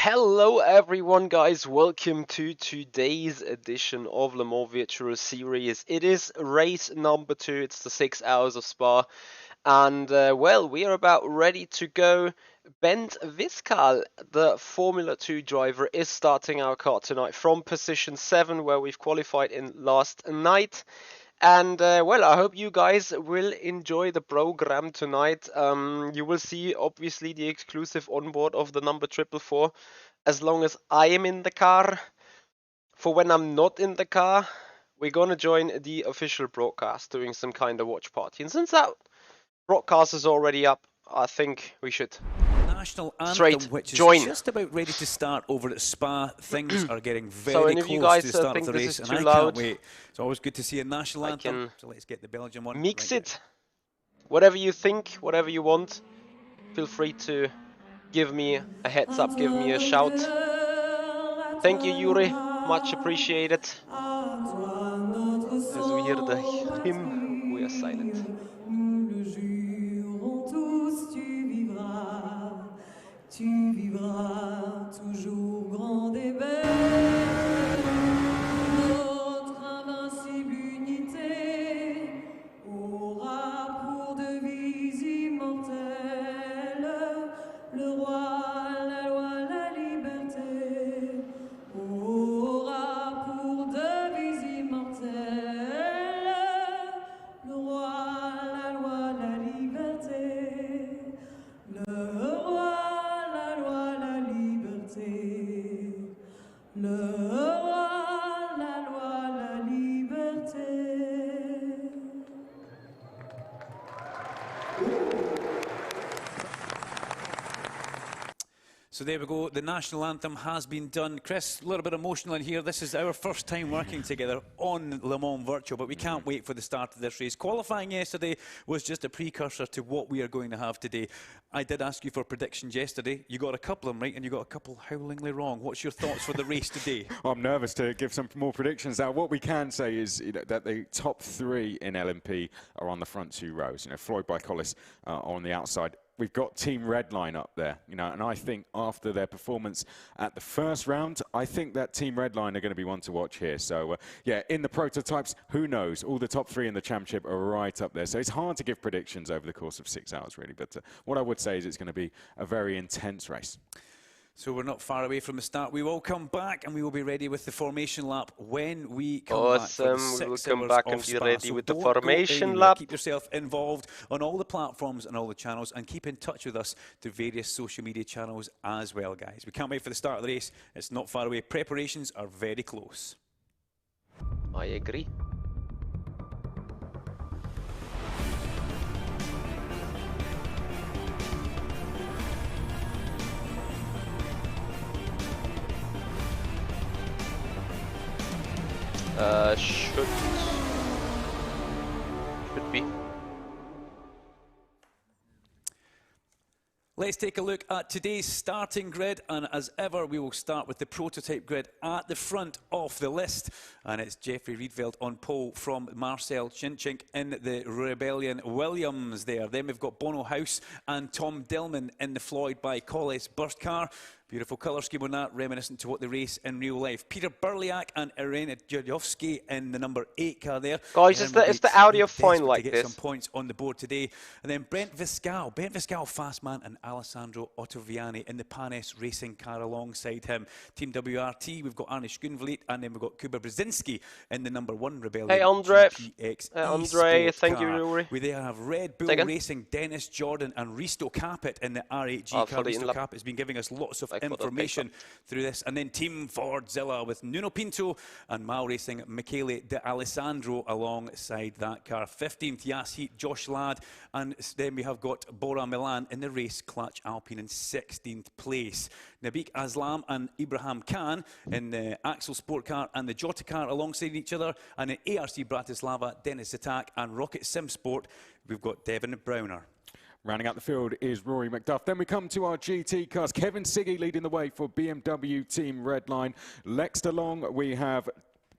Hello everyone guys, welcome to today's edition of Le Mans Virtual Series. It is race number 2, it's the 6 hours of Spa, and well, we are about ready to go. Bent Viscal, the Formula 2 driver, is starting our car tonight from position 7, where we've qualified in last night. And well, I hope you guys will enjoy the program tonight. You will see obviously the exclusive onboard of the number 444 as long as I am in the car. For when I'm not in the car, we're gonna join the official broadcast, doing some kind of watch party. And since that broadcast is already up, I think we should National Anthem, which is just about ready to start over at Spa. Things are getting very close to the start of the race, and I can't wait. It's always good to see a national anthem. So let's get the Belgian one. Mix it. Whatever you think, whatever you want. Feel free to give me a heads up, give me a shout. Thank you, Yuri. Much appreciated. As we hear the hymn, we are silent. Tu vivras toujours grande et belle, notre invincible unité aura pour devise immortelle le roi, la loi, la liberté, aura pour devise immortelle le roi, la loi, la liberté, le roi. Le roi, la loi, la liberté. So there we go, the national anthem has been done. Chris, a little bit emotional in here. This is our first time working together on Le Mans Virtual, but we can't wait for the start of this race. Qualifying yesterday was just a precursor to what we are going to have today. I did ask you for predictions yesterday. You got a couple of them right, and you got a couple howlingly wrong. What's your thoughts for the race today? I'm nervous to give some more predictions. Now, what we can say is that the top 3 in LMP are on the front 2 rows. Floyd by Collis on the outside. We've got Team Redline up there, and I think after their performance at the first round, I think that Team Redline are going to be one to watch here. So, yeah, in the prototypes, who knows? All the top 3 in the championship are right up there. So it's hard to give predictions over the course of 6 hours, really. But what I would say is it's going to be a very intense race. So we're not far away from the start. We will come back and we will be ready with the formation lap when we come back. We will come back and be ready with the formation lap. Keep yourself involved on all the platforms and all the channels, and keep in touch with us through various social media channels as well, guys. We can't wait for the start of the race. It's not far away. Preparations are very close. I agree. Should be. Let's take a look at today's starting grid, and as ever we will start with the prototype grid at the front of the list, and it's Jeffrey Riedveld on pole from Marcel Chinchink in the Rebellion Williams there. Then we've got Bono House and Tom Dillman in the Floyd by Collis burst car. Beautiful colour scheme on that, reminiscent to what they race in real life. Peter Burliak and Irena Jodowski in the number 8 car there. Guys, is the audio fine like to this? Get some points on the board today. And then Brent Viscal, fast man, and Alessandro Ottoviani in the Panes racing car alongside him. Team WRT, we've got Arne Schoenvliet, and then we've got Kuba Brzezinski in the number 1 Rebellion. Hey, Andre. GPX Andre, thank you, Rory. We there have Red Bull Racing, Dennis Jordan, and Risto Capit in the R8G car. Risto Capit has been giving us lots of information through this. And then Team Fordzilla with Nuno Pinto and Mal Racing, Michele De Alessandro alongside that car. 15th Yas Heat, Josh Ladd, and then we have got Bora Milan in the race Clutch Alpine in 16th place. Nabik Aslam and Ibrahim Khan in the Axel Sport car and the Jota car alongside each other, and in ARC Bratislava, Dennis Attack and Rocket Sim Sport, we've got Devin Browner. Rounding out the field is Rory McDuff. Then we come to our GT cars. Kevin Siggy leading the way for BMW Team Redline. Next along, we have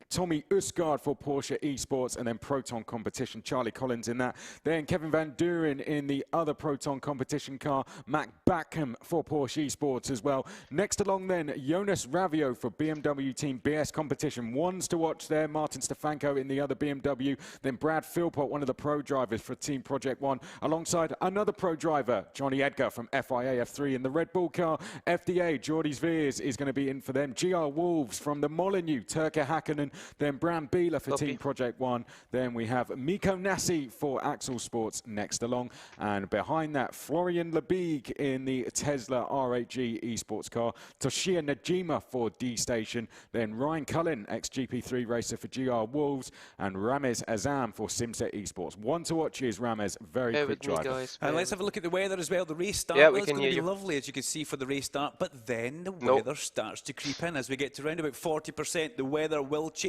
Tommy Usgaard for Porsche Esports, and then Proton Competition, Charlie Collins in that. Then Kevin Van Duren in the other Proton Competition car, Mac Backham for Porsche Esports as well. Next along then, Jonas Ravio for BMW Team BS Competition. Ones to watch there, Martin Stefanko in the other BMW. Then Brad Philpott, one of the pro drivers for Team Project One, alongside another pro driver, Johnny Edgar from FIA F3 in the Red Bull car. FDA, Jordi Zveers is going to be in for them. GR Wolves from the Molyneux, Turka Hakkinen. Then Bram Bieler for Team Project One. Then we have Miko Nassi for Axel Sports next along. And behind that, Florian Lebigue in the Tesla R8G esports car. Toshiya Najima for D-Station. Then Ryan Cullen, ex-GP3 racer for GR Wolves. And Ramez Azam for Simset Esports. One to watch is Ramez, very quick driver. And let's have a look at the weather as well. The race start, yeah, it's going to be lovely, as you can see, for the race start. But then the weather starts to creep in. As we get to around about 40%, the weather will change.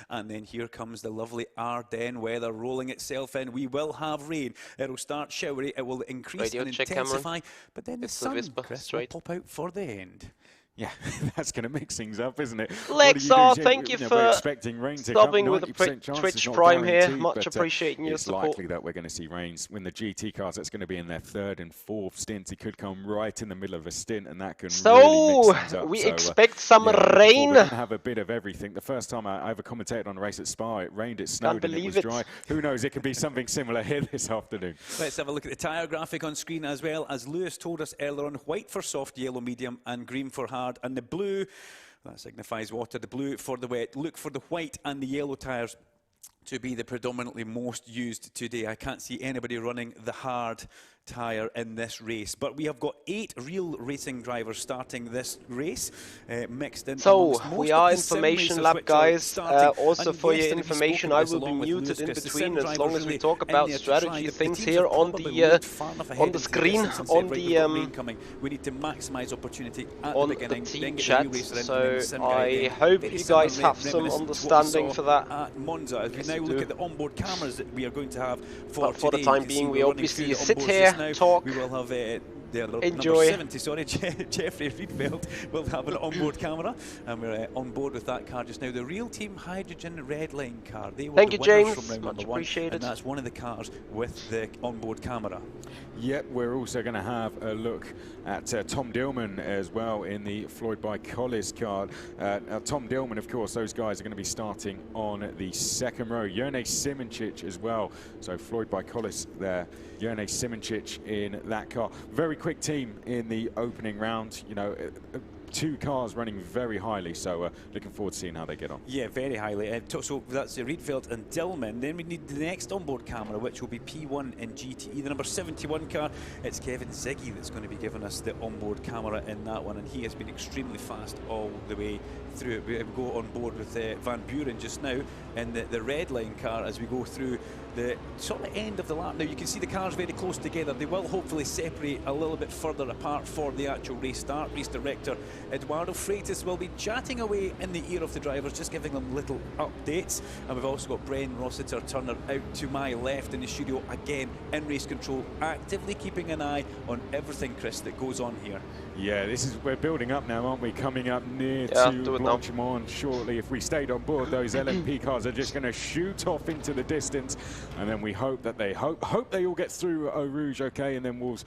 And then here comes the lovely Ardennes weather rolling itself in. We will have rain. It'll start showery. It will increase and intensify. But then the sun, Chris, will pop out for the end. Yeah, that's going to mix things up, isn't it? Lexar, thank you for expecting rain to stopping come. with the Twitch Prime here. Much appreciating your support. It's likely that we're going to see rains. When the GT cars, that's going to be in their third and fourth stints. It could come right in the middle of a stint, and that can really mix things up. We expect some rain. We're going to have a bit of everything. The first time I ever commentated on a race at Spa, it rained, it snowed, and it was dry. Who knows? It could be something similar here this afternoon. Let's have a look at the tyre graphic on screen as well. As Lewis told us earlier on, white for soft, yellow medium, and green for hard, and the blue, that signifies water, the blue for the wet. Look for the white and the yellow tyres to be the predominantly most used today. I can't see anybody running the hard tyre in this race, but we have got 8 real racing drivers starting this race, mixed in. So we are information lab, guys. Also for your information, I will be muted in between as long as we talk about strategy things here on the screen, on the we need to maximise opportunity at on the beginning, the team chat. So I hope you guys have some understanding for that. At Monza, as we now look at the onboard cameras that we are going to have for the time being, we obviously sit here, talk, we will have enjoy. Number 70, sorry, Jeffrey Riedfeld will have an onboard camera, and we're on board with that car just now. The Real Team Hydrogen Red Line car. They were Thank the you, winners James. from round Much number 1, appreciated. and that's one of the cars with the onboard camera. Yep, we're also going to have a look at Tom Dillman as well in the Floyd by Collis car. Tom Dillman, of course, those guys are going to be starting on the second row. Jerne Simoncic as well. So Floyd by Collis there. Jerne Simoncic in that car. Very quick team in the opening round. You know, 2 cars running very highly, so looking forward to seeing how they get on. Yeah, very highly. So that's Riedfeld and Dillman. Then we need the next onboard camera, which will be P1 in GTE, the number 71 car. It's Kevin Ziggy that's going to be giving us the onboard camera in that one, and he has been extremely fast all the way through it. We go on board with Van Buren just now in the red line car as we go through the sort of end of the lap. Now you can see the cars very close together. They will hopefully separate a little bit further apart for the actual race start. Race director Eduardo Freitas will be chatting away in the ear of the drivers, just giving them little updates. And we've also got Bren Rossiter Turner out to my left in the studio, again in race control, actively keeping an eye on everything, Chris, that goes on here. Yeah, we're building up now, aren't we? Coming up near to Blanchimont shortly. If we stayed on board, those LMP cars are just going to shoot off into the distance, and then we hope that they hope they all get through Eau Rouge okay, and then we'll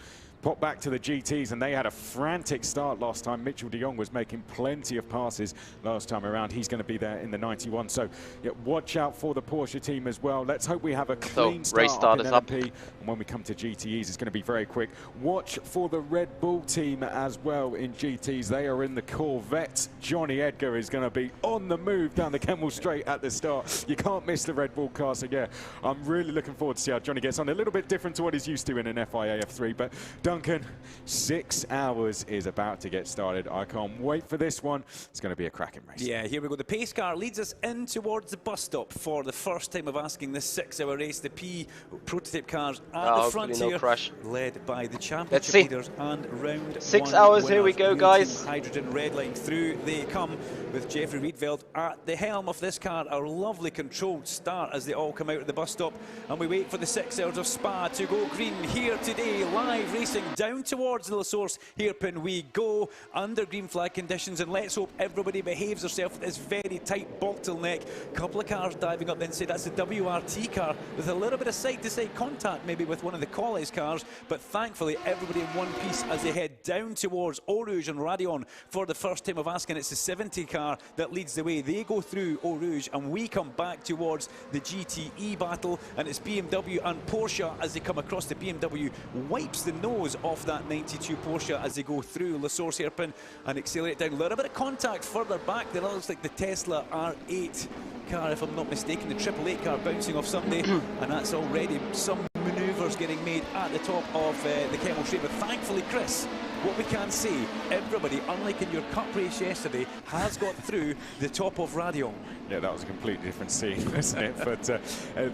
pop back to the GTs, and they had a frantic start last time. Mitchell de Jong was making plenty of passes last time around. He's going to be there in the 91. So yeah, watch out for the Porsche team as well. Let's hope we have a clean start in LMP. And when we come to GTEs, it's going to be very quick. Watch for the Red Bull team as well in GTs. They are in the Corvette. Johnny Edgar is going to be on the move down the Kemmel Straight at the start. You can't miss the Red Bull car. So yeah, I'm really looking forward to see how Johnny gets on. A little bit different to what he's used to in an FIA F3, but Duncan, 6 hours is about to get started. I can't wait for this one. It's going to be a cracking race. Yeah, here we go. The pace car leads us in towards the bus stop for the first time of asking this 6-hour race. The P prototype cars at the front here, led by the championship leaders, and round 6 hours. Here we go, guys. Hydrogen red line through they come with Jeffrey Riedfeld at the helm of this car. A lovely controlled start as they all come out of the bus stop, and we wait for the 6 hours of Spa to go green here today. Live racing racing down towards the La Source hairpin we go under green flag conditions, and let's hope everybody behaves herself with this very tight bottleneck. Couple of cars diving up the inside. That's the WRT car with a little bit of side-to-side contact maybe with one of the Colles cars, but thankfully everybody in one piece as they head down towards Eau Rouge and Radion for the first time of asking. It's the 70 car that leads the way. They go through Eau Rouge and we come back towards the GTE battle, and it's BMW and Porsche as they come across. The BMW wipes the nose off that 92 Porsche as they go through La Source hairpin and accelerate down. A little bit of contact further back. There looks like the Tesla R8 car, if I'm not mistaken, the 888 car bouncing off somebody, and that's already some manoeuvres getting made at the top of the Kemmel Straight. But thankfully, Chris, what we can see, everybody, unlike in your cup race yesterday, has got through the top of Radion. Yeah, that was a completely different scene, wasn't it? But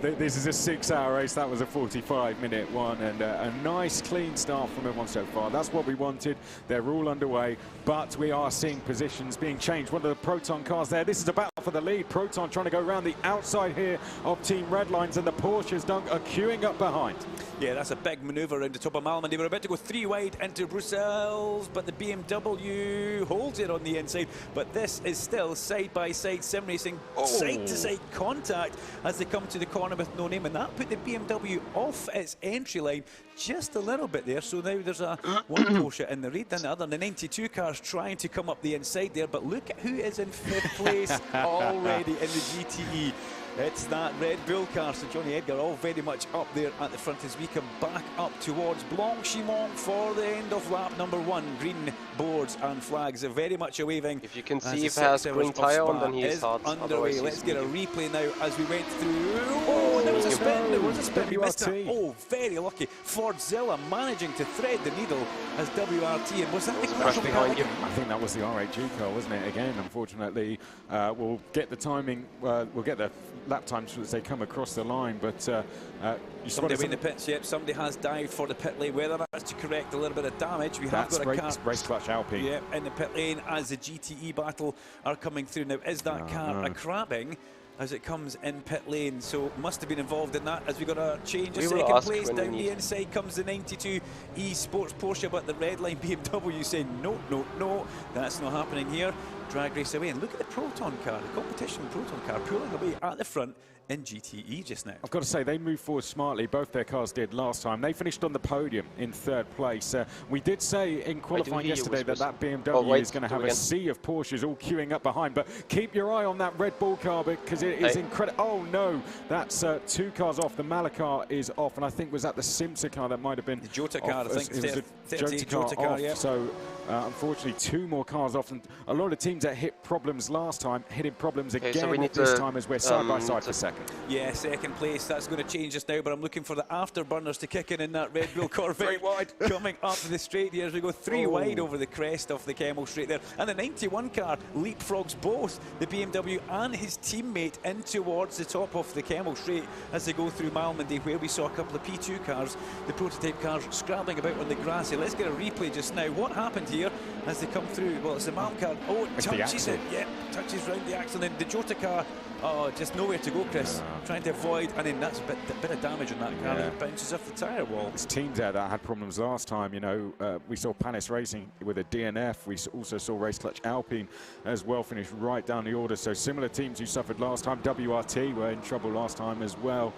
this is a 6-hour race. That was a 45-minute one, and a nice, clean start from everyone so far. That's what we wanted. They're all underway, but we are seeing positions being changed. One of the Proton cars there. This is a battle for the lead. Proton trying to go around the outside here of Team Redlines, and the Porsches are queuing up behind. Yeah, that's a big manoeuvre around the top of Malmedy. We're about to go 3 wide into Brussels, but the BMW holds it on the inside. But this is still side-by-side sim racing, side-to-side contact as they come to the corner with no name, and that put the BMW off its entry line just a little bit there. So now there's a one Porsche in the lead, and the other, the 92 cars trying to come up the inside there. But look at who is in 5th place already in the GTE. It's that Red Bull car, so Johnny Edgar all very much up there at the front as we come back up towards Blanchimont for the end of lap number 1. Green boards and flags are very much a waving. If you can see if he has green tyre on, then he is hard. Underway. Let's get a replay now as we went through. Oh, there was a spin. There was a spin. We missed it. Oh, very lucky. Fordzilla managing to thread the needle as WRT. And was that the crash behind you? I think that was the R8G car, wasn't it? Again, unfortunately, we'll get the timing. We'll get the lap times as they come across the line, but you somebody in the pits. Yep, somebody has dived for the pit lane. Whether that's to correct a little bit of damage, we have got a car race clutch Alpine. Yep, in the pit lane as the GTE battle are coming through. Now, is that car a crabbing as it comes in pit lane? So must have been involved in that as we got a change of second place. Down the inside comes the 92 eSports Porsche, but the red line BMW saying no, that's not happening here. Drag race away, and look at the Proton car, the competition Proton car pulling away at the front in GTE just now. I've got to say, they moved forward smartly. Both their cars did last time. They finished on the podium in 3rd place. We did say in qualifying yesterday that BMW is going to have a sea of Porsches all queuing up behind, but keep your eye on that Red Bull car because it is incredible. Oh no, that's 2 cars off. The Malakar is off, and I think was that the Simsa car that might have been the Jota car. I think it was the Jota car off. Yeah. So unfortunately, 2 more cars off, and a lot of teams that hit problems last time hitting problems again so this time as we're side by side for second. Yeah, second place. That's going to change just now, but I'm looking for the afterburners to kick in that Red Bull Corvette. Very wide. Coming up the straight here as we go 3 wide over the crest of the Kemmel Straight there. And the 91 car leapfrogs both the BMW and his teammate in towards the top of the Kemmel Straight as they go through Malmedy, where we saw a couple of P2 cars, the prototype cars, scrabbling about on the grass. Let's get a replay just now. What happened here as they come through? Well, it's the Malm car. Oh, it touches it. Yeah, touches round the axle. And then the Jota car, just nowhere to go, Chris. Trying to avoid, and then that's a bit of damage on that car. It bounces off the tyre wall. It's teams there that had problems last time. You know, we saw Panis Racing with a DNF. We also saw Race Clutch Alpine as well finish right down the order. So similar teams who suffered last time. WRT were in trouble last time as well.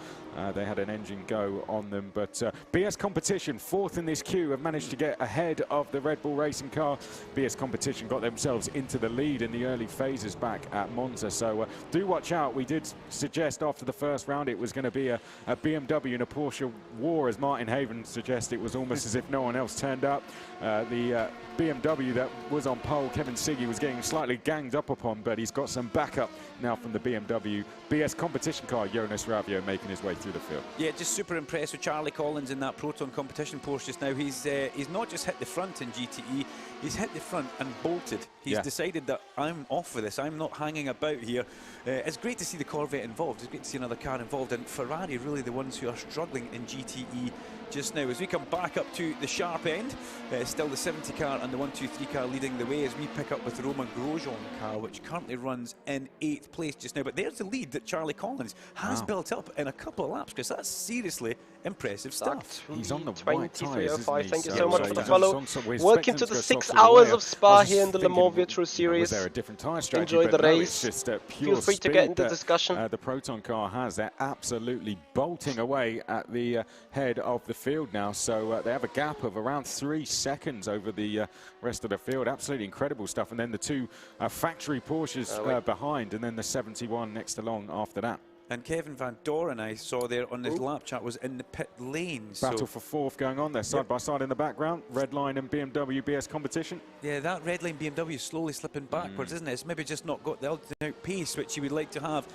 They had an engine go on them, but BS Competition, 4th in this queue, have managed to get ahead of the Red Bull Racing car. BS Competition got themselves into the lead in the early phases back at Monza, so do watch out. We did suggest after the first round it was going to be a BMW and a Porsche war, as Martin Haven suggested. It was almost as if no one else turned up. The BMW that was on pole, Kevin Siggy, was getting slightly ganged up upon, but he's got some backup now from the BMW. BS Competition car, Jonas Ravio, making his way through the field. Yeah, just super impressed with Charlie Collins in that Proton Competition Porsche just now. He's not just hit the front in GTE, he's hit the front and bolted. He's decided that I'm off with this, I'm not hanging about here. It's great to see the Corvette involved, it's great to see another car involved, and Ferrari really the ones who are struggling in GTE just now. As we come back up to the sharp end, still the 70 car and the 123 car leading the way as we pick up with the Romain Grosjean car, which currently runs in 8th place just now. But there's the lead that Charlie Collins has built up in a couple of laps, Chris. That's seriously impressive stuff. He's on the white tyres, isn't he? Thank you so much for the follow. Welcome to the 6 hours of Spa here in the Le Mans Virtual Series. Was there a different tyre strategy? Enjoy the race. It's just Feel free to get into discussion. The Proton car has. They're absolutely bolting away at the head of the field now. So they have a gap of around 3 seconds over the rest of the field. Absolutely incredible stuff. And then the two factory Porsches behind, and then the 71 next along after that. And Kevin Van Doren, I saw there on his lap chat, was in the pit lane. Battle for 4th going on there, side by side in the background. Red Line and BMW BS competition. Yeah, that Red Line BMW is slowly slipping backwards, isn't it? It's maybe just not got the ultimate pace which you would like to have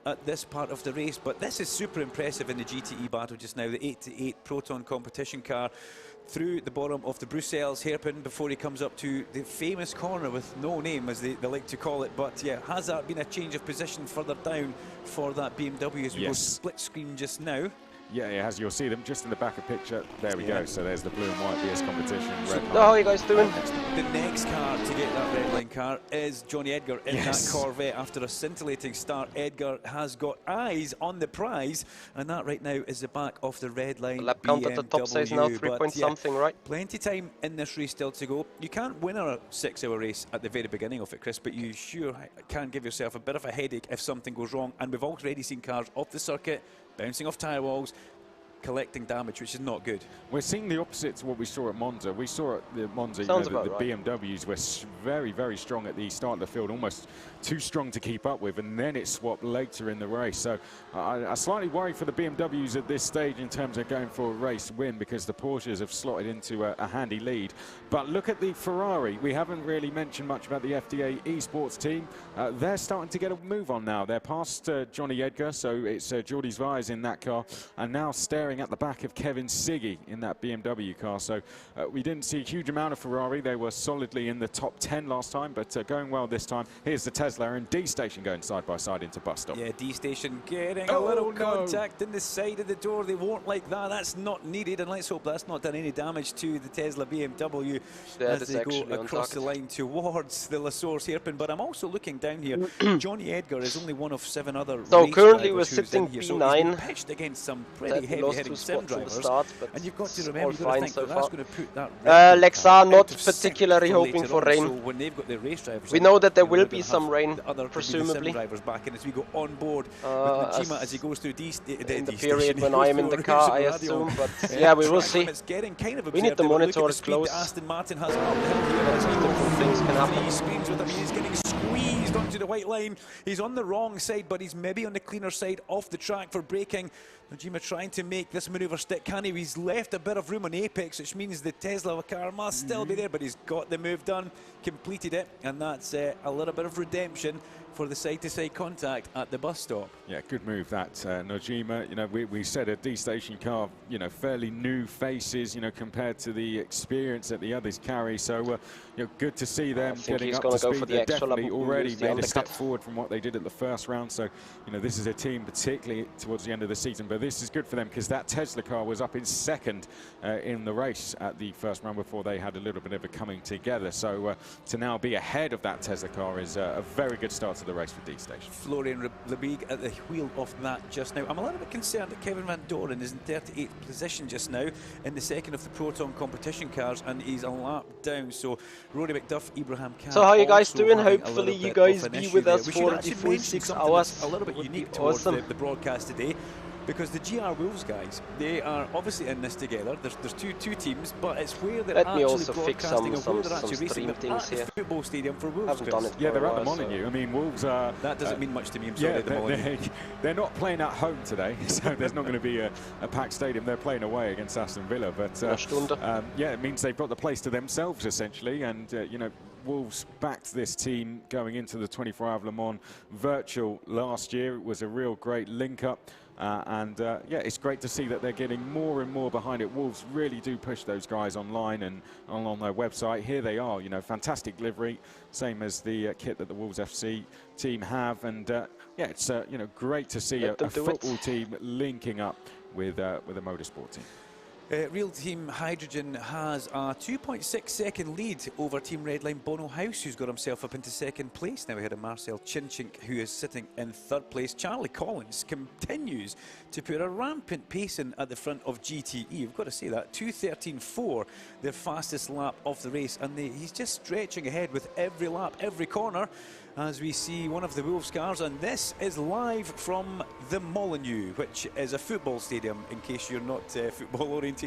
at this part of the race. But this is super impressive in the GTE battle just now. The 8-8 Proton competition car through the bottom of the Bruxelles hairpin before he comes up to the famous corner with no name, as they like to call it. But yeah, has that been a change of position further down for that BMW as we go split screen just now? Yeah, it has. You'll see them just in the back of picture. There we go. So there's the blue and white BS competition. So how are you guys doing? The next car to get that red line car is Johnny Edgar in that Corvette. After a scintillating start, Edgar has got eyes on the prize, and that right now is the back of the red line. The lap count at the top says now 3 point something, right? Plenty time in this race still to go. You can't win a 6-hour race at the very beginning of it, Chris, but you sure can give yourself a bit of a headache if something goes wrong. And we've already seen cars off the circuit, bouncing off tyre walls, collecting damage, which is not good. We're seeing the opposite to what we saw at Monza. We saw at the Monza, the BMWs were very, very strong at the start of the field, almost too strong to keep up with, and then it swapped later in the race. So I slightly worry for the BMWs at this stage in terms of going for a race win, because the Porsches have slotted into a handy lead. But look at the Ferrari. We haven't really mentioned much about the FDA esports team. They're starting to get a move on now. They're past Johnny Edgar, so it's Jordi Zwiers in that car, and now staring at the back of Kevin Siggy in that BMW car. So we didn't see a huge amount of Ferrari. They were solidly in the top 10 last time, but going well this time. Here's the Tesla and D-Station going side by side into bus stop. Yeah, D-Station getting a little contact in the side of the door. They won't like that. That's not needed, and let's hope that's not done any damage to the Tesla BMW as they go across the line towards the La Source hairpin. But I'm also looking down here. Johnny Edgar is only one of 7 other race currently we're drivers sitting here. P9. So he's been pitched against some pretty heavy-hitting sim drivers. And you've got to remember, you've got to think that that's going to put that Lexa not particularly hoping for rain. So when they've got their race drivers, we know that there will be some rain, presumably. Drivers back in as we go on board with Najima as he goes through in the period when I am in the car, I assume. But yeah, we will see. It's getting kind of we need the monitors close. Aston Martin has up things can happen. He screams with him. He's getting squeezed onto the white line. He's on the wrong side, but he's maybe on the cleaner side off the track for braking. Najima trying to make this manoeuvre stick. Can he? He's left a bit of room on apex, which means the Tesla car must still be there, but he's got the move done, completed it, and that's a little bit of redemption for the side-to-side contact at the bus stop. Yeah, good move that, Najima. You know, we said a D-Station car, you know, fairly new faces, you know, compared to the experience that the others carry. So, you know, good to see them getting up to speed. They definitely already made a step forward from what they did at the first round. So, you know, this is a team, particularly towards the end of the season. But this is good for them because that Tesla car was up in second in the race at the first round before they had a little bit of a coming together. So, to now be ahead of that Tesla car is a very good start to the race for D-Station. Florian Lebig at the wheel of that just now. I'm a little bit concerned that Kevin Van Doren is in 38th position just now in the second of the Proton competition cars, and he's a lap down. So Rory McDuff, Ibrahim Khan. So how are you guys doing? Hopefully you guys be with us for the full 6 hours. A little bit unique towards the broadcast today, because the GR Wolves guys, they are obviously in this together. There's two teams, but it's where they're actually broadcasting and where they're actually racing things here. The football stadium for Wolves. Haven't done it yeah, they're at the while, Molineux. I mean, Wolves are... That doesn't mean much to me, I'm sorry, the Molineux. They're not playing at home today, so there's not going to be a packed stadium. They're playing away against Aston Villa, but yeah, it means they've got the place to themselves, essentially, and, you know, Wolves backed this team going into the 24 Hour Le Mans virtual last year. It was a real great link-up. Yeah, it's great to see that they're getting more and more behind it. Wolves really do push those guys online and on their website. Here they are, you know, fantastic livery, same as the kit that the Wolves FC team have. And yeah, it's you know, great to see a football team linking up with a motorsport team. Real Team Hydrogen has a 2.6 second lead over Team Redline Bono House, who's got himself up into second place. Now we had a Marcel Chinchink, who is sitting in third place. Charlie Collins continues to put a rampant pace in at the front of GTE. We've got to say that. 2:13.4, their fastest lap of the race. And he's just stretching ahead with every lap, every corner, as we see one of the Wolves cars. And this is live from the Molyneux, which is a football stadium, in case you're not football orientated.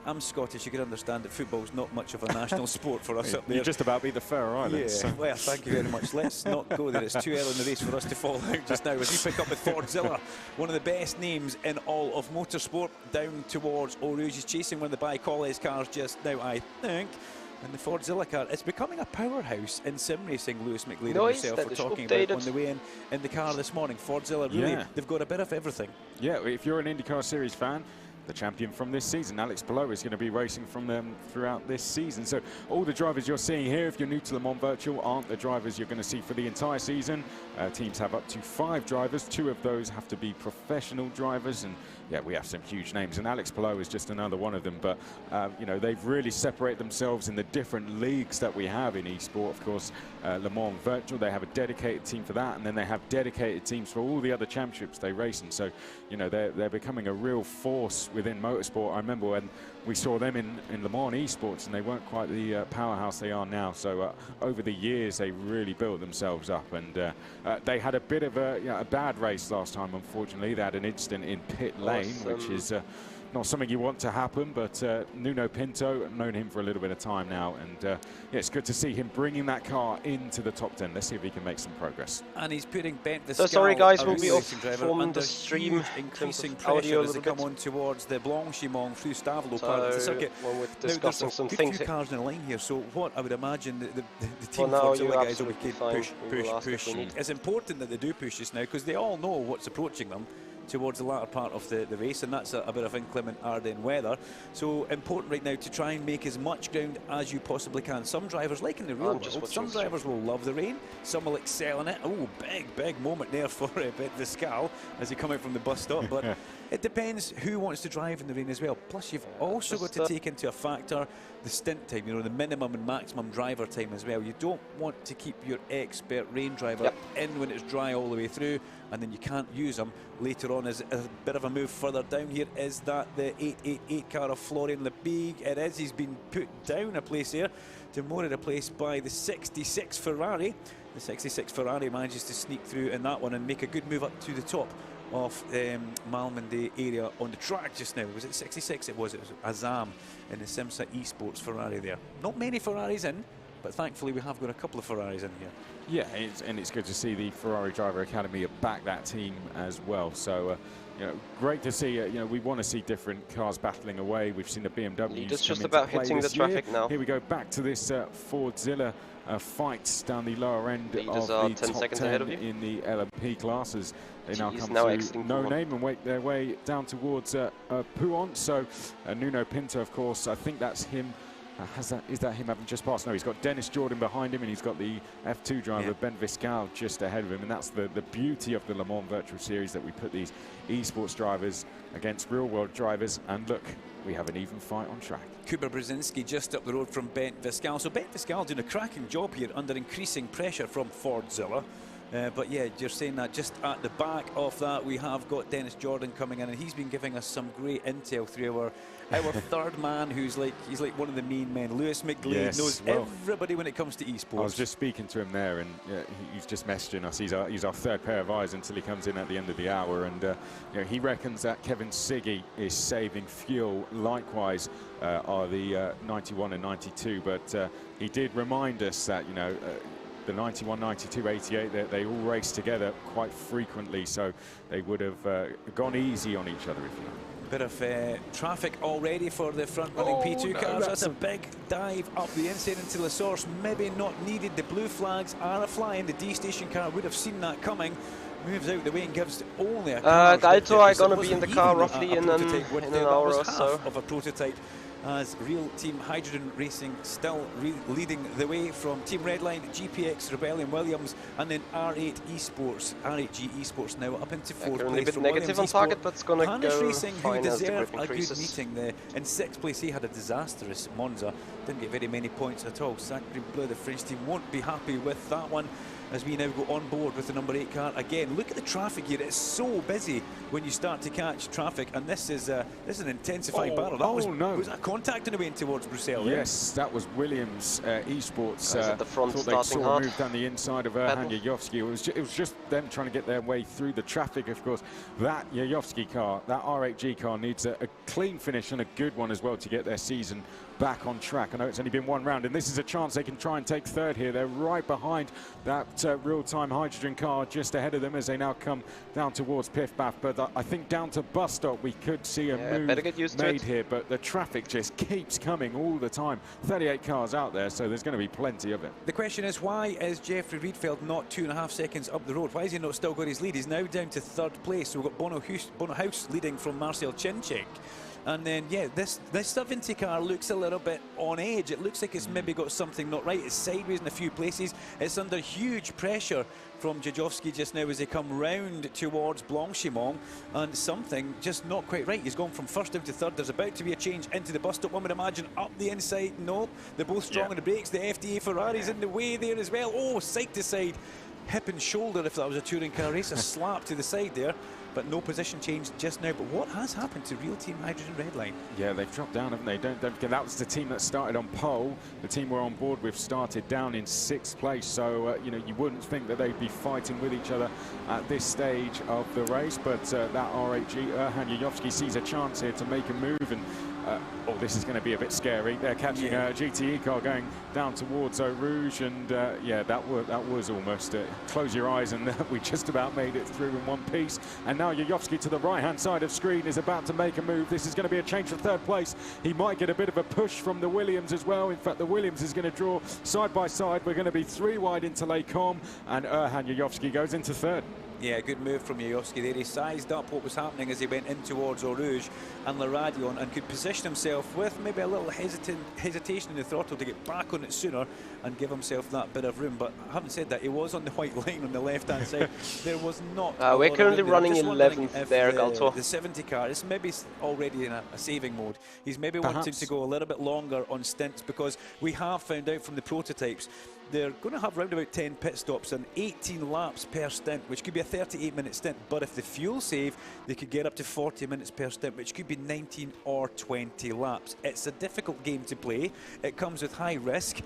I'm Scottish, you can understand that football's not much of a national sport for us up there. You just about beat the Faroe Islands. Yeah, well, thank you very much. Let's not go there. It's too early in the race for us to fall out just now. As we pick up with Fordzilla, one of the best names in all of motorsport, down towards Eau Rouge. He's chasing one of the Bicoles cars just now, I think. And the Fordzilla car, it's becoming a powerhouse in sim racing. Lewis McLeod and myself were talking about on the way in the car this morning. Fordzilla, really, they've got a bit of everything. Yeah, if you're an IndyCar Series fan, the champion from this season, Alex Palou, is going to be racing from them throughout this season. So all the drivers you're seeing here, if you're new to Le Mans Virtual, aren't the drivers you're going to see for the entire season. Teams have up to 5 drivers. 2 of those have to be professional drivers, and yeah, we have some huge names, and Alex Palou is just another one of them. But you know, they've really separated themselves in the different leagues that we have in eSport. Of course, Le Mans Virtual, they have a dedicated team for that, and then they have dedicated teams for all the other championships they race in. So you know, they're becoming a real force within motorsport. I remember when we saw them in Le Mans eSports, and they weren't quite the powerhouse they are now. So over the years, they really built themselves up, and they had a bit of a bad race last time. Unfortunately, they had an incident in pit lane, which is not something you want to happen, but Nuno Pinto, I've known him for a little bit of time now, and yeah, it's good to see him bringing that car into the top 10. Let's see if he can make some progress. And he's putting Bent the So sorry guys, we'll be off from the stream, increasing pressure as they come on towards the Blanchimont through Stavelo part of the circuit. When we're discussing some things, few cars in a line here, so what I would imagine the team Fordzilla guys will be push. It's important that they do push this now, because they all know what's approaching them towards the latter part of the race, and that's a bit of inclement Ardennes weather. So important right now to try and make as much ground as you possibly can. Some drivers, like in the real world, some drivers will love the rain, some will excel in it. Oh, big moment there for Bent Viscal as he come out from the bus stop, but it depends who wants to drive in the rain as well. Plus you've also got to take into a factor the stint time, you know, the minimum and maximum driver time as well. You don't want to keep your expert rain driver in when it's dry all the way through, and then you can't use them later on. As a bit of a move further down here, is that the 888 car of Florian Lebig? It is. He's been put down a place here, demoted a place by the 66 Ferrari. The 66 Ferrari manages to sneak through in that one and make a good move up to the top of Malmende area on the track just now. Was it 66? It was Azam in the Simsa Esports Ferrari there. Not many Ferraris in, but thankfully we have got a couple of Ferraris in here. Yeah, and it's good to see the Ferrari Driver Academy back that team as well. So, you know, great to see. You know, we want to see different cars battling away. We've seen the BMWs. It's just about hitting the traffic now. Here we go back to this Fordzilla fight down the lower end Leaders of the 10 top seconds 10 ahead of you. in the LMP classes. They now come to No Name and make their way down towards Pouhon. So Nuno Pinto, of course, I think that's him. Is that him having just passed? No, he's got Dennis Jordan behind him, and he's got the F2 driver, Bent Viscal, just ahead of him. And that's the beauty of the Le Mans Virtual Series, that we put these esports drivers against real-world drivers. And look, we have an even fight on track. Kuba Brzezinski just up the road from Bent Viscal. So Bent Viscal doing a cracking job here under increasing pressure from Fordzilla. But yeah, you're saying that just at the back of that, we have got Dennis Jordan coming in, and he's been giving us some great intel through our third man, he's like one of the main men. Lewis McLeod knows everybody when it comes to esports. I was just speaking to him there, and he's just messaging us. He's our third pair of eyes until he comes in at the end of the hour, and you know, he reckons that Kevin Siggy is saving fuel. Likewise are the 91 and 92, but he did remind us that, you know, the 91, 92, 88, they all race together quite frequently, so they would have gone easy on each other, if you like. Bit of traffic already for the front-running P2 cars. That's a big dive up the inside into the source. Maybe not needed. The blue flags are flying. The D station car would have seen that coming. Moves out the way and gives only a car. Dalto are going to be in the car roughly in an hour or so. Of a prototype. as Real Team Hydrogen Racing still leading the way from Team Redline, GPX, Rebellion Williams, and then R8 Esports, R8G Esports now up into 4th currently place. a bit negative on target, but it's going to go Racing, who fine as the deserved grip a good increases. meeting there. In 6th place, he had a disastrous Monza. Didn't get very many points at all. Sacre Bleu, the French team, won't be happy with that one, as we now go on board with the number 8 car. Again, look at the traffic here. It's so busy when you start to catch traffic, and this is an intensifying battle. That was that contact in the way towards Bruxelles? Yes, that was Williams Esports. At the front, thought they saw a move down the inside of Erhan Yayovsky. It was just them trying to get their way through the traffic, of course. That Yayovsky car, that R8G car, needs a clean finish and a good one as well to get their season back on track. I know it's only been one round, and this is a chance they can try and take 3rd here. They're right behind that real-time hydrogen car just ahead of them as they now come down towards Piff Baff. But I think down to bus stop we could see a move made here, but the traffic just keeps coming all the time. 38 cars out there, so there's going to be plenty of it. The question is, why is Jeffrey Riedfeld not 2.5 seconds up the road? Why is he not still got his lead? He's now down to 3rd place. So we've got Bono House leading from Marcel Chinchik. And then, yeah, this 70 car looks a little bit on edge. It looks like it's maybe got something not right. It's sideways in a few places. It's under huge pressure from Jajovski just now as they come round towards Blanchimont, and something just not quite right. He's gone from 1st down to 3rd. There's about to be a change into the bus stop. One would imagine up the inside. No, they're both strong on the brakes. The FDA Ferrari's in the way there as well. Oh, side to side, hip and shoulder if that was a touring car race. A slap to the side there. But no position change just now. But what has happened to Real Team Hydrogen Redline? Yeah, they've dropped down, haven't they? Don't forget, that was the team that started on pole. The team we're on board with started down in 6th place. So, you know, you wouldn't think that they'd be fighting with each other at this stage of the race. But that R8G, Erhan Yayovsky, sees a chance here to make a move. And oh, this is going to be a bit scary. They're catching a GTE car going down towards Eau Rouge, and yeah, that was almost close your eyes, and we just about made it through in one piece. And now Yayovsky to the right-hand side of screen is about to make a move. This is going to be a change for 3rd place. He might get a bit of a push from the Williams as well. In fact, the Williams is going to draw side by side. We're going to be 3 wide into Les Combes, and Erhan Yayovsky goes into 3rd. Yeah, good move from Yayovsky there. He sized up what was happening as he went in towards Eau Rouge and Le Radion, and could position himself with maybe a little hesitation in the throttle to get back on it sooner and give himself that bit of room. But having said that, he was on the white line on the left-hand side. There was not. We're currently running 11th there, Galto. The 70 car is maybe already in a saving mode. He's maybe wanting to go a little bit longer on stints, because we have found out from the prototypes they're going to have round about 10 pit stops and 18 laps per stint, which could be a 38-minute stint. But if the fuel save, they could get up to 40 minutes per stint, which could be 19 or 20 laps. It's a difficult game to play. It comes with high risk.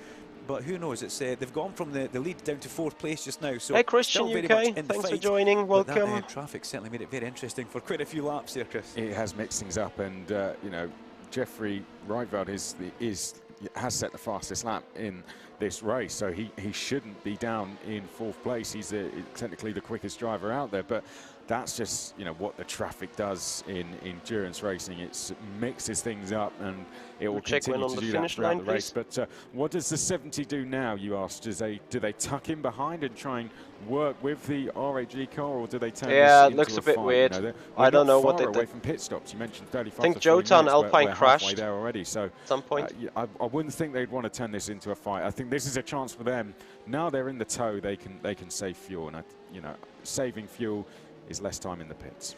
But who knows? It's they've gone from the lead down to 4th place just now. So hey, Christian UK, thanks for joining. Welcome. That traffic certainly made it very interesting for quite a few laps there, Chris. It has mixed things up, and you know, Jeffrey Riedfeld has set the fastest lap in this race, so he shouldn't be down in 4th place. He's technically the quickest driver out there, but that's just, you know, what the traffic does in endurance racing. It mixes things up, and it will continue to do that throughout the race. But what does the 70 do now, you asked? Do they tuck in behind and try and work with the R8G car, or do they turn this into it looks a bit fight? weird. You know, I don't know what they away from pit stops. You mentioned 35. I think Jota and Alpine crashed there already, so at some point. I wouldn't think they'd want to turn this into a fight. I think this is a chance for them. Now they're in the tow, they can save fuel, and you know, saving fuel is less time in the pits.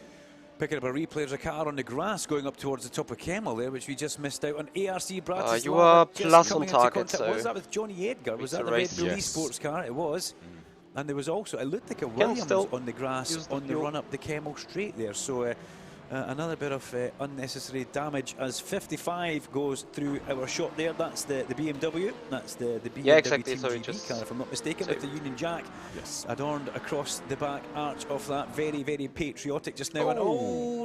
Picking up a replay of a car on the grass going up towards the top of Kemmel there, which we just missed out on. ARC Bratislava. You are plus on target, so was that with Johnny Edgar? Was that the Red Bull Esports car? It was. And there was also, it looked like a Williams on the grass on the run up the Kemmel straight there. So another bit of unnecessary damage as 55 goes through our shot there. That's the BMW. That's the BMW Team GB car, if I'm not mistaken, with the Union Jack adorned across the back arch of that. Very, very patriotic just now. And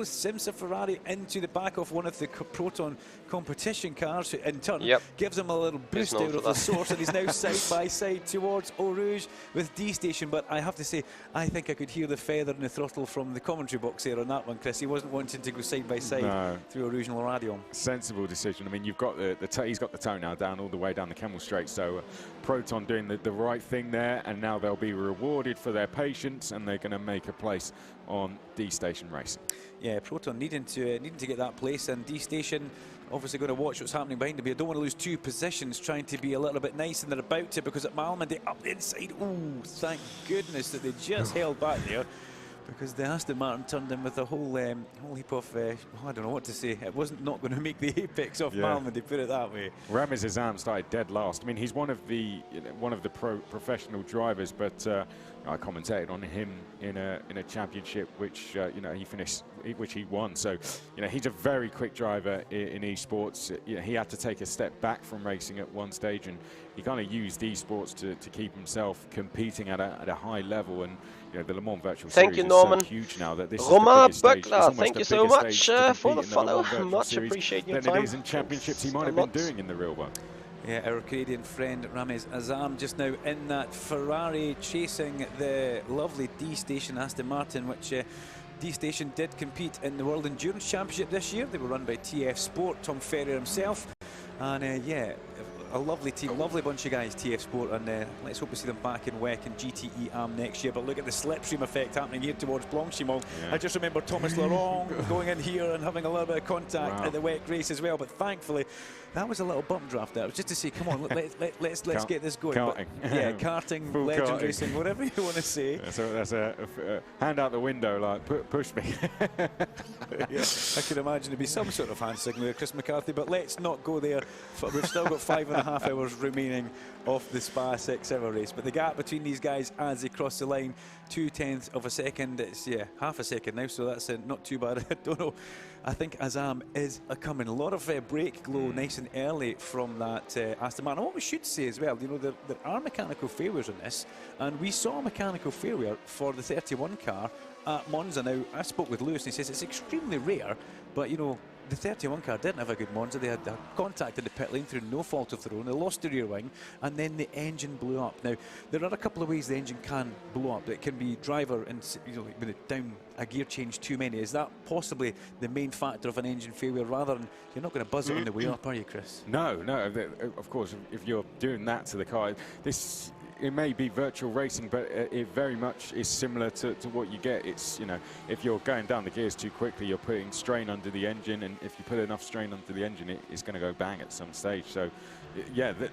Simsa Ferrari into the back of one of the Proton competition cars, who in turn gives him a little boost out of the source, and he's now side by side towards Eau Rouge with D Station. But I have to say, I think I could hear the feather in the throttle from the commentary box there on that one, Chris. He wasn't wanting to go side by side through Eau Rouge and Le Radion. Sensible decision. I mean, you've got he's got the tow now down all the way down the Kemmel Straight, so Proton doing the right thing there, and now they'll be rewarded for their patience, and they're going to make a place on D Station Racing. Yeah, Proton needing to get that place, and D Station obviously going to watch what's happening behind him. You don't want to lose 2 positions trying to be a little bit nice, and they're about to, because at Malmedy up the inside. Oh, thank goodness that they just held back there, because the Aston Martin turned in with a whole heap of, I don't know what to say. It wasn't not going to make the apex of Malmedy, put it that way. Ramiz Azam started dead last. I mean, he's one of the professional drivers, but I commentated on him in a championship which he finished, which he won. So he's a very quick driver in esports. He had to take a step back from racing at one stage, and he kind of used esports to keep himself competing at a high level. And the Le Mans Virtual Series is so huge now that this is the biggest stage. Thank you so much for the follow. Much appreciate your time. Than it is in championships he might have been doing in the real world. Yeah, our Canadian friend Ramiz Azam just now in that Ferrari chasing the lovely D-Station Aston Martin, which D-Station did compete in the World Endurance Championship this year. They were run by TF Sport, Tom Ferrier himself. And yeah, a lovely team, lovely bunch of guys, TF Sport, and let's hope we see them back in WEC and GTE AM next year. But look at the slipstream effect happening here towards Blanchimont. Yeah. I just remember Thomas Laurent going in here and having a little bit of contact at the WEC race as well, but thankfully that was a little bump draft there. It was just to say, come on, let's get this going. Karting. But, yeah, karting, full legend karting. racing, whatever you want to say. So that's a hand out the window, like push me. Yeah, I could imagine it'd be some sort of hand signal there, Chris McCarthy, but let's not go there. We've still got 5.5 hours remaining of the Spa 6-hour race, but the gap between these guys as they cross the line, 0.2 of a second, it's half a second now, so that's not too bad. I don't know. I think Azam is coming. A lot of brake glow nice and early from that Aston Martin. And what we should say as well, there are mechanical failures on this, and we saw a mechanical failure for the 31 car at Monza. Now, I spoke with Lewis and he says it's extremely rare, but the 31 car didn't have a good Monza. They had contact in the pit lane through no fault of their own. They lost the rear wing, and then the engine blew up. Now, there are a couple of ways the engine can blow up. It can be driver and when it down a gear change too many. Is that possibly the main factor of an engine failure, rather than you're not going to buzz it on the way up, are you, Chris? No. Of course, if you're doing that to the car, it may be virtual racing, but it very much is similar to what you get. It's, if you're going down the gears too quickly, you're putting strain under the engine, and if you put enough strain under the engine, it's going to go bang at some stage. So, yeah, the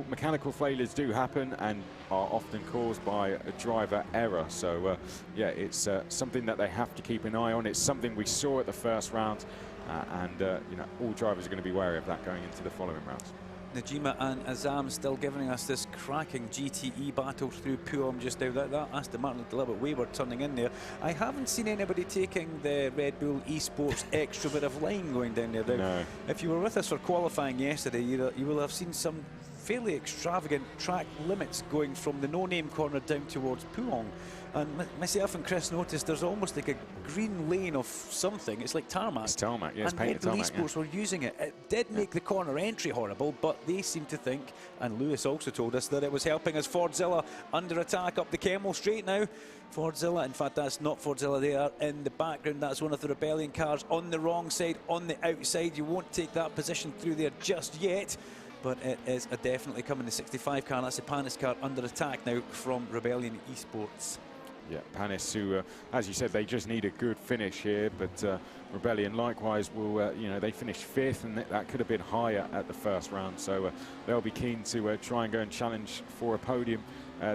mechanical failures do happen and are often caused by a driver error. So, yeah, it's something that they have to keep an eye on. It's something we saw at the first round, and all drivers are going to be wary of that going into the following rounds. Najima and Azam still giving us this cracking GTE battle through Puom just now. That Aston Martin looked a little bit wayward turning in there. I haven't seen anybody taking the Red Bull Esports extra bit of line going down there. Now, no. If you were with us for qualifying yesterday, you will have seen some fairly extravagant track limits going from the no-name corner down towards Puong. And myself and Chris noticed there's almost like a green lane of something. It's like tarmac. It's tarmac, yes, painted tarmac. And Red Bull Esports were using it. It did make the corner entry horrible, but they seem to think, and Lewis also told us, that it was helping us. Fordzilla under attack up the Kemmel Straight now. Fordzilla, in fact, that's not Fordzilla there in the background. That's one of the Rebellion cars on the wrong side, on the outside. You won't take that position through there just yet, but it is definitely coming. The 65 car, that's the Panis car under attack now from Rebellion Esports. Yeah, Panis, who, as you said, they just need a good finish here, but Rebellion likewise will, they finished 5th, and that could have been higher at the first round, so they'll be keen to try and go and challenge for a podium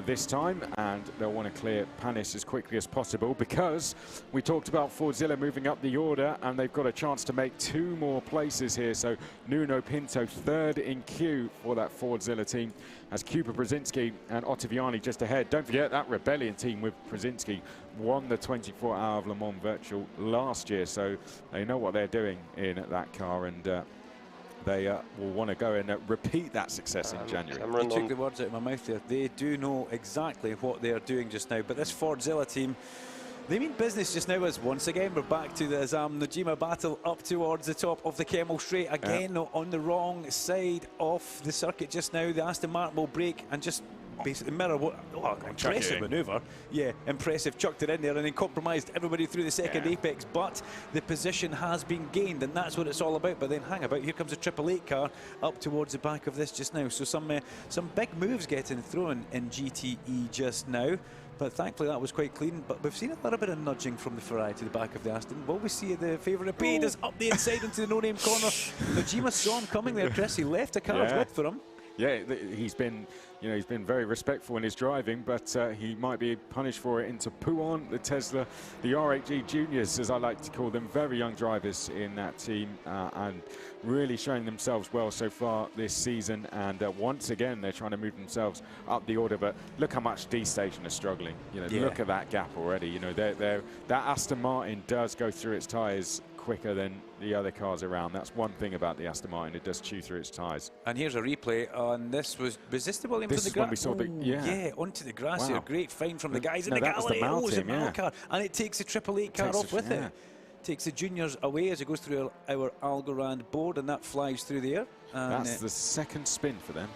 this time, and they'll want to clear Panis as quickly as possible, because we talked about Fordzilla moving up the order, and they've got a chance to make 2 more places here. So Nuno Pinto 3rd in queue for that Fordzilla team, as Kuba Brzezinski and Ottaviani just ahead. Don't forget that Rebellion team with Brzezinski won the 24-hour of Le Mans Virtual last year, so they know what they're doing in that car, and they will want to go and repeat that success in January. You took the words out of my mouth there. They do know exactly what they are doing just now. But this Fordzilla team, they mean business just now, as once again we're back to the Azam Najima battle up towards the top of the Kemmel Straight. Again, on the wrong side of the circuit just now. The Aston Martin will brake and just basically mirror what, impressive manoeuvre. Yeah, impressive, chucked it in there and then compromised everybody through the second apex, but the position has been gained and that's what it's all about. But then hang about, here comes a 888 car up towards the back of this just now. So some big moves getting thrown in GTE just now. But thankfully that was quite clean. But we've seen a little bit of nudging from the Ferrari to the back of the Aston. Will we see the favourite Paid up the inside into the no-name corner? Nojima saw him coming there, Chris. He left a car's width for him. Yeah, he's been very respectful in his driving, but he might be punished for it into Pouan, the Tesla, the R8G Juniors, as I like to call them, very young drivers in that team, and really showing themselves well so far this season. And once again, they're trying to move themselves up the order. But look how much D Station are struggling. Look at that gap already. That Aston Martin does go through its tyres quicker than the other cars around. That's one thing about the Aston Martin, it does chew through its tyres. And here's a replay on this. Was this the Williams on the grass? We saw yeah, onto the grass here. Great find from the guys in the that galley. Was the Mal car. And it takes the 888 car off with it. Takes the juniors away as it goes through our Algorand board, and that flies through the air. And that's the second spin for them.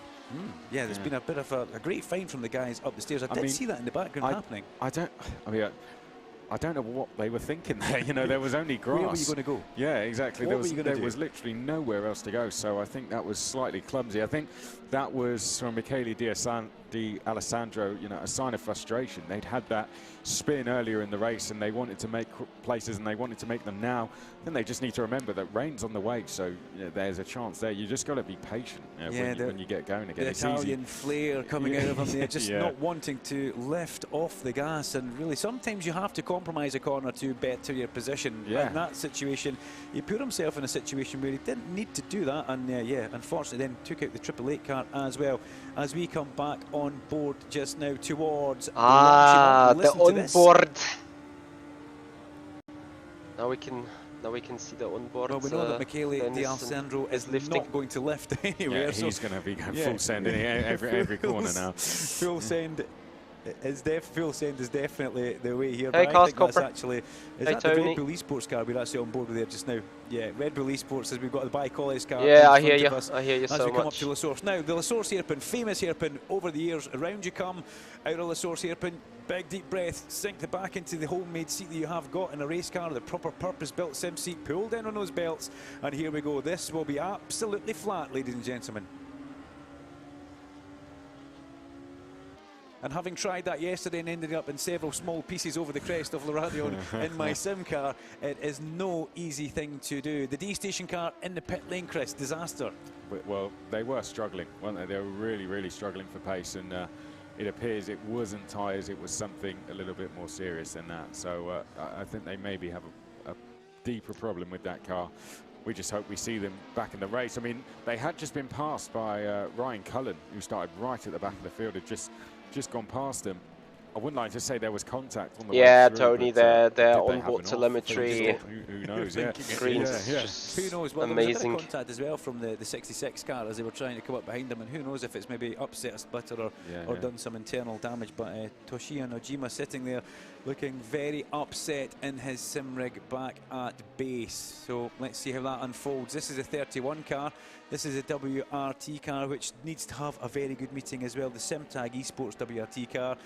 Yeah, there's been a bit of a great find from the guys up the stairs. I did see that in the background happening. I don't know what they were thinking there. There was only grass. Where were you going to go? Yeah, exactly. There was literally nowhere else to go. So I think that was slightly clumsy. I think that was from Michele Di Alessandro, a sign of frustration. They'd had that spin earlier in the race and they wanted to make places and they wanted to make them now. Then they just need to remember that rain's on the way, so there's a chance there. You just got to be patient when you get going again. The Italian flair coming out of them there, just not wanting to lift off the gas. And really, sometimes you have to compromise a corner to better your position. In that situation, he put himself in a situation where he didn't need to do that, and unfortunately then took out the 888 car as well. As we come back on board just now towards the onboard. Now we can see the onboard. Well, we know that Michele Di Alessandro is not going to lift anywhere. Yeah, he's going to be going full send in every corner now. Full send. Full send is definitely the way here. Hey, but I think that's actually the Red Bull Esports car we're actually on board with there just now. Yeah, Red Bull Esports, as we've got the Bi-Colles car. Yeah, I hear you. I hear you so much. As we come up to La Source. Now, the La Source hairpin, famous hairpin over the years. Around you come, out of La Source hairpin. Big deep breath, sink the back into the homemade seat that you have got in a race car, the proper purpose-built sim seat, pull down on those belts, and here we go. This will be absolutely flat, ladies and gentlemen. And having tried that yesterday and ended up in several small pieces over the crest of Lauradion in my sim car, it is no easy thing to do. The D-Station car in the pit lane, Chris, disaster. Well, they were struggling, weren't they? They were really, really struggling for pace, and it appears it wasn't tyres, it was something a little bit more serious than that. So I think they maybe have a deeper problem with that car. We just hope we see them back in the race. I mean, they had just been passed by Ryan Cullen, who started right at the back of the field, had just gone past them. I wouldn't like to say there was contact on the way through, Tony, their onboard telemetry. Who knows? Screens, just who knows? Well, amazing. There was a bit of contact as well from the 66 car as they were trying to come up behind them, and who knows if it's maybe upset a splitter or done some internal damage. But Toshiya Nojima sitting there looking very upset in his sim rig back at base. So let's see how that unfolds. This is a 31 car. This is a WRT car, which needs to have a very good meeting as well. The SimTag Esports WRT car.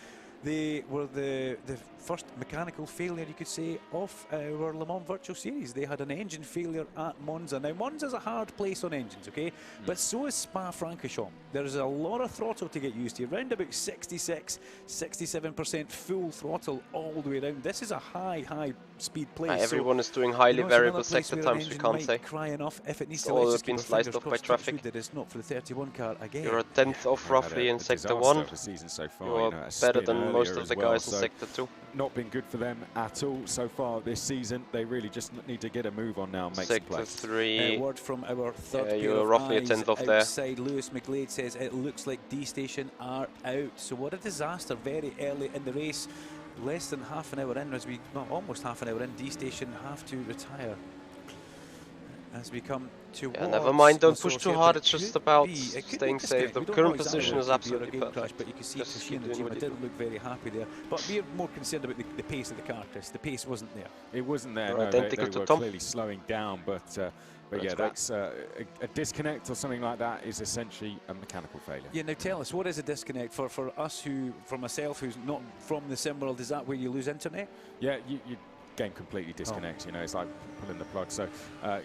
They were the first mechanical failure, you could say, of our Le Mans Virtual Series. They had an engine failure at Monza. Now, Monza's a hard place on engines, okay? But so is Spa-Francorchamps. There's a lot of throttle to get used to. Around about 66, 67% full throttle all the way around. This is a high speed place. Everyone is doing highly variable sector times, we can't say. Cry enough if it needs to. All has been sliced off by traffic. That it's not for the 31 car again. You're a tenth off roughly in sector 1. So far, you are better than most of the guys in sector 2. Not been good for them at all so far this season. They really just need to get a move on now and make some plays. Sector 3. Word from our third pair you're of roughly eyes a tenth off there. Outside, Lewis McGlade says it looks like D-Station are out. So what a disaster very early in the race. Less than half an hour in, almost half an hour in, D-Station have to retire. as we come towards... Yeah, never mind, don't push too hard, it's just about staying safe. The current position is absolutely perfect. But you can see Toshio Najima didn't look very happy there. But we're more concerned about the pace of the car, Chris. The pace wasn't there. It wasn't there, no, Identical they were clearly slowing down, but yeah, that's a disconnect or something like that is essentially a mechanical failure. Yeah, now tell us, what is a disconnect? For us, for myself, who's not from the sim world, is that where you lose internet? Yeah, you game completely disconnects, you know, it's like pulling the plug. So,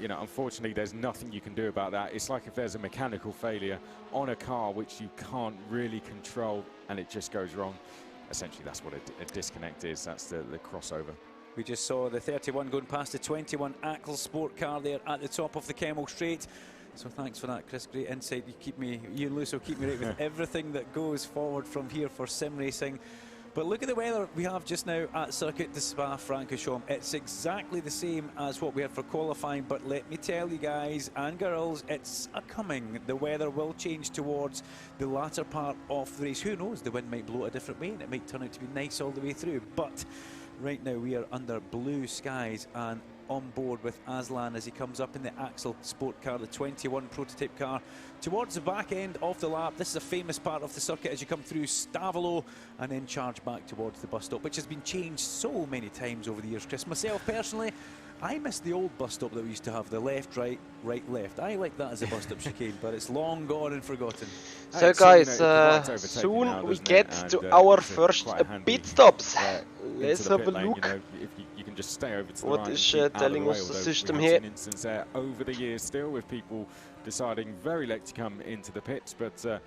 you know, unfortunately, there's nothing you can do about that. It's like if there's a mechanical failure on a car which you can't really control and it just goes wrong. Essentially, that's what a disconnect is. That's the crossover. We just saw the 31 going past the 21 Axel Sport car there at the top of the Kemmel Straight. So thanks for that, Chris. Great insight. You and Lewis will keep me right with everything that goes forward from here for sim racing. But look at the weather we have just now at Circuit de Spa-Francorchamps. It's exactly the same as what we had for qualifying, but let me tell you guys and girls, it's a-coming. The weather will change towards the latter part of the race. Who knows, the wind might blow a different way and it might turn out to be nice all the way through. But right now we are under blue skies and on board with Aslan as he comes up in the Axel Sport car, the 21 prototype car, towards the back end of the lap. This is a famous part of the circuit as you come through Stavolo and then charge back towards the bus stop, which has been changed so many times over the years, Chris. Myself personally, I miss the old bus stop that we used to have, the left, right, right, left. I like that as a bus stop chicane, but it's long gone and forgotten. So guys, soon now, we get to our first pit stops. Let's have a look. You know, if you can just stay over to the what right is and telling us the system here? An instance there over the years still with people deciding very late to come into the pits, but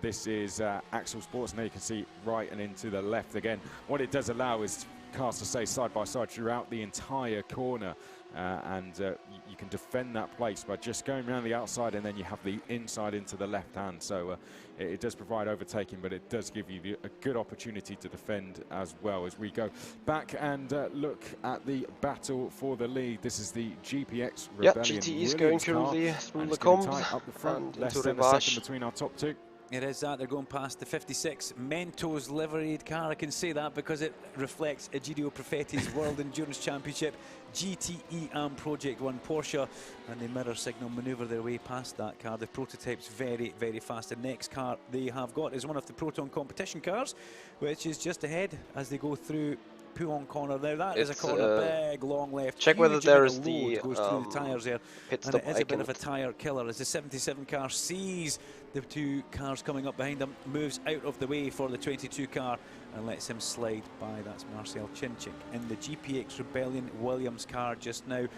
this is Axel Sports, and there you can see right and into the left again. What it does allow is cars to stay side by side throughout the entire corner, and you can defend that place by just going around the outside, and then you have the inside into the left hand. So it does provide overtaking, but it does give you a good opportunity to defend as well. As we go back and look at the battle for the lead, this is the GPX Rebellion. GT is going currently through the comms up the front, and less into than a second between our top two. It is that, they're going past the 56 Mentos liveried car. I can say that because it reflects Egidio Profetti's World Endurance Championship, GTE and Project 1 Porsche, and they mirror signal manoeuvre their way past that car. The prototype's very, very fast. The next car they have got is one of the Proton competition cars, which is just ahead as they go through Pouhon corner. Now that is a corner, big long left. Check whether there is goes through the tyres there, pit and stop it is a bit of a tyre killer as the 77 car sees the two cars coming up behind him, moves out of the way for the 22 car and lets him slide by. That's Marcel Chinchik in the GPX Rebellion Williams car just now,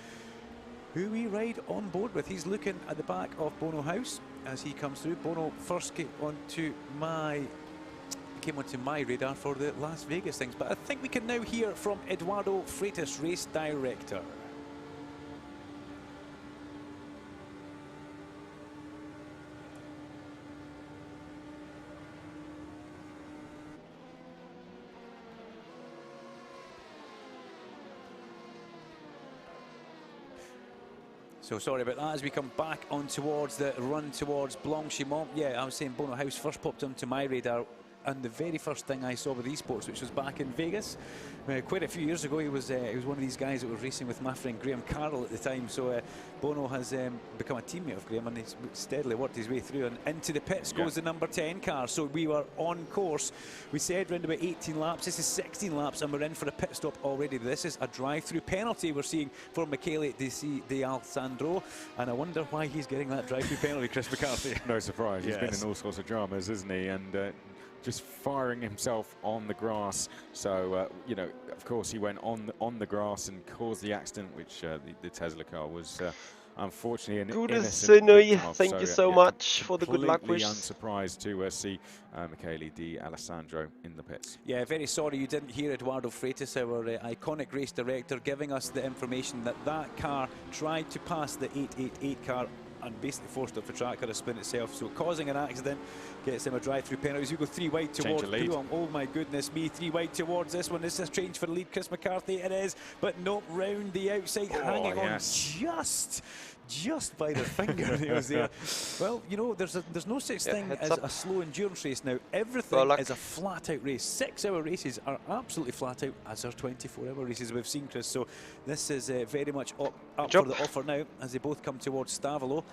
who we ride on board with. He's looking at the back of Bono House as he comes through. Bono first came onto my radar for the Las Vegas things, but I think we can now hear from Eduardo Freitas, race director. So sorry about that as we come back on towards the run towards Blanchimont. Yeah, I was saying Bono House first popped onto my radar, and the very first thing I saw with esports, which was back in Vegas, quite a few years ago, he was one of these guys that was racing with my friend Graham Carroll at the time. So Bono has become a teammate of Graham, and he's steadily worked his way through. And into the pits goes the number 10 car. So we were on course. We said around about 18 laps. This is 16 laps, and we're in for a pit stop already. This is a drive-through penalty we're seeing for Michele De Alessandro, and I wonder why he's getting that drive-through penalty, Chris McCarthy. No surprise. He's been in all sorts of dramas, isn't he? And just firing himself on the grass. So, you know, of course, he went on the grass and caused the accident, which the Tesla car was unfortunately an innocent victim of. Thank you so much for the good luck wish. Unsurprised to see Michele De Alessandro in the pits. Yeah, very sorry you didn't hear Eduardo Freitas, our iconic race director, giving us the information that that car tried to pass the 888 car and basically forced up the track car to spin itself, so causing an accident, gets him a drive-through penalty. We go 3 wide towards Pouhon. Oh my goodness me, 3 wide towards this one. This is a change for the lead, Chris McCarthy. It is, but not round the outside, hanging on just by their fingernails there. Well, you know, there's no such thing as a slow endurance race now. Everything is a flat-out race. 6-hour races are absolutely flat-out, as are 24-hour races we've seen, Chris. So this is very much up for the offer now as they both come towards Stavolo.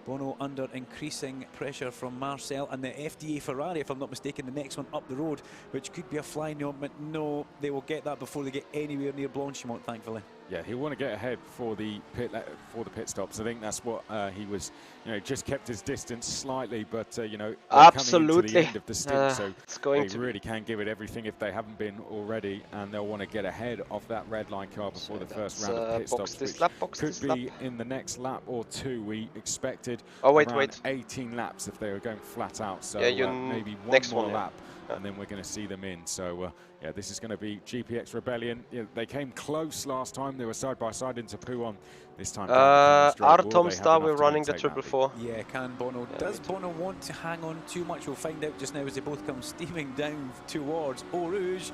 Bono under increasing pressure from Marcel and the FDA Ferrari, if I'm not mistaken, the next one up the road, which could be a flying ointment. No, they will get that before they get anywhere near Blanchimont, thankfully. Yeah, he'll want to get ahead for the pit stops. I think that's what he was, you know, just kept his distance slightly, but you know, coming into the end of the stint, so they really can give it everything if they haven't been already, and they'll want to get ahead of that red line car before the first round of pit stops, which could be in the next lap or two. We expected around 18 laps if they were going flat out, so maybe one more lap. And then we're going to see them in. So, yeah, this is going to be GPX Rebellion. You know, they came close last time. They were side by side into Pouon. This time, Artom Star, we're running the 444. Yeah, can Bono. Does Bono want to hang on too much? We'll find out just now as they both come steaming down towards Eau Rouge.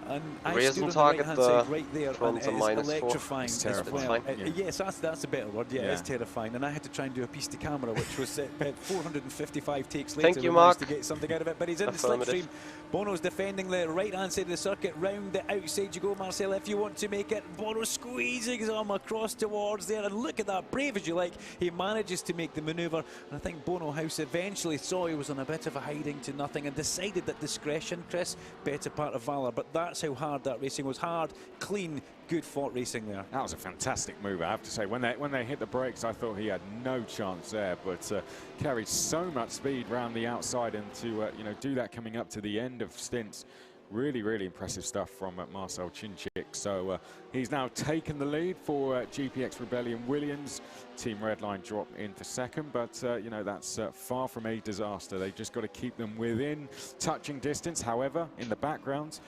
And I stood on the right-hand side right there, and it is electrifying as well. Yes, that's a better word. Yeah, it's terrifying. And I had to try and do a piece to camera, which was 455 takes later. Thank you, Mark. To get something out of it, but he's in the slipstream. Bono's defending the right-hand side of the circuit. Round the outside you go, Marcel, if you want to make it. Bono squeezing his arm across towards there, and look at that, brave as you like. He manages to make the manoeuvre, and I think Bono House eventually saw he was on a bit of a hiding to nothing and decided that discretion, Chris, better part of valour. But that's how hard that racing was. Hard, clean, good fought racing there. That was a fantastic move, I have to say. When they hit the brakes, I thought he had no chance there, but carried so much speed round the outside, and to you know, do that coming up to the end of stints. Really, really impressive stuff from Marcel Chinchik. So he's now taken the lead for GPX Rebellion Williams. Team Redline drop into second, but you know, that's far from a disaster. They've just got to keep them within touching distance. However, in the background,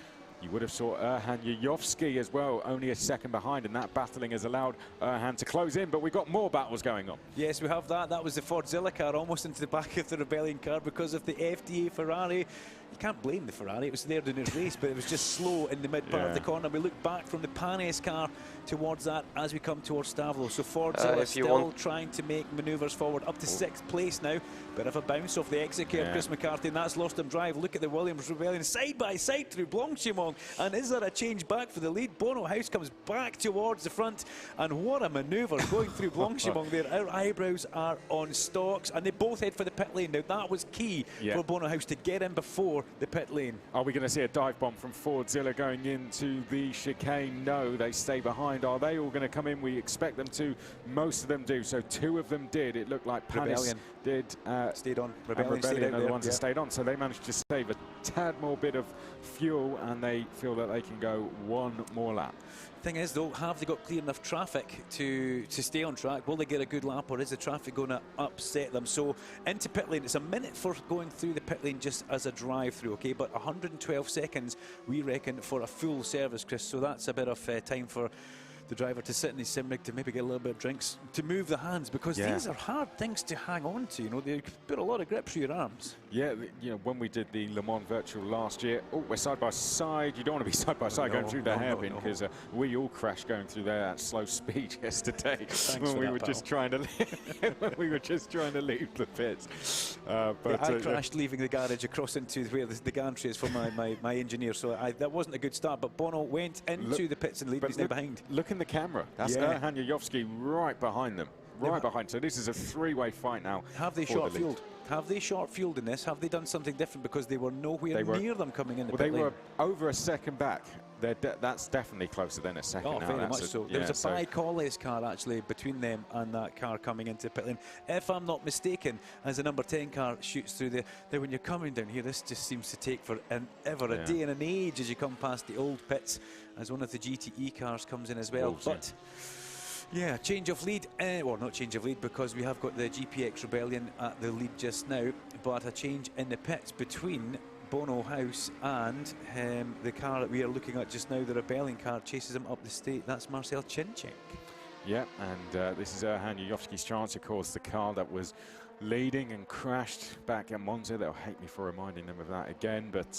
you would have saw Erhan Yuyovsky as well, only a second behind, and that battling has allowed Erhan to close in, but we've got more battles going on. Yes, we have that. That was the Fordzilla car almost into the back of the Rebellion car because of the FDA Ferrari. You can't blame the Ferrari, it was there in his race, but it was just slow in the mid part of the corner. We look back from the Panes car towards that as we come towards Stavolo. So Fordzilla still trying to make manoeuvres forward up to 6th place now. Bit of a bounce off the exit curve, Chris McCarthy, and that's lost him drive. Look at the Williams Rebellion side by side through Blanchimont, and is there a change back for the lead? Bono House comes back towards the front, and what a manoeuvre going through Blanchimont there. Our eyebrows are on stalks, and they both head for the pit lane. Now that was key for Bono House to get in before the pit lane. Are we going to see a dive bomb from Fordzilla going into the chicane? No, they stay behind. Are they all going to come in? We expect them to. Most of them do. So 2 of them did. It looked like Panis did. Stayed on. Rebellion are the ones that stayed on. So they managed to save a tad more bit of fuel, and they feel that they can go one more lap. Thing is, though, have they got clear enough traffic to stay on track? Will they get a good lap, or is the traffic going to upset them? So into pit lane, it's a minute for going through the pit lane just as a drive-through, okay? But 112 seconds, we reckon, for a full service, Chris. So that's a bit of time for the driver to sit in his sim rig, to maybe get a little bit of drinks, to move the hands, because these are hard things to hang on to. You know, they put a lot of grip through your arms. Yeah, you know, when we did the Le Mans Virtual last year, we're side by side. You don't want to be side by side going through the hairpin, because we all crashed going through there at slow speed yesterday when we were just trying to leave the pits. But I crashed leaving the garage across into where the gantry is for my engineer, so that wasn't a good start. But Bono went into the pits and leaves them behind. Look in the camera. That's Erhan Yuyovsky right behind them. Right behind. So this is a 3-way fight now. Have they short fueled? Have they short fueled in this? Have they done something different, because they were nowhere near them coming in the pit lane? They were over a second back. That's definitely closer than a second. Oh, very much so. There was a Bi-Colles car actually between them and that car coming into the pit lane. If I'm not mistaken, as the number 10 car shoots through there, then when you're coming down here, this just seems to take forever, a day and an age as you come past the old pits, as one of the GTE cars comes in as well. But yeah, change of lead, well, not change of lead, because we have got the GPX Rebellion at the lead just now, but a change in the pits between Bono House and the car that we are looking at just now. The Rebellion car chases him up the straight. That's Marcel Chinchik. Yeah, and this is Erhan Yuyovski's chance, of course, the car that was leading and crashed back at Monza. They'll hate me for reminding them of that again, but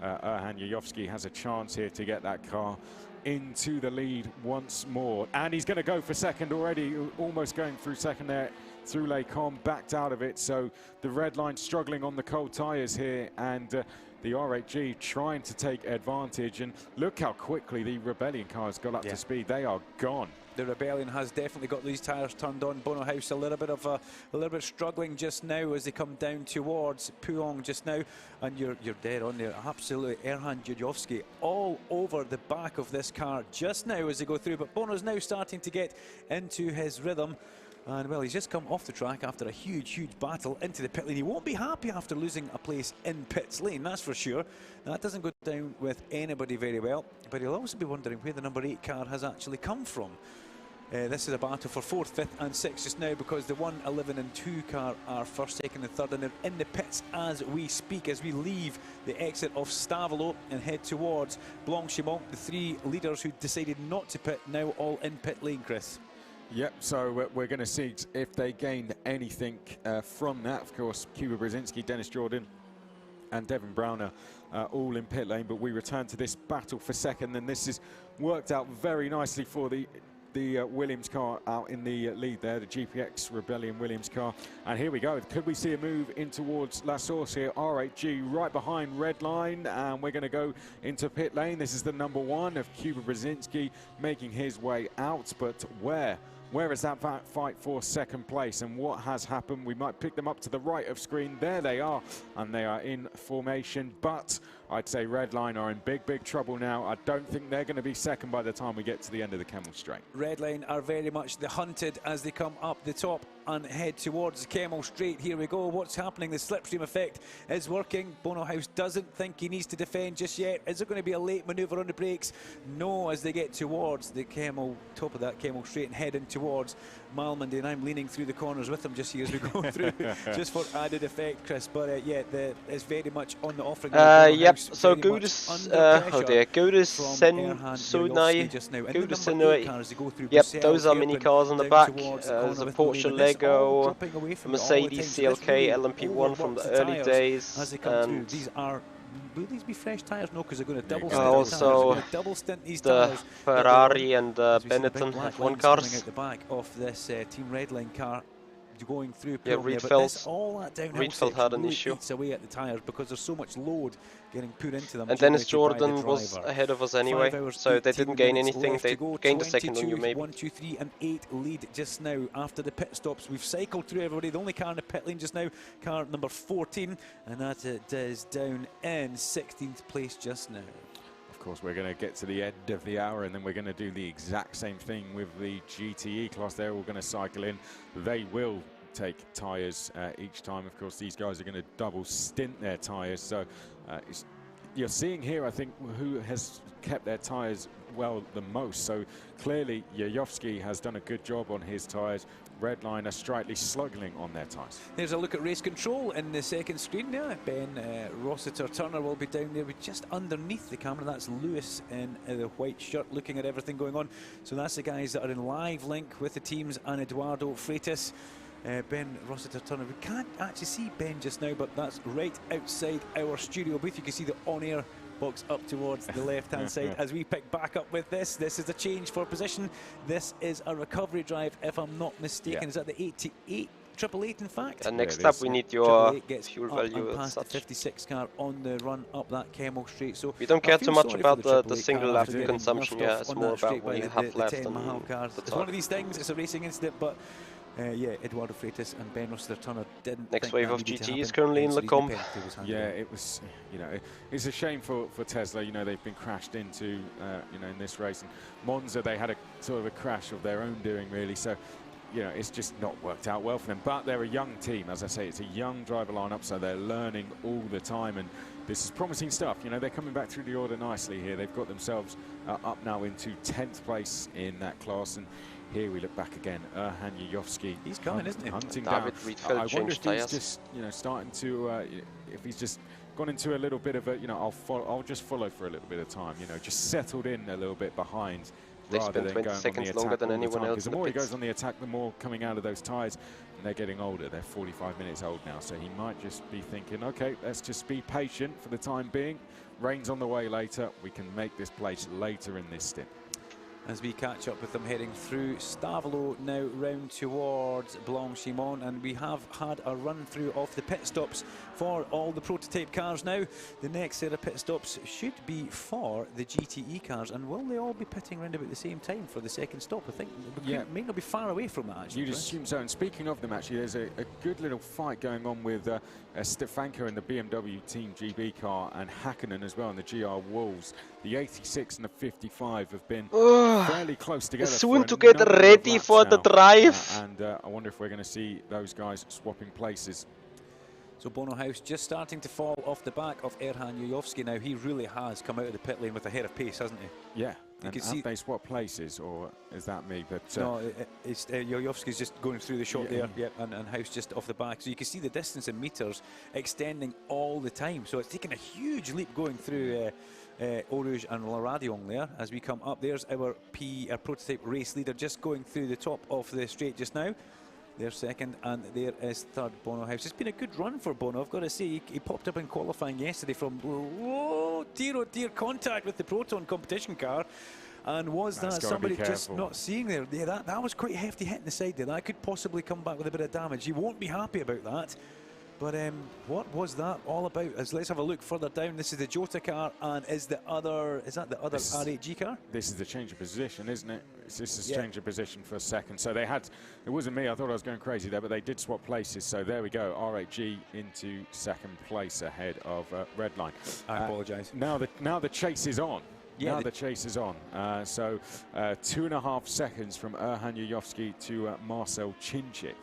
Erhan Yuyovski has a chance here to get that car into the lead once more. And he's going to go for second already, almost going through second there through Les Combes, backed out of it. So the red line struggling on the cold tyres here, and the R8G trying to take advantage. And look how quickly the Rebellion cars got up to speed. They are gone. The Rebellion has definitely got these tyres turned on. Bono House a little bit struggling just now as they come down towards Puong just now, and you're dead on there. Absolutely, Erhan Yuyovski all over the back of this car just now as they go through. But Bono's now starting to get into his rhythm. And well, he's just come off the track after a huge battle into the pit lane. He won't be happy after losing a place in pits lane, that's for sure. That doesn't go down with anybody very well. But he'll also be wondering where the number 8 car has actually come from. This is a battle for 4th, 5th and 6th just now, because the 1, 11 and 2 car are 1st, 2nd and 3rd, and they're in the pits as we speak, as we leave the exit of Stavelot and head towards Blanchimont. The 3 leaders who decided not to pit now all in pit lane, Chris. Yep, so we're going to see if they gained anything from that. Of course, Kuba Brzezinski, Dennis Jordan and Devin Browner all in pit lane, but we return to this battle for second, and this has worked out very nicely for the Williams car out in the lead there, the GPX Rebellion Williams car. And here we go. Could we see a move in towards La Source here? R8G right behind red line, and we're going to go into pit lane. This is the number 1 of Kuba Brzezinski making his way out, but where is that fight for second place, and what has happened? We might pick them up to the right of screen. There they are, and they are in formation, but I'd say Red Line are in big trouble now. I don't think they're going to be second by the time we get to the end of the Kemmel Straight. Red Line are very much the hunted as they come up the top and head towards the Kemmel Straight. Here we go. What's happening? The slipstream effect is working. Bono House doesn't think he needs to defend just yet. Is there going to be a late manoeuvre on the brakes? No, as they get towards the Kemmel, top of that Kemmel Straight and heading towards Malmedy. And I'm leaning through the corners with him just here as we go through, just for added effect, Chris. But yeah, it's very much on the offering. Yep. So Gudis, Gudis Senai, Yep, those are mini cars on the back. There's a Porsche Lego, a Mercedes CLK LMP1 from the early days, and these are. Will these be fresh tyres? No, because they're going to double stint also these double stint these the tyres. Ferrari and Benetton F1 cars. Coming out the back of this Team Redline car, going through. Yeah, Rietveld had an issue. Eats away at the tyres because there's so much load getting put into them. And Dennis Jordan was ahead of us anyway, so they didn't gain anything. They gained a second on you maybe. 1, 2, 3 and 8 lead just now after the pit stops. We've cycled through everybody. The only car in the pit lane just now, car number 14, and that is down in 16th place just now. Of course, we're going to get to the end of the hour, and then we're going to do the exact same thing with the GTE class. They're all going to cycle in. They will take tyres each time. Of course, these guys are going to double stint their tyres. So you're seeing here, I think, who has kept their tyres well the most. So clearly, Yuyovski has done a good job on his tyres. Redline are slightly struggling on their tyres. There's a look at race control in the second screen there. Ben Rossiter-Turner will be down there just underneath the camera. That's Lewis in the white shirt looking at everything going on. So that's the guys that are in live link with the teams and Eduardo Freitas. Ben Rossiter-Turner. We can't actually see Ben just now, but that's right outside our studio booth. You can see the on-air box up towards the left-hand side as we pick back up with this. This is a change for position. This is a recovery drive, if I'm not mistaken. Is that the 88? 888 in fact. And next up we need your fuel value and past the 56 car on the run up that Kemmel Straight. So we don't care too much about the single lap consumption. Yeah, it's more about what you have left on the It's one of these things. It's a racing incident, but yeah, Eduardo Freitas and Ben Rossiter-Turner didn't. Next wave of GT is currently in Les Combes. Yeah, it was. You know, it's a shame for Tesla. You know, they've been crashed into. You know, in this race, and Monza they had a sort of a crash of their own doing, really. So, you know, it's just not worked out well for them. But they're a young team, as I say. It's a young driver lineup, so they're learning all the time, and this is promising stuff. You know, they're coming back through the order nicely here. They've got themselves up now into 10th place in that class, and here we look back again. Erhan Yuyovski. He's coming, isn't he? Hunting down. Rietveld I wonder if he's just, you know, starting to, if he's just gone into a little bit of a, you know, I'll just follow for a little bit of time. You know, just settled in a little bit behind They spend 20 seconds longer than anyone else. The more he goes on the attack, the more coming out of those tyres, and they're getting older. They're 45 minutes old now, so he might just be thinking, okay, let's just be patient for the time being. Rain's on the way later. We can make this place later in this stint. As we catch up with them heading through Stavelot now round towards Blanchimont, and we have had a run through of the pit stops for all the prototype cars now. The next set of pit stops should be for the GTE cars, and will they all be pitting around about the same time for the second stop? I think we may not be far away from that, actually. You'd assume so. And speaking of them, actually, there's a good little fight going on with Spa-Francorchamps in the BMW Team GB car and Hakkinen as well in the GR Wolves. The 86 and the 55 have been fairly close together. Soon to get ready for the drive. And I wonder if we're going to see those guys swapping places. So Bono House just starting to fall off the back of Erhan Jojovski now. He really has come out of the pit lane with a head of pace, hasn't he? Yeah. And have they swapped places, or is that me? But no, it's Jojovski's just going through the shot there, and House just off the back. So you can see the distance in meters extending all the time. So it's taken a huge leap going through Eau Rouge and La Radion there. As we come up, there's our prototype race leader just going through the top of the straight just now. There's second, and there is third, Bono House. It's been a good run for Bono, I've got to say. He popped up in qualifying yesterday from, oh dear, contact with the Proton competition car. And was that somebody just not seeing there? Yeah, that was quite a hefty hit in the side there. That could possibly come back with a bit of damage. He won't be happy about that. But what was that all about? Let's have a look further down. This is the Jota car, and is that the other R8G car? This is the change of position, isn't it? This is change of position for a second. So they had, it wasn't me, I thought I was going crazy there, but they did swap places. So there we go, R8G into second place ahead of Redline. I apologise. Now the chase is on. Yeah, now the chase is on. So 2.5 seconds from Erhan Jojovski to Marcel Chinchik.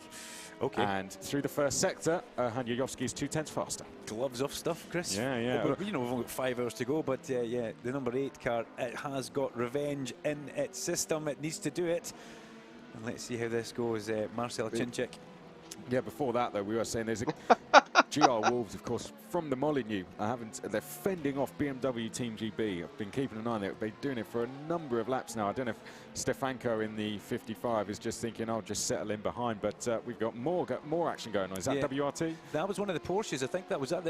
Okay. And through the first sector, Erhan Jojovski is 0.2 faster. Gloves off stuff, Chris. Yeah. Well, you know, we've only got 5 hours to go, but the number 8 car, it has got revenge in its system. It needs to do it. And let's see how this goes, Marcel Chinchik. Yeah, before that, though, we were saying there's a GR Wolves, of course, from the Molyneux. They're fending off BMW Team GB. I've been keeping an eye on it. They've been doing it for a number of laps now. I don't know if Spa-Francorchamps in the 55 is just thinking, I'll just settle in behind. But we've got more action going on. Is that WRT? That was one of the Porsches. I think that was at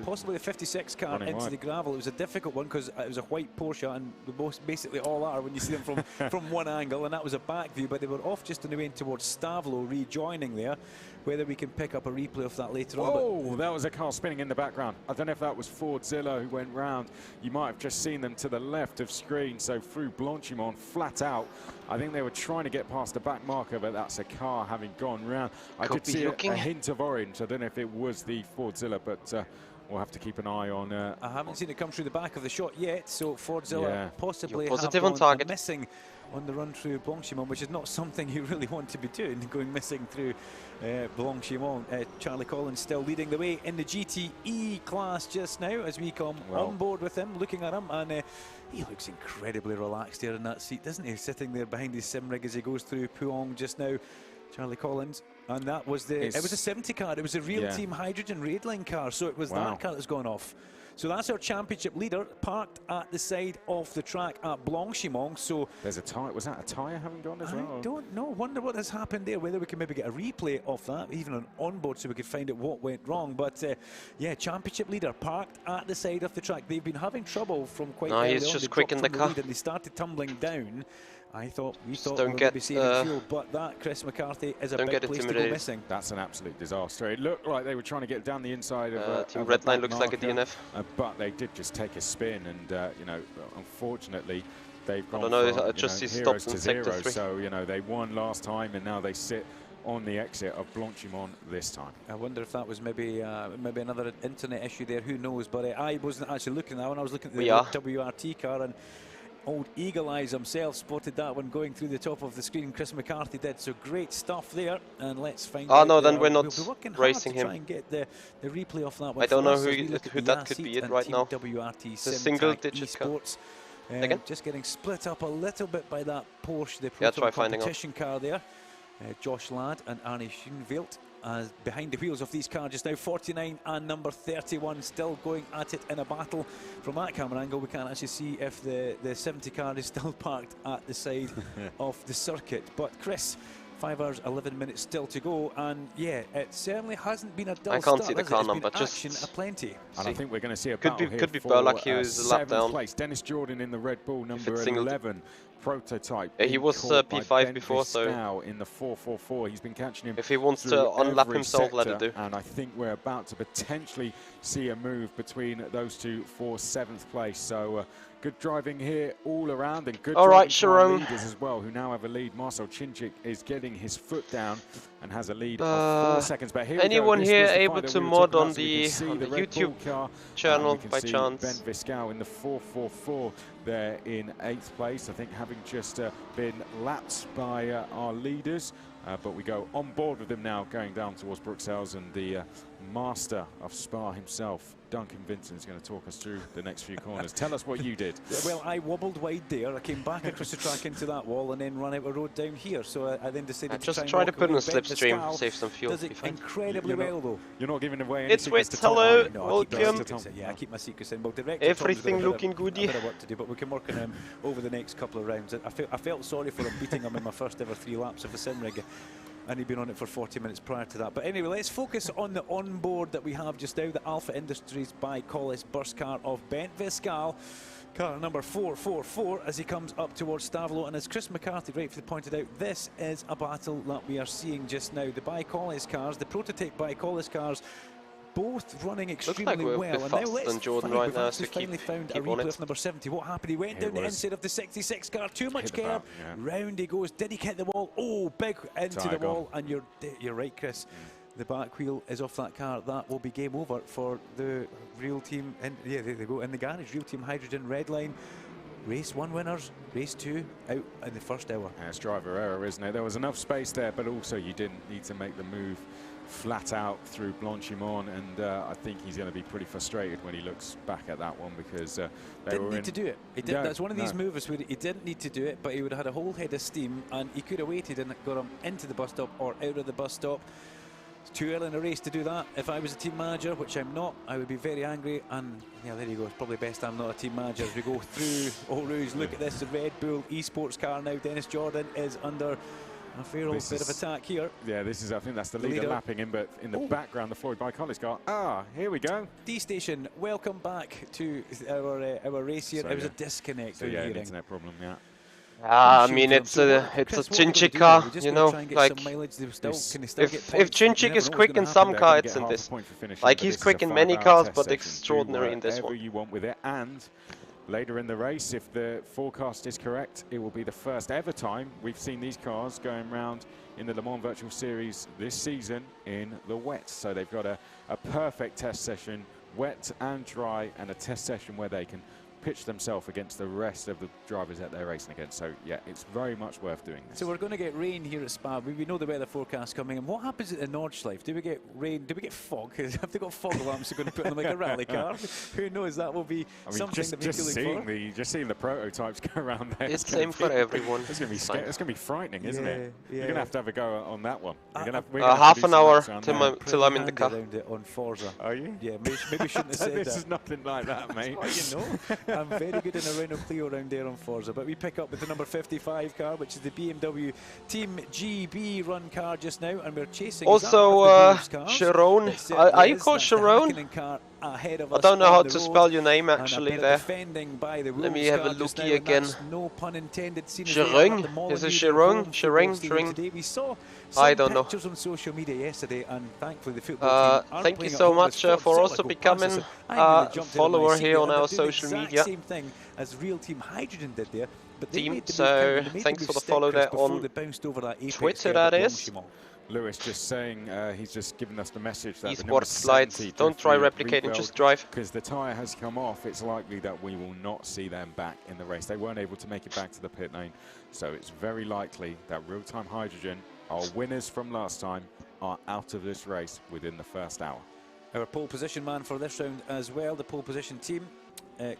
possibly the 56 car into the gravel. It was a difficult one because it was a white Porsche, and basically all are when you see them from one angle, and that was a back view. But they were off just on the way in towards Stavelot, rejoining there. Whether we can pick up a replay of that later on. Oh, that was a car spinning in the background. I don't know if that was Fordzilla who went round. You might have just seen them to the left of screen, so through Blanchimont, flat out. I think they were trying to get past the back marker, but that's a car having gone round. I did see a hint of orange. I don't know if it was the Fordzilla, but we'll have to keep an eye on. I haven't seen it come through the back of the shot yet, so Fordzilla possibly positive on target. Missing on the run through Blanchimont, which is not something you really want to be doing, going missing through Blanchimont. Charlie Collins still leading the way in the GTE class just now as we come on board with him, looking at him, and he looks incredibly relaxed here in that seat, doesn't he? Sitting there behind his sim rig as he goes through Puong just now. Charlie Collins, and that was it was a 70 car. It was a real Team Hydrogen Raidline car, so it was that car that's gone off. So that's our championship leader parked at the side of the track at Blanchimont. So there's a tyre. Was that a tyre having gone as well? I don't know. Wonder what has happened there. Whether we can maybe get a replay of that, even on onboard, so we could find out what went wrong. But yeah, championship leader parked at the side of the track. They've been having trouble from quite early on. He's just quick in the car. And they started tumbling down. We thought we would be saving fuel, but that Chris McCarthy is a big place to go missing. That's an absolute disaster. It looked like they were trying to get down the inside of Team Redline looks like a DNF. But they did just take a spin, and you know, unfortunately, they've gone from heroes to zero. So you know, they won last time, and now they sit on the exit of Blanchimont this time. I wonder if that was maybe another internet issue there. Who knows? But I wasn't actually looking at that one. I was looking at the WRT car, and old Eagle Eyes himself spotted that one going through the top of the screen. Chris McCarthy did, so great stuff there. And let's find out. Oh no, then we're not racing him. Try and get the replay of that one. I don't know who that could be right now. WRT it's a single-digit car. Just getting split up a little bit by that Porsche, the Proton competition car there. Josh Ladd and Arnie Schoenveld behind the wheels of these cars just now. 49 and number 31 still going at it in a battle. From that camera angle, we can't actually see if the 70 car is still parked at the side of the circuit. But Chris, 5 hours, 11 minutes still to go, and yeah, it certainly hasn't been a dull I can't start, see the car number, just action aplenty. And I think we're going to see a could battle be here Berlak, for he was a lap down. place. Dennis Jordan in the Red Bull number 11 prototype. Yeah, he was P5 before, so in the 444, he's been catching him. If he wants to unlap himself, let it do. And I think we're about to potentially see a move between those two for 7th place. So good driving here all around, and good driving for our leaders as well, who now have a lead. Marcel Chinchik is getting his foot down and has a lead of 4 seconds. But here anyone here able to mod on the YouTube channel by chance? Ben Viscal in the 444 there in 8th place, I think, having just been lapped by our leaders. But we go on board with him now, going down towards Bruxelles, and the master of Spa himself, Duncan Vincent, is going to talk us through the next few corners. Tell us what you did. Well, I wobbled wide there. I came back across the track into that wall and then ran out a road down here. So I then decided to try to put in a slipstream, save some fuel. Does it incredibly well, though. You're not giving away any secrets. It's hello, welcome. Yeah, I keep my secrets in. Well, everything looking goody. A bit of work to do, but we can work on him over the next couple of rounds. I felt sorry for him beating him in my first ever 3 laps of the sim rig. And he'd been on it for 40 minutes prior to that. But anyway, let's focus on the onboard that we have just now, the Alpha Industries by Collis burst car of Bent Viscal. Car number 444 as he comes up towards Stavolo. And as Chris McCarthy rightfully pointed out, this is a battle that we are seeing just now. The by Collis cars, the prototype by Collis cars, both running extremely well. And now let's Jordan right now, so finally found a replay of number 70. What happened? He went down the inside of the 66 car. Too much curb. Round he goes. Did he hit the wall? Oh, big into the wall. And you're right, Chris. The back wheel is off that car. That will be game over for the real team. And yeah, there they go in the garage. Real Team Hydrogen red line. Race 1 winners, race 2 out in the first hour. It's driver error, isn't it? There was enough space there, but also you didn't need to make the move flat out through Blanchimont, and I think he's going to be pretty frustrated when he looks back at that one, because they didn't need to do it. He did. That's one of these moves where he didn't need to do it, but he would have had a whole head of steam, and he could have waited and got him into the bus stop or out of the bus stop. It's too early in a race to do that. If I was a team manager, which I'm not, I would be very angry. And yeah, there you go. It's probably best I'm not a team manager as we go through Eau Rouge. Look at this Red Bull esports car now. Dennis Jordan is under a fair old bit of attack here. Yeah, this is, I think that's the leader lapping him, but in the background, the Floyd by Collis car. Ah, here we go. D-Station, welcome back to our race here. So, it was a disconnect. So yeah, an internet problem, yeah. I mean, it's a Chinchik car, you know, like, if Chinchik is quick in some cars, it's in this. Like, he's quick in many cars, but extraordinary in this one. You want with it, and later in the race, if the forecast is correct, it will be the first ever time we've seen these cars going around in the Le Mans Virtual Series this season in the wet. So they've got a perfect test session, wet and dry, and a test session where they can pitch themselves against the rest of the drivers that they're racing against. So yeah, it's very much worth doing this. So we're going to get rain here at Spa. We know the weather forecast coming. And what happens at the Nordschleife? Do we get rain? Do we get fog? Have they got fog lamps? They're going to put on like a rally car? Who knows? That will be something that just seeing the prototypes go around there. It's same for everyone. It's going to be frightening, isn't it? Yeah. You're going to have a go on that one. Half an hour till I'm in the car. On Forza. Are you? Yeah, maybe shouldn't have said that. This is nothing like that, mate. That's what you know. I'm very good in a Renault Clio around there on Forza, but we pick up with the number 55 car, which is the BMW Team GB run car just now, and we're chasing. Also, Sharon. Are you called Sharon? I don't know how to spell your name actually there. Let me have a looky again. No pun intended. Sharon? Is it Sharon? Sharon? We saw I don't know. Pictures on social media yesterday, and thankfully the football team thank you so much for also becoming a follower here on our social media. Same thing as Real Team Hydrogen did there. But team, so thanks for the follow there on Twitter, that is. Lewis just saying, he's just given us the message that esports slides, don't try replicating, just drive. Because the tyre has come off, it's likely that we will not see them back in the race. They weren't able to make it back to the pit lane, so it's very likely that Real Time Hydrogen, our winners from last time, are out of this race within the first hour. Our pole position man for this round as well, the pole position team.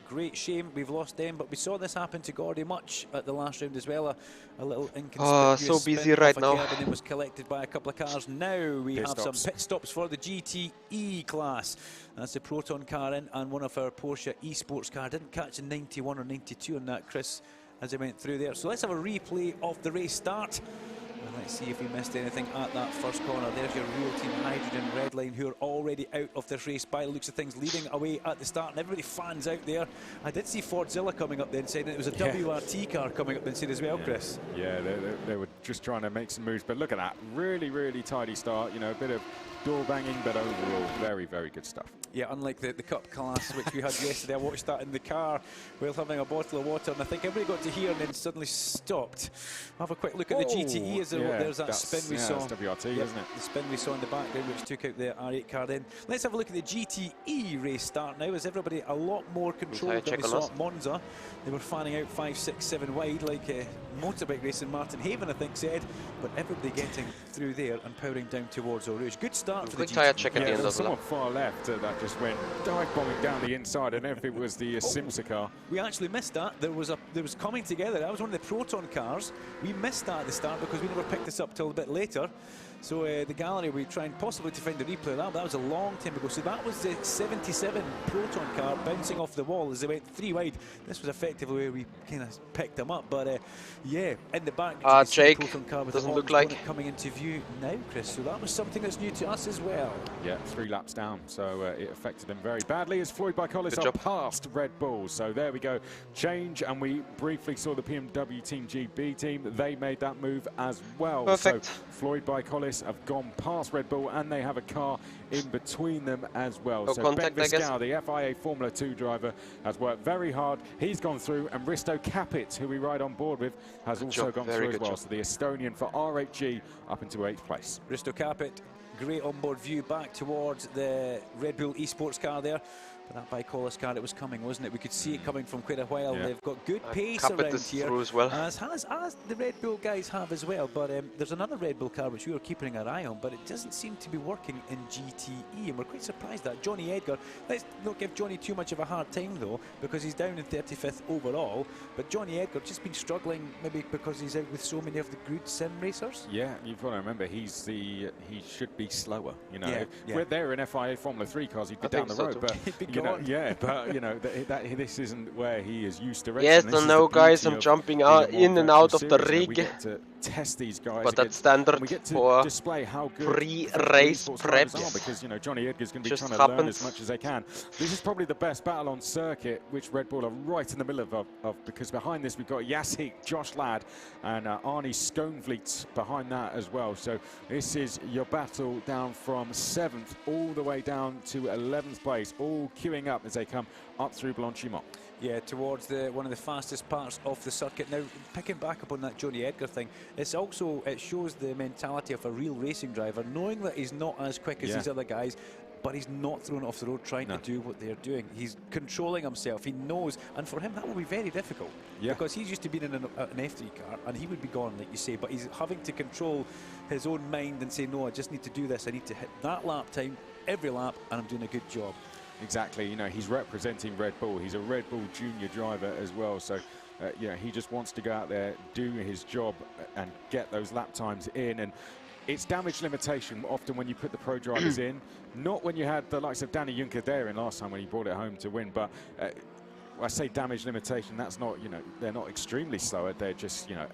Great shame we've lost them, but we saw this happen to Gordy Much at the last round as well. A little inconspicuous so busy spin right off a now. curb and then was collected by a couple of cars. Now we have some pit stops for the GTE class. That's the Proton car in, and one of our Porsche eSports car. Didn't catch a 91 or 92 on that, Chris, as it went through there. So let's have a replay of the race start. And let's see if we missed anything at that first corner. There's your real team Hydrogen Redline, who are already out of this race by the looks of things, leading away at the start, and everybody fans out there. I did see Fordzilla coming up the inside, and it was a WRT car coming up the inside as well, Chris. Yeah, they were just trying to make some moves, but look at that. Really, really tidy start. You know, a bit of door banging, but overall, very, very good stuff. Yeah, unlike the Cup class, which we had yesterday, I watched that in the car while having a bottle of water, and I think everybody got to here and then suddenly stopped. Have a quick look at the GTE. There's that spin we saw. That's WRT, isn't it? The spin we saw in the background, which took out the R8 car then. Let's have a look at the GTE race start now. Is everybody a lot more controlled than we saw at Monza? They were fanning out 5, 6, 7 wide, like motorbike racing Martin Haven, I think, said. But everybody getting through there and powering down towards Eau Rouge. Good start for the GTE. Tire check at the end of someone far left that just went dive bombing down the inside. I don't know if it was the Simsa car. We actually missed that. There was coming together. That was one of the Proton cars. We missed that at the start because we never picked this up till a bit later. So the gallery, we trying possibly to find the replay of that, but that was a long time ago. So that was the 77 Proton car bouncing off the wall as they went 3 wide. This was effectively where we kind of picked them up, but yeah, in the back, Jake, Proton car with doesn't look like coming into view now, Chris. So that was something that's new to us as well. Yeah, 3 laps down, so it affected them very badly as Floyd by Collis are past Red Bull. So there we go, change, and we briefly saw the BMW Team GB team. They made that move as well. Perfect. So Floyd by Collis have gone past Red Bull, and they have a car in between them as well. No so contact, Ben Viscal, the FIA Formula 2 driver, has worked very hard. He's gone through, and Risto Capit, who we ride on board with, has also gone through as well. So the Estonian for RHG up into 8th place. Risto Capit, great onboard view back towards the Red Bull eSports car there. But that Bicolis car, it was coming, wasn't it? We could see it coming from quite a while. Yeah. They've got good pace around here, as well. as the Red Bull guys have as well. But there's another Red Bull car which we were keeping our eye on, but it doesn't seem to be working in GTE, and we're quite surprised that Johnny Edgar. Let's not give Johnny too much of a hard time though, because he's down in 35th overall. But Johnny Edgar just been struggling, maybe because he's out with so many of the good sim racers. Yeah, you've got to remember he should be slower. You know, if yeah. we're there in FIA Formula 3 cars, he'd be down the road, but he'd be you know, gone. yeah, but you know this isn't where he is used to racing. Yes, I know, guys. I'm jumping out in and out of the rig. We get to test these guys, but that's standard we get to for display how good pre-race prep. Because you know Johnny Edgar's going to be Just trying to learn as much as they can. This is probably the best battle on circuit, which Red Bull are right in the middle of because behind this we've got Yasik, Josh Ladd, and Arnie Skonevliet behind that as well. So this is your battle down from 7th all the way down to 11th place, all queuing up as they come up through Blanchimont. Yeah, towards one of the fastest parts of the circuit. Now, picking back up on that Johnny Edgar thing, it shows the mentality of a real racing driver, knowing that he's not as quick as these other guys, but he's not thrown off the road trying to do what they're doing. He's controlling himself. He knows, and for him that will be very difficult because he's used to being in an F3 car, and he would be gone, like you say, but he's having to control his own mind and say, no, I just need to do this. I need to hit that lap time every lap, and I'm doing a good job. Exactly, you know, he's representing Red Bull. He's a Red Bull junior driver as well, so yeah, he just wants to go out there, do his job, and get those lap times in. And it's damage limitation often when you put the pro drivers in, not when you had the likes of Danny Juncker there in last time when he brought it home to win, but I say damage limitation, that's not, you know, they're not extremely slower, they're just, you know,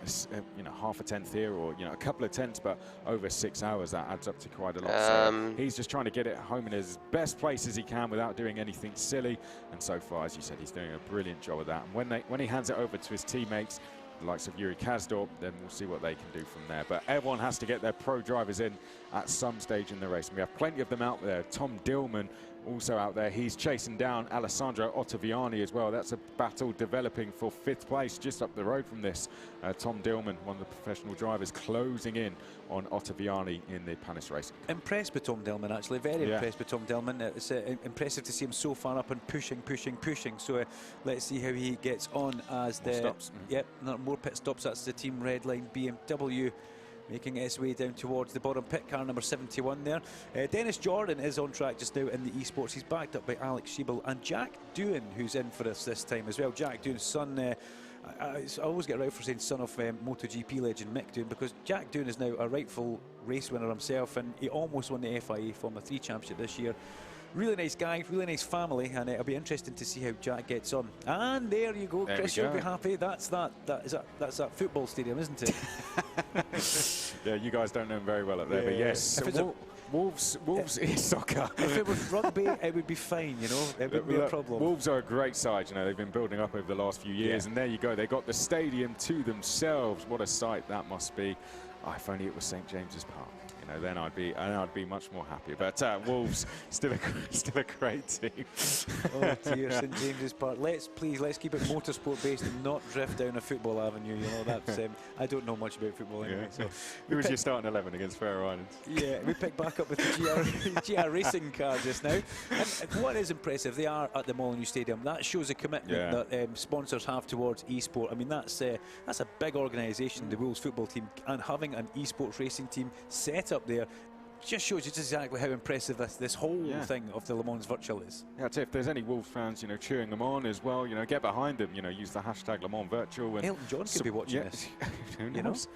half a tenth here, or, you know, a couple of tenths, but over 6 hours, that adds up to quite a lot. So he's just trying to get it home in his best place as he can without doing anything silly, and so far, as you said, he's doing a brilliant job of that. And when he hands it over to his teammates, the likes of Yuri Kazdorp, then we'll see what they can do from there. But everyone has to get their pro drivers in at some stage in the race, and we have plenty of them out there. Tom Dillman also out there. He's chasing down Alessandro Ottaviani as well. That's a battle developing for 5th place just up the road from this. Tom Dillman, one of the professional drivers, closing in on Ottaviani in the Panis race. Impressed with Tom Dillman, actually. Very impressed with Tom Dillman. It's impressive to see him so far up and pushing. So let's see how he gets on as more stops. Yep, more pit stops. That's the Team Redline BMW making its way down towards the bottom pit, car number 71 there. Dennis Jordan is on track just now in the esports. He's backed up by Alex Schiebel and Jack Doohan, who's in for us this time as well. Jack Doohan's son, I always get right for saying son of MotoGP legend Mick Doohan, because Jack Doohan is now a rightful race winner himself, and he almost won the FIA Formula 3 Championship this year. Really nice guy, really nice family, and it'll be interesting to see how Jack gets on. And there you go, Chris, you'll be happy. That's that football stadium, isn't it? Yeah, you guys don't know him very well up there, but yes. So Wolves is soccer. If it was rugby, it would be fine, you know. It wouldn't be a problem. Wolves are a great side, you know. They've been building up over the last few years, and there you go. They got the stadium to themselves. What a sight that must be. Oh, if only it was St James's Park. You know, then I'd be much more happy. But Wolves still a great team. Oh dear, St James's Park. Let's keep it motorsport based and not drift down a football avenue. You know, that's I don't know much about football anyway. Yeah. So who was your starting 11 against Faroe Islands? Yeah, we picked back up with the GR Racing car just now. And what is impressive, they are at the Molyneux Stadium. That shows a commitment that sponsors have towards esport. I mean, that's a big organisation, the Wolves football team, and having an esports racing team set up there just shows you just exactly how impressive this whole thing of the Le Mans Virtual is. Yeah, if there's any Wolves fans, you know, cheering them on as well, you know, get behind them. You know, use the hashtag Le Mans Virtual. And Elton John could be watching this. Who knows?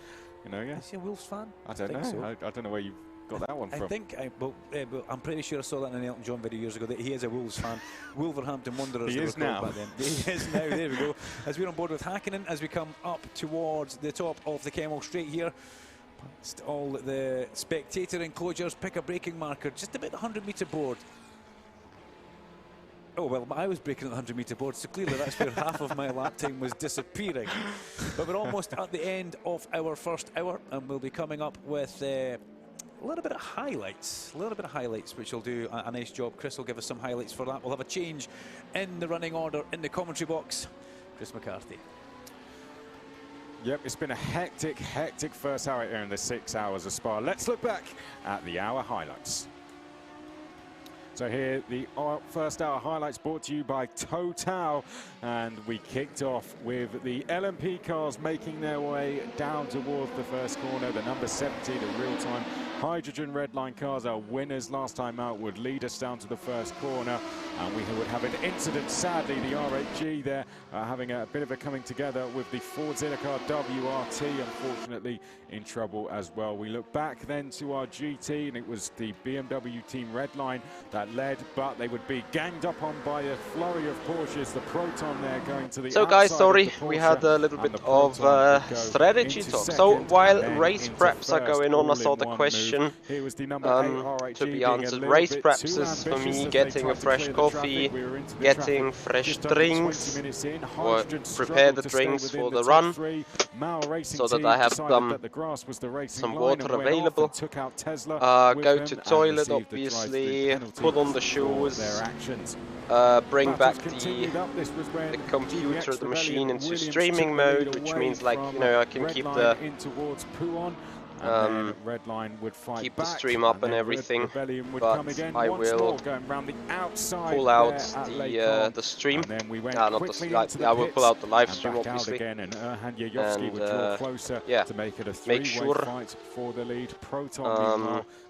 You know, Is he a Wolves fan? I don't know. So. I don't know where you got that one from. I think, I'm pretty sure I saw that in an Elton John video years ago, that he is a Wolves fan. Wolverhampton Wanderers. He is now. Back then. He is now. There we go. As we're on board with Hakkinen, as we come up towards the top of the Kemmel Straight here. Past all the spectator enclosures, pick a braking marker just about the 100-metre board. Oh, well, I was braking at the 100-metre board, so clearly that's where half of my lap time was disappearing. But we're almost at the end of our first hour, and we'll be coming up with a little bit of highlights, which will do a nice job. Chris will give us some highlights for that. We'll have a change in the running order in the commentary box. Chris McCarthy. Yep, it's been a hectic first hour here in the 6 hours of Spa. Let's look back at the hour highlights. So here, the first hour highlights brought to you by Total. And we kicked off with the LMP cars making their way down towards the first corner. The number 70, the real-time hydrogen red line cars, our winners last time out, would lead us down to the first corner. And we would have an incident, sadly, the R8G there having a bit of a coming together with the Ford Zilla car WRT, unfortunately in trouble as well. We look back then to our GT, and it was the BMW team Redline that led, but they would be ganged up on by a flurry of Porsches. The Proton there going to the So guys, sorry, we had a little bit of strategy talk. So while race preps are going on, I saw the question to be answered. Race preps is for me getting a fresh coffee, getting fresh drinks, or prepare the drinks for the run, so that I have some water available. Go to toilet, obviously, put on the shoes, bring back the computer, the machine into streaming mode, which means, like, you know, I can keep the keep the stream up and everything, but I will pull out the stream, not the I will pull out the live stream, obviously, and yeah, make sure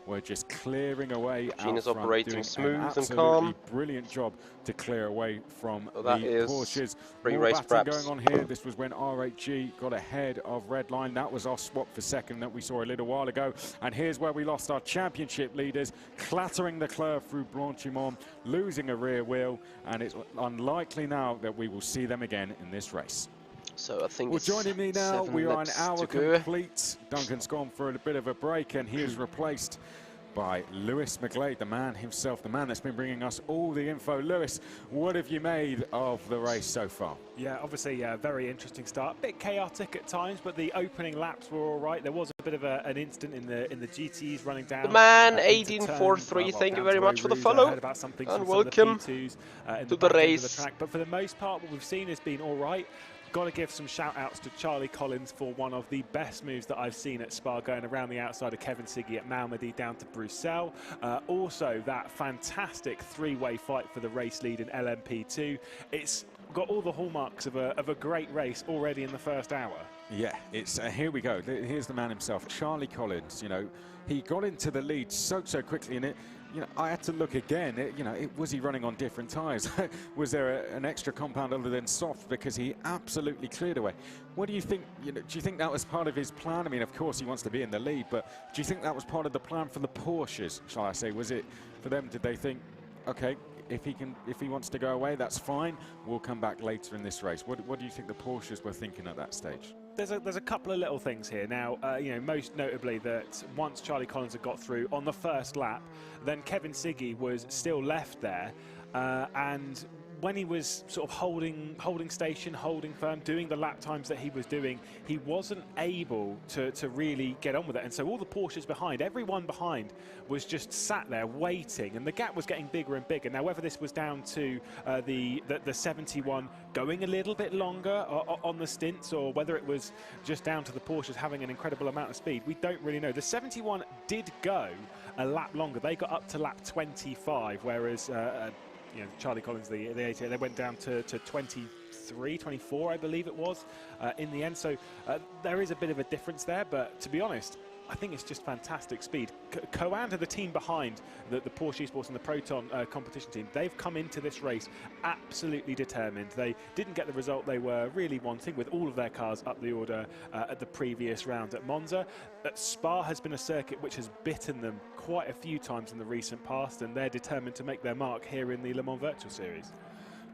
we're just clearing away. Machine is operating smooth and calm. Brilliant job to clear away from so the Porsches. Pre-race preps going on here. This was when R8G got ahead of Redline. That was our swap for second that we saw a little while ago. And here's where we lost our championship leaders, clattering the curve through Blanchimont, losing a rear wheel, and it's unlikely now that we will see them again in this race. So I think well, joining me now, we are an hour complete. Duncan's gone for a bit of a break, and he is replaced by Lewis McGlade, the man himself, the man that's been bringing us all the info. Lewis, what have you made of the race so far? Yeah, obviously a very interesting start. A bit chaotic at times, but the opening laps were all right. There was a bit of an incident in the GTs running down. The man 1843, thank you very much for the follow, and welcome to the race. But for the most part, what we've seen has been all right. Got to give some shout outs to Charlie Collins for one of the best moves that I've seen at Spa, going around the outside of Kevin Siggy at Malmedy down to Bruxelles. Also that fantastic three-way fight for the race lead in LMP2. It's got all the hallmarks of a great race already in the first hour. Yeah, it's here we go. Here's the man himself, Charlie Collins. You know, he got into the lead so quickly, and I had to look again. Was he running on different tyres? Was there an extra compound other than soft? Because he absolutely cleared away. What do you think? Do you think that was part of his plan? I mean, of course he wants to be in the lead, but do you think that was part of the plan for the Porsches? Shall I say? Was it for them? Did they think, okay, if he wants to go away, that's fine. We'll come back later in this race. What do you think the Porsches were thinking at that stage? There's a couple of little things here. Now, most notably that once Charlie Collins had got through on the first lap, then Kevin Siggy was still left there, and when he was sort of holding station, holding firm, doing the lap times that he was doing, he wasn't able to really get on with it. And so all the Porsches behind, everyone behind, was just sat there waiting, and the gap was getting bigger and bigger. Now, whether this was down to the 71 going a little bit longer on the stints, or whether it was just down to the Porsches having an incredible amount of speed, we don't really know. The 71 did go a lap longer. They got up to lap 25, whereas Charlie Collins, the 88, they went down to 23, 24, I believe it was, in the end. So there is a bit of a difference there, but to be honest, I think it's just fantastic speed. Coand are the team behind the Porsche Esports and the Proton competition team. They've come into this race absolutely determined. They didn't get the result they were really wanting with all of their cars up the order at the previous round at Monza. Spa has been a circuit which has bitten them quite a few times in the recent past, and they're determined to make their mark here in the Le Mans Virtual Series.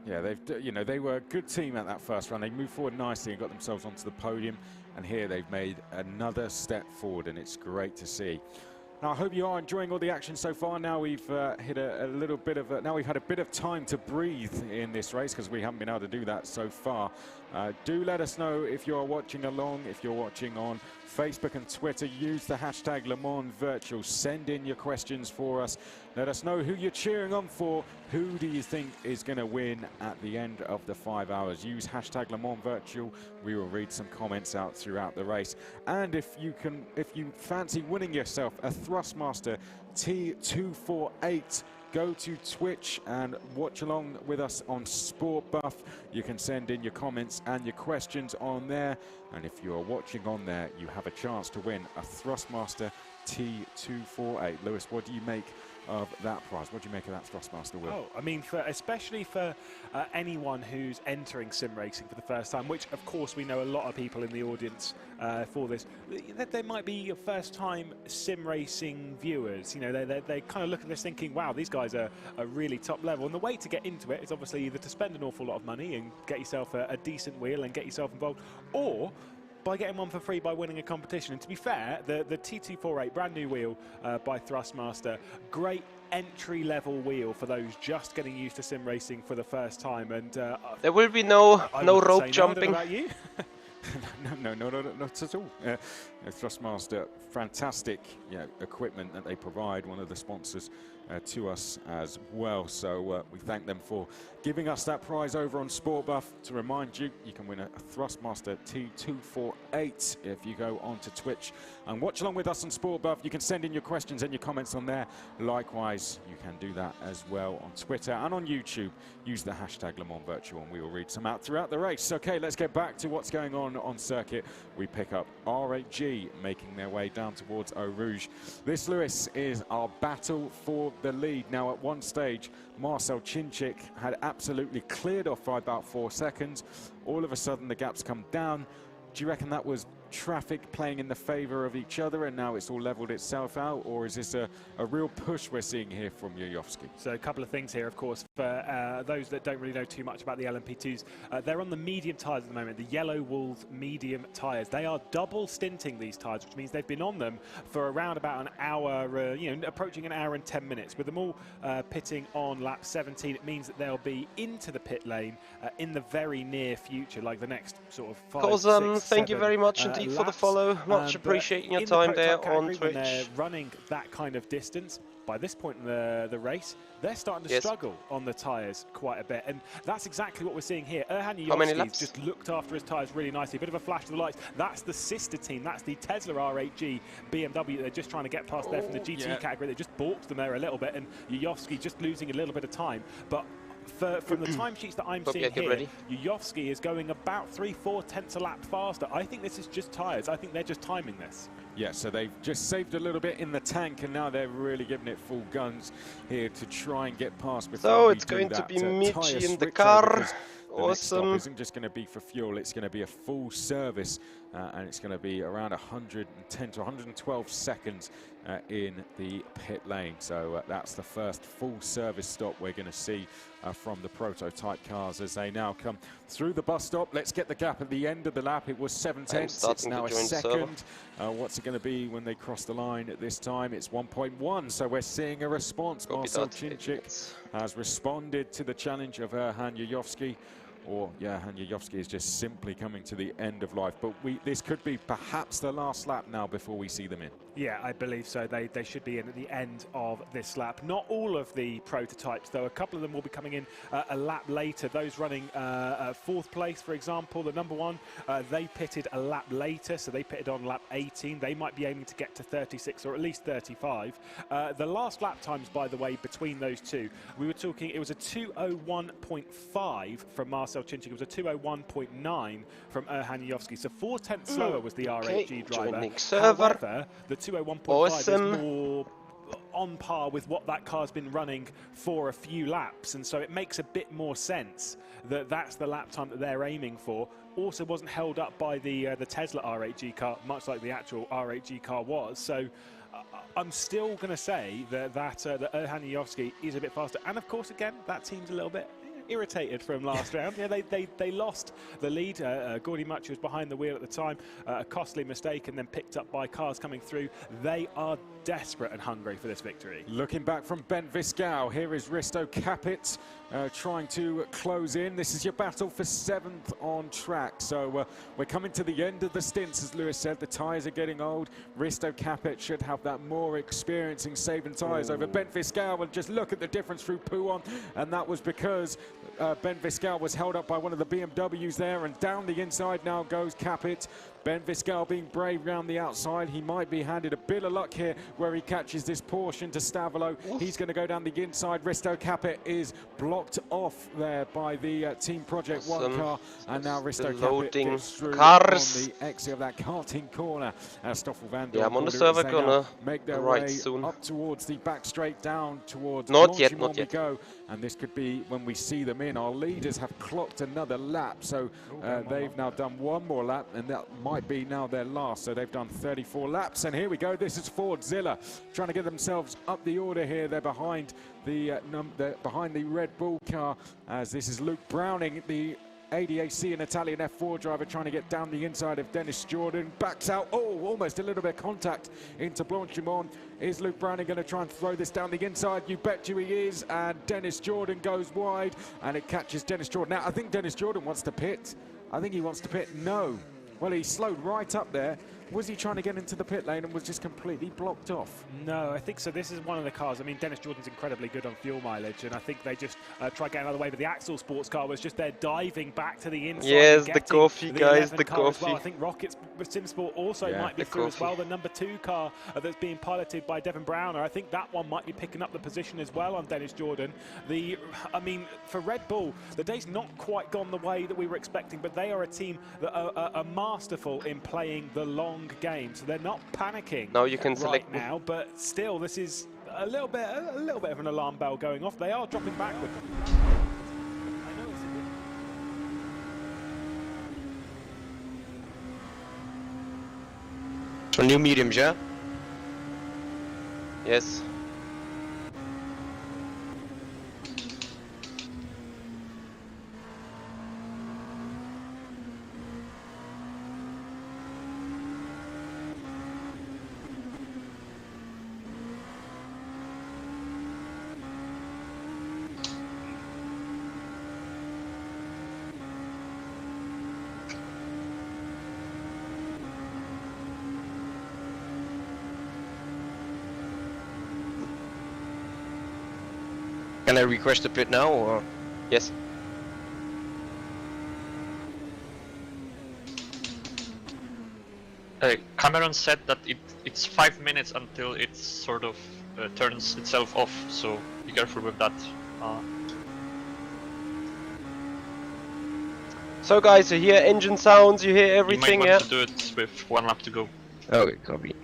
Yeah, they were a good team at that first run. They moved forward nicely and got themselves onto the podium. And here they've made another step forward, and it's great to see. Now, I hope you are enjoying all the action so far. Now we've hit a little bit of now we've had a bit of time to breathe in this race, because we haven't been able to do that so far. Do let us know if you're watching along. If you're watching on Facebook and Twitter, use the hashtag Le Mans Virtual. Send in your questions for us. Let us know who you're cheering on for. Who do you think is going to win at the end of the 5 hours? Use hashtag Le Mans Virtual. We will read some comments out throughout the race. And if you fancy winning yourself a Thrustmaster T248, go to Twitch and watch along with us on Sport Buff. You can send in your comments and your questions on there. And if you're watching on there, you have a chance to win a Thrustmaster T248. Lewis, what do you make of that prize? What do you make of that Thrustmaster wheel? Oh, I mean, especially for anyone who's entering sim racing for the first time, which of course we know a lot of people in the audience for this, they might be your first time sim racing viewers. They kind of look at this thinking, wow, these guys are really top level. And the way to get into it is obviously either to spend an awful lot of money and get yourself a decent wheel and get yourself involved, or by getting one for free by winning a competition. And to be fair, the T248 brand new wheel by Thrustmaster, great entry-level wheel for those just getting used to sim racing for the first time. And there will be no rope jumping. No, I don't know about you. No, not at all. Thrustmaster, fantastic equipment that they provide, one of the sponsors to us as well. So we thank them for giving us that prize over on Sport Buff. To remind you, you can win a Thrustmaster T248 if you go onto Twitch and watch along with us on Sport Buff. You can send in your questions and your comments on there. Likewise, you can do that as well on Twitter and on YouTube. Use the hashtag Le Mans Virtual and we will read some out throughout the race. Okay, let's get back to what's going on circuit. We pick up R8G making their way down towards Eau Rouge. This, Lewis, is our battle for the lead. Now, at one stage, Marcel Chinchik had absolutely cleared off by about 4 seconds. All of a sudden, the gaps come down. Do you reckon that was traffic playing in the favour of each other and now it's all levelled itself out, or is this a real push we're seeing here from Yuyovsky? So a couple of things here, of course, for those that don't really know too much about the LMP2s. They're on the medium tyres at the moment, the yellow wool medium tyres. They are double stinting these tyres, which means they've been on them for around about an hour, approaching an hour and 10 minutes. With them all pitting on lap 17, it means that they'll be into the pit lane in the very near future, like the next sort of 5, 6, thank you very much indeed for the follow. Much appreciating your time there on Twitch. When they're running that kind of distance, by this point in the race, they're starting to struggle on the tyres quite a bit. And that's exactly what we're seeing here. Erhan Yuyovsky's just looked after his tyres really nicely. A bit of a flash to the lights. That's the sister team. That's the Tesla R8G BMW. They're just trying to get past there from the GT category. They just balked them there a little bit. And Yuyovsky just losing a little bit of time. But from the timesheets that I'm seeing here, Yujovski is going about 3-4 tenths a lap faster. I think this is just tyres. I think they're just timing this. Yeah, so they've just saved a little bit in the tank, and now they're really giving it full guns here to try and get past. So it's going to be Michi in the car. The next stop isn't just going to be for fuel, it's going to be a full service, and it's going to be around 110 to 112 seconds in the pit lane. So that's the first full service stop we're going to see from the prototype cars as they now come through the bus stop. Let's get the gap at the end of the lap. It was 7 tenths, it's now a second. What's it going to be when they cross the line at this time? It's 1.1, so we're seeing a response. Marcel Cinčić has responded to the challenge of Erhan Yujovski. Or, yeah, Yujovski is just simply coming to the end of life. But this could be perhaps the last lap now before we see them in. Yeah, I believe so. They should be in at the end of this lap. Not all of the prototypes, though. A couple of them will be coming in a lap later. Those running 4th place, for example, the number 1, they pitted a lap later, so they pitted on lap 18. They might be aiming to get to 36 or at least 35. The last lap times, by the way, between those two, we were talking, it was a 2:01.5 from Marcel Cinčić. It was a 2:01.9 from Erhan Yujovski. So 4 tenths slower was the R8G driver. However, the 2:01.5 is more on par with what that car's been running for a few laps, and so it makes a bit more sense that that's the lap time that they're aiming for. Also wasn't held up by the Tesla R8G car, much like the actual R8G car was. So I'm still going to say that Erhan Yujovski is a bit faster, and of course, again, that team's a little bit irritated from last round. Yeah, they lost the lead. Gordy Machi was behind the wheel at the time. A costly mistake, and then picked up by cars coming through. They are desperate and hungry for this victory. Looking back from Ben Viscau, here is Risto Capit trying to close in. This is your battle for 7th on track. So we're coming to the end of the stints, as Lewis said. The tyres are getting old. Risto Capit should have that more experience in saving tyres over Ben Viscau. And just look at the difference through Pouon, and that was because Ben Viscau was held up by one of the BMWs there, and down the inside now goes Capit. Ben Viscau being brave round the outside. He might be handed a bit of luck here where he catches this portion to Stavolo. He's going to go down the inside. Risto Capit is blocked off there by the Team Project 1 car. And now Risto Capit gets through on the exit of that karting corner. Stoffel van der I'm on the server gonna make their way up towards the back straight down towards not yet. Go. And this could be when we see them in. Our leaders have clocked another lap, so they've now done one more lap, and that might be now their last. So they've done 34 laps, and here we go. This is Fordzilla trying to get themselves up the order here. They're behind the Red Bull car, as this is Luke Browning, the ADAC, an Italian F4 driver, trying to get down the inside of Dennis Jordan. Backs out. Oh, almost a little bit of contact into Blanchimont. Is Luke Browning going to try and throw this down the inside? You bet you he is. And Dennis Jordan goes wide, and it catches Dennis Jordan. Now, I think Dennis Jordan wants to pit. I think he wants to pit. No. Well, he slowed right up there. Was he trying to get into the pit lane and was just completely blocked off? No, I think so. This is one of the cars. I mean, Dennis Jordan's incredibly good on fuel mileage, and I think they just tried getting out of the way, but the Axel sports car was just there diving back to the inside. Yes, the coffee, guys, the coffee. Well. I think Rocket SimSport also might be through as well. The number 2 car that's being piloted by Devin Browner. I think that one might be picking up the position as well on Dennis Jordan. I mean, for Red Bull, the day's not quite gone the way that we were expecting, but they are a team that are masterful in playing the long game, so they're not panicking. Now you can select now, but still, this is a little bit of an alarm bell going off. They are dropping backward. So new mediums, yeah? Yes. Can I request a pit now, or? Yes. Cameron said that it's 5 minutes until it sort of turns itself off, so be careful with that. So guys, you hear engine sounds, you hear everything, you might yeah? want to do it with 1 lap to go. Okay, copy.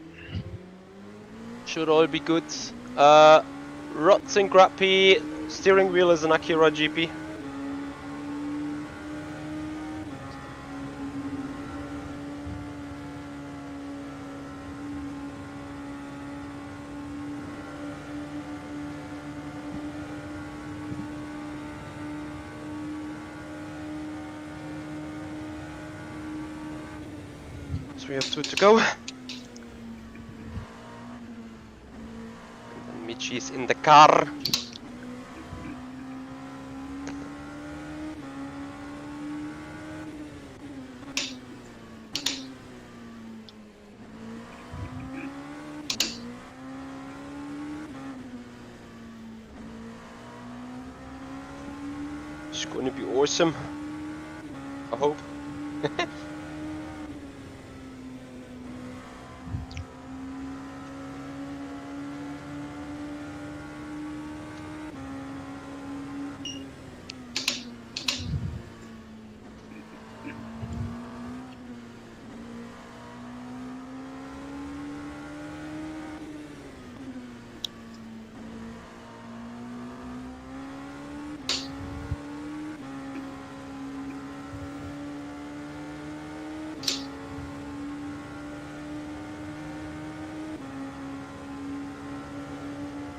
Should all be good. Ruts and Grappy, steering wheel is an Acura GP. So we have 2 to go. And then Michi's in the car. It's gonna be awesome. I hope.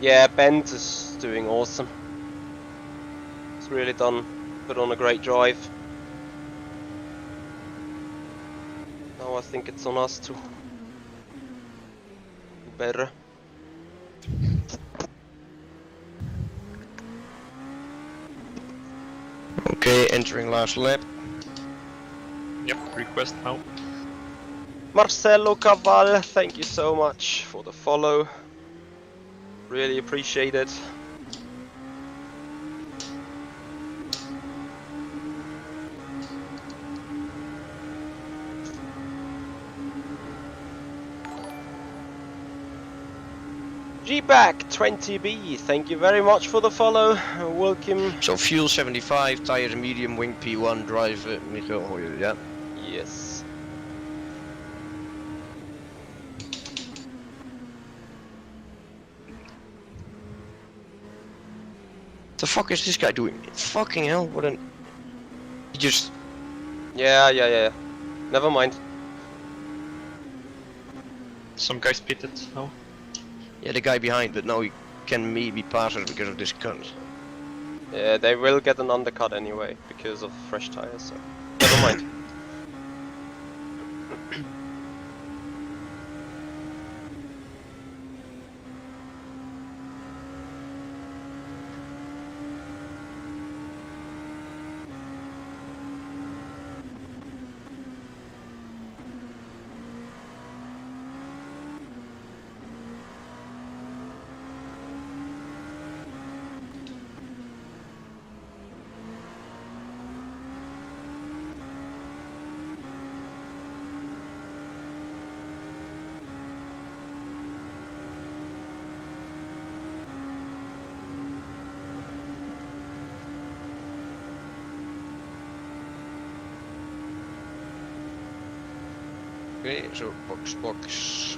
Yeah, Bent is doing awesome. It's really put on a great drive. Now I think it's on us to do better. Okay, entering last lap. Yep, request now. Marcelo Caval, thank you so much for the follow. Really appreciate it. G-Back 20B, thank you very much for the follow. Welcome. So fuel 75, tires medium, wing P1, driver Michael Hoyer, yeah? Yes. The fuck is this guy doing? Fucking hell, what an... He just... Yeah. Never mind. Some guys pitted now. Yeah, the guy behind, but now he can maybe pass us because of this cunt. Yeah, they will get an undercut anyway because of fresh tires, so never mind. Okay, so box.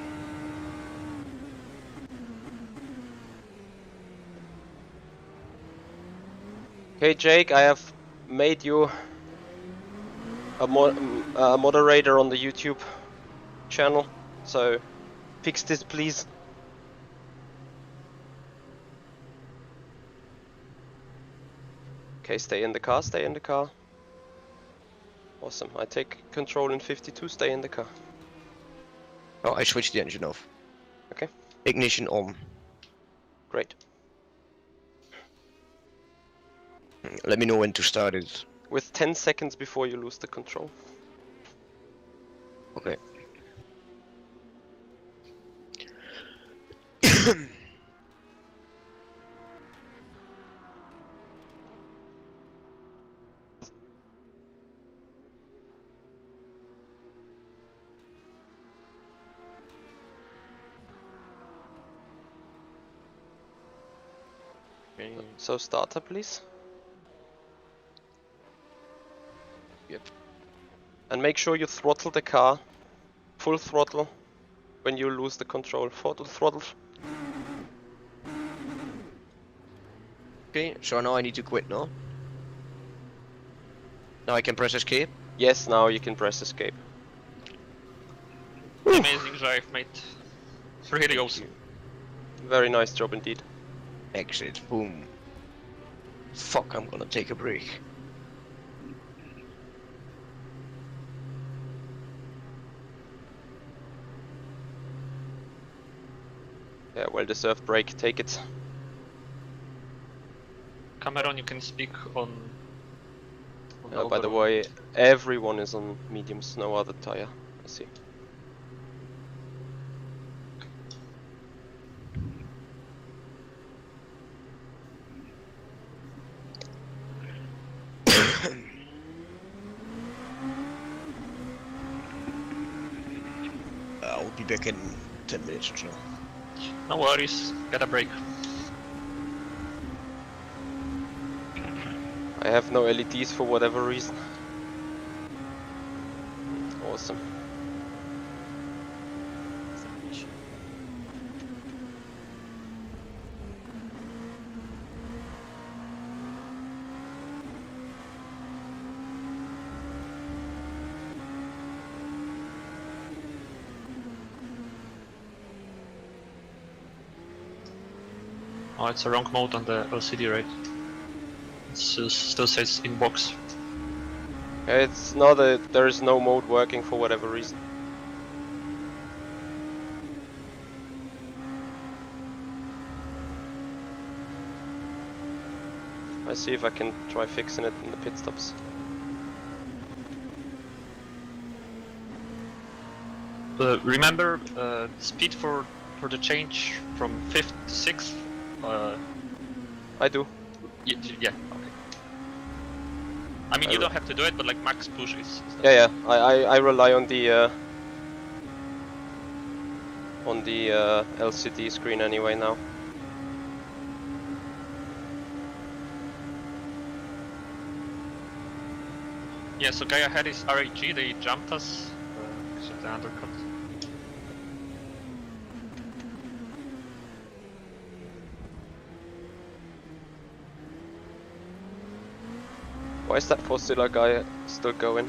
Okay, Jake, I have made you a moderator on the YouTube channel, so fix this please. Okay, stay in the car, stay in the car. Awesome, I take control in 52, stay in the car. Oh, I switched the engine off. Okay. Ignition on. Great. Let me know when to start it. With 10 seconds before you lose the control. Okay. So starter please. Yep. And make sure you throttle the car. Full throttle when you lose the control. Throttle. Okay, so now I need to quit, no? Now I can press escape? Yes, now you can press escape. Amazing drive, mate. Really awesome. Very nice job indeed. Exit, boom. Fuck, I'm gonna take a break. Yeah, well-deserved break. Take it. Cameron, you can speak on By the way, everyone is on mediums, no other tire. I see. I'll be back in 10 minutes or so. No worries, get a break. I have no LEDs for whatever reason. Awesome. Oh, it's a wrong mode on the LCD, right? It still says in box. It's not a, there is no mode working for whatever reason. I see if I can try fixing it in the pit stops. Remember speed for the change from 5th to 6th? I do. Yeah, okay. I mean, you don't have to do it, but like max push is Yeah, I rely on the LCD screen anyway now. Yeah, so guy ahead is RAG, they jumped us because of the undercut. Why is that Fossila guy still going?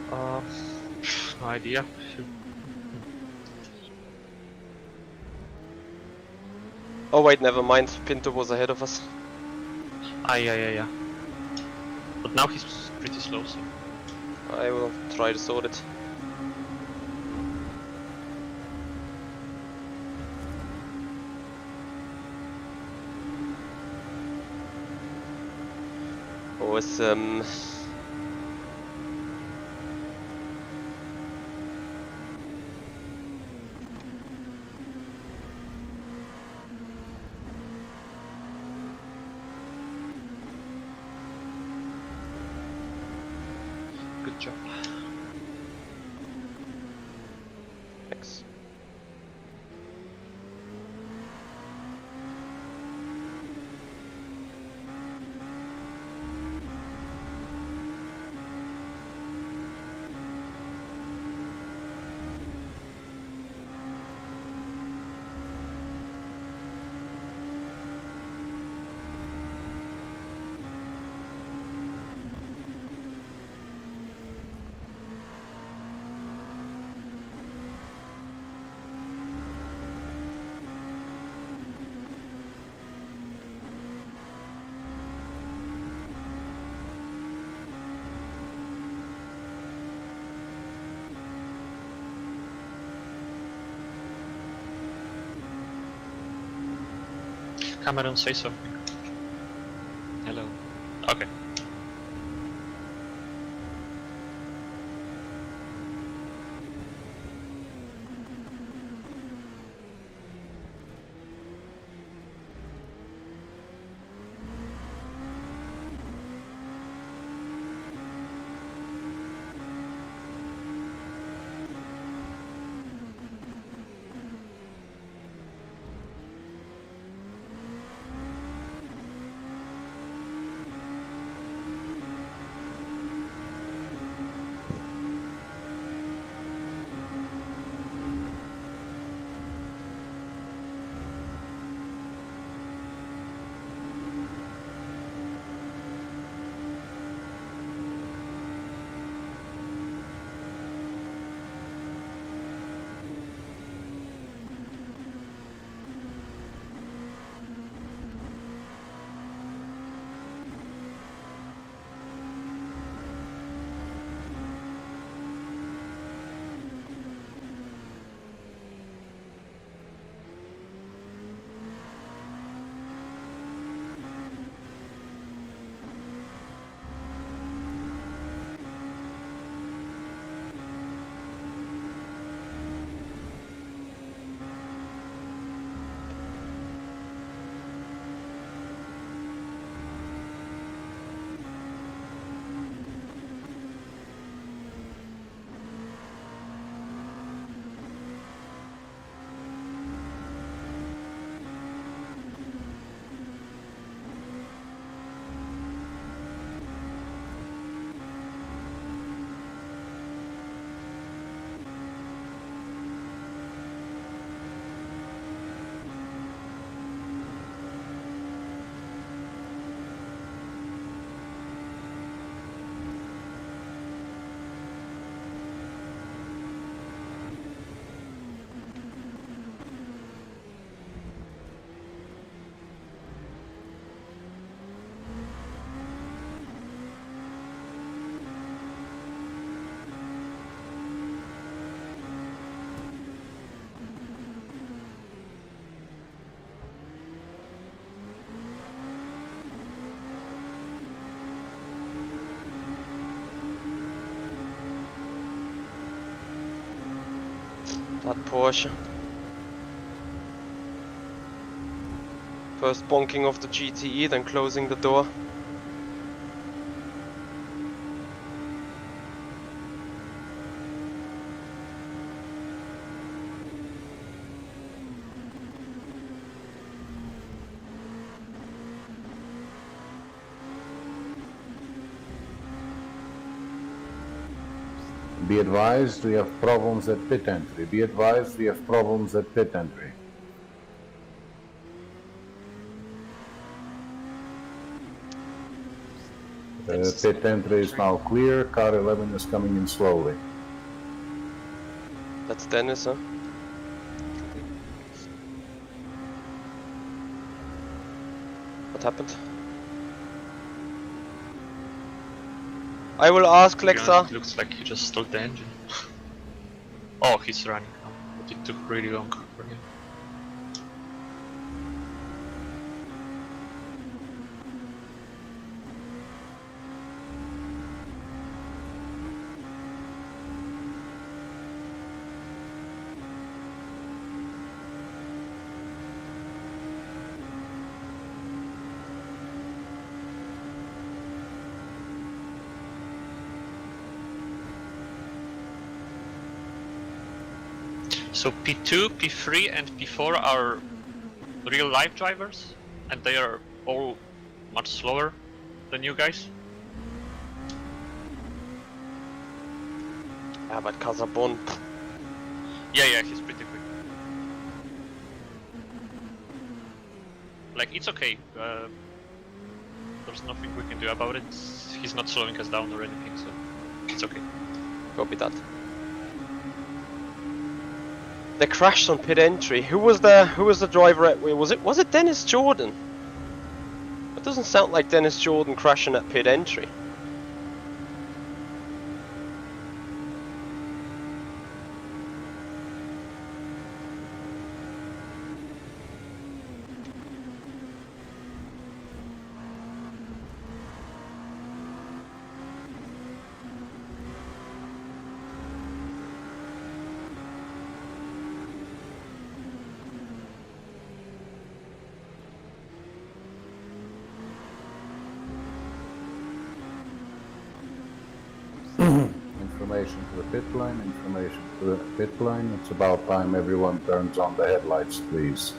No idea. Oh wait, never mind. Pinto was ahead of us. Ah, yeah. But now he's pretty slow, so... I will try to sort it. Awesome. Good job. Thanks. Cameron, say something. Hello. Okay. That Porsche. First bonking of the GTE, then closing the door. Be advised, we have problems at pit entry. Be advised, we have problems at pit entry. Pit entry is now clear. Car 11 is coming in slowly. That's Dennis, huh? What happened? I will ask Lexa. It looks like he just stole the engine. Oh, he's running now, but it took really long for him. So P2, P3 and P4 are real life drivers, and they are all much slower than you guys. Yeah, but Casabon. Yeah, he's pretty quick. Like, it's okay. There's nothing we can do about it. He's not slowing us down or anything, so it's okay. Copy that. They crashed on pit entry. Who was the driver at? Was it Dennis Jordan? It doesn't sound like Dennis Jordan crashing at pit entry. Information to the pit line, information to the pit line. It's about time everyone turns on the headlights, please.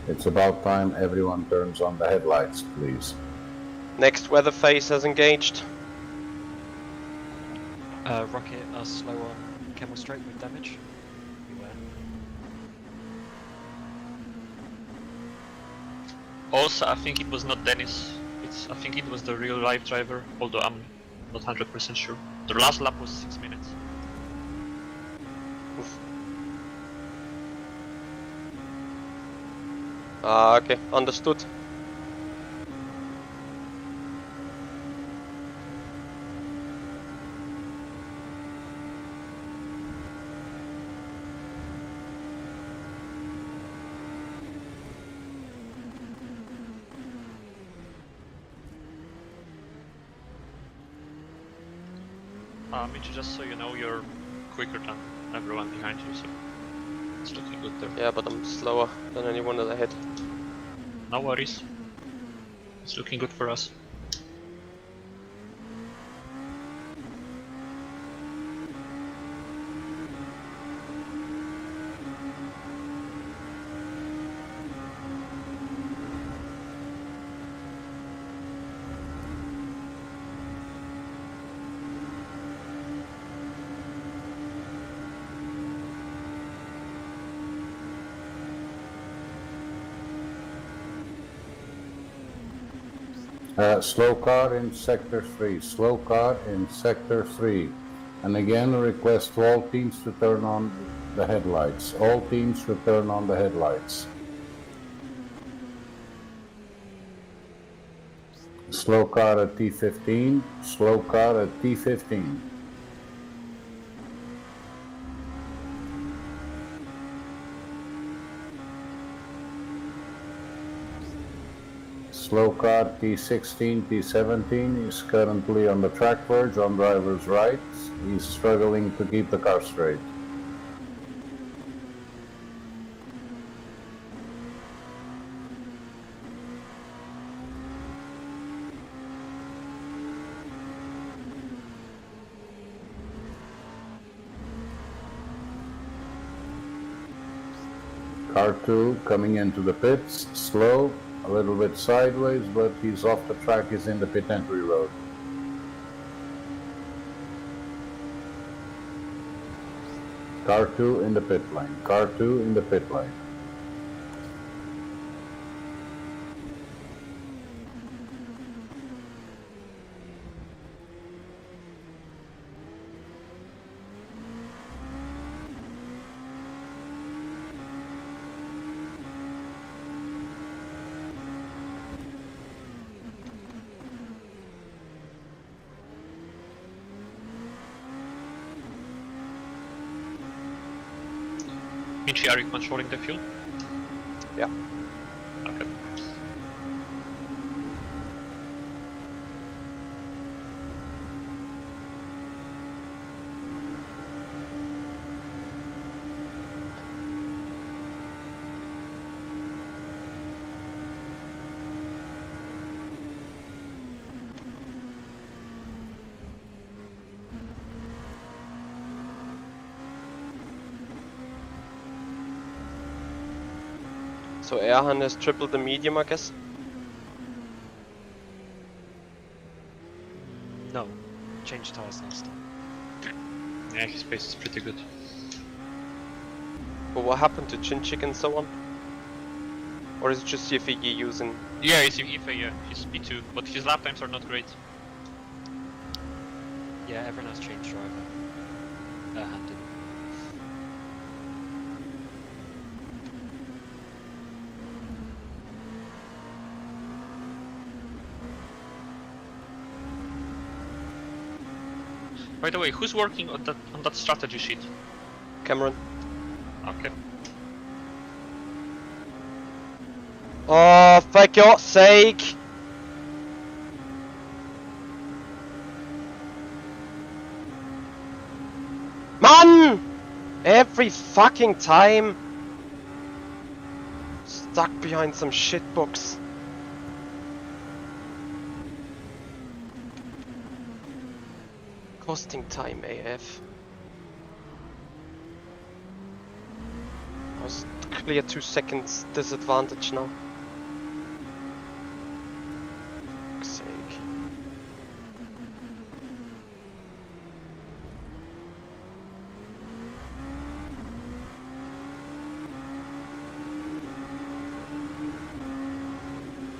It's about time everyone turns on the headlights, please. Next weather phase has engaged. Rocket are slow on Camel Straight with damage. Beware. Also, I think it was not Dennis. I think it was the real life driver, although I'm not 100% sure. The last lap was 6 minutes. Okay, understood. Mitch, just so you know, you're quicker than everyone behind you, so it's looking good there. Yeah, but I'm slower than anyone ahead. No worries. It's looking good for us. Slow car in sector 3, slow car in sector 3. And again, request to all teams to turn on the headlights. All teams to turn on the headlights. Slow car at T15, slow car at T15. Slow car T16, T17 is currently on the track verge on driver's right. He's struggling to keep the car straight. Car 2 coming into the pits, slow, a little bit sideways, but he's off the track, he's in the pit entry road. Car 2 in the pit lane, car 2 in the pit lane. Michi, are you controlling the fuel? Yeah. Okay. So Erhan has tripled the medium, I guess? No. Changed tires last time. Yeah, his pace is pretty good. But what happened to Chinchik and so on? Or is it just Yefigi using... Yeah, it's Ife, yeah. He's P2, but his lap times are not great. Yeah, everyone has changed driver. Erhan didn't. By the way, who's working on that strategy sheet? Cameron? Okay. Oh, for God's sake! Man! Every fucking time! Stuck behind some shitbox. Costing time AF. I was clear 2 seconds disadvantage now. For fuck's sake.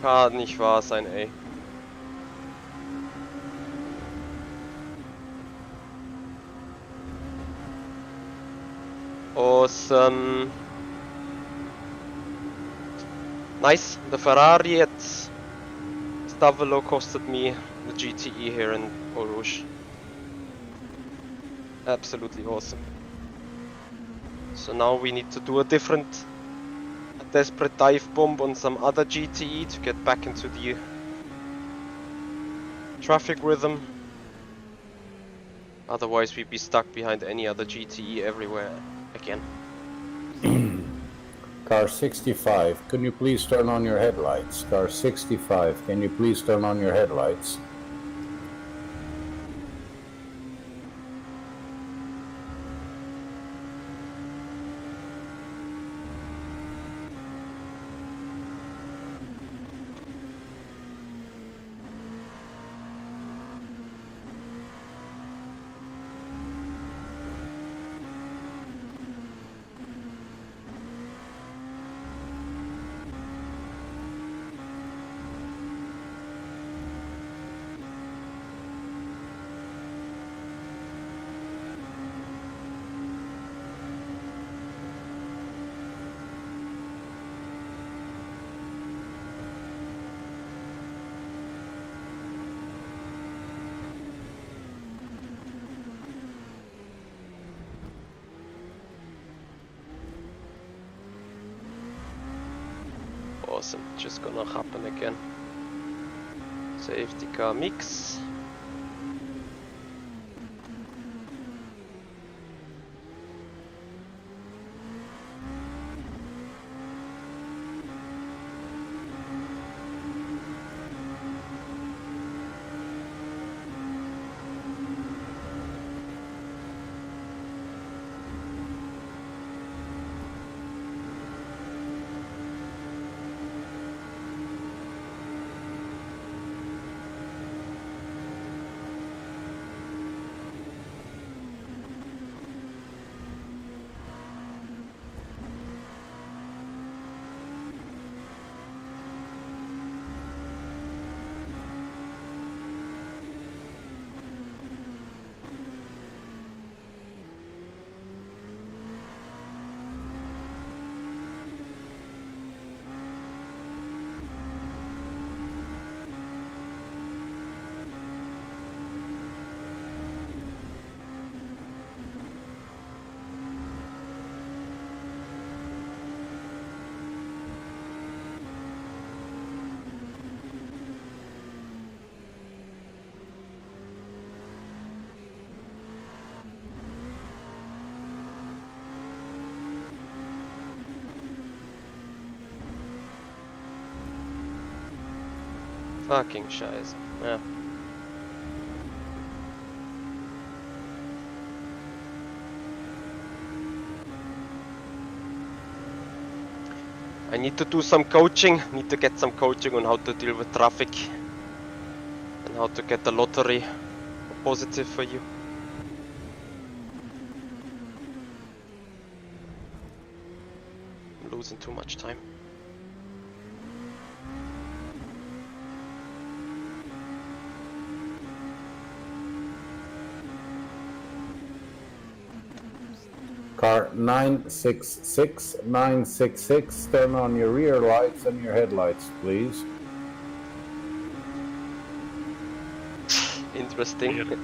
Kann nicht wahr sein, ey. Awesome. Nice. The Ferrari at Stavolo costed me the GTE here in Eau Rouge. Absolutely awesome. So now we need to do a desperate dive bomb on some other GTE to get back into the traffic rhythm. Otherwise we'd be stuck behind any other GTE everywhere again. Car 65, can you please turn on your headlights? Car 65, can you please turn on your headlights? Awesome, just gonna happen again. Safety car mix. Fucking scheiße. Ja. I need to do some coaching, need to get some coaching on how to deal with traffic and how to get the lottery positive for you. I'm losing too much time. Car 966, 966, turn on your rear lights and your headlights, please. Interesting.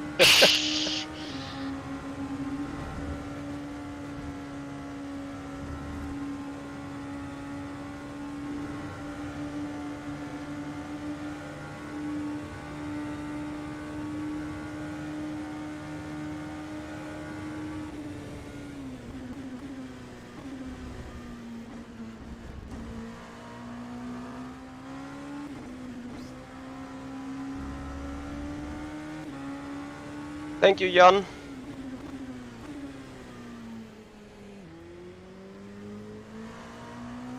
Thank you, Jan.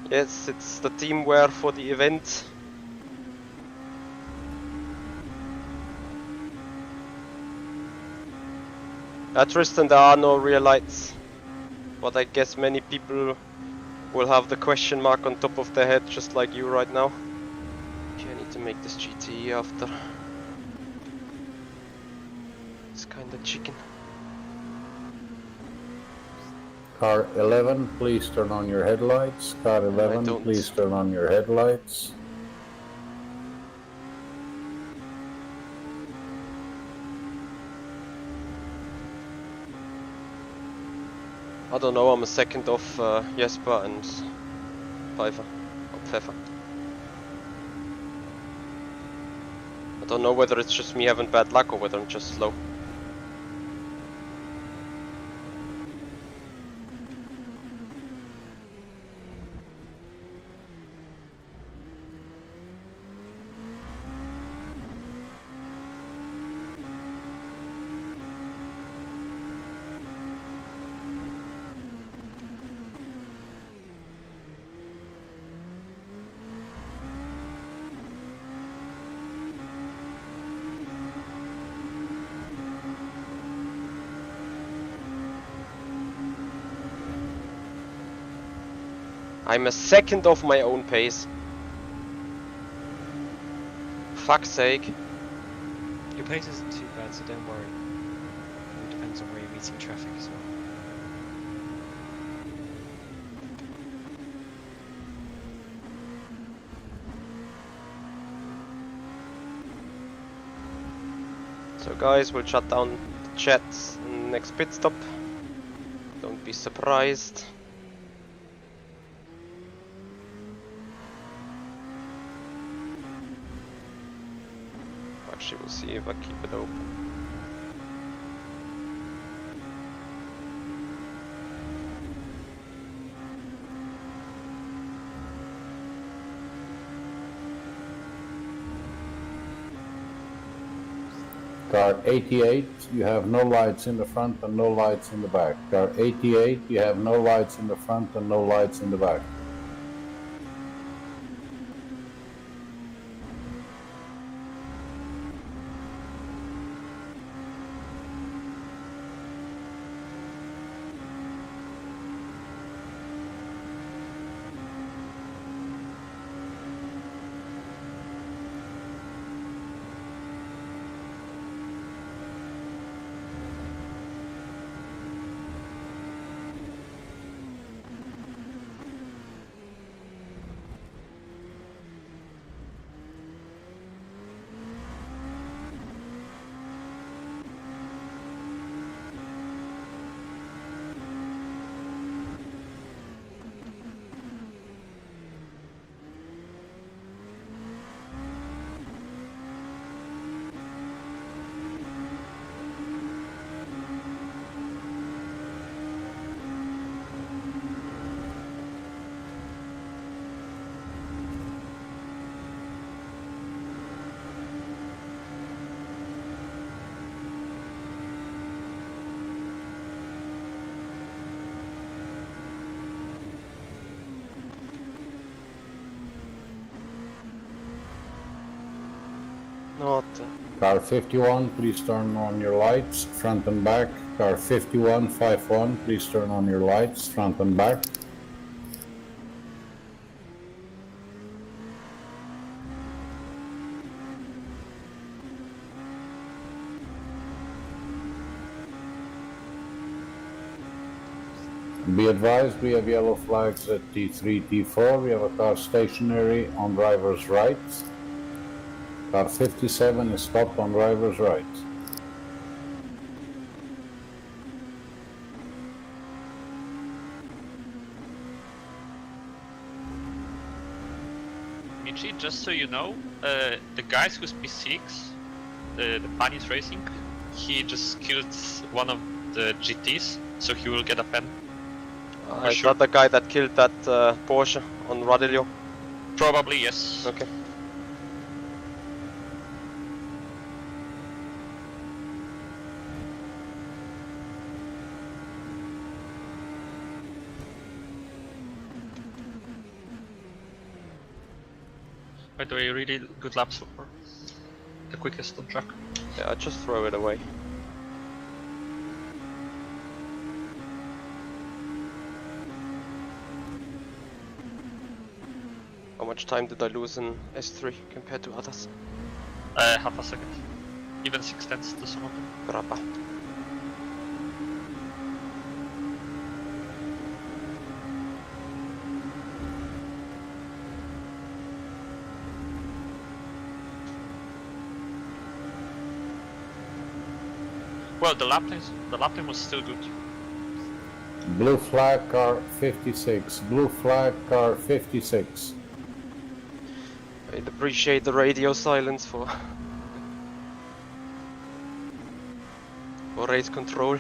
Yes, it's the teamwear for the event. Tristan, there are no real lights, but I guess many people will have the question mark on top of their head, just like you right now. Okay, I need to make this GTE after. It's kinda chicken. Car 11, please turn on your headlights. Car 11, please turn on your headlights. I don't know, I'm a second off Jesper and Pfeiffer. Or Pfeffer. I don't know whether it's just me having bad luck or whether I'm just slow. I'm a second off my own pace. Fuck's sake. Your pace isn't too bad, so don't worry. It depends on where you're meeting traffic as well. So guys, we'll shut down the chats in the next pit stop. Don't be surprised. Actually, we'll see if I keep it open. Car 88, you have no lights in the front and no lights in the back. Car 88, you have no lights in the front and no lights in the back. not. Car 51, please turn on your lights, front and back. Car 51, 51, please turn on your lights, front and back. Be advised, we have yellow flags at T3, T4. We have a car stationary on driver's right. Car 57 is stopped on driver's right. Michi, just so you know, the guys who's P6, the Panis Racing, he just killed one of the GTs, so he will get a pen. Is that the guy that killed that Porsche on Radillo? Probably, yes. Okay. By the way, really good lap so far. The quickest on track. Yeah, just throw it away. How much time did I lose in S3 compared to others? Half a second. Even 6/10 to some of them. Grappa. Well, the lap time was still good. Blue flag, car 56. Blue flag, car 56. I'd appreciate the radio silence for race control.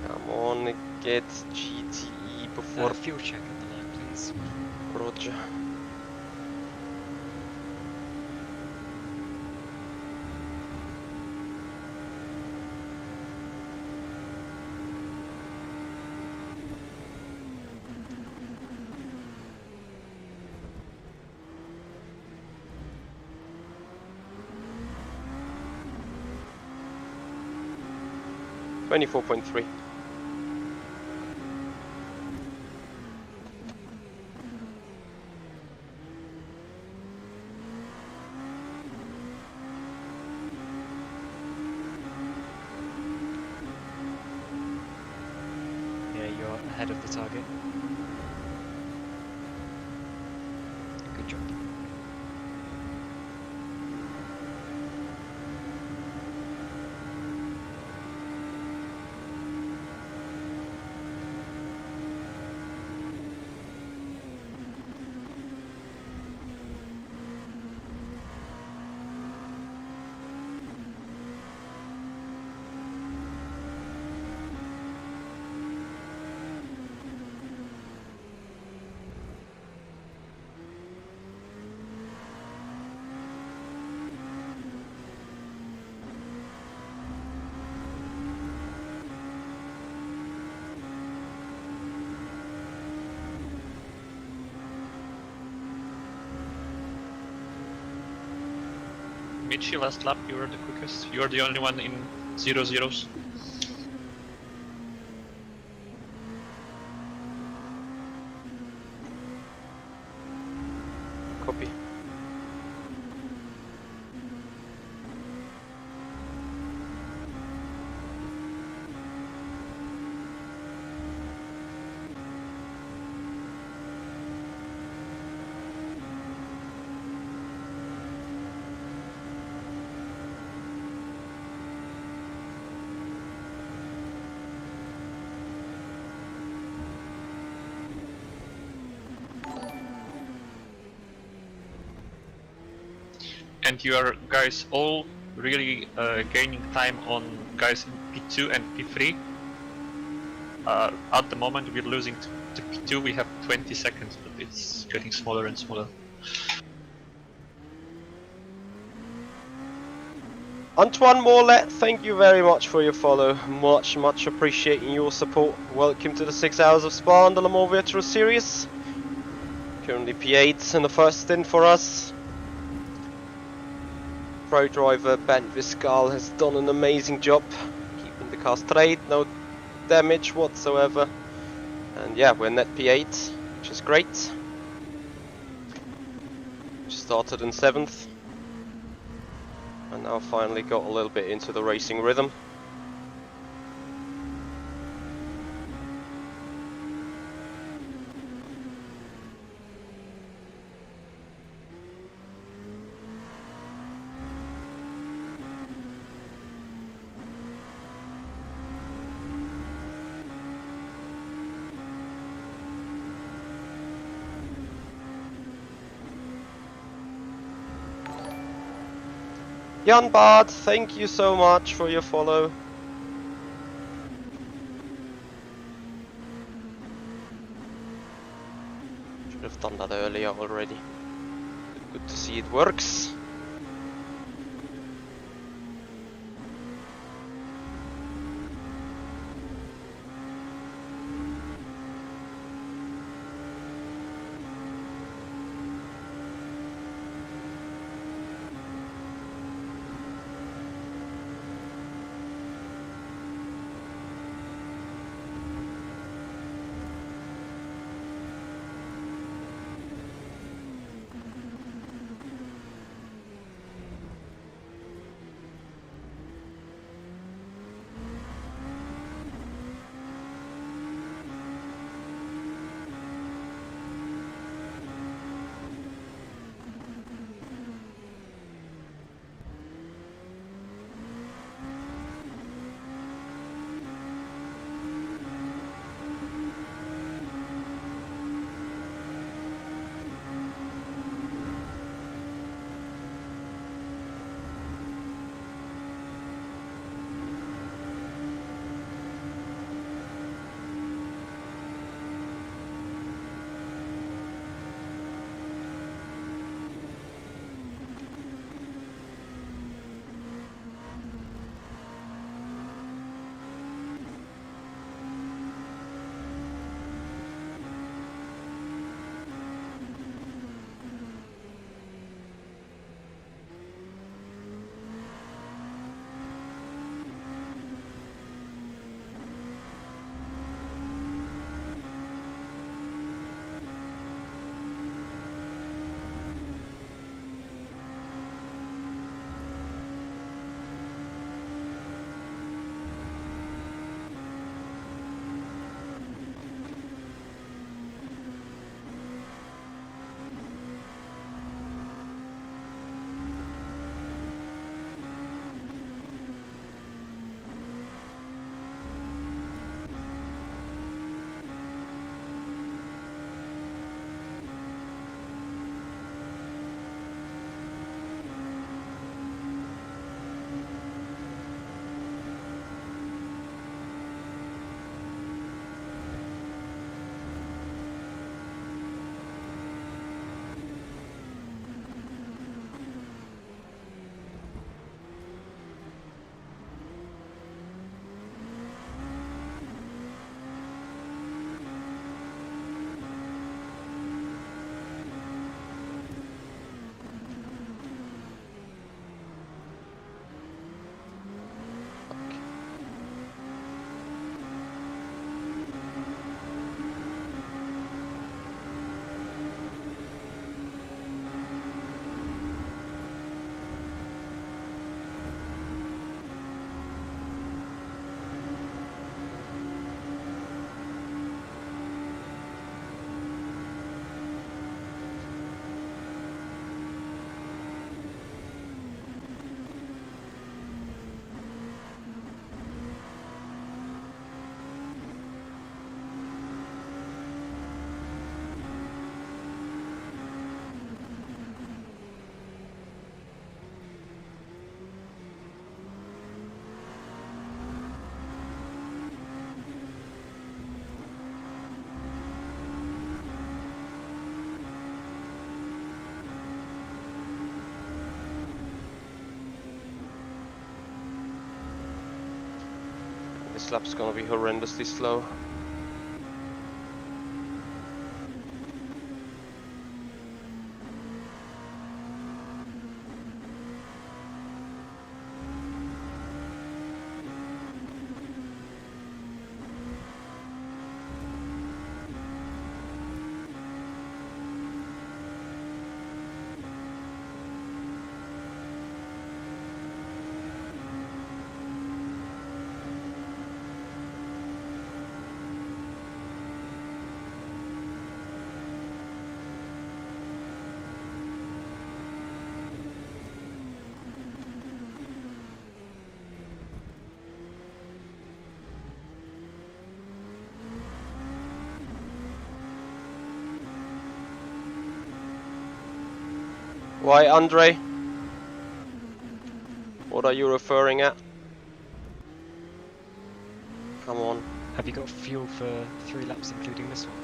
Come on, get GTE before Fuel check at the line, please. Roger. $24.3. Yeah, you're ahead of the target. Good job. Michi, last lap, you were the quickest. You are the only one in 0-0s. Copy. and you are guys all really gaining time on guys in P2 and P3. At the moment we're losing to P2, we have 20 seconds, but it's getting smaller and smaller. Antoine Morlet, thank you very much for your follow. Much appreciating your support. Welcome to the 6 Hours of Spa on the Le Mans Virtual Series. Currently P8 in the first stint for us. Pro driver Ben Viscal has done an amazing job keeping the car straight, no damage whatsoever. And yeah, we're net P8, which is great. Just started in 7th. And now finally got a little bit into the racing rhythm. Jan Bard, thank you so much for your follow. Should have done that earlier already. Good to see it works. This lap's gonna be horrendously slow. Why, Andre? What are you referring at? Come on. Have you got fuel for 3 laps including this one?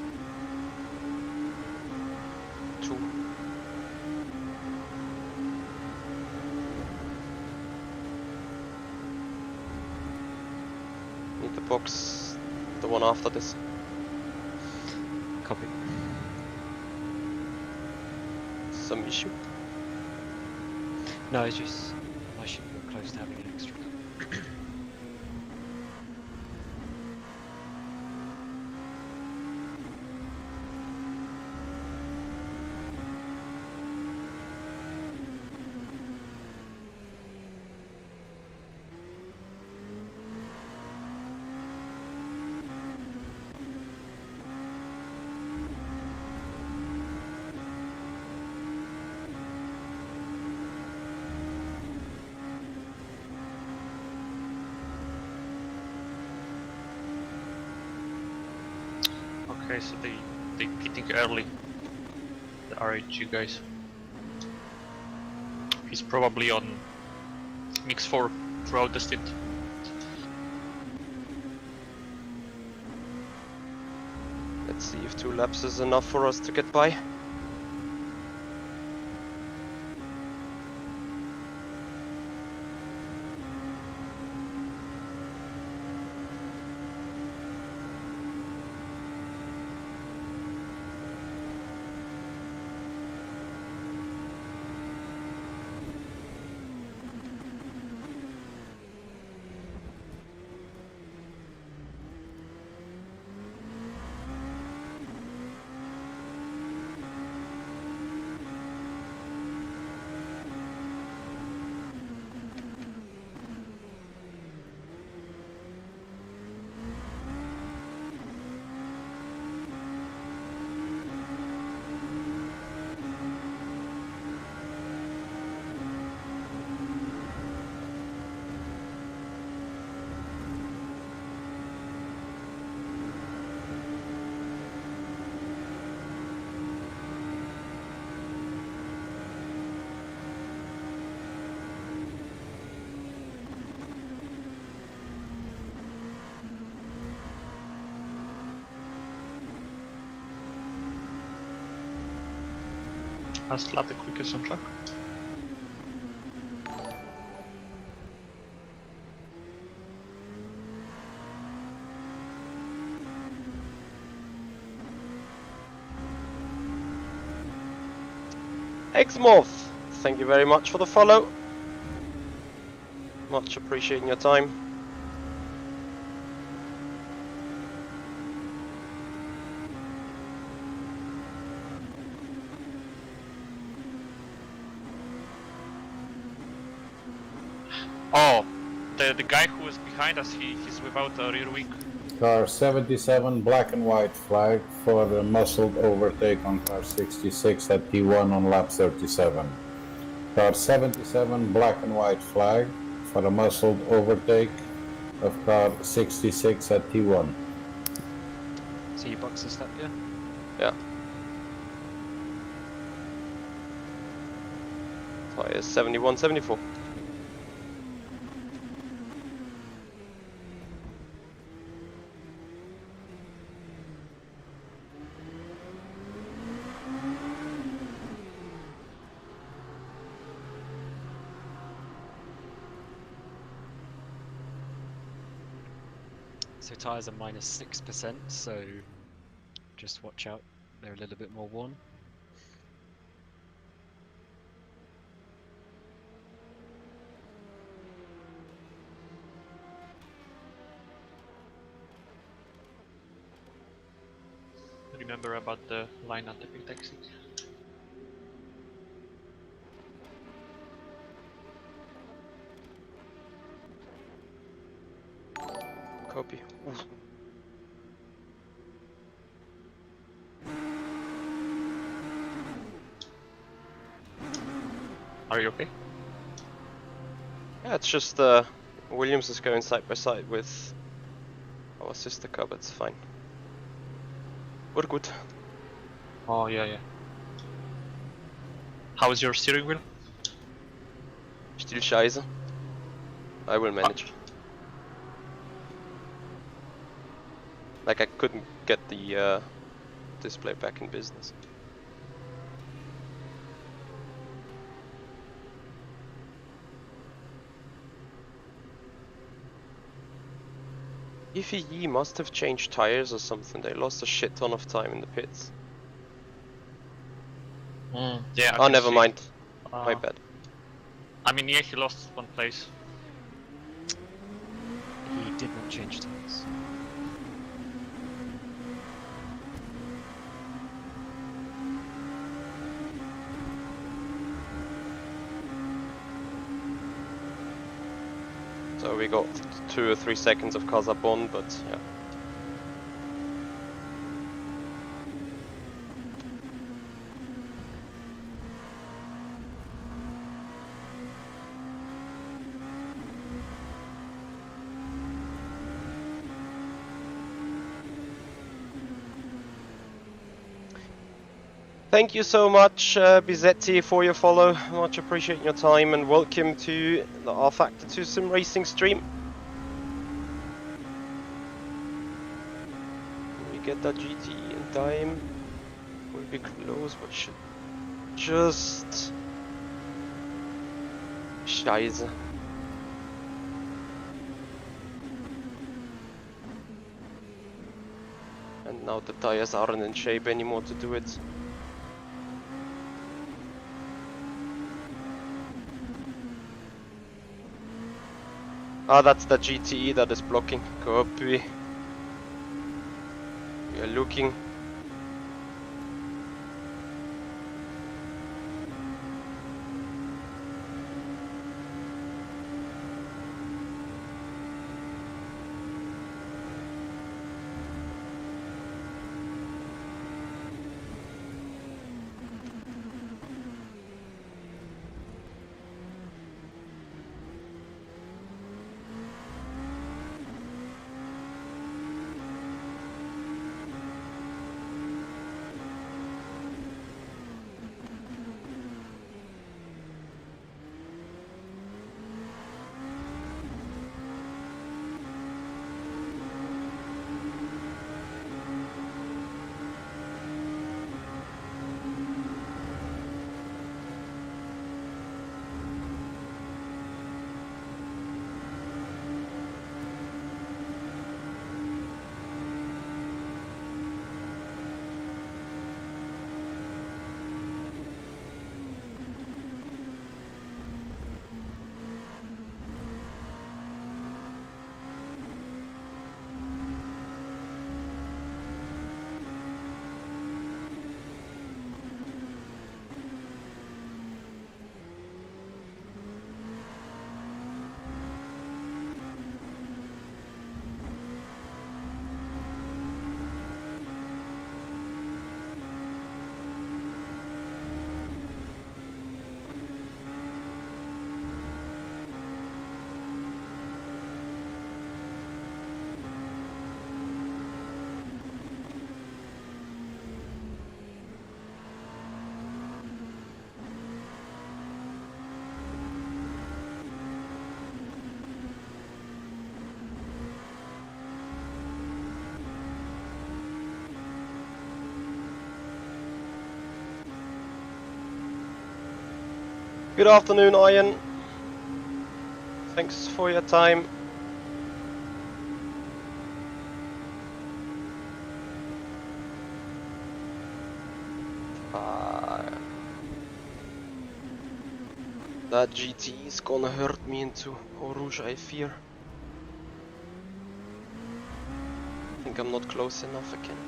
2. Need to box the one after this. Copy. Some issue? No, it's just I should be close to having an extra. Okay, so they pitting early. The RH guys. He's probably on mix 4 throughout the stint. Let's see if 2 laps is enough for us to get by. Last lap the quickest on track. Exmoth, thank you very much for the follow. Much appreciating your time. Oh, the guy who was behind us, he's without a rear wing. Car 77 black and white flag for the muscled overtake on car 66 at T1 on lap 37. Car 77 black and white flag for a muscled overtake of car 66 at T1. So you box this up, yeah? Yeah. Tire 71, 74. So tyres are -6%, so just watch out. They're a little bit more worn. Remember about the line at the pit exit. Copy. Oof. Are you okay? Yeah, it's just Williams is going side by side with our sister car, but it's fine. We're good. Oh yeah. How is your steering wheel? Still scheiße. I will manage. Like I couldn't get the display back in business. EVE must have changed tires or something. They lost a shit ton of time in the pits. Yeah. Oh, never mind. My bad. I mean, yeah, he lost one place. He did not change tyres. So we got 2 or 3 seconds of Casabon, but yeah. Thank you so much, Bizzetti, for your follow. Much appreciate your time, and welcome to the rFactor 2 Sim Racing stream. We get that GT in time. We'll be close, but should just... Scheiße. And now the tires aren't in shape anymore to do it. Ah, that's the GTE that is blocking. Copy. We are looking. Good afternoon, Ian. Thanks for your time. That GT is gonna hurt me into Eau Rouge, I fear. I think I'm not close enough again.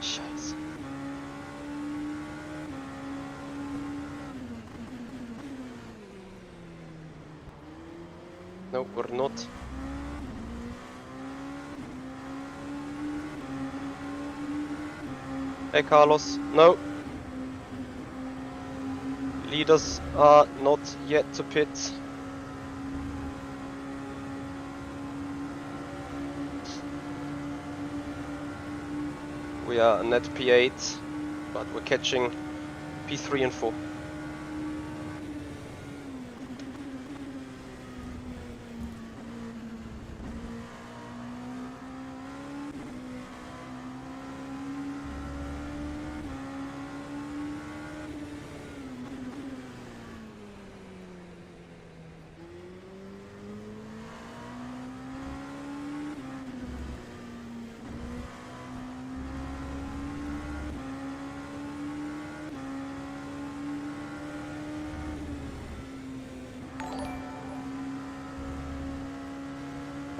Scheiße. No, we're not. Hey Carlos, no. Leaders are not yet to pit. We are net P8, but we're catching P3 and 4.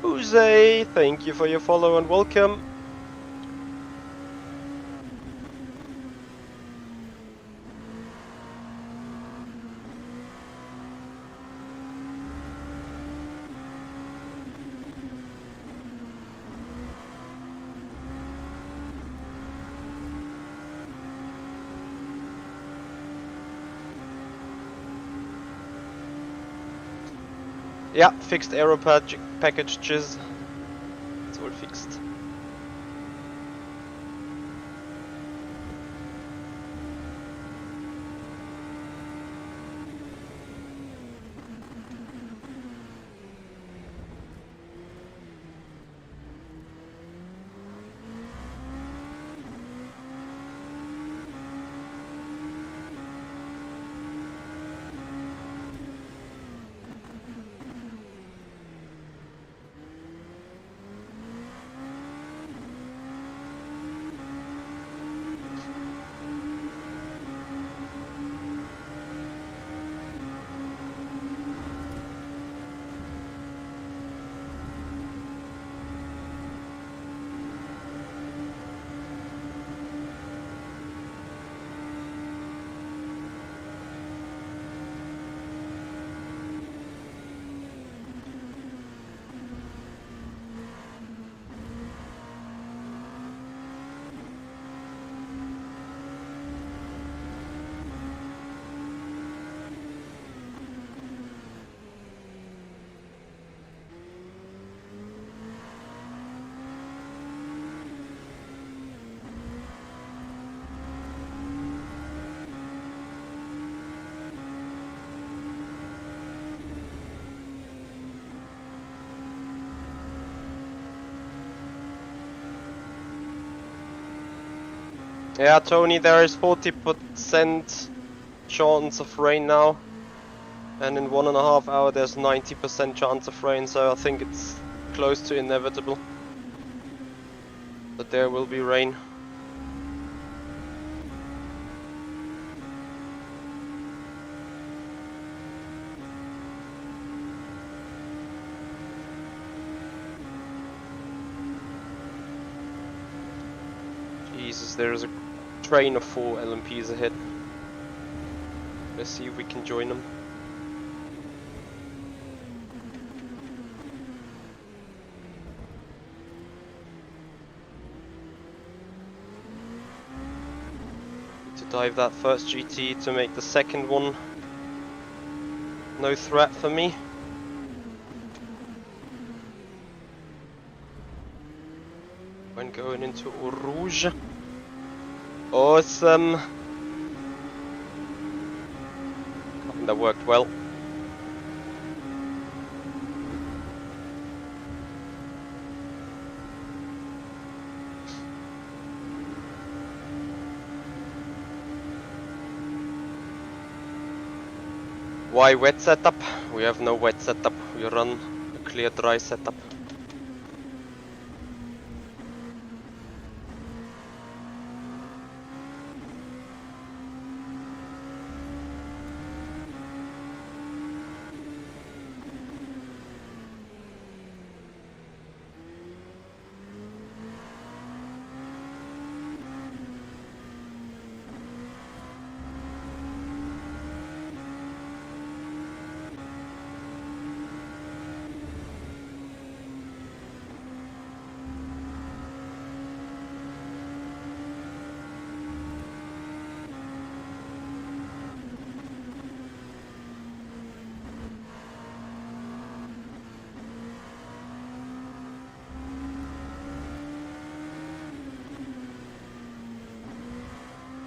Jose, thank you for your follow and welcome. Yeah, fixed aero packages. It's all fixed. Yeah, Tony, there is 40% chance of rain now, and in 1.5 hours there's 90% chance of rain, so I think it's close to inevitable that there will be rain. Jesus, there is a train of 4 LMPs ahead. Let's see if we can join them. To dive that first GT to make the second one no threat for me. When going into Eau Rouge. Awesome. That worked well. Why wet setup? We have no wet setup. We run a clear dry setup.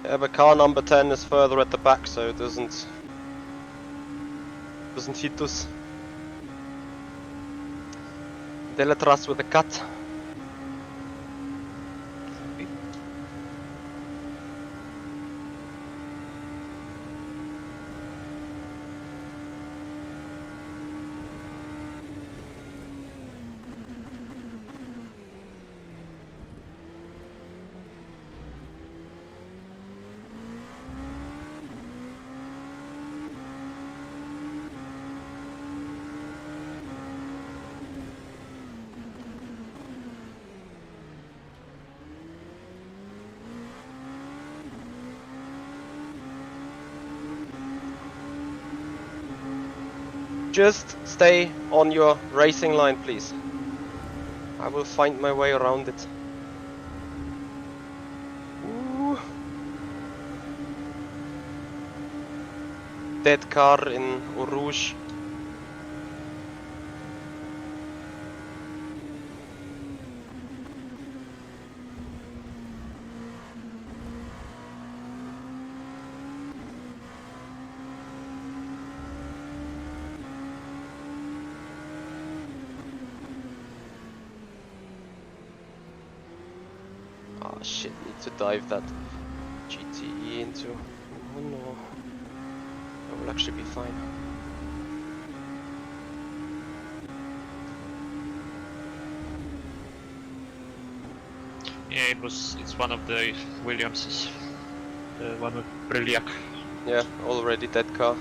Yeah, but car number 10 is further at the back, so it doesn't hit us. Deletras with a cut. Just stay on your racing line, please. I will find my way around it. Ooh. Dead car in Eau Rouge. Oh shit, need to dive that GTE into... Oh no. That will actually be fine. Yeah, it's one of the Williamses. The one with Brilliac. Yeah, already dead car.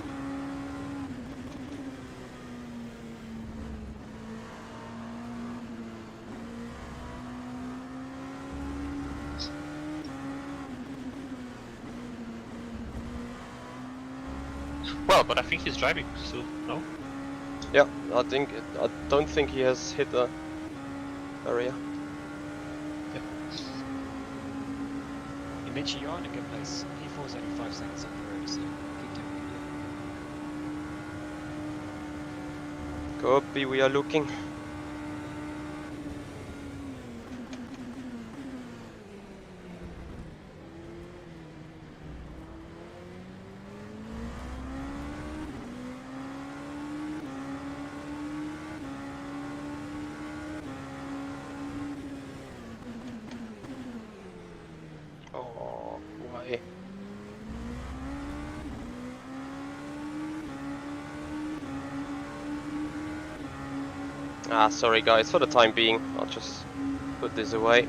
Well, but I think he's driving still, no? Yeah, I don't think he has hit the area. Yeah. You mentioned you're in a good place. E4's only 5 seconds up the road, so keep doing it. Copy, we are looking. Oh, why? Ah, sorry guys, for the time being, I'll just put this away.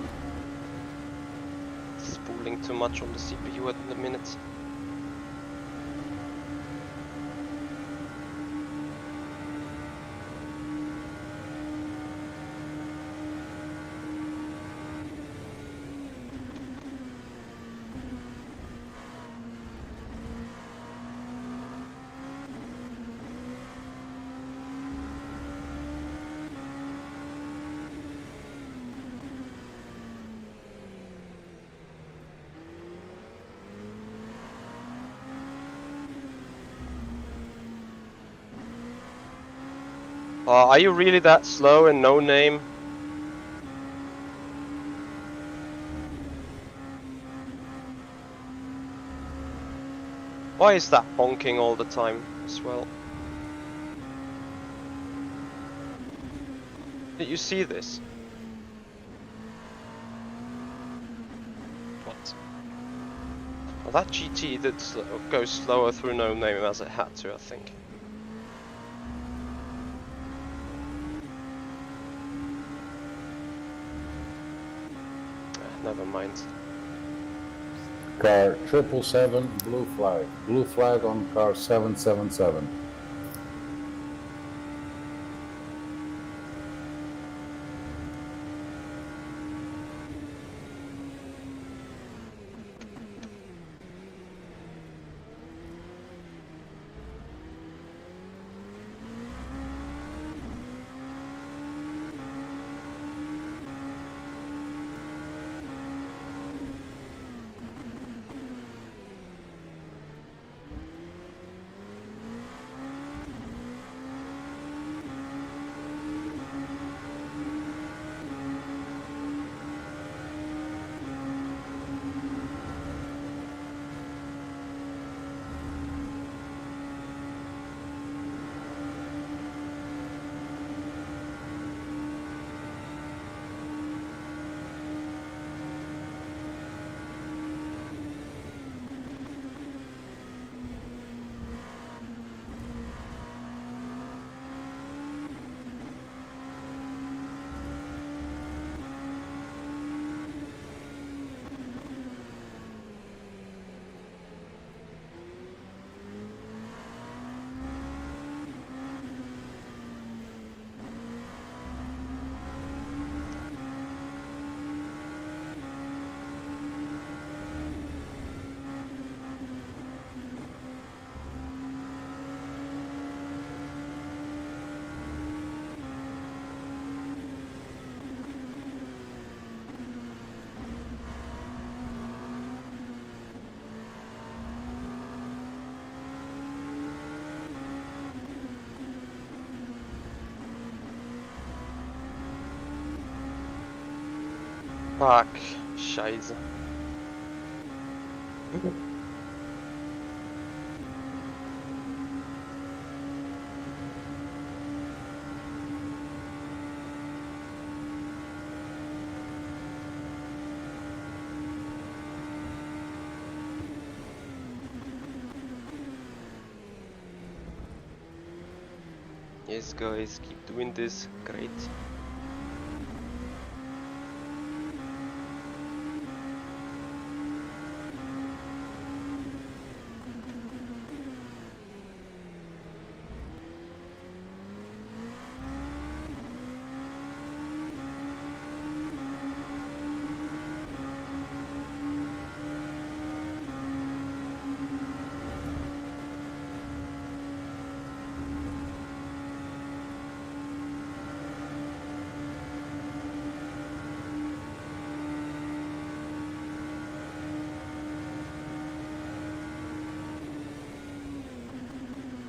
It's spooling too much on the CPU at the minute. Are you really that slow and no name? Why is that honking all the time as well? Did you see this? What? Well, that GT did go slower through no name as it had to, I think. Never mind. Car 777, blue flag. Blue flag on car 777. Fuck. Scheiße. Yes, guys, keep doing this. Great.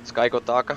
Sky got darker.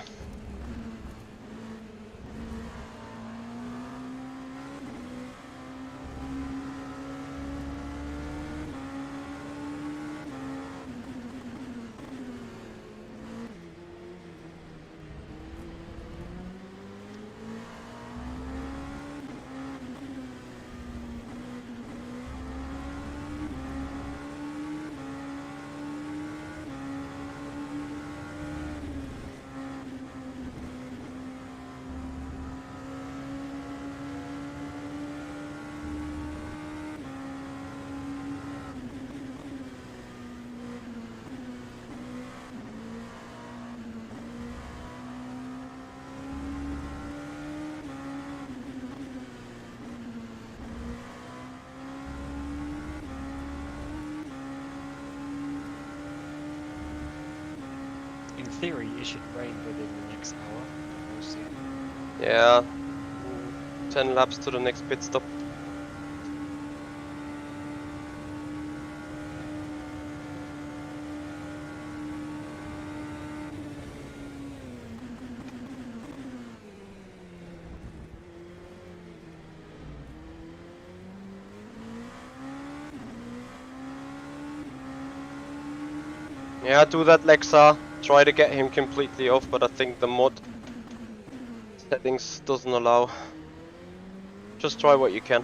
In theory, it should rain within the next hour. We'll see. Yeah. 10 laps to the next pit stop. Yeah, do that, Lexa. Try to get him completely off, but I think the mod settings doesn't allow. Just try what you can.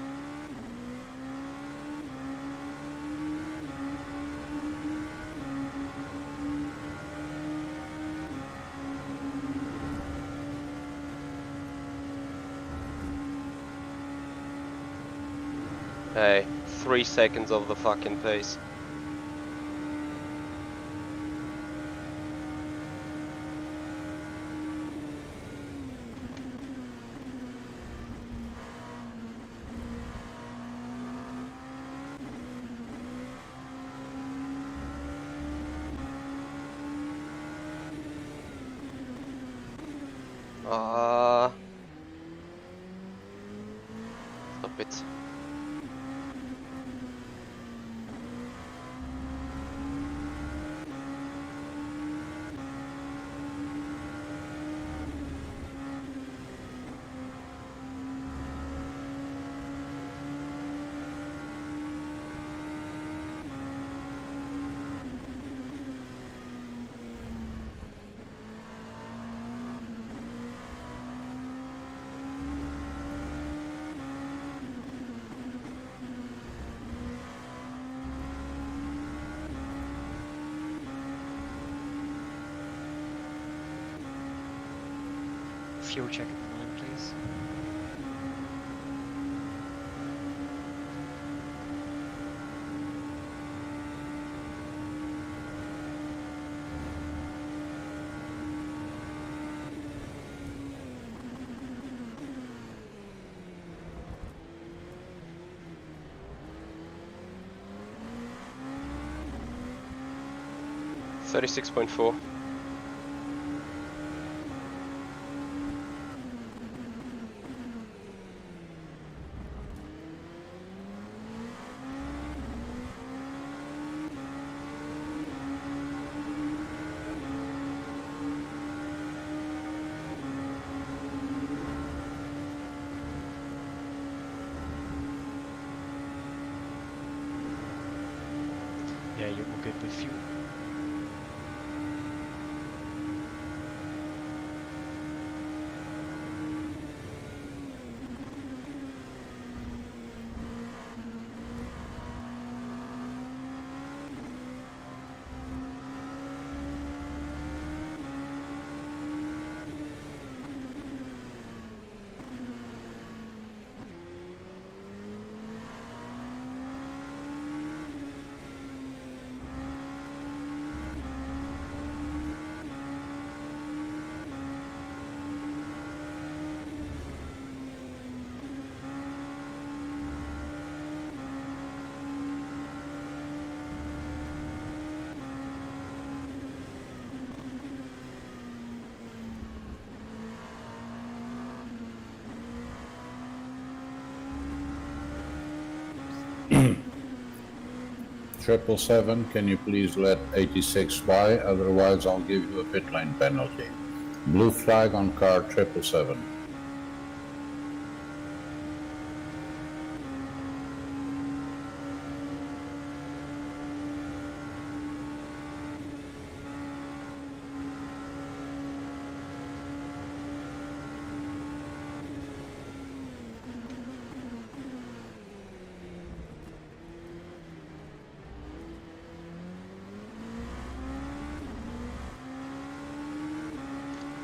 Hey, 3 seconds of the fucking pace. Stop it. Fuel check at the line, please. $36.4. Yeah, you're all good with fuel. Triple 7, can you please let 86 by? Otherwise, I'll give you a pit lane penalty. Blue flag on car 777.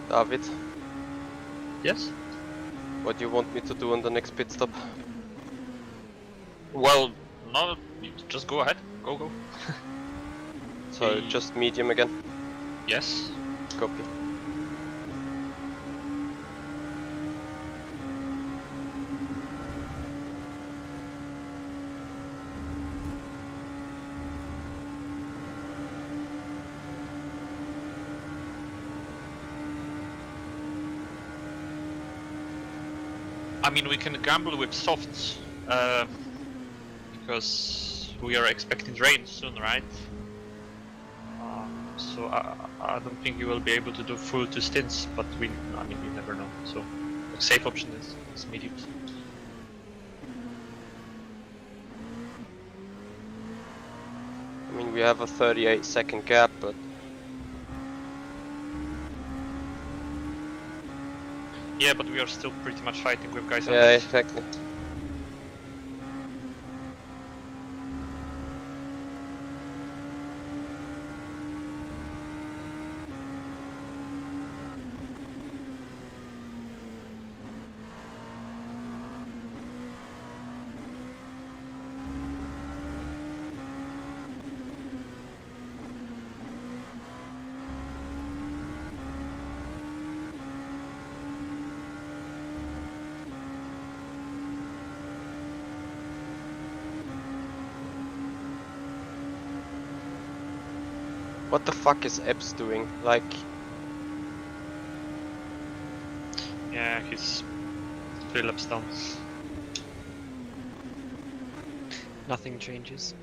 David, Yes? what do you want me to do on the next pit stop? Well, no, just go ahead. Go. So just medium again? Yes. Copy. I mean, we can gamble with softs, because we are expecting rain soon, right? So I don't think you will be able to do full 2 stints, but I mean, you never know. So the safe option is mediums. I mean, we have a 38-second gap, but Yeah, but we are still pretty much fighting with guys. yeah, exactly. What the fuck is Epps doing? Like, Yeah, he's 3 laps down. Nothing changes.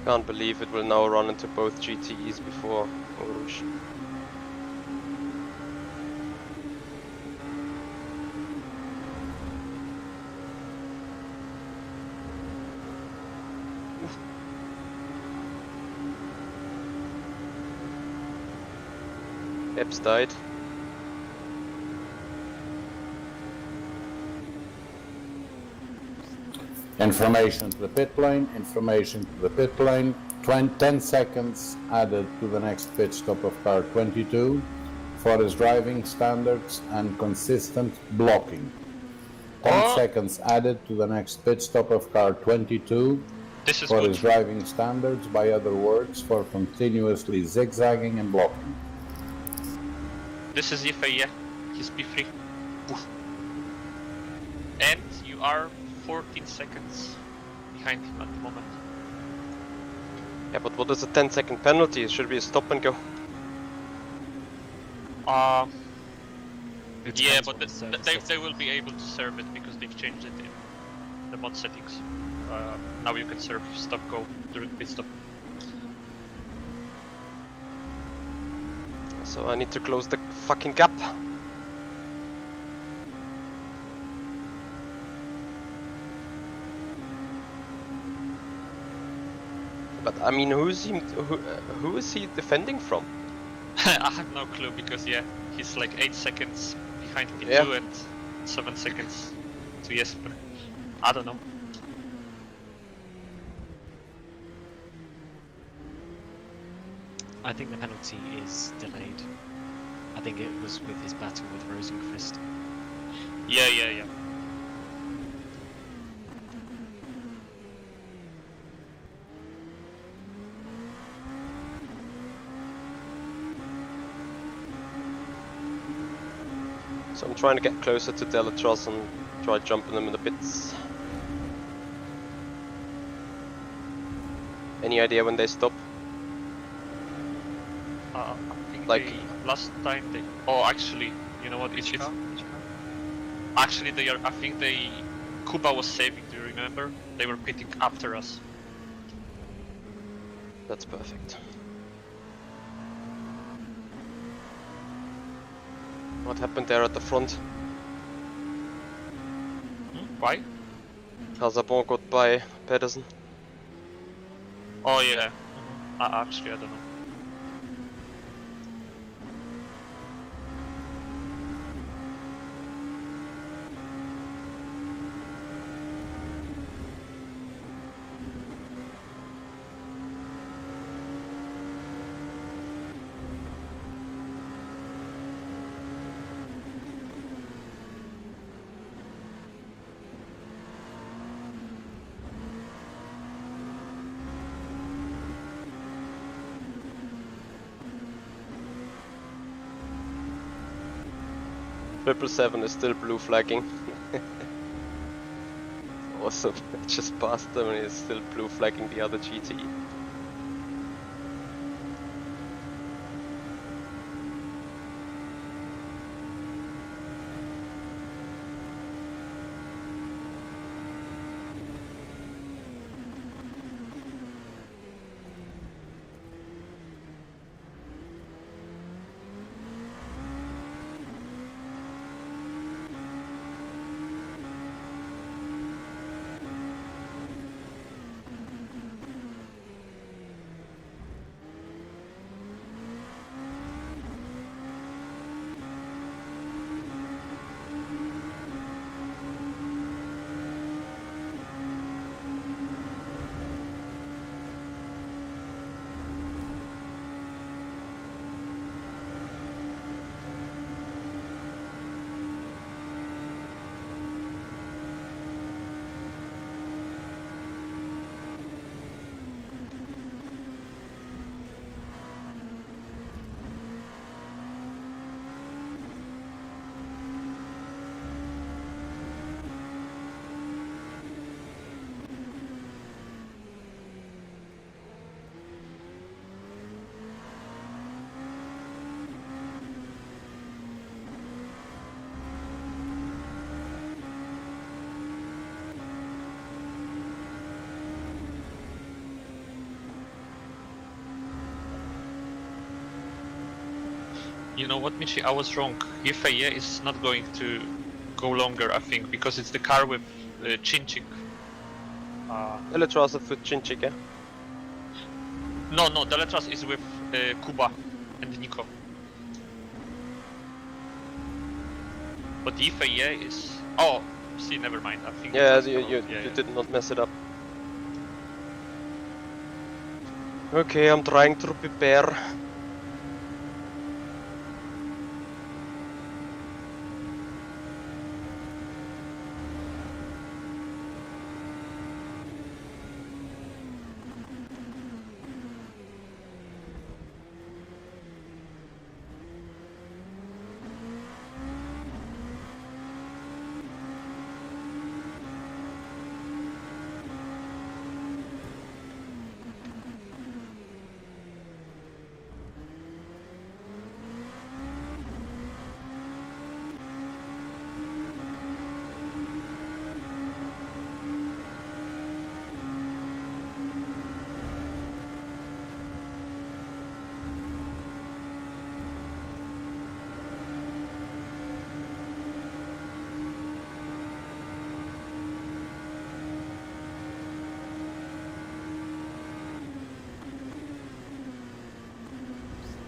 can't believe it will now run into both GTEs before Rouge. Epps died. Information to the pit lane, information to the pit lane. 10 seconds added to the next pit stop of car 22 for his driving standards and consistent blocking. 10 seconds added to the next pit stop of car 22 for his driving standards, by other words, for continuously zigzagging and blocking. This is Ife, yeah. He's P3. And you are 14 seconds behind him at the moment. Yeah, but what is a 10-second penalty? It should be a stop and go. Yeah, but they will be able to serve it because they've changed it in the mod settings. now you can serve stop go during pit stop. So I need to close the fucking gap. But I mean, who is he defending from? I have no clue because yeah, he's like 8 seconds behind P2 and 7 seconds to Jesper. I don't know. I think the penalty is delayed. I think it was with his battle with Rosenqvist. Yeah. So I'm trying to get closer to Delatros and try jumping them in the pits. Any idea when they stop? I think Like- last time they... Oh, actually, you know what? It's actually they are. I think they... Kuba was saving. Do you remember? They were pitting after us. That's perfect. What happened there at the front? Why? Hazabon got by Pedersen. Oh yeah. Actually, I don't know. Triple 7 is still blue flagging. Awesome. Just passed them and he's still blue flagging the other GT. You know what, Michi? I was wrong. Yefeye is not going to go longer, I think, because it's the car with Chinchik. Delatros with Chinchik, yeah? No, Delatras is with Kuba and Nico. But Yefeye is... Oh, see, never mind. I think. Yeah, it's you yeah. did not mess it up. Okay, I'm trying to prepare.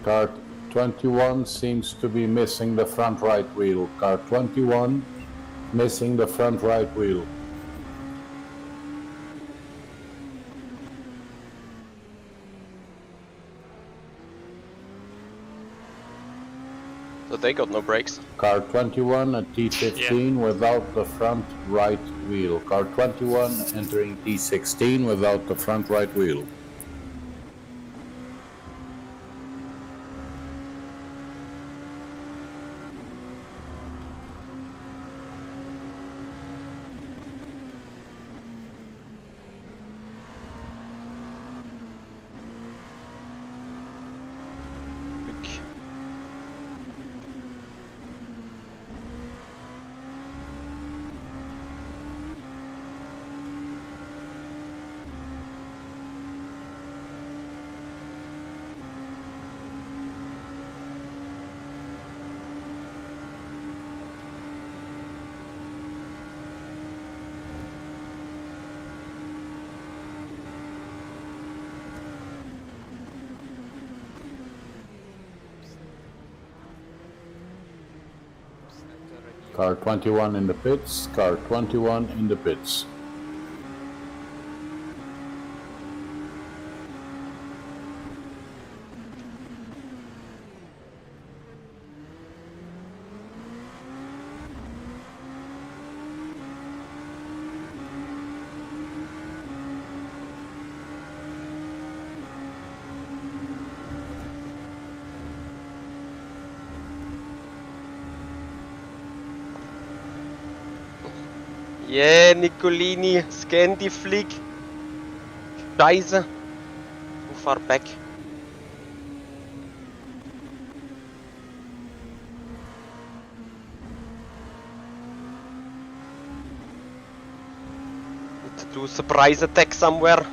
Car 21 seems to be missing the front right wheel. Car 21 missing the front right wheel. So they got no brakes. Car 21 at T15 without the front right wheel. Car 21 entering T16 without the front right wheel. Car 21 in the pits, car 21 in the pits. Yeah, Nicolini, scan die Flick. Scheiße. Too far back. Need to do surprise attack somewhere.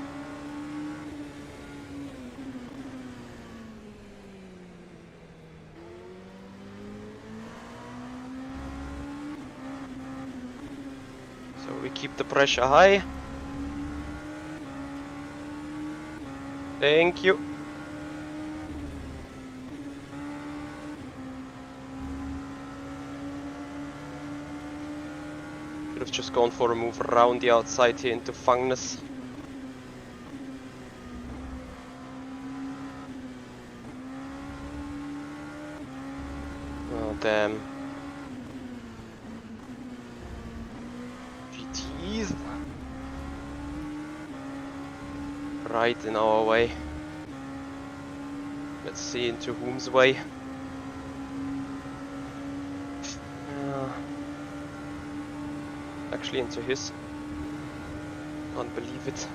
So we keep the pressure high. Thank you. Could have just gone for a move around the outside here into Fungness. Oh damn. GTs. Right in our way. Let's see into whom's way. Actually into his. Can't believe it.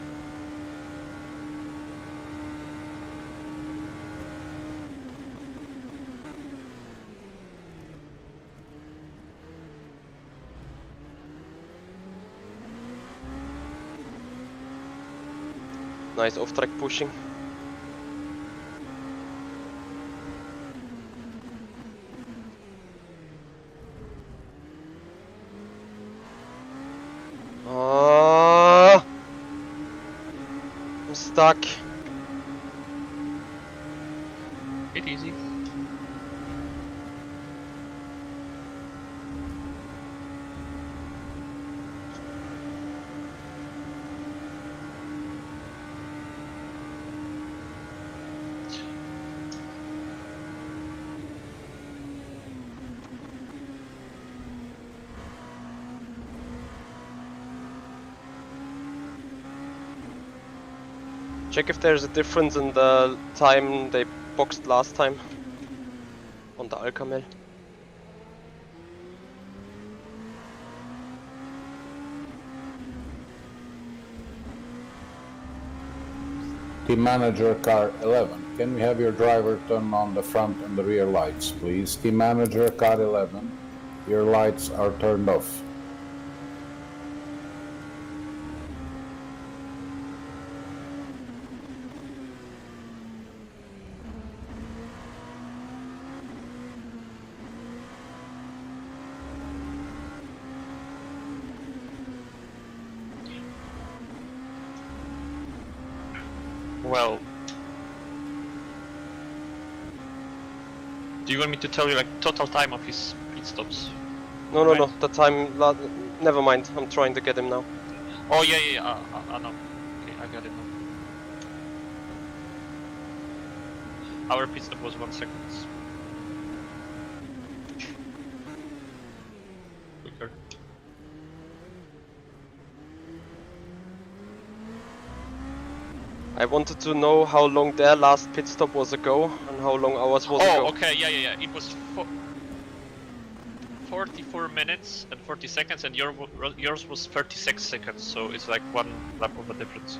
Nice off-track pushing. Oh, I'm stuck. Bit easy. Check if there's a difference in the time they boxed last time on the Alcamel. Team manager car 11, can we have your driver turn on the front and the rear lights, please? Team manager car 11, your lights are turned off. Well, Do you want me to tell you like total time of his pit stops? No, no, no. The time. Never mind. I'm trying to get him now. Oh yeah, yeah, yeah. No. Okay, I got it now. Our pit stop was 1 second. Quicker. I wanted to know how long their last pit stop was ago and how long ours was ago. Oh, okay, yeah. It was 44 minutes and 40 seconds, and yours was 36 seconds, so it's like 1 lap of a difference.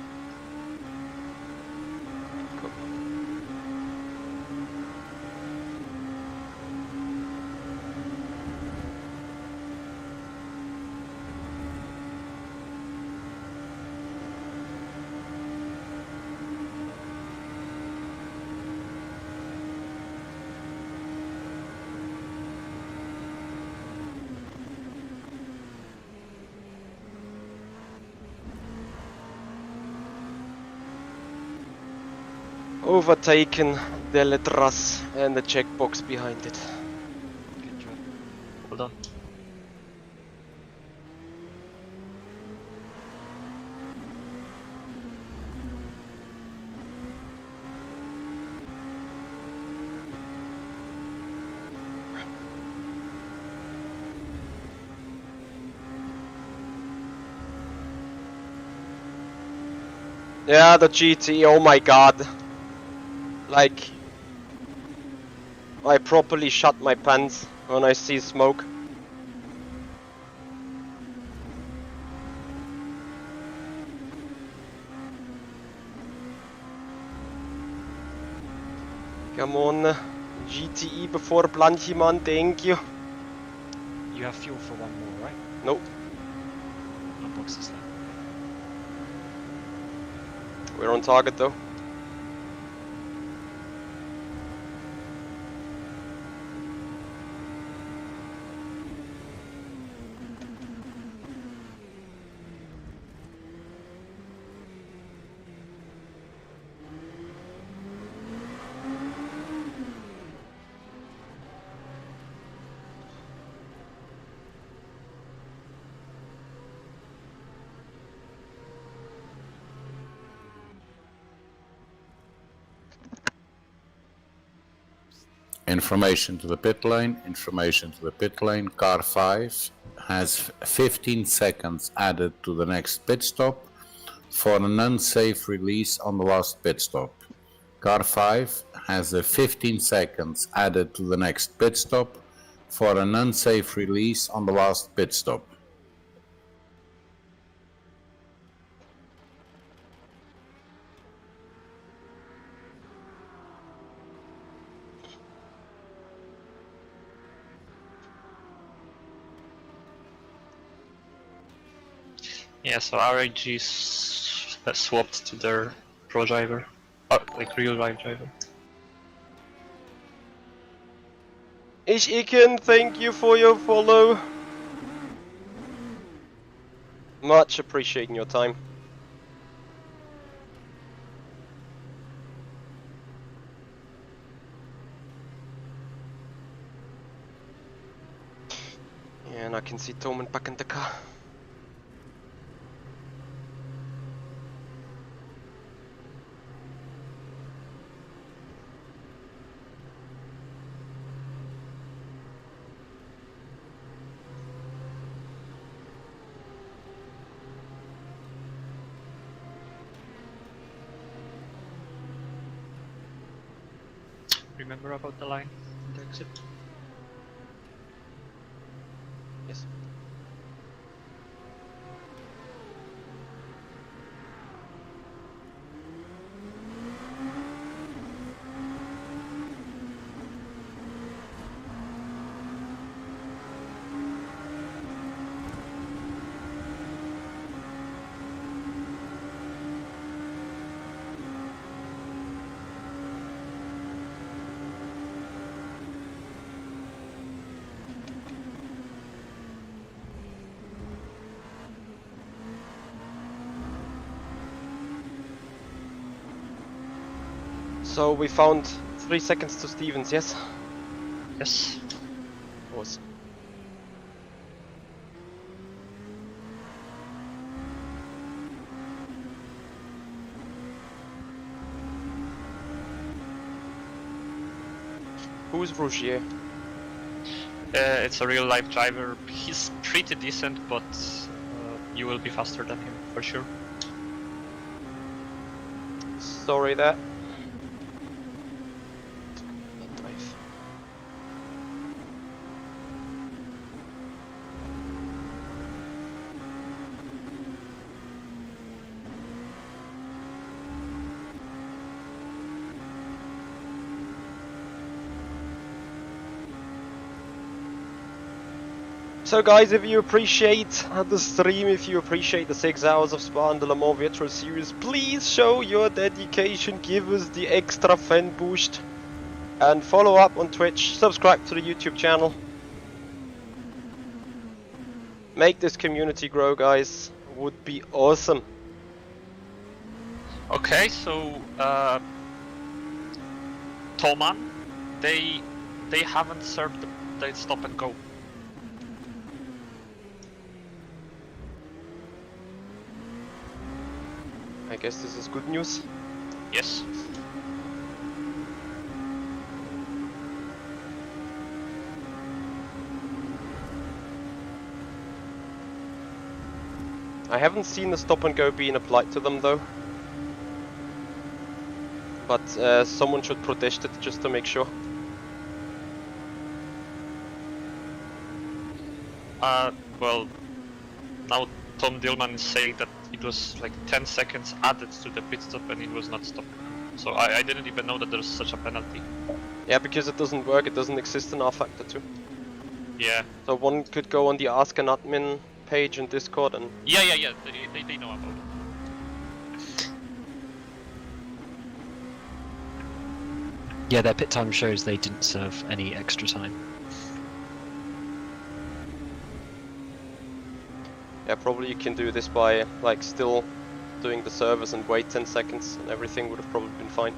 Overtaken the letras and the checkbox behind it. Good job. Well done. Yeah, the GT, oh my god. Like, I properly shut my pants when I see smoke. Come on, GTE before Blanchiman, thank you. You have fuel for 1 more, right? Nope. I'll box this then. We're on target though. Information to the pit lane, information to the pit lane. Car 5 has 15 seconds added to the next pit stop for an unsafe release on the last pit stop. Car 5 has 15 seconds added to the next pit stop for an unsafe release on the last pit stop. Yeah, so RAG's swapped to their pro driver, like real life driver. Iken, thank you for your follow. Much appreciating your time. Yeah, and I can see Toman back in the car. Remember about the line and the exit? Yes. So we found 3 seconds to Stevens, yes? Yes. Awesome. Who's Rougier? It's a real life driver. He's pretty decent, but you will be faster than him for sure. Sorry that. Dive. So guys, if you appreciate the stream, if you appreciate the 6 hours of Spa and the Le Mans Virtual Series, please show your dedication, give us the extra fan boost, and follow up on Twitch, subscribe to the YouTube channel. Make this community grow, guys. Would be awesome. Okay, so Toman, they haven't served the stop and go. I guess this is good news. Yes. I haven't seen the stop and go being applied to them though. But someone should protest it just to make sure. Well, now Tom Dillman is saying that it was like 10 seconds added to the pit stop and it was not stopped. So I didn't even know that there's such a penalty. Yeah, because it doesn't work, it doesn't exist in rFactor 2. Yeah. So one could go on the Ask an Admin page in Discord and... Yeah, they know about it. Yeah, their pit time shows they didn't serve any extra time. Yeah, probably you can do this by like still doing the service and wait 10 seconds and everything would have probably been fine.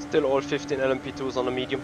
Still all 15 LMP2s on a medium.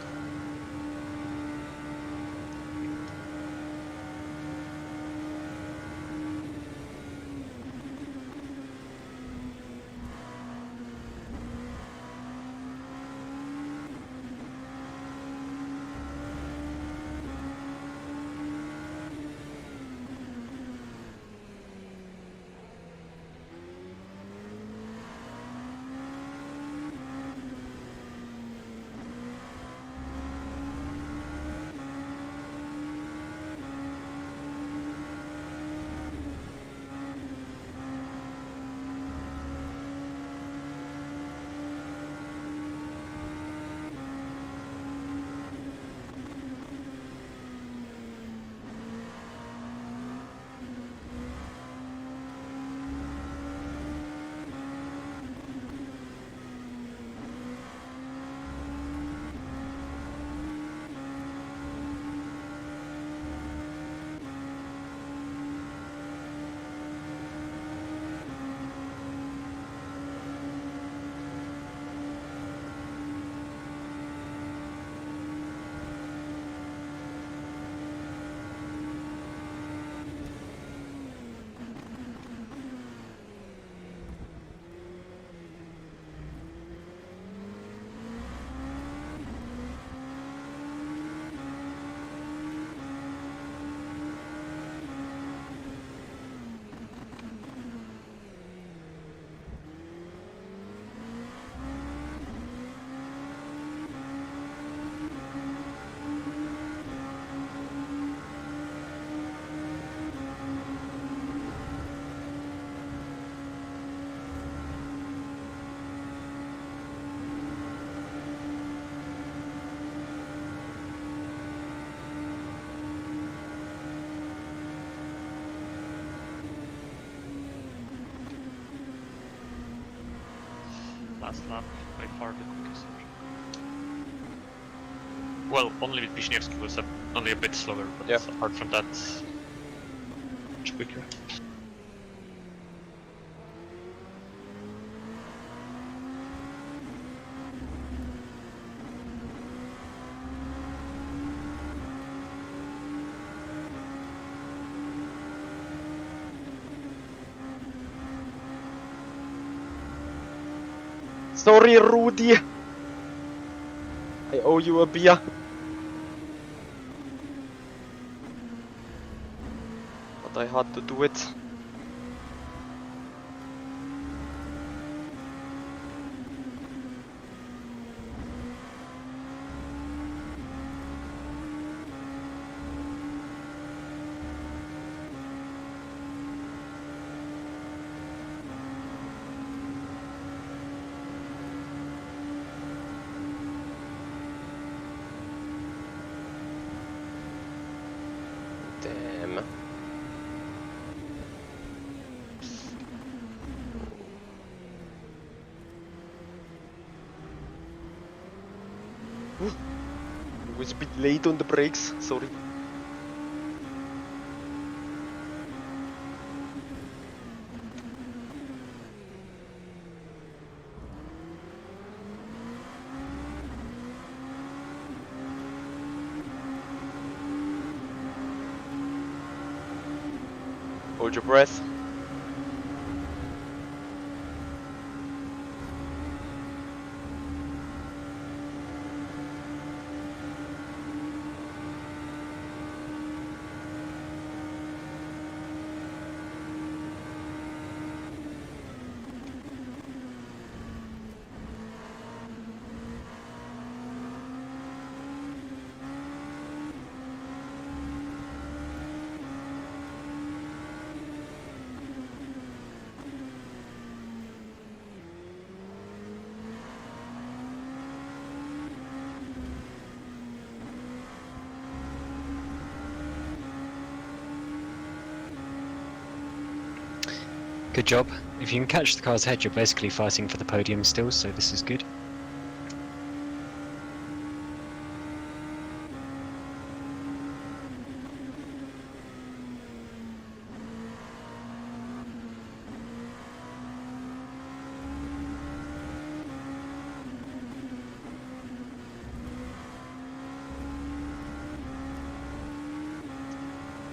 last lap, by far the quickest. Well, only Wisniewski was only a bit slower, but apart from that, much quicker. Sorry, Rudy. I owe you a beer. But I had to do it. Damn. I was a bit late on the brakes, sorry. Hold your breath. Good job. If you can catch the car's head, you're basically fighting for the podium still, so this is good.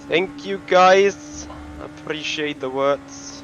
Thank you guys. Appreciate the words.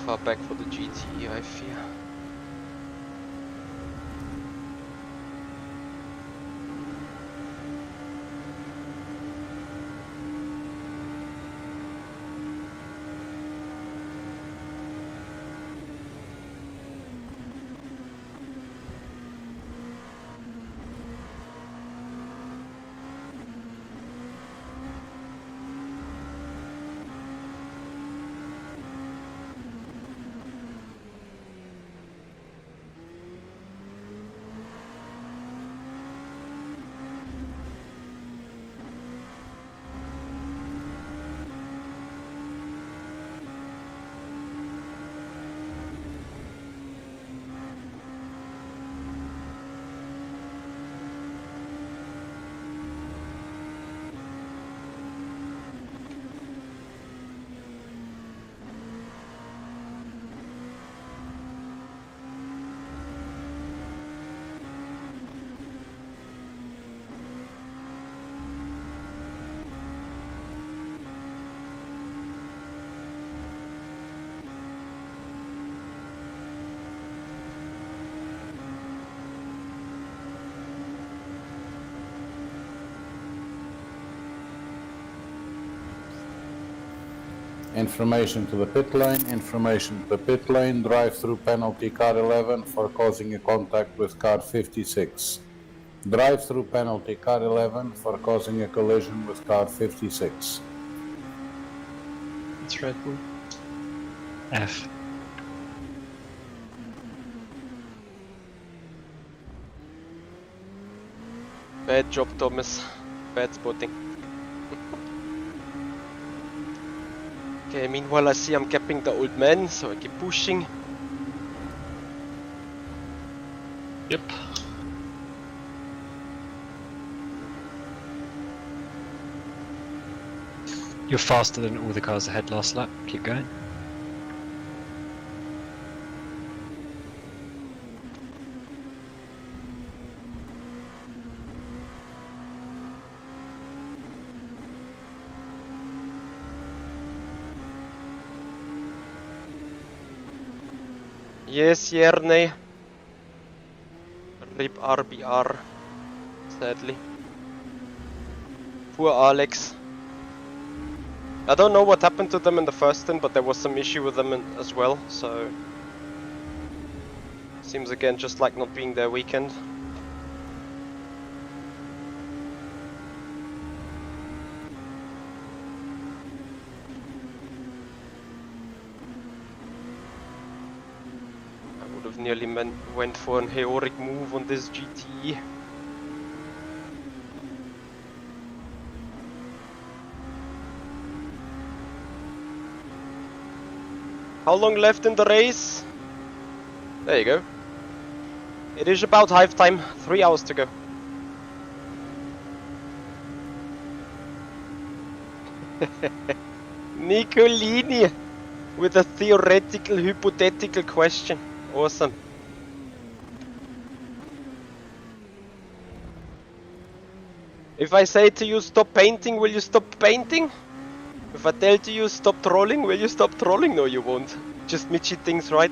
far back for the GTE, I fear. Information to the pit lane, information to the pit lane, drive-through penalty car 11 for causing a contact with car 56. Drive-through penalty car 11 for causing a collision with car 56. It's Red Bull. F. Bad job, Thomas. Bad spotting. Okay, meanwhile I see I'm capping the old man, so I keep pushing. Yep. You're faster than all the cars ahead last lap. Keep going. Yes, Yerney. RIP RBR. Sadly. Poor Alex. I don't know what happened to them in the first stint, but there was some issue with them as well, so... Seems again just like not being their weekend. Nearly went for an heroic move on this GTE. How long left in the race? There you go. It is about half time, 3 hours to go. Nicolini with a theoretical, hypothetical question. Awesome. If I say to you stop painting, will you stop painting? If I tell to you stop trolling, will you stop trolling? No, you won't. Just Mitchy things, right?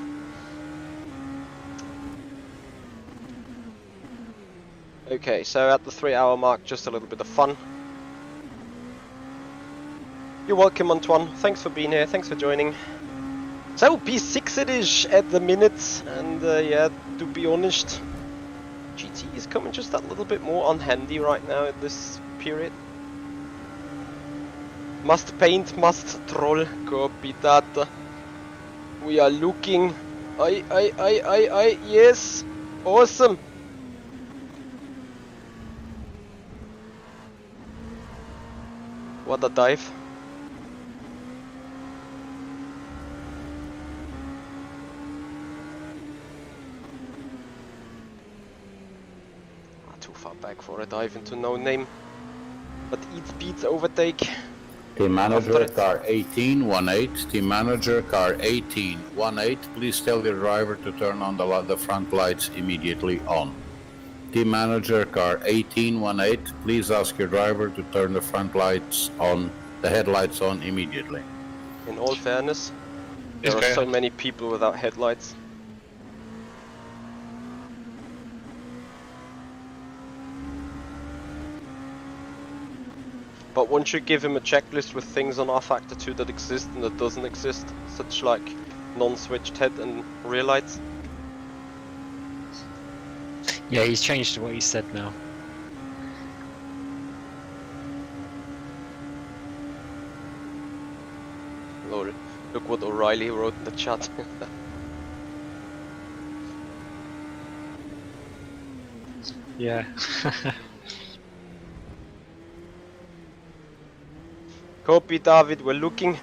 Okay, so at the 3 hour mark, just a little bit of fun. You're welcome, Antoine. Thanks for being here. Thanks for joining. So P6 it is at the minute, and yeah, to be honest, GT is coming just that little bit more unhandy right now at this period. Must paint, must troll, copy that. We are looking. Yes, awesome. What a dive. Back for a dive into no name, but beats overtake. Team manager car 1818, team manager car 1818, please tell your driver to turn on the front lights immediately on. Team manager car 1818, please ask your driver to turn the front lights on, the headlights on immediately. In all fairness, There are so many people without headlights. But once you give him a checklist with things on rFactor 2 that exist and that doesn't exist, such like non-switched head and rear lights. Yeah, he's changed what he said now. Lord, look what O'Reilly wrote in the chat. Yeah. Copy, David, we're looking.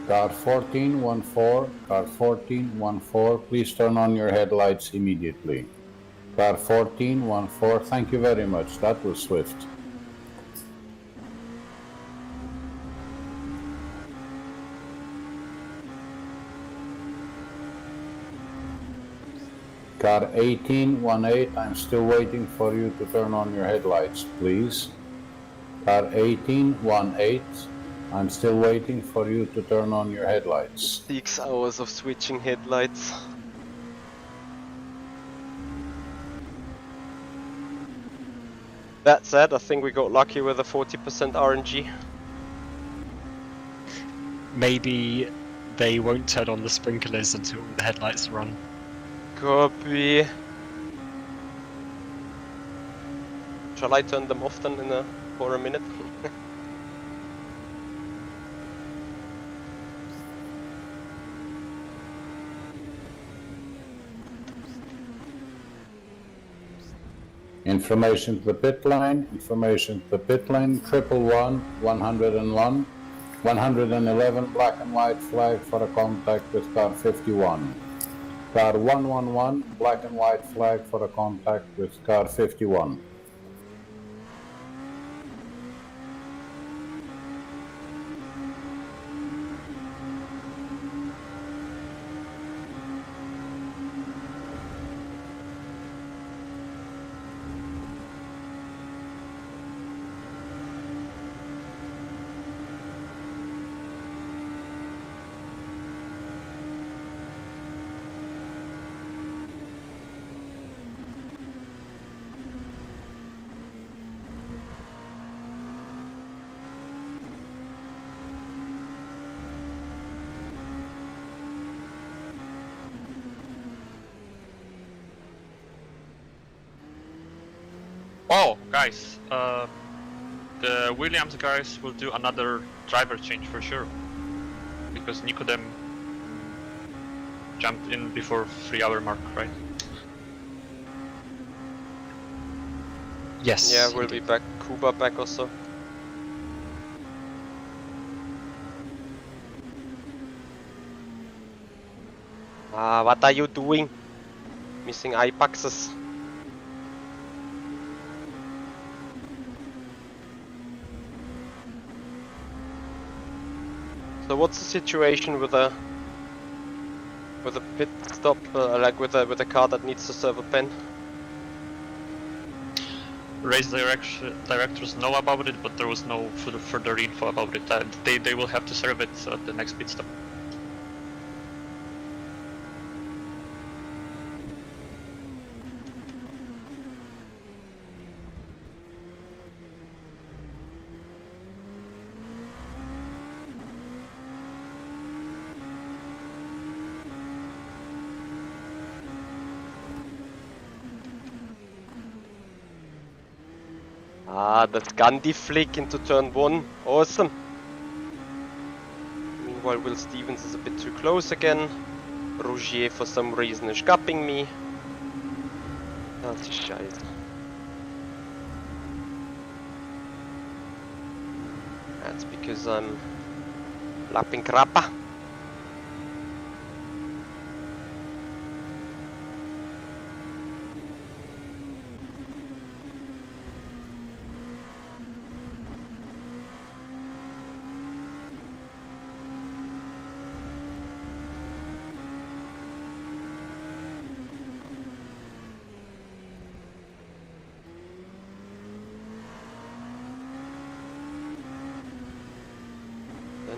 Car 1414, car 1414, please turn on your headlights immediately. Car 1414, thank you very much, that was swift. Car 1818, I'm still waiting for you to turn on your headlights, please. Car 1818, I'm still waiting for you to turn on your headlights. 6 hours of switching headlights. That said, I think we got lucky with a 40% RNG. Maybe they won't turn on the sprinklers until the headlights are on. Copy. Shall I turn them off then for a minute? Information to the pit lane, information to the pit lane, 111, 101, 111, black and white flag for a contact with car 51. Car 111, black and white flag for a contact with car 51. Oh, guys, the Williams guys will do another driver change for sure, because Nicodem jumped in before 3-hour mark, right? Yes. Yeah, we'll be back. Kuba back also. What are you doing? Missing eye boxes. So what's the situation with a pit stop, like with a car that needs to serve a pen? Race directors know about it, but there was no further info about it. They will have to serve it at the next pit stop. Ah, the Gandhi flick into turn 1. Awesome. Meanwhile, Will Stevens is a bit too close again. Rougier for some reason is gapping me. That's a shite. That's because I'm lapping Krappa.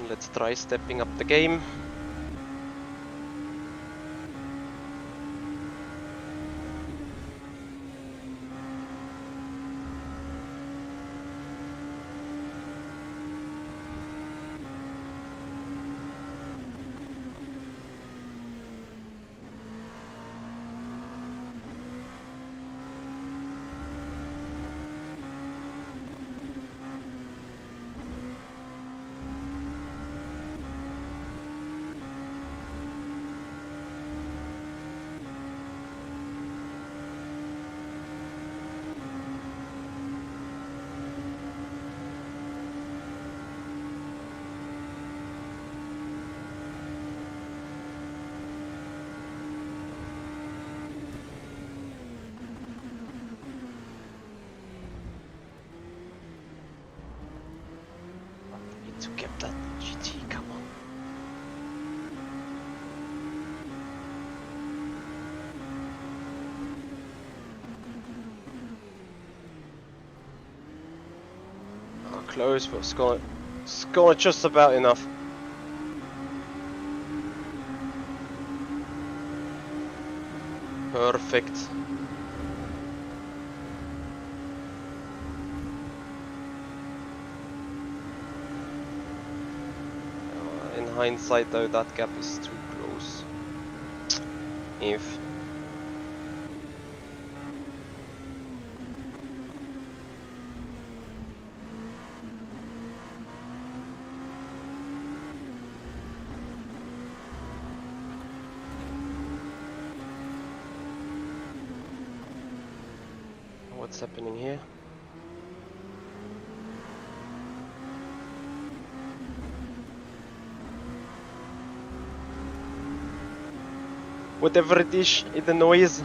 Let's try stepping up the game. To get that GT, come on. Oh, close, but scored just about enough. Perfect. In hindsight though, that gap is too close. If what's happening here? Whatever it is, the noise.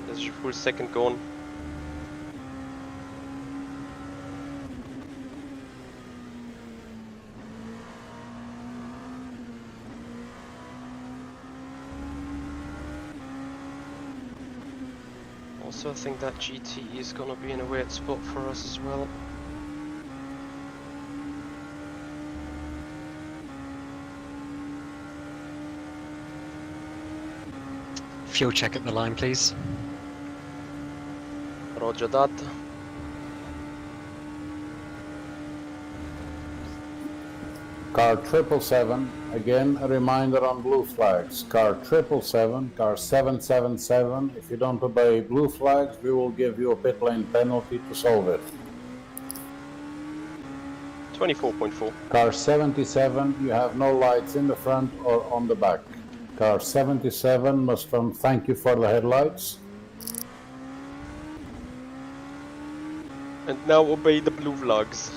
There's your full second gone. Also, I think that GT is gonna be in a weird spot for us as well. Fuel check at the line, please. Roger that. Car 777, again a reminder on blue flags. Car 777, car 777, if you don't obey blue flags, we will give you a pit lane penalty to solve it. 24.4. Car 77, you have no lights in the front or on the back. Car 77 must thank you for the headlights. And now obey the blue flags.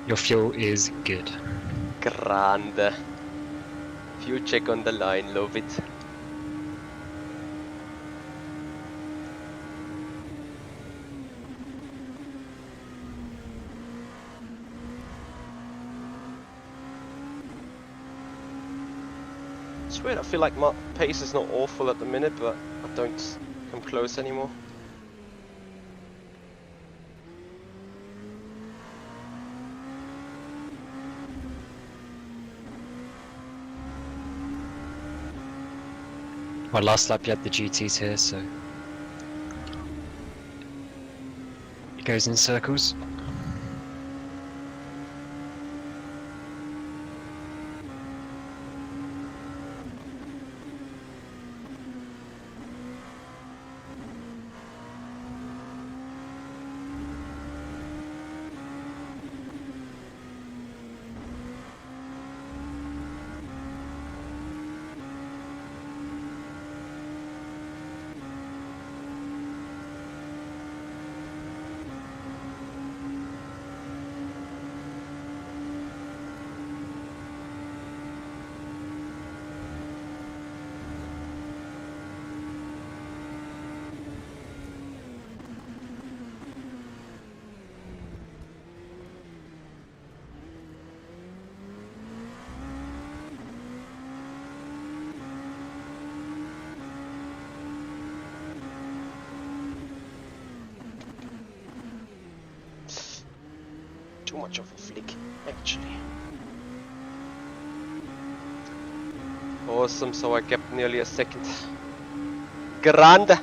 Your fuel is good. Grande. Fuel check on the line, love it. It's weird, I feel like my pace is not awful at the minute, but I don't come close anymore. Well, last lap you had the GTs here, so... goes in circles. Too much of a flick, actually. Awesome, so I kept nearly a second. Grande!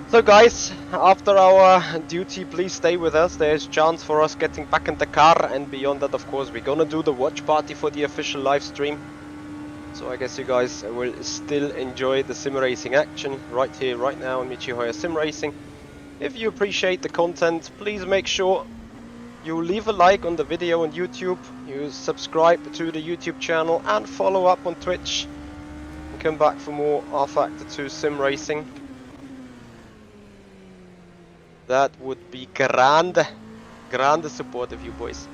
So guys, after our duty, please stay with us. There's chance for us getting back in the car, and beyond that, of course, we're gonna do the watch party for the official live stream. So I guess you guys will still enjoy the sim racing action right here, right now on Michihoya Sim Racing. If you appreciate the content, please make sure you leave a like on the video on YouTube, you subscribe to the YouTube channel and follow up on Twitch. And come back for more rFactor 2 Sim Racing. That would be grande support of you boys.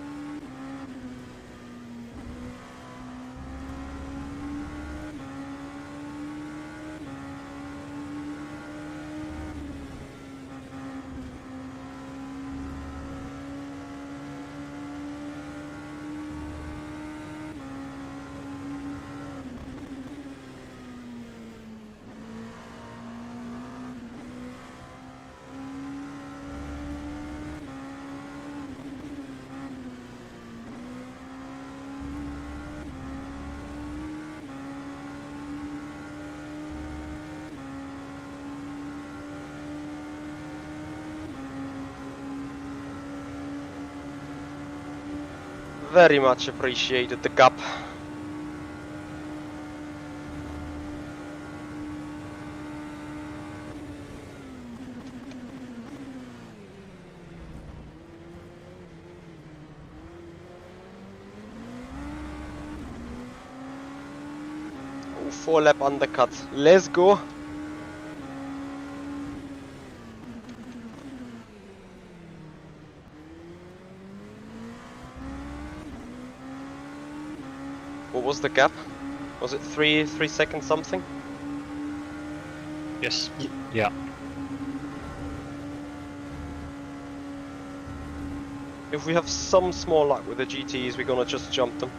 Very much appreciated the gap. Oh, 4-lap undercut. Let's go. What was the gap? Was it 3 seconds something? Yes. Yeah. If we have some small luck with the GTs, we're gonna just jump them.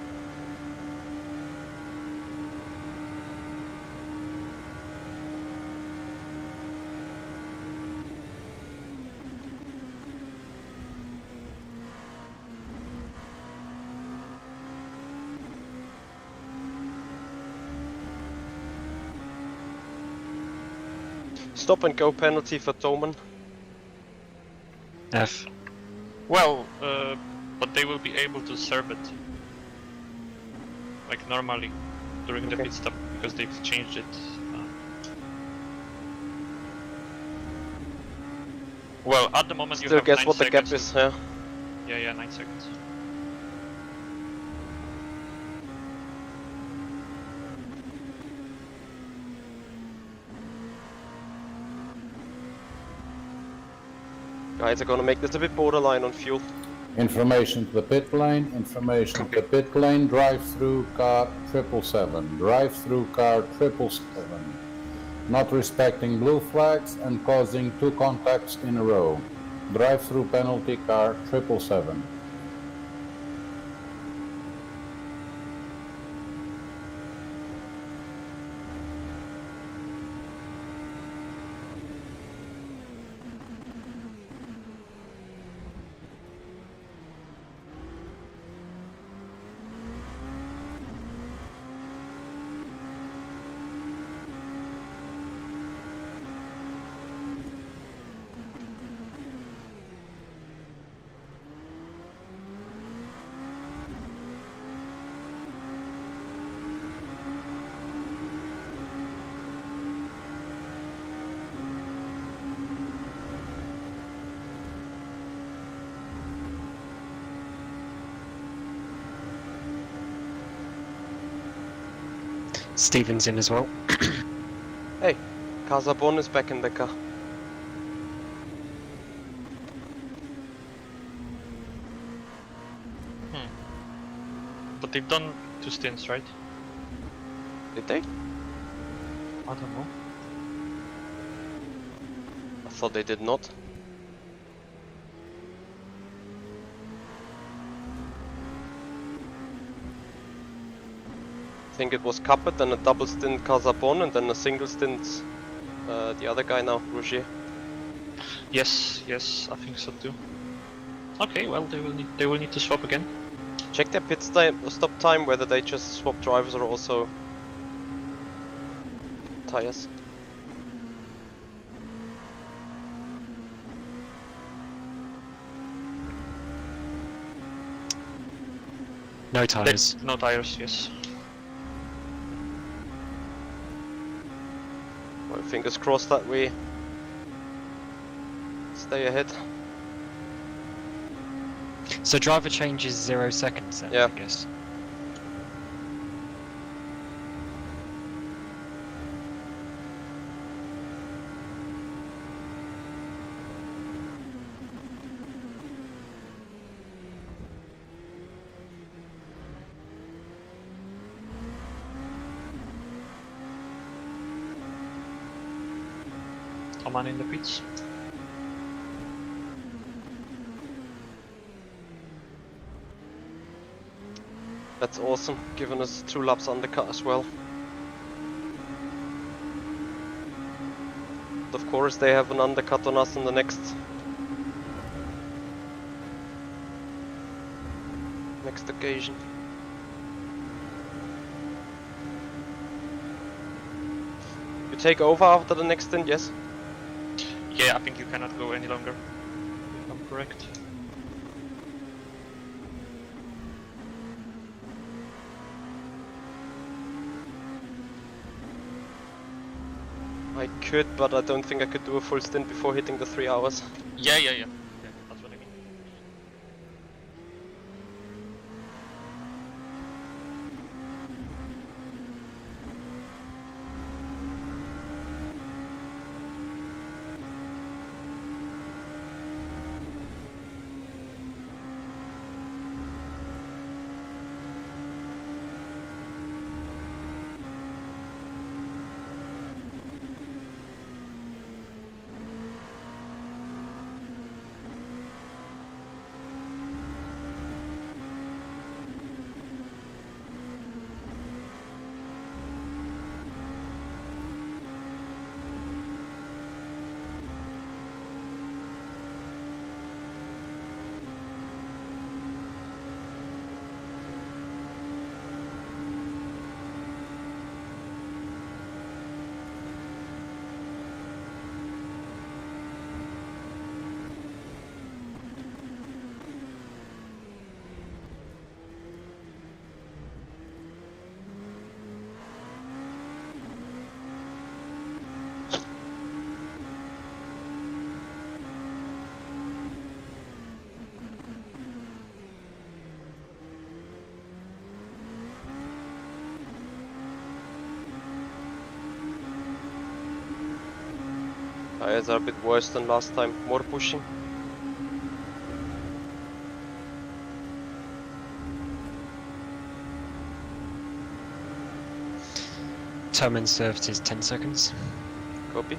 Stop and go penalty for Toman. F. Well, but they will be able to serve it like normally during the pit stop because they've changed it. Well, at the moment you Still have guess 9 what the seconds. gap is here. Yeah, 9 seconds. Guys are gonna make this a bit borderline on fuel. Information to the pit lane, information to the pit lane, drive-through car 777, drive-through car 777. Not respecting blue flags and causing 2 contacts in a row. Drive-through penalty car 777. Steven's in as well. Hey, Casabon is back in the car. But they've done 2 stints, right? Did they? I don't know. I thought they did not. I think it was Capet, then a double stint Casabon, and then a single stint the other guy now, Roger. Yes, I think so too. Okay, well they will need to swap again. Check their stop time, whether they just swap drivers or also tires. No tires. No tires, yes. Well, fingers crossed that we stay ahead. So driver change is 0 seconds then, Yeah. I guess. Oman in the pits. That's awesome, giving us 2 laps undercut as well. Of course they have an undercut on us on the next occasion. You take over after the next stint, yes? Yeah, I think you cannot go any longer, if I'm correct. I could, but I don't think I could do a full stint before hitting the 3 hours. Yeah, that's what I mean. Tires are a bit worse than last time, more pushing. Termin served is 10 seconds. Copy.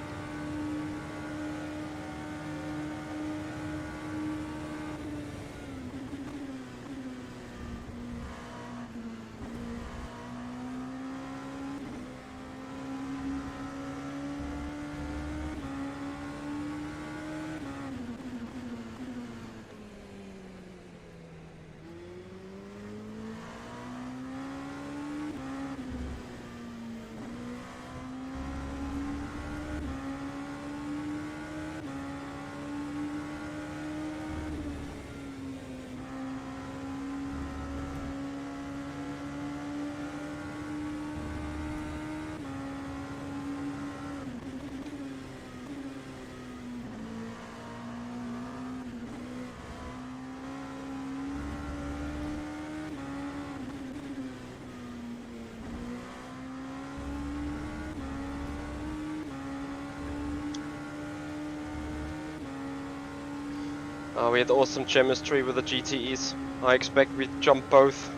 We had awesome chemistry with the GTEs. I expect we jump both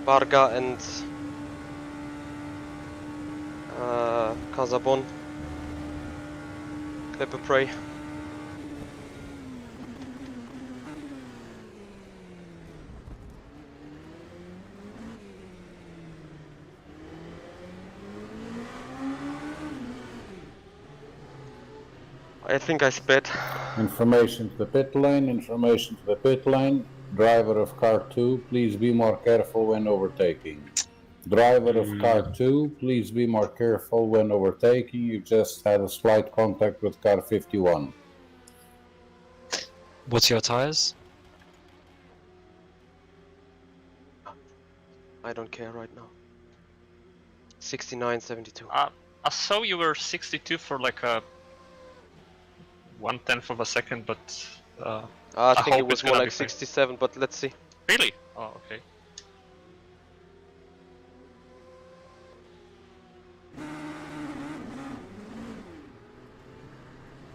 Varga and Casabon. Clipper Prey. I think I sped. Information to the pit lane, information to the pit lane. Driver of car 2, please be more careful when overtaking. Driver of car 2, please be more careful when overtaking. You just had a slight contact with car 51. What's your tyres? I don't care right now. 69, 72. I saw you were 62 for like a 1/10 of a second, but I think it hope was it's more gonna like be fine. 67, but let's see. Really? Oh, okay.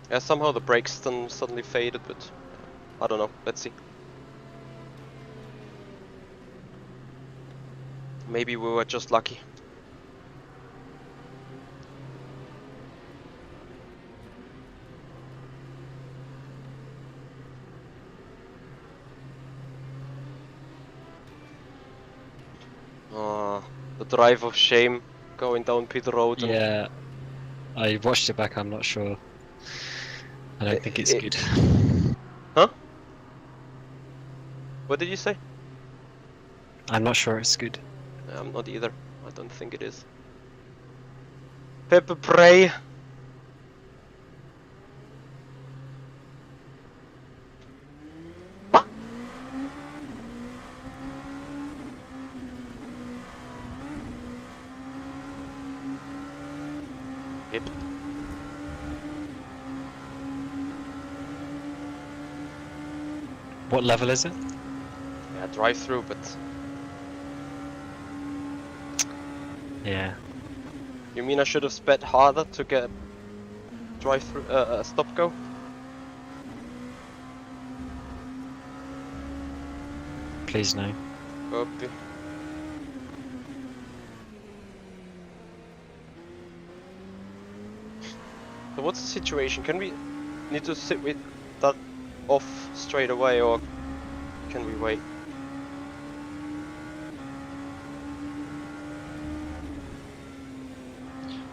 Yeah, somehow the brakes suddenly faded, but I don't know. Let's see. Maybe we were just lucky. The drive of shame going down pit road. Yeah, I watched it back. I'm not sure. I don't think it's good. Huh? What did you say? I'm not sure it's good. I'm not either. I don't think it is. Pepper Prey. Yep. What level is it? Yeah, drive through, but Yeah. you mean I should have sped harder to get drive through stop go? Please no. Copy. So what's the situation? Can we need to sit with that off straight away, or can we wait?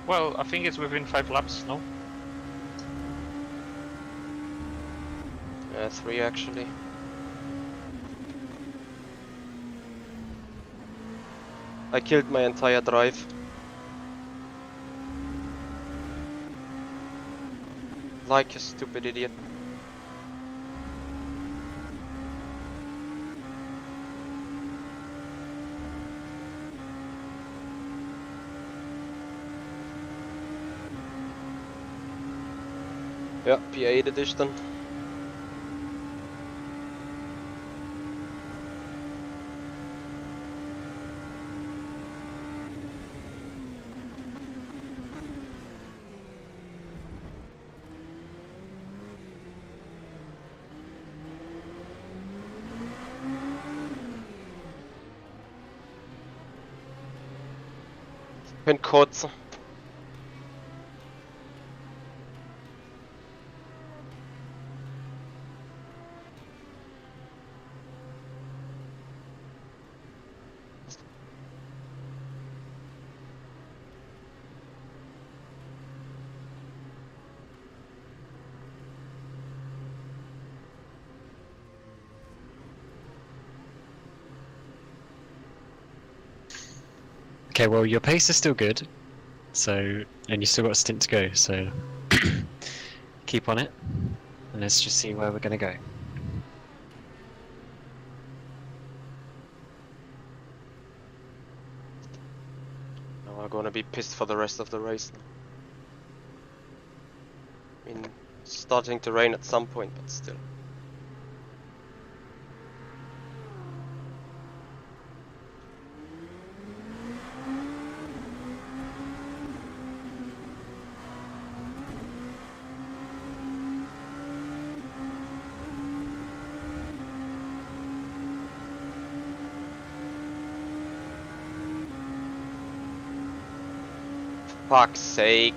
Well, I think it's within 5 laps, no? 3 actually. I killed my entire drive. Like a stupid idiot. Ja, P8 edition. Ich bin kurz. Okay, well your pace is still good, so and you still got a stint to go, so keep on it, and let's just see where we're gonna go. Now I'm gonna be pissed for the rest of the race now. I mean, it's starting to rain at some point, but still. fuck's sake.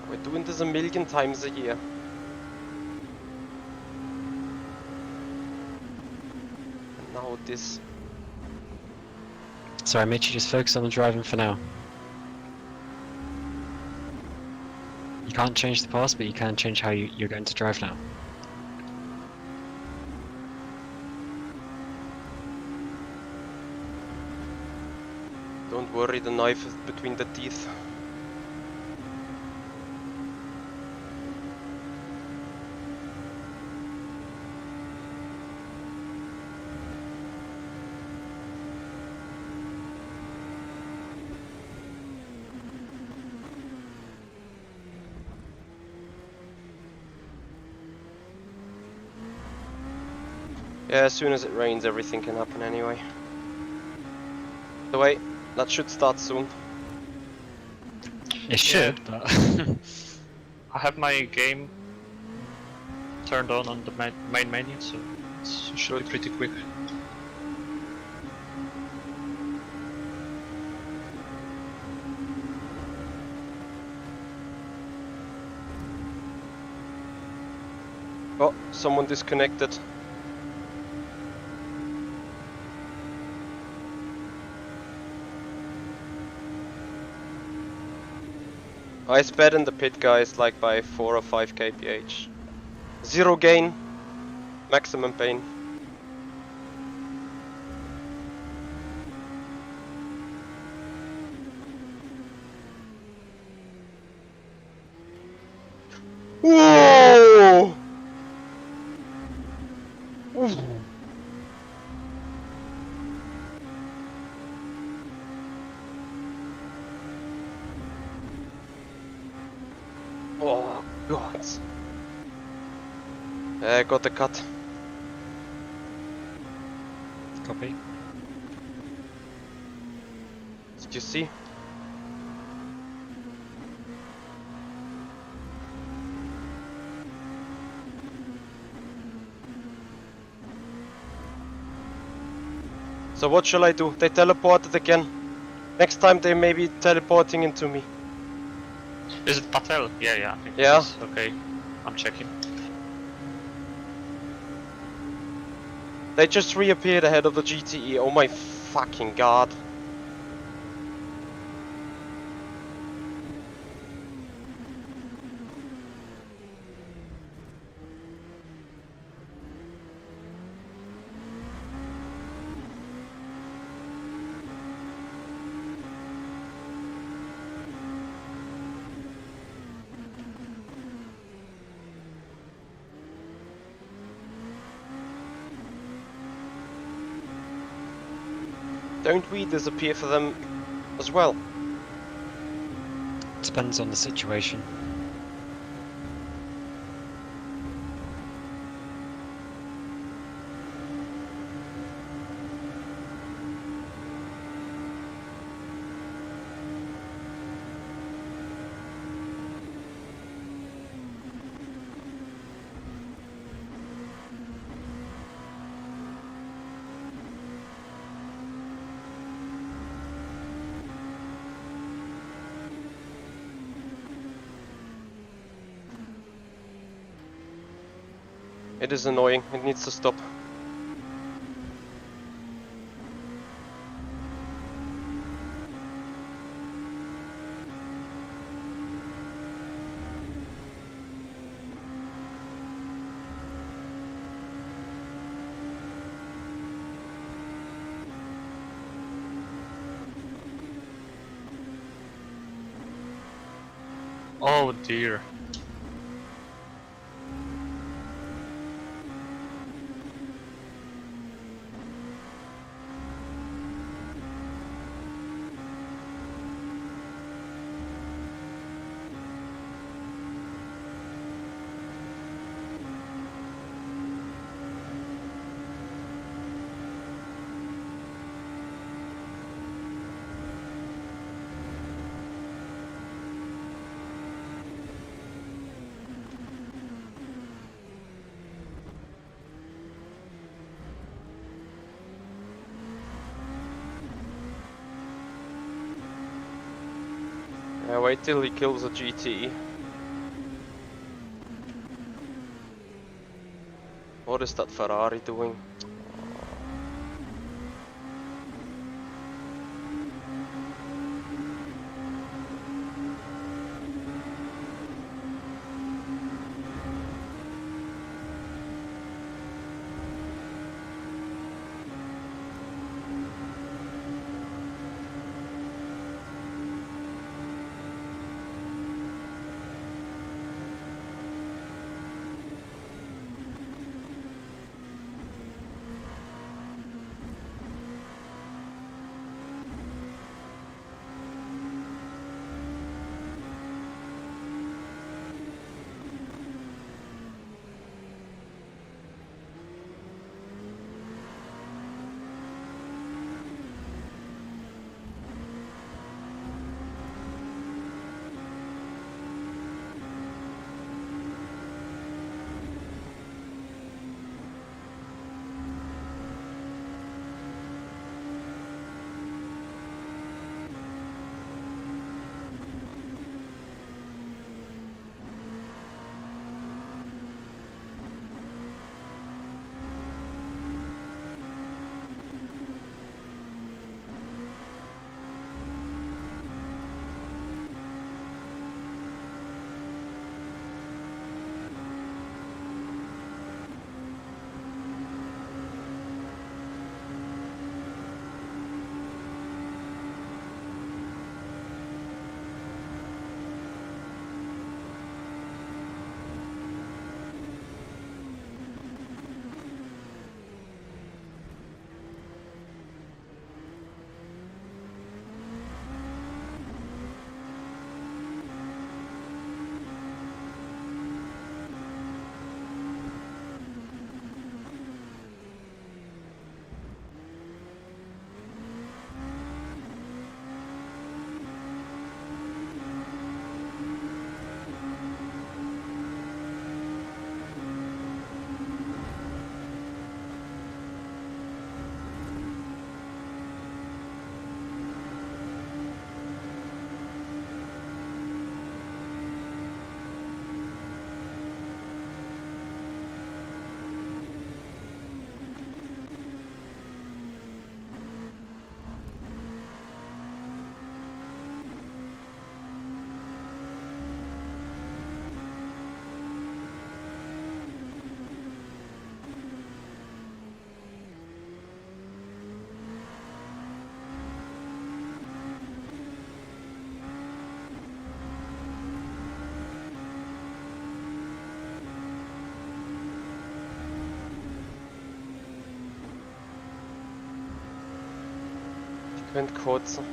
We're doing this a million times a year. And now this. Sorry, Mitch, you just focus on the driving for now. You can't change the past, but you can change how you're going to drive now. Don't worry, the knife is between the teeth. Yeah, as soon as it rains, everything can happen anyway. So wait, that should start soon. It should, but... I have my game turned on the main menu, so it should be pretty quick. Oh, someone disconnected. I sped in the pit, guys, like by 4 or 5 kph. 0 gain, maximum pain. Whoa! Oh god. Got the cut. Copy. Did you see? So what shall I do? They teleported again. Next time they may be teleporting into me. Is it Patel? Yeah, I think Yeah. it is. Okay, I'm checking. They just reappeared ahead of the GTE. Oh my fucking god. Don't we disappear for them as well? Depends on the situation. It is annoying, it needs to stop. Oh dear. wait till he kills a GT. What is that Ferrari doing?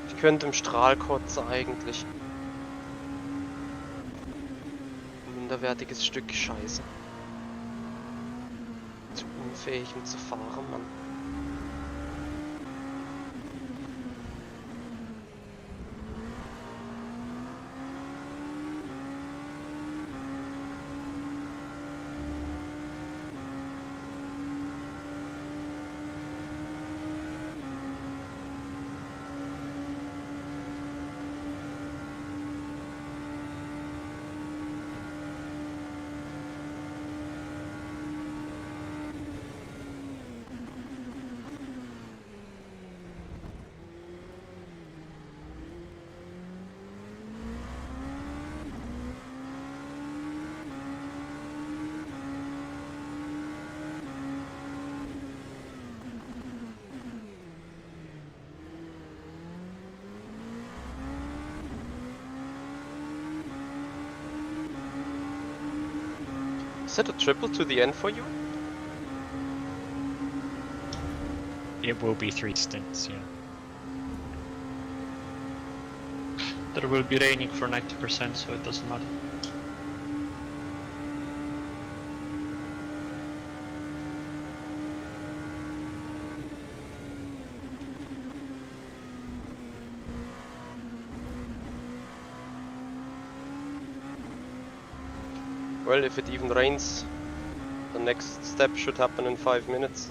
Ich könnte im Strahl kotzen eigentlich. Minderwertiges Stück Scheiße. Zu unfähig um zu fahren, Mann. Is that a triple to the end for you? It will be 3 stints, yeah. There will be raining for 90%, so it doesn't matter. Well, if it even rains, the next step should happen in 5 minutes.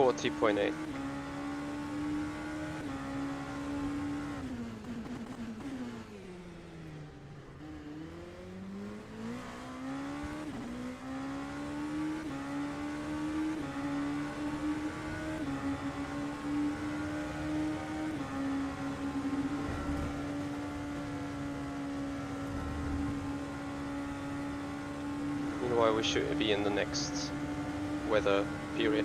40.8. Meanwhile, we should be in the next weather period.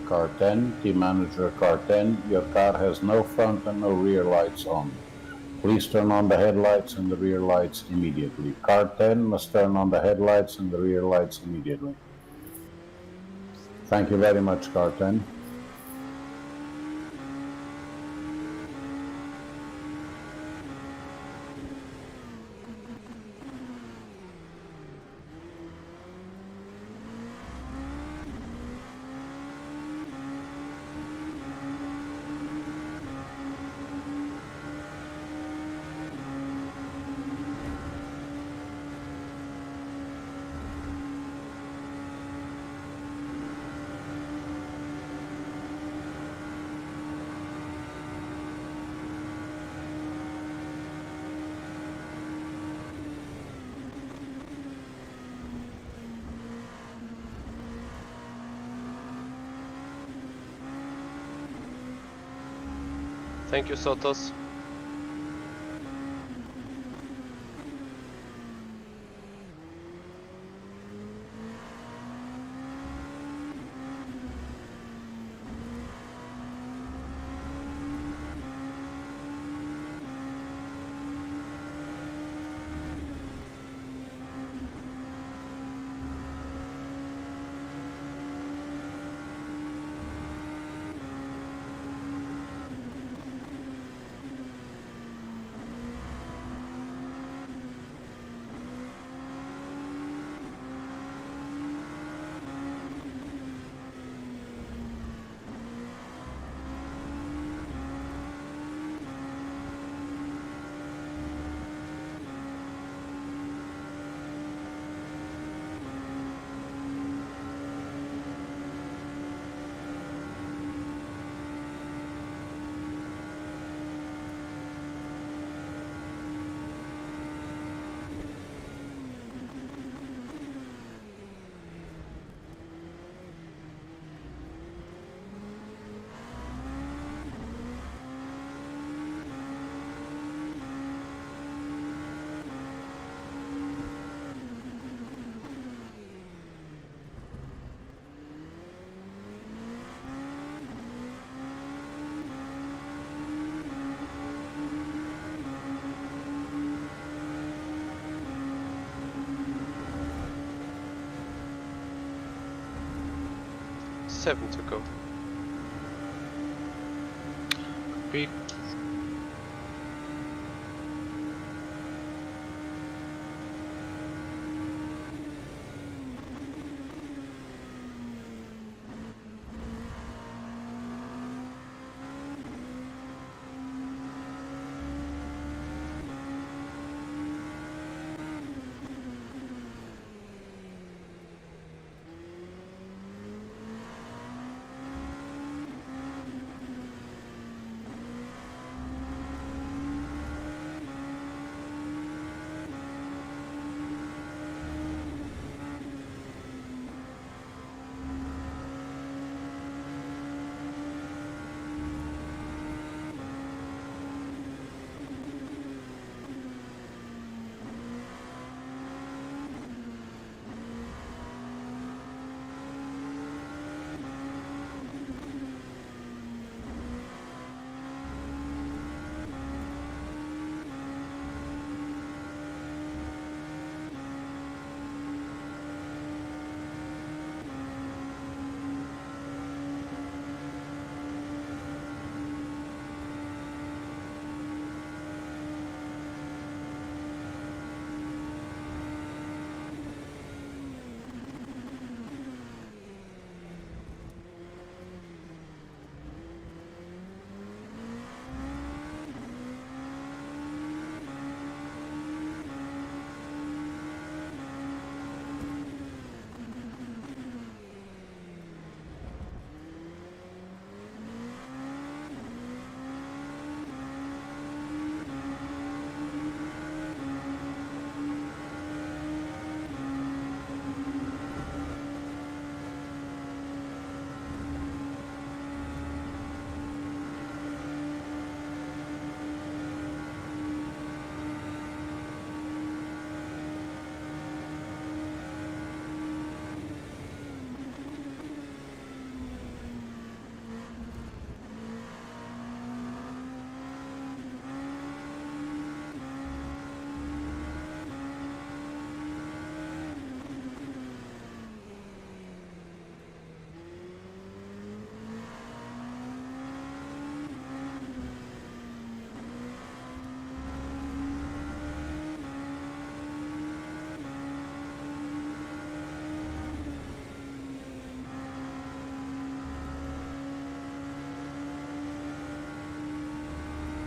Car 10, Team Manager Car 10, your car has no front and no rear lights on. Please turn on the headlights and the rear lights immediately. Car 10 must turn on the headlights and the rear lights immediately. Thank you very much, Car 10. Thank you, Sotos. 37 to go. Be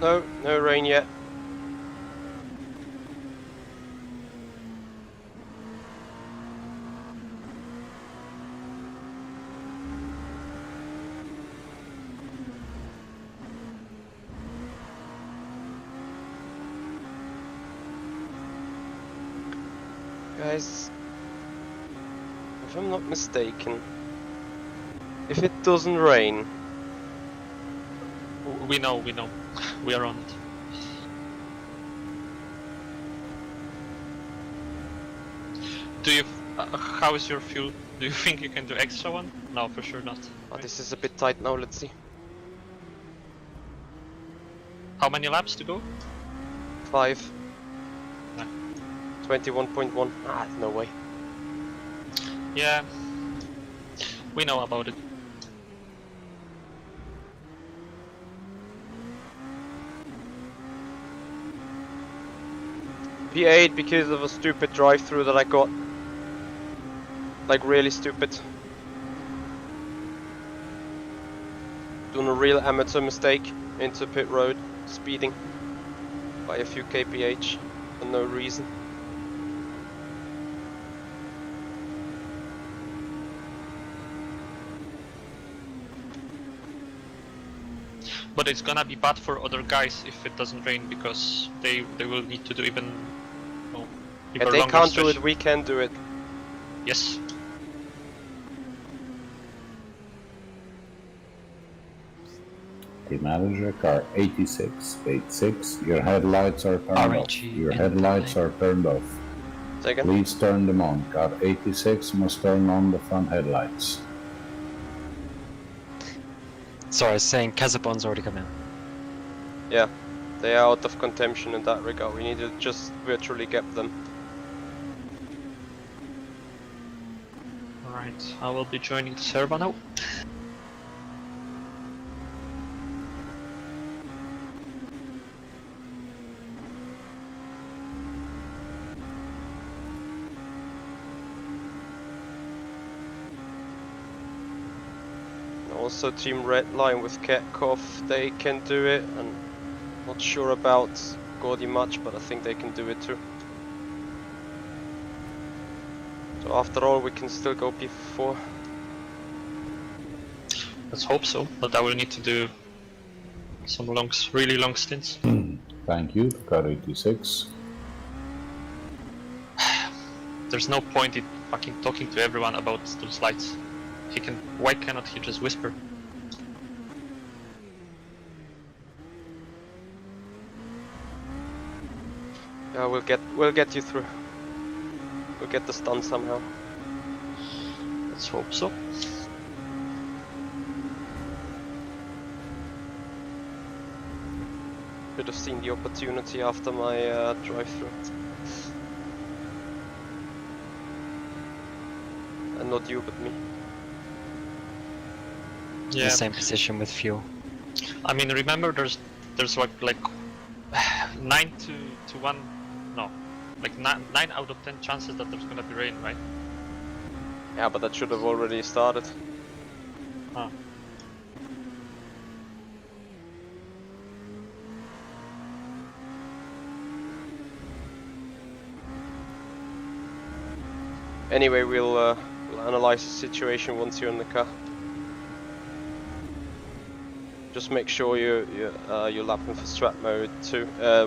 No, no rain yet. Guys, if I'm not mistaken, if it doesn't rain... We know. We are on it. Do you... how is your fuel? Do you think you can do extra one? No, for sure not. Oh, this is a bit tight now, let's see. How many laps to go? 5. No. 21.1. Ah, no way. Yeah. We know about it. P8 because of a stupid drive-through that I got. Like really stupid. Doing a real amateur mistake into pit road, speeding by a few kph for no reason. But it's gonna be bad for other guys if it doesn't rain, because they will need to do even If they can't do it, we can do it. Yes. Team manager, car 86, your headlights are turned off. Your headlights are turned off. Second. Please turn them on. Car 86 must turn on the front headlights. Sorry, I was saying Kazabon's already come in. Yeah, they are out of contention in that regard. We need to just virtually get them. Alright, I will be joining the server now. Also Team Redline with Ketkov, they can do it. I'm not sure about Gordy much, but I think they can do it too. So after all, we can still go P4. Let's hope so, but I will need to do some really long stints. Thank you, car 86. There's no point in fucking talking to everyone about those lights. Why cannot he just whisper? Yeah, we'll get you through. We'll get this done somehow. Let's hope so. Should have seen the opportunity after my drive-through. And not you, but me. Yeah. The same position with fuel. I mean, remember, there's like 9 to 1, no, like 9 out of 10 chances that there's gonna be rain, right? Yeah, but that should have already started. Huh. Anyway, we'll analyze the situation once you're in the car. Just make sure you're lapping for strat mode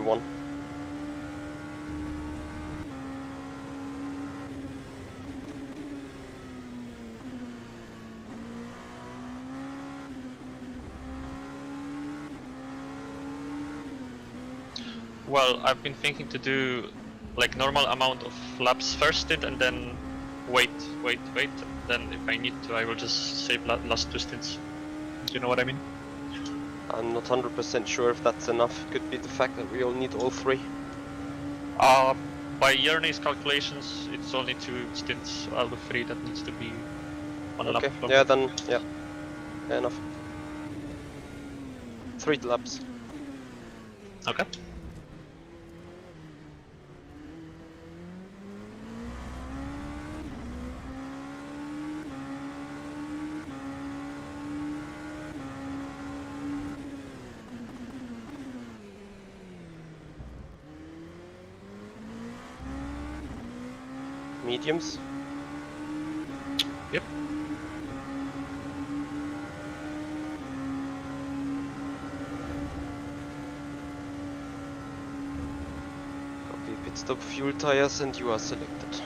1. Well, I've been thinking to do like normal amount of laps first stint and then wait. Then if I need to, I will just save last 2 stints. Do you know what I mean? I'm not 100% sure if that's enough. Could be the fact that we all need all 3. By Yerne's calculations, it's only 2 stints out of 3 that needs to be on a lap. Okay, yeah, then, yeah. Fair enough. 3 laps. Okay. Mediums? Yep. Copy, pit stop, fuel tires, and you are selected.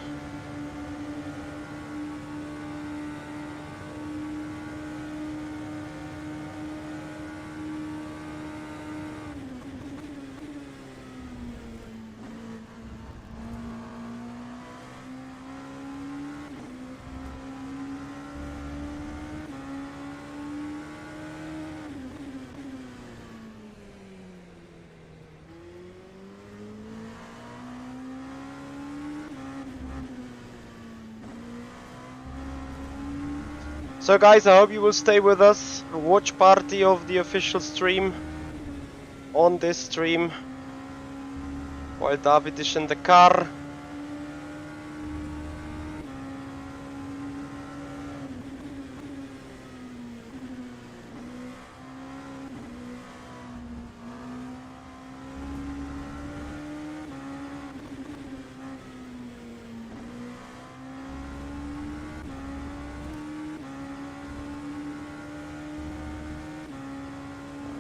So guys, I hope you will stay with us, watch party of the official stream on this stream while David is in the car.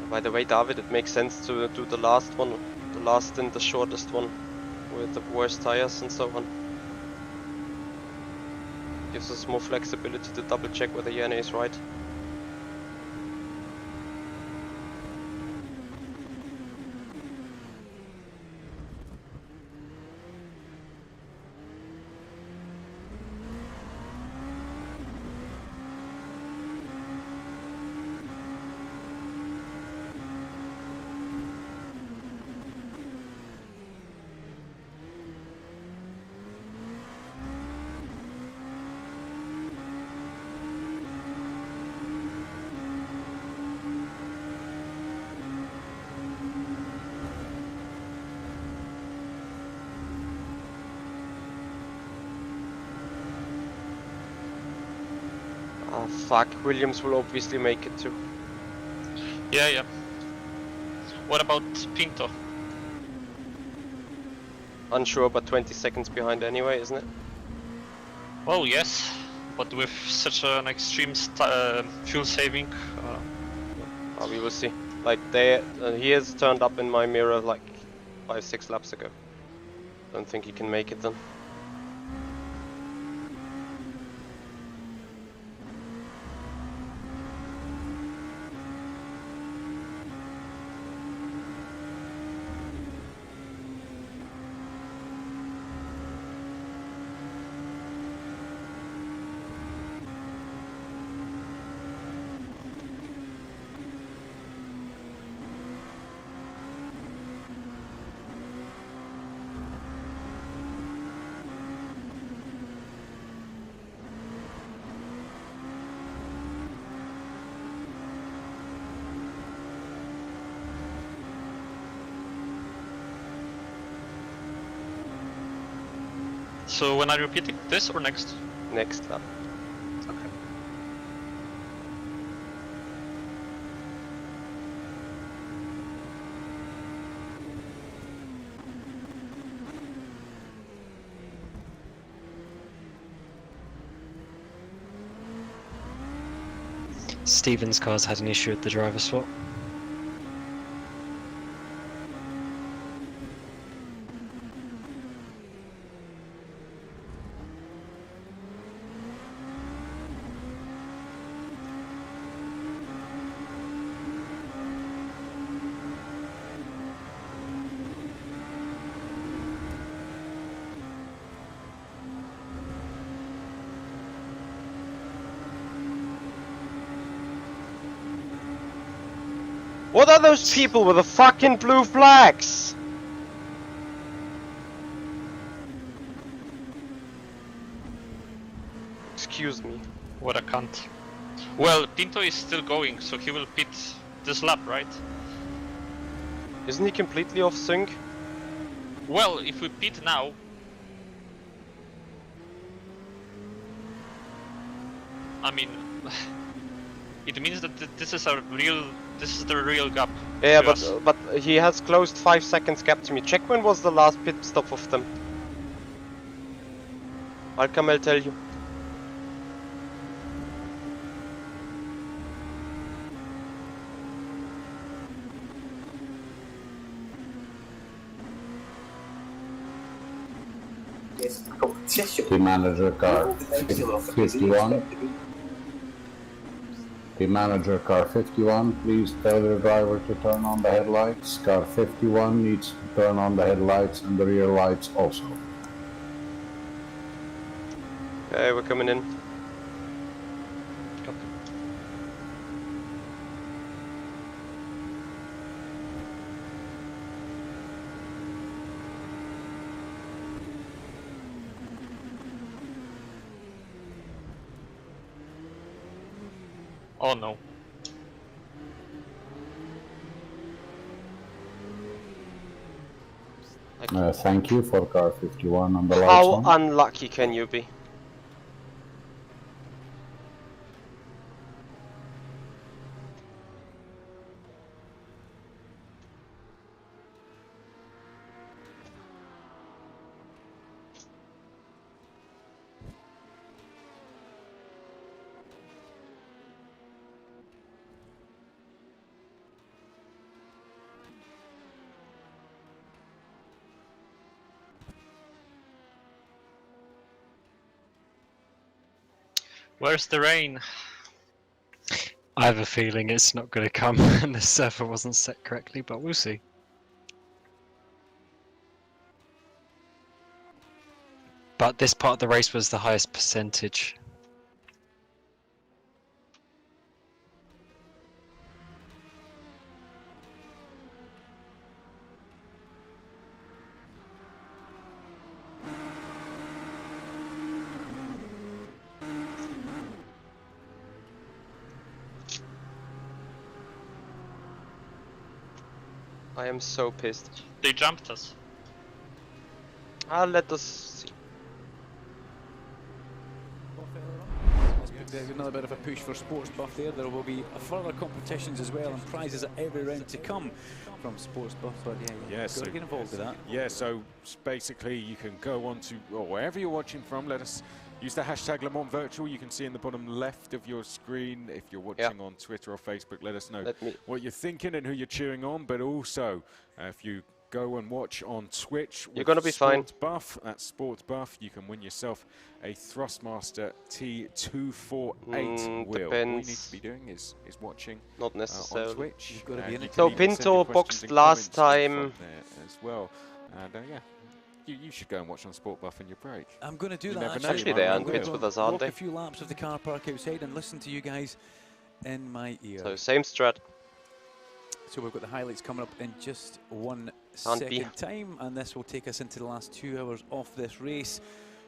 By the way, David, it makes sense to do the last one, the last and the shortest one, with the worst tires and so on. Gives us more flexibility to double check whether Yane is right. Oh fuck, Williams will obviously make it too. Yeah, yeah. What about Pinto? Unsure, but 20 seconds behind anyway, isn't it? Well, yes, but with such an extreme fuel saving. Oh, we will see. Like he has turned up in my mirror like 5-6 laps ago. Don't think he can make it then. So when are you repeating this or next? Next lap. Okay. Stevens' car's had an issue with the driver swap. What are those people with the fucking blue flags? Excuse me. What a cunt. Well, Pinto is still going, so he will pit this lap, right? Isn't he completely off sync? Well, if we pit now... I mean... it means that this is a real... This is the real gap. Yeah, but he has closed 5 seconds gap to me. Check when was the last pit stop of them. I'll tell you. Team manager car 51. Team manager car 51, please tell your driver to turn on the headlights. Car 51 needs to turn on the headlights and the rear lights also. Okay, we're coming in. Oh no. Thank you for car 51 on the lights. How unlucky can you be? Where's the rain? I have a feeling it's not going to come and the server wasn't set correctly, but we'll see. But this part of the race was the highest percentage. I am so pissed. They jumped us. Let us see. there's another bit of a push for Sports Buff there. There will be further competitions as well and prizes at every round to come from Sports Buff. But yeah, so get involved with that. Yeah, so basically you can go on to, or wherever you're watching from, let us use the hashtag Le Mans Virtual. You can see in the bottom left of your screen. If you're watching on Twitter or Facebook, let us know what you're thinking and who you're cheering on. But also, if you go and watch on Twitch, you're going to be fine. Buff, that's Sports Buff. You can win yourself a Thrustmaster T248 wheel. Depends. All you need to be doing is watching not necessarily on Twitch. You've got to be in it. So Pinto boxed last time as well. And yeah. You should go and watch on Sport Buff in your break. I'm going to do that. Actually, they are in pits with us, aren't they? A few laps of the car park outside and listen to you guys in my ear. So same strat. So we've got the highlights coming up in just 1 second time, and this will take us into the last 2 hours of this race.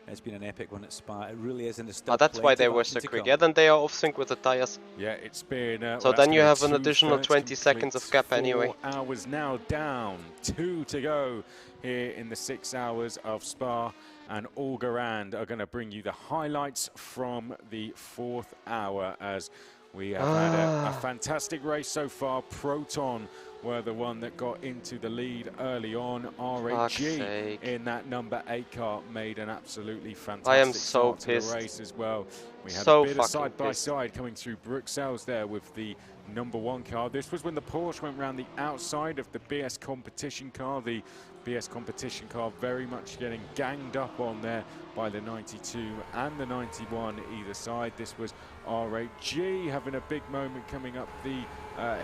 It's been an epic one at Spa. It really is, and there's still that's why they were so quick. Yeah, then they are off sync with the tires. Yeah, it's been. So then you have an additional 20 seconds of gap anyway. 4 hours now down, 2 to go here in the 6 hours of Spa, and Algorand are going to bring you the highlights from the 4th hour as we have had a fantastic race so far. Proton were the one that got into the lead early on. RAG in that number 8 car made an absolutely fantastic start to the race as well. We had a bit of side-by-side coming through Bruxelles there with the number 1 car. This was when the Porsche went round the outside of the BS competition car. The BS competition car very much getting ganged up on there by the 92 and the 91 either side. This was RAG having a big moment coming up the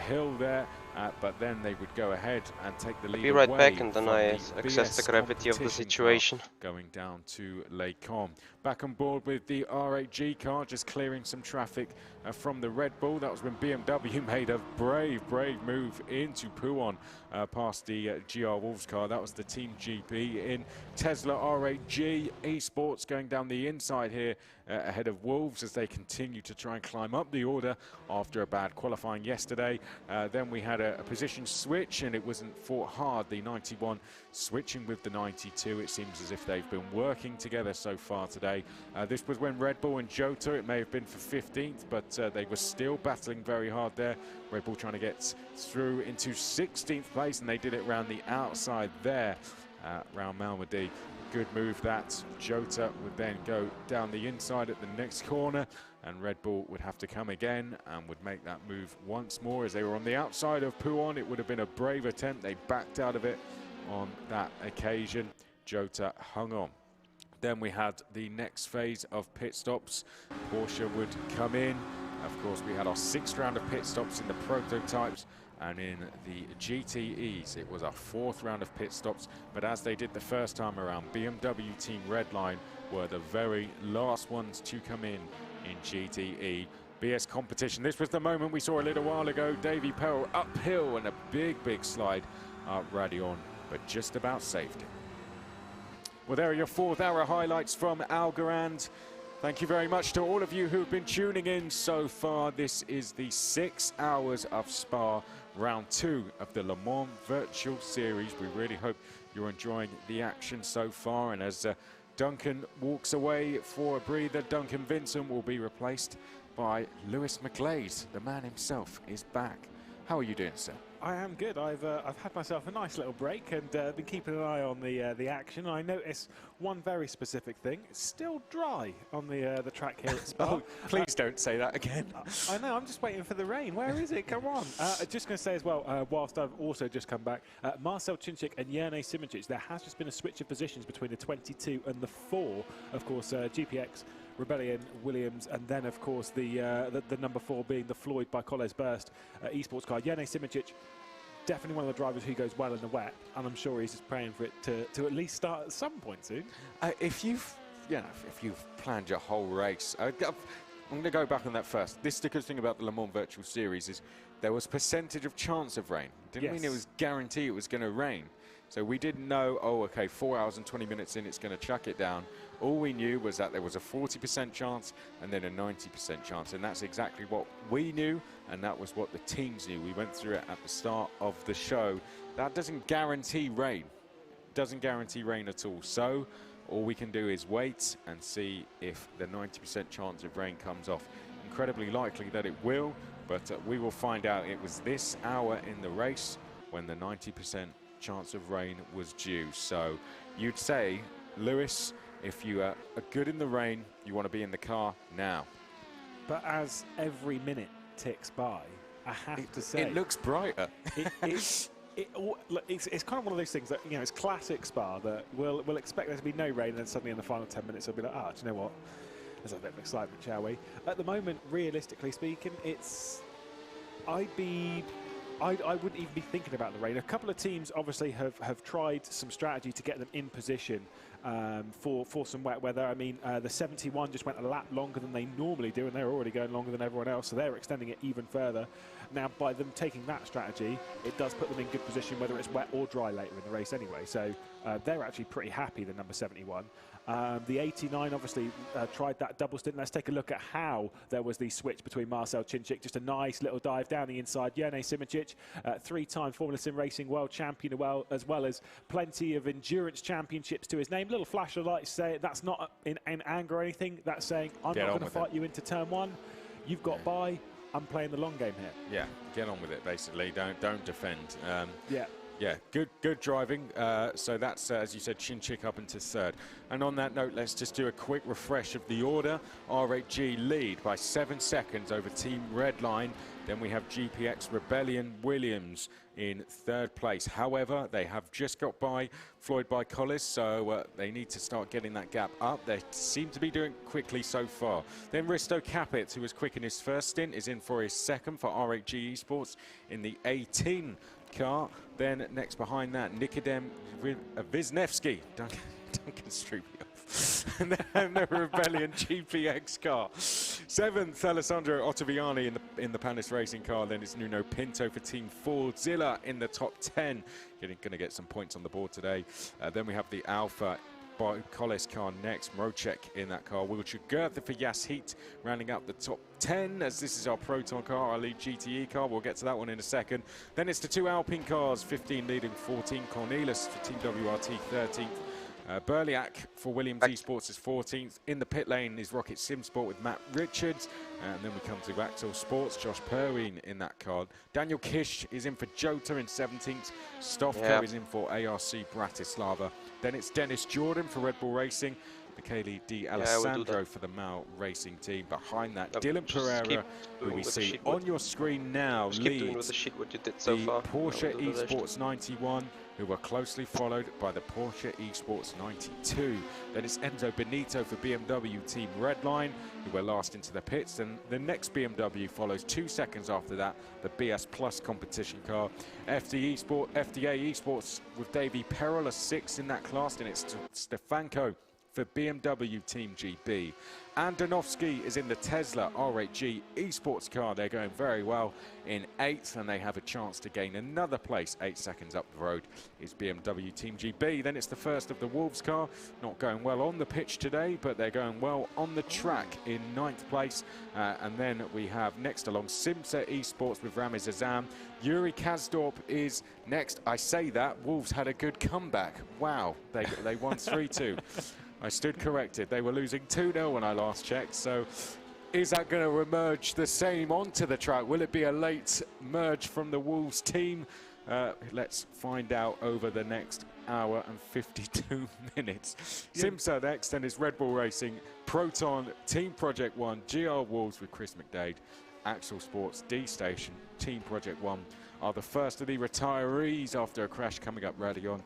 hill there, but then they would go ahead and take the lead. I'll be right back, and then I access the gravity of the situation. Going down to Les Combes. Back on board with the RAG car, just clearing some traffic from the Red Bull. That was when BMW made a brave move into Pouhon past the GR Wolves car. That was the Team GP in Tesla RAG. Esports going down the inside here ahead of Wolves as they continue to try and climb up the order after a bad qualifying yesterday. Then we had a position switch, and it wasn't fought hard. The 91 switching with the 92. It seems as if they've been working together so far today. This was when Red Bull and Jota, it may have been for 15th, but they were still battling very hard there. Red Bull trying to get through into 16th place, and they did it around the outside there, around Malmedy. Good move that. Jota would then go down the inside at the next corner, and Red Bull would have to come again and would make that move once more as they were on the outside of Pouhon. It would have been a brave attempt. They backed out of it on that occasion. Jota hung on. Then we had the next phase of pit stops. Porsche would come in. Of course, we had our 6th round of pit stops in the prototypes, and in the GTEs it was our 4th round of pit stops. But as they did the first time around, BMW Team Redline were the very last ones to come in GTE. BS competition. This was the moment we saw a little while ago. Davy Perel uphill and a big slide up Radion, but just about saved it. Well, there are your 4th hour highlights from Algorand. Thank you very much to all of you who've been tuning in so far. This is the 6 hours of Spa, round 2 of the Le Mans Virtual Series. We really hope you're enjoying the action so far. And as Duncan walks away for a breather, Duncan Vincent will be replaced by Lewis McGlade. The man himself is back. How are you doing, sir? I am good. I've had myself a nice little break and been keeping an eye on the action. I noticed one very specific thing. It's still dry on the track here at Spa. Oh, please don't say that again. I know. I'm just waiting for the rain. Where is it? Come on. Just going to say as well, whilst I've also just come back, Marcel Cincic and Jerne Simoncic, there has just been a switch of positions between the 22 and the 4. Of course, GPX, Rebellion, Williams, and then of course the number 4 being the Floyd by Colles Burst esports car. Jerne Simoncic, definitely one of the drivers who goes well in the wet, and I'm sure he's just praying for it to at least start at some point soon. If you've planned your whole race, I'm going to go back on that first. This is the good thing about the Le Mans Virtual Series is there was percentage of chance of rain. Didn't mean it was guaranteed it was going to rain. So we didn't know, oh, okay, 4 hours and 20 minutes in, it's going to chuck it down. All we knew was that there was a 40% chance and then a 90% chance. And that's exactly what we knew, and that was what the teams knew. We went through it at the start of the show. That doesn't guarantee rain. Doesn't guarantee rain at all. So all we can do is wait and see if the 90% chance of rain comes off incredibly likely that it will, but we will find out. It was this hour in the race when the 90% chance of rain was due. So you'd say, Lewis, if you are good in the rain, you want to be in the car now. But as every minute ticks by, I have to say, it looks brighter. It's kind of one of those things that, you know, it's classic Spa, that we'll expect there to be no rain, and then suddenly in the final 10 minutes it'll be like, do you know what? There's a bit of excitement, shall we? At the moment, realistically speaking, I wouldn't even be thinking about the rain. A couple of teams obviously have tried some strategy to get them in position for some wet weather. I mean, the 71 just went a lap longer than they normally do, and they're already going longer than everyone else, so they're extending it even further. Now, by them taking that strategy, it does put them in good position, whether it's wet or dry later in the race anyway. So they're actually pretty happy, the number 71. The 89 obviously tried that double stint. Let's take a look at how there was the switch between Marcel Chinchik. Just a nice little dive down the inside. Jene Simoncic, three-time Formula Sim Racing world champion, as well as plenty of endurance championships to his name. Little flash of light to say that's not in anger or anything. That's saying, I'm not going to fight you into turn one. You've got by. I'm playing the long game here. Yeah, get on with it, basically. Don't defend. Yeah, good driving. So that's, as you said, Chinchik up into third. And on that note, let's just do a quick refresh of the order. R8G lead by 7 seconds over Team Redline. Then we have GPX Rebellion Williams in third place. However, they have just got by Floyd by Collis, so they need to start getting that gap up. They seem to be doing quickly so far. Then Risto Capit, who was quick in his first stint, is in for his second for R8G Esports in the 18 car. Then next behind that, Nikodem Wisniewski. Duncan Struby off. And then the Rebellion GPX car. 7th, Alessandro Ottaviani in the Panis Racing car. Then it's Nuno Pinto for Team Fordzilla in the top 10. Going to get some points on the board today. Then we have the Alpha by Collis car next. Mrocek in that car. Wiltshire Goethe for Jas Heat, rounding up the top 10, as this is our Proton car, our lead GTE car. We'll get to that one in a second. Then it's the two Alpine cars, 15 leading 14. Cornelis for Team WRT 13th. Berliak for Williams Esports is 14th. In the pit lane is Rocket Sim Sport with Matt Richards. And then we come to Axel Sports, Josh Perwin in that car. Daniel Kish is in for Jota in 17th. Stofko is in for ARC Bratislava. Then it's Dennis Jordan for Red Bull Racing. Michele Di Alessandro for the Mal Racing team. Behind that, Dylan Pereira, who we see on your screen now, leads the Porsche Esports 91, who were closely followed by the Porsche Esports 92. Then it's Enzo Benito for BMW Team Redline, who were last into the pits. And the next BMW follows 2 seconds after that, the BS Plus competition car. FDA Esports with Davey Perola 6 in that class. Then it's Stefanko for BMW Team GB. Andonovsky is in the Tesla R8G Esports car. They're going very well in 8th, and they have a chance to gain another place 8 seconds up the road is BMW Team GB. Then it's the first of the Wolves car. Not going well on the pitch today, but they're going well on the track in 9th place. And then we have next along Simsa Esports with Ramiz Azam. Yuri Kazdorp is next. I say that, Wolves had a good comeback. Wow, they won 3-2. I stood corrected. They were losing 2-0 when I last checked. So is that going to emerge the same onto the track? Will it be a late merge from the Wolves team? Let's find out over the next hour and 52 minutes. Simsa next, then is Red Bull Racing, Proton, Team Project One, GR Wolves with Chris McDade, Axel Sports, D Station, Team Project One are the first of the retirees after a crash coming up Radion.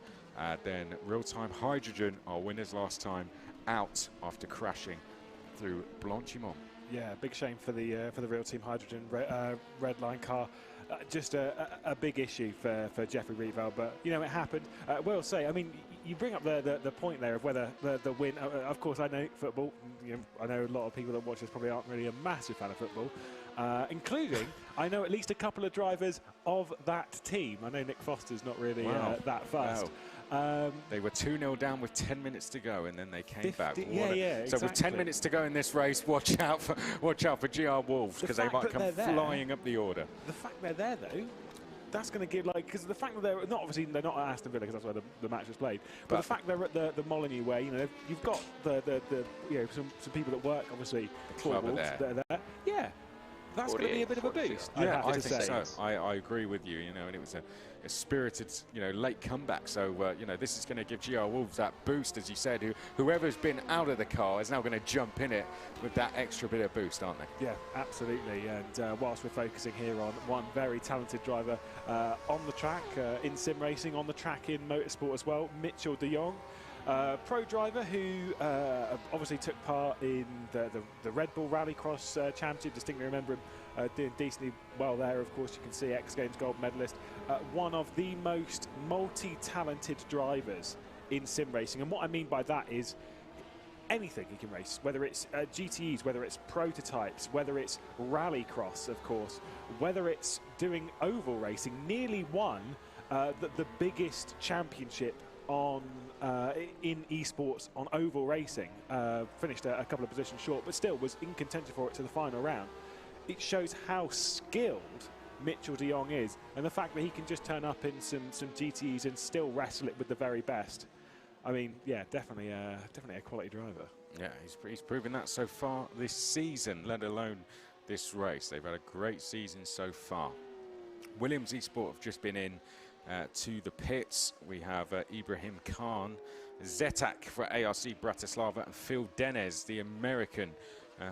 Then Real-Time Hydrogen, our winners last time, out after crashing through Blanchimont. Yeah, big shame for the Real-Team Hydrogen Redline car. Just a big issue for Jeffrey Rietveld, but you know, it happened. We'll say, I mean, you bring up the point there of whether the win. Of course, I know football. You know, I know a lot of people that watch this probably aren't really a massive fan of football, including I know at least a couple of drivers of that team. I know Nick Foster's not really that fast. Wow. They were 2-0 down with 10 minutes to go, and then they came back. So exactly. With 10 minutes to go in this race, watch out for GR Wolves, because they might come flying up the order. The fact they're there, though, that's going to give, like, because the fact that they're not, obviously they're not at Aston Villa because that's where the match was played, but the fact they're at the Molineux, where, you know, you've got the you know, some people that work obviously for Wolves that are there. Yeah, that's going to be a bit of a boost. Yeah, I think so. I agree with you. You know, and it was a spirited, you know, late comeback. So you know, this is going to give GR Wolves that boost, as you said. Whoever's been out of the car is now going to jump in it with that extra bit of boost, aren't they? Yeah, absolutely. And whilst we're focusing here on one very talented driver on the track, in sim racing, on the track in motorsport as well, Mitchell de Jong. Pro driver who obviously took part in the Red Bull Rallycross Championship. Distinctly remember him doing decently well there. Of course, you can see X Games gold medalist. One of the most multi-talented drivers in sim racing. And what I mean by that is anything he can race, whether it's GTEs, whether it's prototypes, whether it's rallycross, of course, whether it's doing oval racing. Nearly won the biggest championship on in esports on oval racing. Finished a couple of positions short, but still was in contention for it to the final round. It shows how skilled Mitchell de Jong is, and the fact that he can just turn up in some GTEs and still wrestle it with the very best. I mean, yeah, definitely a quality driver. Yeah, he's proven that so far this season, let alone this race. They've had a great season so far. Williams Esport have just been in to the pits. We have Ibrahim Khan, Zetak for ARC Bratislava, and Phil Denez, the American,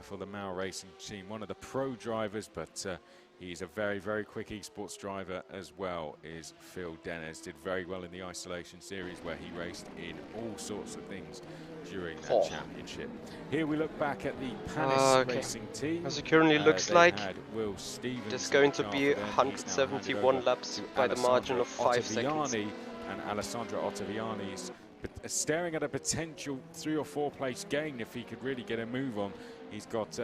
for the Mao Racing team. One of the pro drivers, but he's a very, very quick esports driver as well, is Phil Denez. Did very well in the Isolation Series, where he raced in all sorts of things during that championship. Here we look back at the Panis Racing team. As it currently looks like, Will Stevens, there's going to be 171 laps by the margin of 5 seconds. And Alessandro Ottaviani's staring at a potential 3 or 4 place gain if he could really get a move on. He's got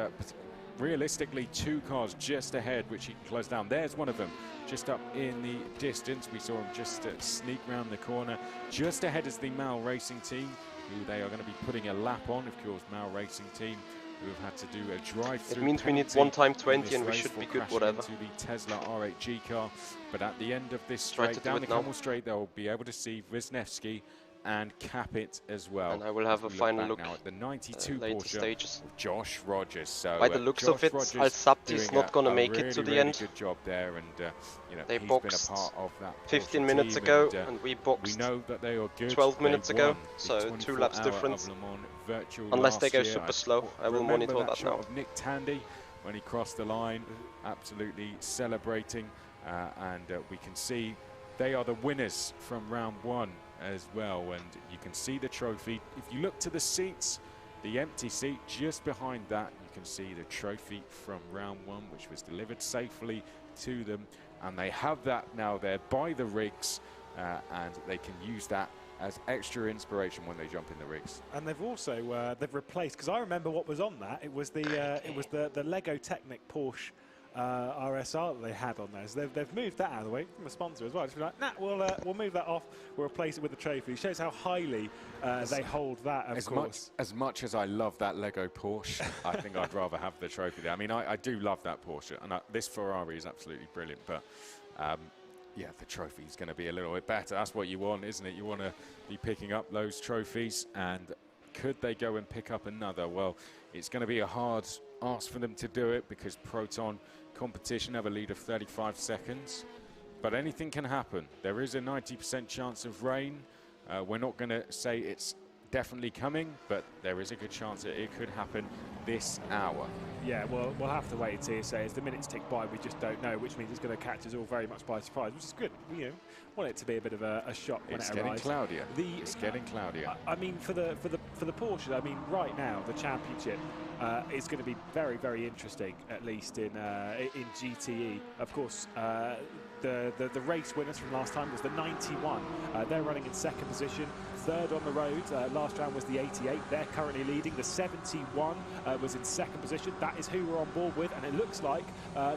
realistically 2 cars just ahead, which he can close down. There's one of them just up in the distance. We saw him just sneak round the corner. Just ahead is the Mao Racing team, who they are going to be putting a lap on. Of course, Mao Racing team, who have had to do a drive-through. It means we need 1 time 20 and we should be good, whatever. Into the Tesla R8G car. But at the end of this straight, down the Camel Straight, they'll be able to see Wisniewski and cap it as well. And I will have a final look now at the 92 later Porsche stages. Josh Rogers. So by the looks of it, Al-Sabti is not going to make it to the end. Good job there, and you know, they he's boxed been a part of that 15 minutes ago, and we boxed we know that they are good. 12 minutes ago, so 2 laps difference. Unless they go super slow, I will monitor that now. Of Nick Tandy when he crossed the line, absolutely celebrating, and we can see they are the winners from round 1 as well, and you can see the trophy. If you look to the seats, the empty seat just behind that, you can see the trophy from round 1, which was delivered safely to them, and they have that now there by the rigs, and they can use that as extra inspiration when they jump in the rigs. And they've also they've replaced, because I remember what was on that. It was the Lego Technic Porsche RSR that they had on there. So they've moved that out of the way from a sponsor as well. Just be like, nah, we'll move that off. We'll replace it with the trophy. It shows how highly they hold that, of course. As much as I love that Lego Porsche, I think I'd rather have the trophy there. I mean, I do love that Porsche, and this Ferrari is absolutely brilliant, but yeah, the trophy is going to be a little bit better. That's what you want, isn't it? You want to be picking up those trophies, and could they go and pick up another? Well, it's going to be a hard ask for them to do it, because Proton competition have a lead of 35 seconds. But anything can happen. There is a 90% chance of rain. We're not going to say it's definitely coming, but there is a good chance that it could happen this hour. Yeah, well, we'll have to wait and see. So as the minutes tick by, we just don't know, which means it's going to catch us all very much by surprise, which is good. You know, want it to be a bit of a shock when it arrives. It's getting cloudier. I mean, for the Porsche, I mean, right now the championship is going to be very, very interesting, at least in GTE. Of course, the race winners from last time was the 91. They're running in 2nd position. 3rd on the road. Last round was the 88. They're currently leading. The 71 was in 2nd position. That is who we're on board with, and it looks like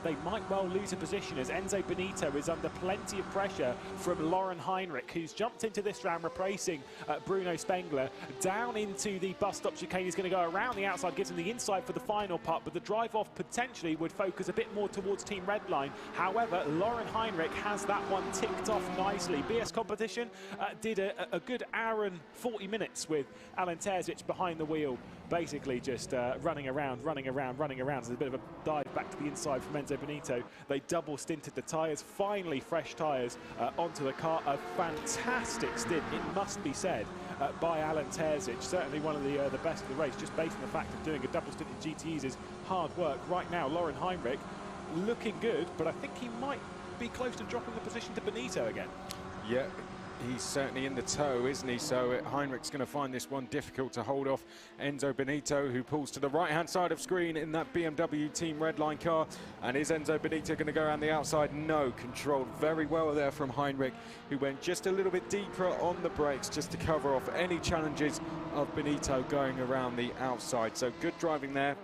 they might well lose a position, as Enzo Benito is under plenty of pressure from Lauren Heinrich, who's jumped into this round replacing Bruno Spengler. Down into the bus stop chicane. He's going to go around the outside, gives him the inside for the final part, but the drive off potentially would focus a bit more towards Team Redline. However, Lauren Heinrich Heinrich has that one ticked off nicely. BS Competition did a good hour and 40 minutes with Alan Terzic behind the wheel, basically just running around. There's a bit of a dive back to the inside from Enzo Benito. They double stinted the tyres, finally fresh tyres onto the car. A fantastic stint, it must be said, by Alan Terzic. Certainly one of the best of the race, just based on the fact of doing a double stint in GTEs is hard work. Right now, Lauren Heinrich looking good, but I think he might be close to dropping the position to Benito again. Yeah, he's certainly in the tow, isn't he? So Heinrich's going to find this one difficult to hold off Enzo Benito, who pulls to the right-hand side of screen in that BMW Team Redline car. And is Enzo Benito going to go around the outside? No, controlled very well there from Heinrich, who went just a little bit deeper on the brakes just to cover off any challenges of Benito going around the outside. So good driving there.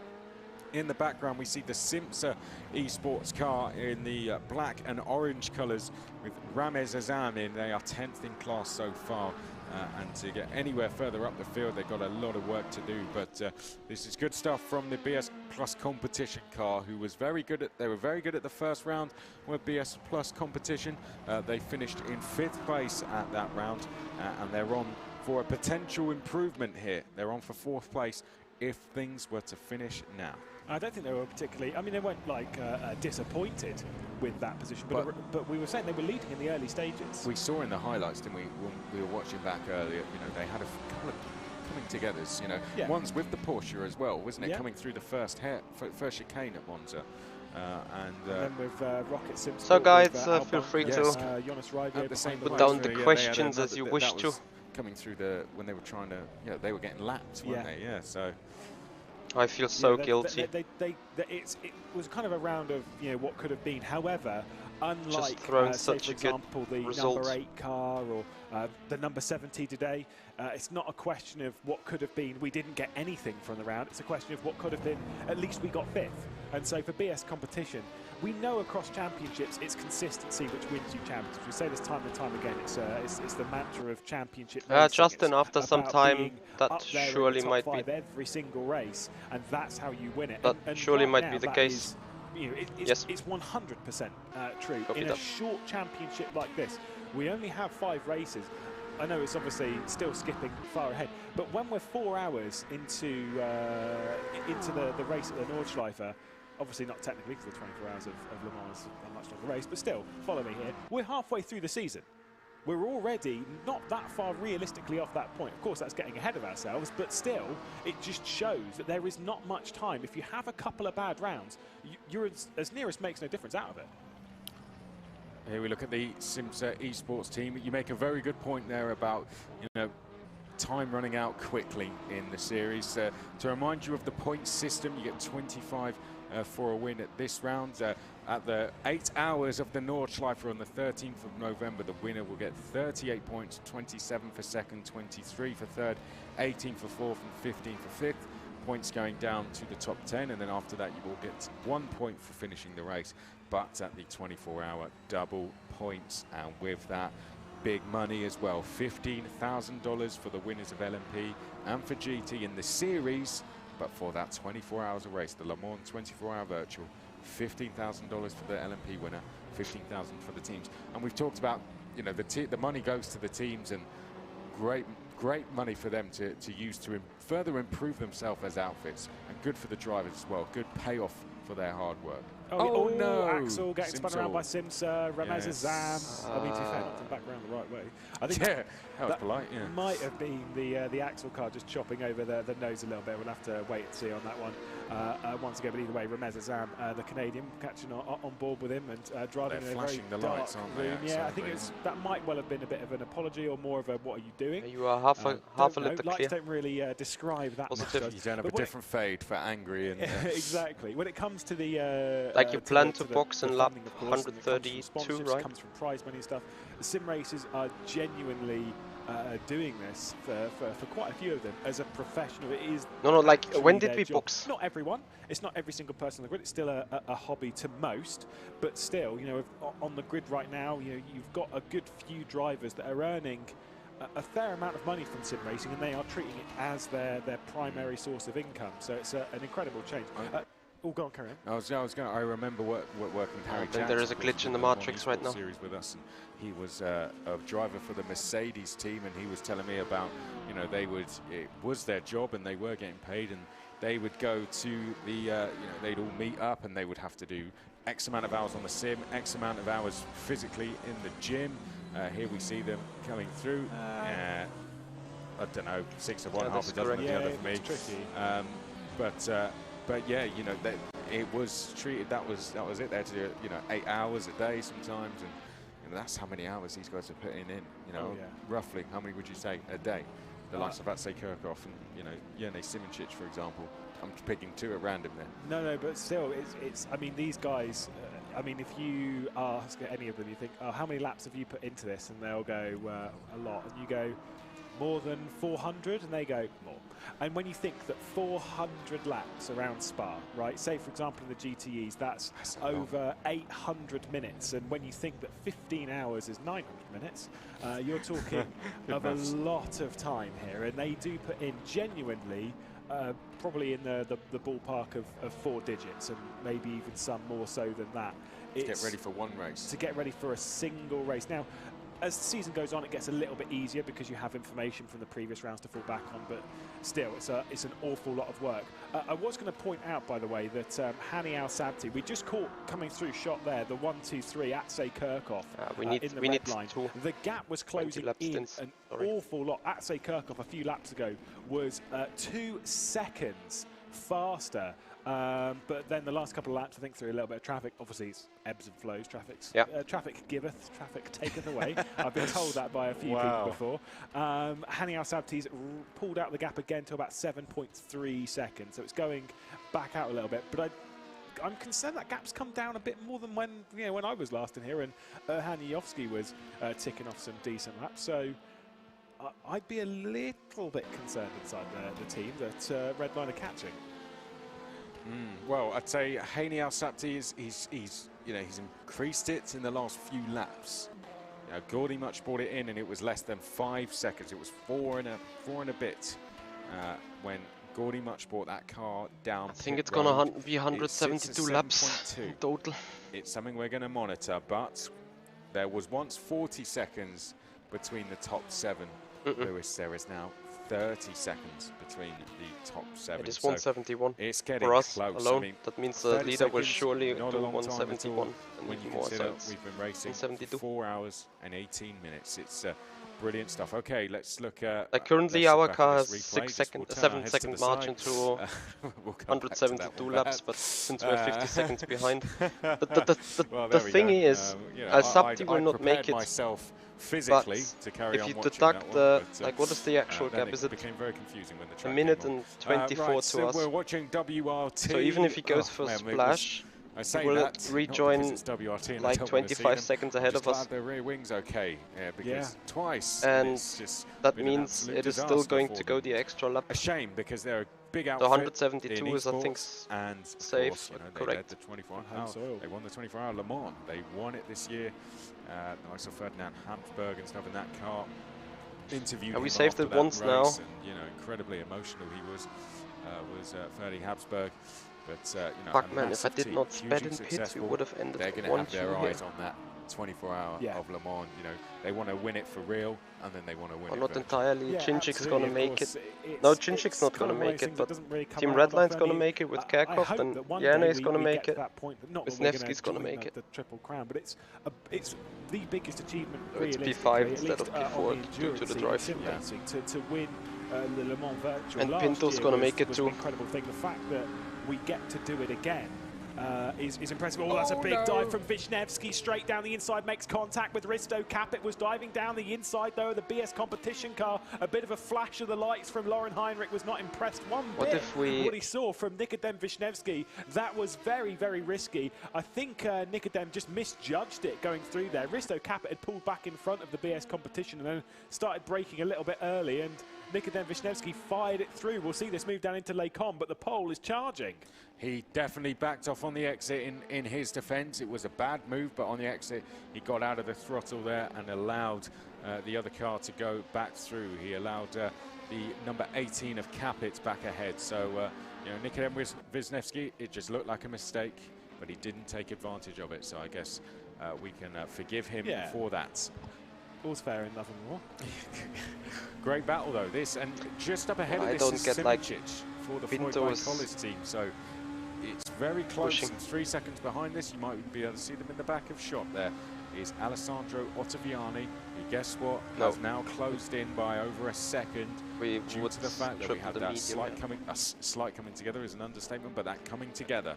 In the background, we see the Simsa Esports car in the black and orange colours with Ramez Azam in. They are 10th in class so far, and to get anywhere further up the field, they've got a lot of work to do. But this is good stuff from the BS Plus Competition car, who was very good at. They were very good at the first round with BS Plus Competition. They finished in 5th place at that round, and they're on for a potential improvement here. They're on for 4th place if things were to finish now. I don't think they were particularly, I mean, they weren't like disappointed with that position, but we were saying they were leading in the early stages. We saw in the highlights, didn't we, when we were watching back earlier, you know, they had a couple of coming togethers, you know, one's with the Porsche as well, wasn't it, coming through the first chicane at Monza. And then with Rocket Simpson. So guys, feel free to put down the questions as you wish to. Coming through when they were trying to, they were getting lapped, weren't they? Yeah, so. I feel so guilty. It was kind of a round of what could have been. However, unlike say, for example, the number 8 car or the number 70 today, it's not a question of what could have been. We didn't get anything from the round. It's a question of what could have been. At least we got 5th. And so for BS Competition, we know across championships it's consistency which wins you championships. We say this time and time again. It's the mantra of championship racing. Justin, after some time, that surely might be every single race, and that's how you win it. That and surely right might now, be the case. It's 100% true. Copy in that. A short championship like this, we only have 5 races. I know it's obviously still skipping far ahead, but when we're 4 hours into the race at the Nordschleife, obviously not technically because the 24 hours of Le Mans is a much longer race, but still, follow me here. We're halfway through the season. We're already not that far realistically off that point. Of course, that's getting ahead of ourselves, but still, it just shows that there is not much time. If you have a couple of bad rounds, you're as near as makes no difference out of it. Here we look at the Simsa Esports team. You make a very good point there about, time running out quickly in the series. To remind you of the point system, you get 25 for a win at this round. At the 8 hours of the Nordschleife on the 13th of November, the winner will get 38 points, 27 for second, 23 for third, 18 for fourth, and 15 for fifth. Points going down to the top 10, and then after that you will get 1 point for finishing the race. But at the 24-hour, double points, and with that, big money as well. $15,000 for the winners of LMP and for GT in the series. But for that 24 hours of race, the Le Mans 24-hour virtual, $15,000 for the LMP winner, $15,000 for the teams. And we've talked about, the money goes to the teams, and great money for them to use to further improve themselves as outfits, and good for the drivers as well. Good payoff for their hard work. Oh no! Axel getting spun around by Simsa, Ramez Azam. I mean, to be fair, not to back around the right way. I think that was polite. Yeah, might have been the Axel car just chopping over the nose a little bit. We'll have to wait and see on that one. Once again, but either way, Ramez Azam, the Canadian, catching on board with him and driving in a very the dark lights, aren't room. they? Yeah, I think that might well have been a bit of an apology, or more of a "What are you doing?" You are half a lip clear. Lights don't really describe that. You don't have a different fade for angry and exactly. When it comes to the like you plan to box in lap 132, right? Comes from prize money and stuff. The sim races are genuinely doing this for quite a few of them as a professional. It is like when did we box? Not everyone. It's not every single person on the grid. It's still a hobby to most, but still, on the grid right now, you've got a good few drivers that are earning a fair amount of money from sim racing, and they are treating it as their primary source of income. So it's an incredible change. All gone, Karen. I remember working with Harry Jackson. There is a glitch in the matrix right now. Series with us, and he was a driver for the Mercedes team, and he was telling me about, you know, it was their job and they were getting paid, and they would go to the, you know, they'd all meet up and they would have to do X amount of hours on the sim, X amount of hours physically in the gym. Here we see them coming through. I don't know, 6 of one, half a dozen of the other for me. But yeah, you know, it was treated. That was it. They had to do it, you know, 8 hours a day sometimes, and you know, that's how many hours these guys are putting in. You know, roughly, how many would you say a day? The likes of Kirchhoff and, you know, Jene Simoncic, for example. I'm picking 2 at random there. No, but still, it's. I mean, these guys. I mean, if you ask any of them, you think, oh, how many laps have you put into this? And they'll go, a lot. And you go, more than 400? And they go, more. And when you think that 400 laps around Spa, right? Say, for example, in the GTEs, that's over 800 minutes. And when you think that 15 hours is 900 minutes, you're talking of a lot of time here. And they do put in genuinely probably in the ballpark of 4 digits, and maybe even some more so than that. To get ready for one race. To get ready for a single race. Now, as the season goes on, it gets a little bit easier because you have information from the previous rounds to fall back on, but still, it's an awful lot of work. I was going to point out, by the way, that Hani Al-Sabti, we just caught coming through shot there, the 1-2-3 at Kirchhoff in the red line. The gap was closing in an awful lot. At Kirchhoff a few laps ago was 2 seconds faster. But then the last couple of laps, I think, through a little bit of traffic. Obviously, it's ebbs and flows. Traffic giveth, traffic taketh away. I've been told that by a few people before. Hani Al-Sabti's pulled out the gap again to about 7.3 seconds, so it's going back out a little bit. But I'm concerned that gap's come down a bit more than when I was last in here and Hani Jovski was ticking off some decent laps. So I'd be a little bit concerned inside the team that Redline are catching. Well, I'd say Hani Al-Sabti he's increased it in the last few laps. You know, Gordy Much brought it in, and it was less than 5 seconds. It was four and a bit when Gordy Much brought that car down. I think it's gonna be 172 laps in total. It's something we're going to monitor, but there was once 40 seconds between the top 7. Lewis, there is now 30 seconds between the top 7. It is 171 it's getting for us close. alone. I mean, that means the leader will surely do 171 when you consider we've been racing for 4 hours and 18 minutes. It's brilliant stuff. Okay, let's look at. Currently, our car has 7-second margin to 172 laps, but since we're 50 seconds behind, the thing is, Al-Sabti will not make it. Physically to carry if on you watching deduct that the, like, what is the actual gap? Is it became very confusing when the track 1 minute and 24 right, to so us? We're watching WRT. So even if he goes for splash, he will rejoin like 25 seconds ahead of us. The rear wing's okay, because twice. And that means it is still going to go the extra lap. A shame, because they're a big outfit. The 172 is, I think, and safe. Correct. They won the 24-hour Le Mans. They won it this year. I saw Ferdinand Habsburg and stuff in that car. Interviewed him we saved it once race, now. And, you know, incredibly emotional he was Ferdy Habsburg. But fuck man, if I did not sped in pits, we would have ended. They're going to have their eyes on that 24-hour of Le Mans. You know, they want to win it for real, and then they want to win it. Not entirely. Chinchik's going to make it. No, Chinchik's not going to make it, but Team Redline's going to make it with Kirchhoff, and Jene is going to make it. Wisniewski's going to make it. The Triple Crown, but it's the biggest achievement. It's P5 instead of P4 due to the drive. To win the Le Mans Virtual. And Pinto's going to make it too. Incredible thing. The fact that we get to do it again is impressive. Oh, that's a big dive from Wisniewski straight down the inside, makes contact with Risto Capit, was diving down the inside though of the BS competition car. A bit of a flash of the lights from Lauren Heinrich, was not impressed one bit what he saw from Nikodem Wisniewski. That was very, very risky. I think Nikodem just misjudged it going through there. Risto Capit had pulled back in front of the BS competition and then started braking a little bit early, and Nikodem Wisniewski fired it through. We'll see this move down into Les Combes, but the pole is charging. He definitely backed off on the exit in his defence. It was a bad move, but on the exit, he got out of the throttle there and allowed the other car to go back through. He allowed the number 18 of Capit back ahead. So You know, Nikodem Wisniewski, it just looked like a mistake, but he didn't take advantage of it. So I guess we can forgive him for that. All's fair and nothing more. Great battle though, this, and just up ahead of this is Simičić for the Floyd by College team. So it's very close, and 3 seconds behind this, you might be able to see them in the back of shot there, is Alessandro Ottaviani, who, guess what, has now closed in by over a second due to the fact that we have that slight coming together is an understatement, but that coming together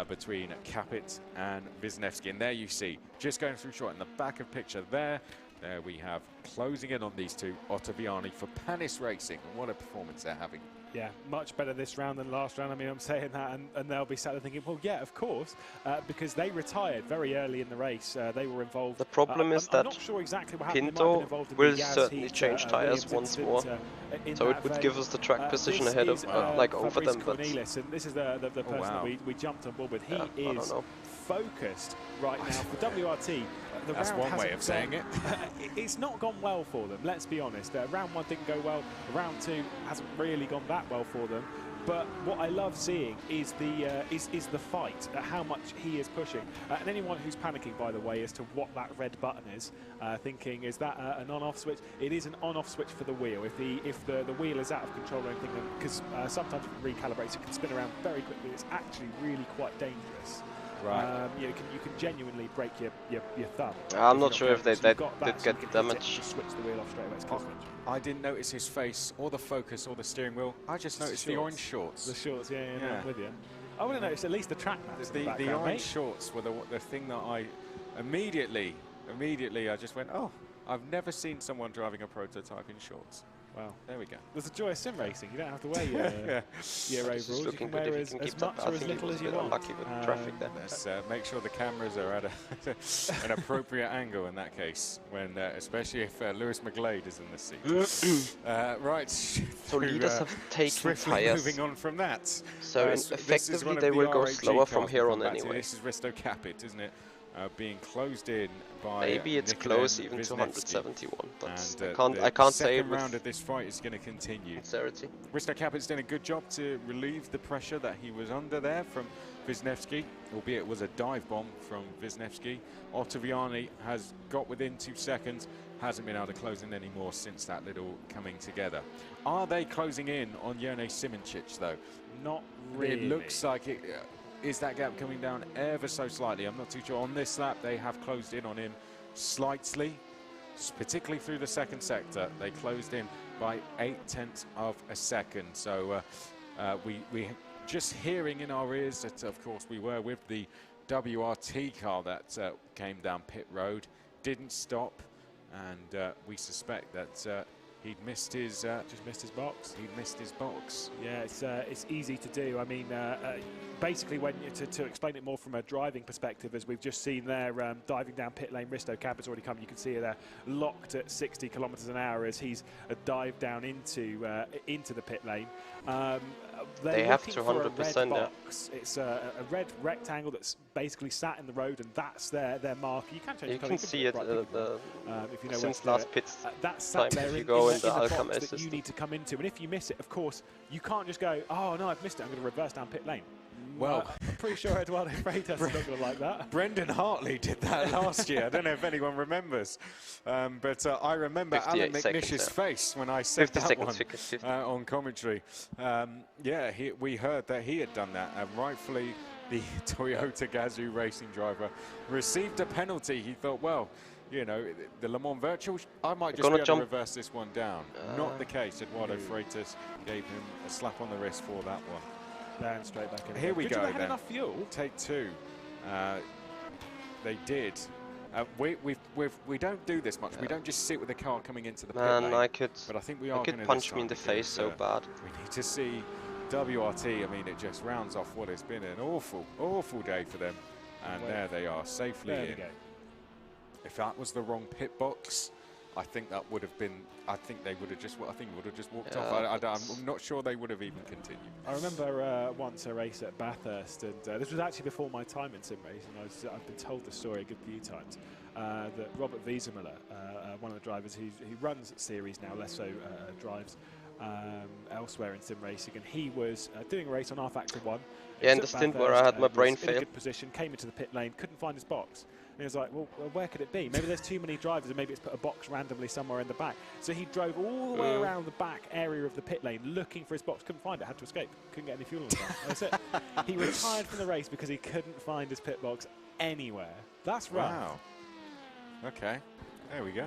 between Capit and Wisniewski. And there you see, just going through shot in the back of picture there, there we have closing in on these two, Ottaviani for Panis Racing, and what a performance they're having. Yeah, much better this round than last round. I mean, I'm saying that, and they'll be sat there thinking, well, yeah, of course, because they retired very early in the race. They were involved. The problem is that I'm not sure exactly what happened. Pinto will certainly change tyres once more, so it would give us the track position ahead of, like, over them. But and this is the person that we jumped on board with. He is focused right now for WRT. That's one way of saying it. It's not gone well for them, let's be honest. Round 1 didn't go well. Round 2 hasn't really gone that well for them. But what I love seeing is the fight, how much he is pushing. And anyone who's panicking, by the way, as to what that red button is, thinking, is that an on-off switch? It is an on-off switch for the wheel. If the wheel is out of control or anything, because sometimes if it recalibrates, it can spin around very quickly. It's actually really quite dangerous. Right. You can genuinely break your thumb. I'm not sure if they did get damage. Switch the wheel off straight away. It's I didn't notice his face or the focus or the steering wheel. I just noticed the orange shorts. The shorts, yeah. No, I'm with you. I would have noticed at least the track maps. The orange shorts were the thing that I immediately I just went, oh, I've never seen someone driving a prototype in shorts. Wow. There we go. There's a joy of sim racing. You don't have to wear your overalls. You can wear as much or as little as you want. Unlucky with traffic there. Let's make sure the cameras are at an appropriate angle in that case, when especially if Lewis McGlade is in the seat. Right. So leaders have taken tyres. Moving on from that. So effectively they will go slower from here on anyway. This is Risto Capit, isn't it? Being closed in by maybe it's close even to 171, but and, I can't say. The round of this fight is going to continue. Sincerity. Risto Capit's done a good job to relieve the pressure that he was under there from Wisniewski, albeit it was a dive bomb from Wisniewski. Ottaviani has got within 2 seconds, hasn't been able to close in anymore since that little coming together. Are they closing in on Jone Simičić though? Not really. It looks like it. Is that gap coming down ever so slightly? I'm not too sure. On this lap, they have closed in on him slightly, particularly through the second sector. They closed in by 0.8 of a second. So we just hearing in our ears that, of course, we were with the WRT car that came down pit road, didn't stop, and we suspect that he'd missed his just missed his box. He'd missed his box. Yeah, it's easy to do. I mean, basically, when to explain it more from a driving perspective, as we've just seen there, diving down pit lane, Risto Capit's already come. You can see it there, locked at 60 kilometres an hour as he's dived down into the pit lane. They have to 100%. Box. It's a red rectangle that's basically sat in the road, and that's their marker. You can change. You can see it if you know since last pit that's sat time. there If you in go in the box Alchem that you need to come into, and if you miss it, of course, you can't just go, oh no, I've missed it, I'm going to reverse down pit lane. Well, I'm pretty sure Eduardo Freitas is not going to like that. Brendan Hartley did that last year. I don't know if anyone remembers, but I remember Alan McNish's face when I said that one on commentary. Yeah, we heard that he had done that, and rightfully the Toyota Gazoo racing driver received a penalty. He thought, well, you know, the Le Mans Virtual, I might just be able to reverse this one down. Not the case. Eduardo Freitas gave him a slap on the wrist for that one. Down straight back in. Here we go. They had enough fuel. Take two. They did. We don't do this much. We don't just sit with the car coming into the pit lane. But I think we are. Could punch me in the face so bad. We need to see WRT. I mean, it just rounds off what has been an awful day for them. And there they are, safely in. If that was the wrong pit box, I think that would have been. I think they would have just. I think would have just walked off. I'm not sure they would have even continued. I remember once a race at Bathurst, and this was actually before my time in sim racing. I've been told the story a good few times. That Robert Wiesemüller, one of the drivers who runs series now, less so drives, elsewhere in sim racing, and he was doing a race on rFactor 1. Yeah, in the stint where I had my brain fail. In a good position, came into the pit lane, couldn't find his box. And he was like, well, where could it be? Maybe there's too many drivers, and maybe it's put a box randomly somewhere in the back. So he drove all the way around the back area of the pit lane looking for his box, couldn't find it, had to escape, couldn't get any fuel in the car. That's it. He retired from the race because he couldn't find his pit box anywhere. That's rough. Wow. Okay, there we go.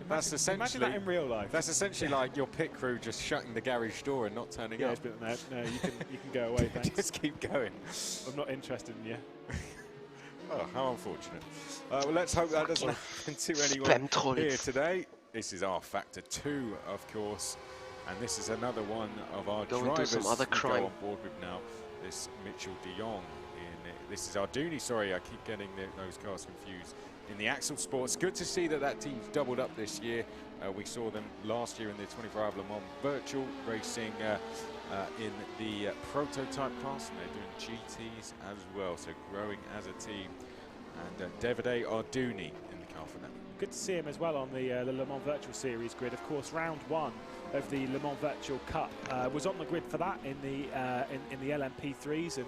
That's essentially, imagine that in real life. That's essentially like your pit crew just shutting the garage door and not turning up. No, you can go away, thanks. Just keep going. I'm not interested in you. Oh, how unfortunate. Well, let's hope that doesn't happen to anyone here today. This is rFactor 2, of course, and this is another one of our drivers some other crime. go on board with now. This Mitchell de Jong. This is Arduni, sorry, I keep getting those cars confused. In the Axel Sports, good to see that team's doubled up this year. We saw them last year in the 24-hour Le Mans virtual racing in the prototype class, and they're doing GTs as well, so growing as a team. And Davide Arduni in the car for them. Good to see him as well on the Le Mans Virtual Series grid. Of course, round 1 of the Le Mans Virtual Cup was on the grid for that in the LMP3s, and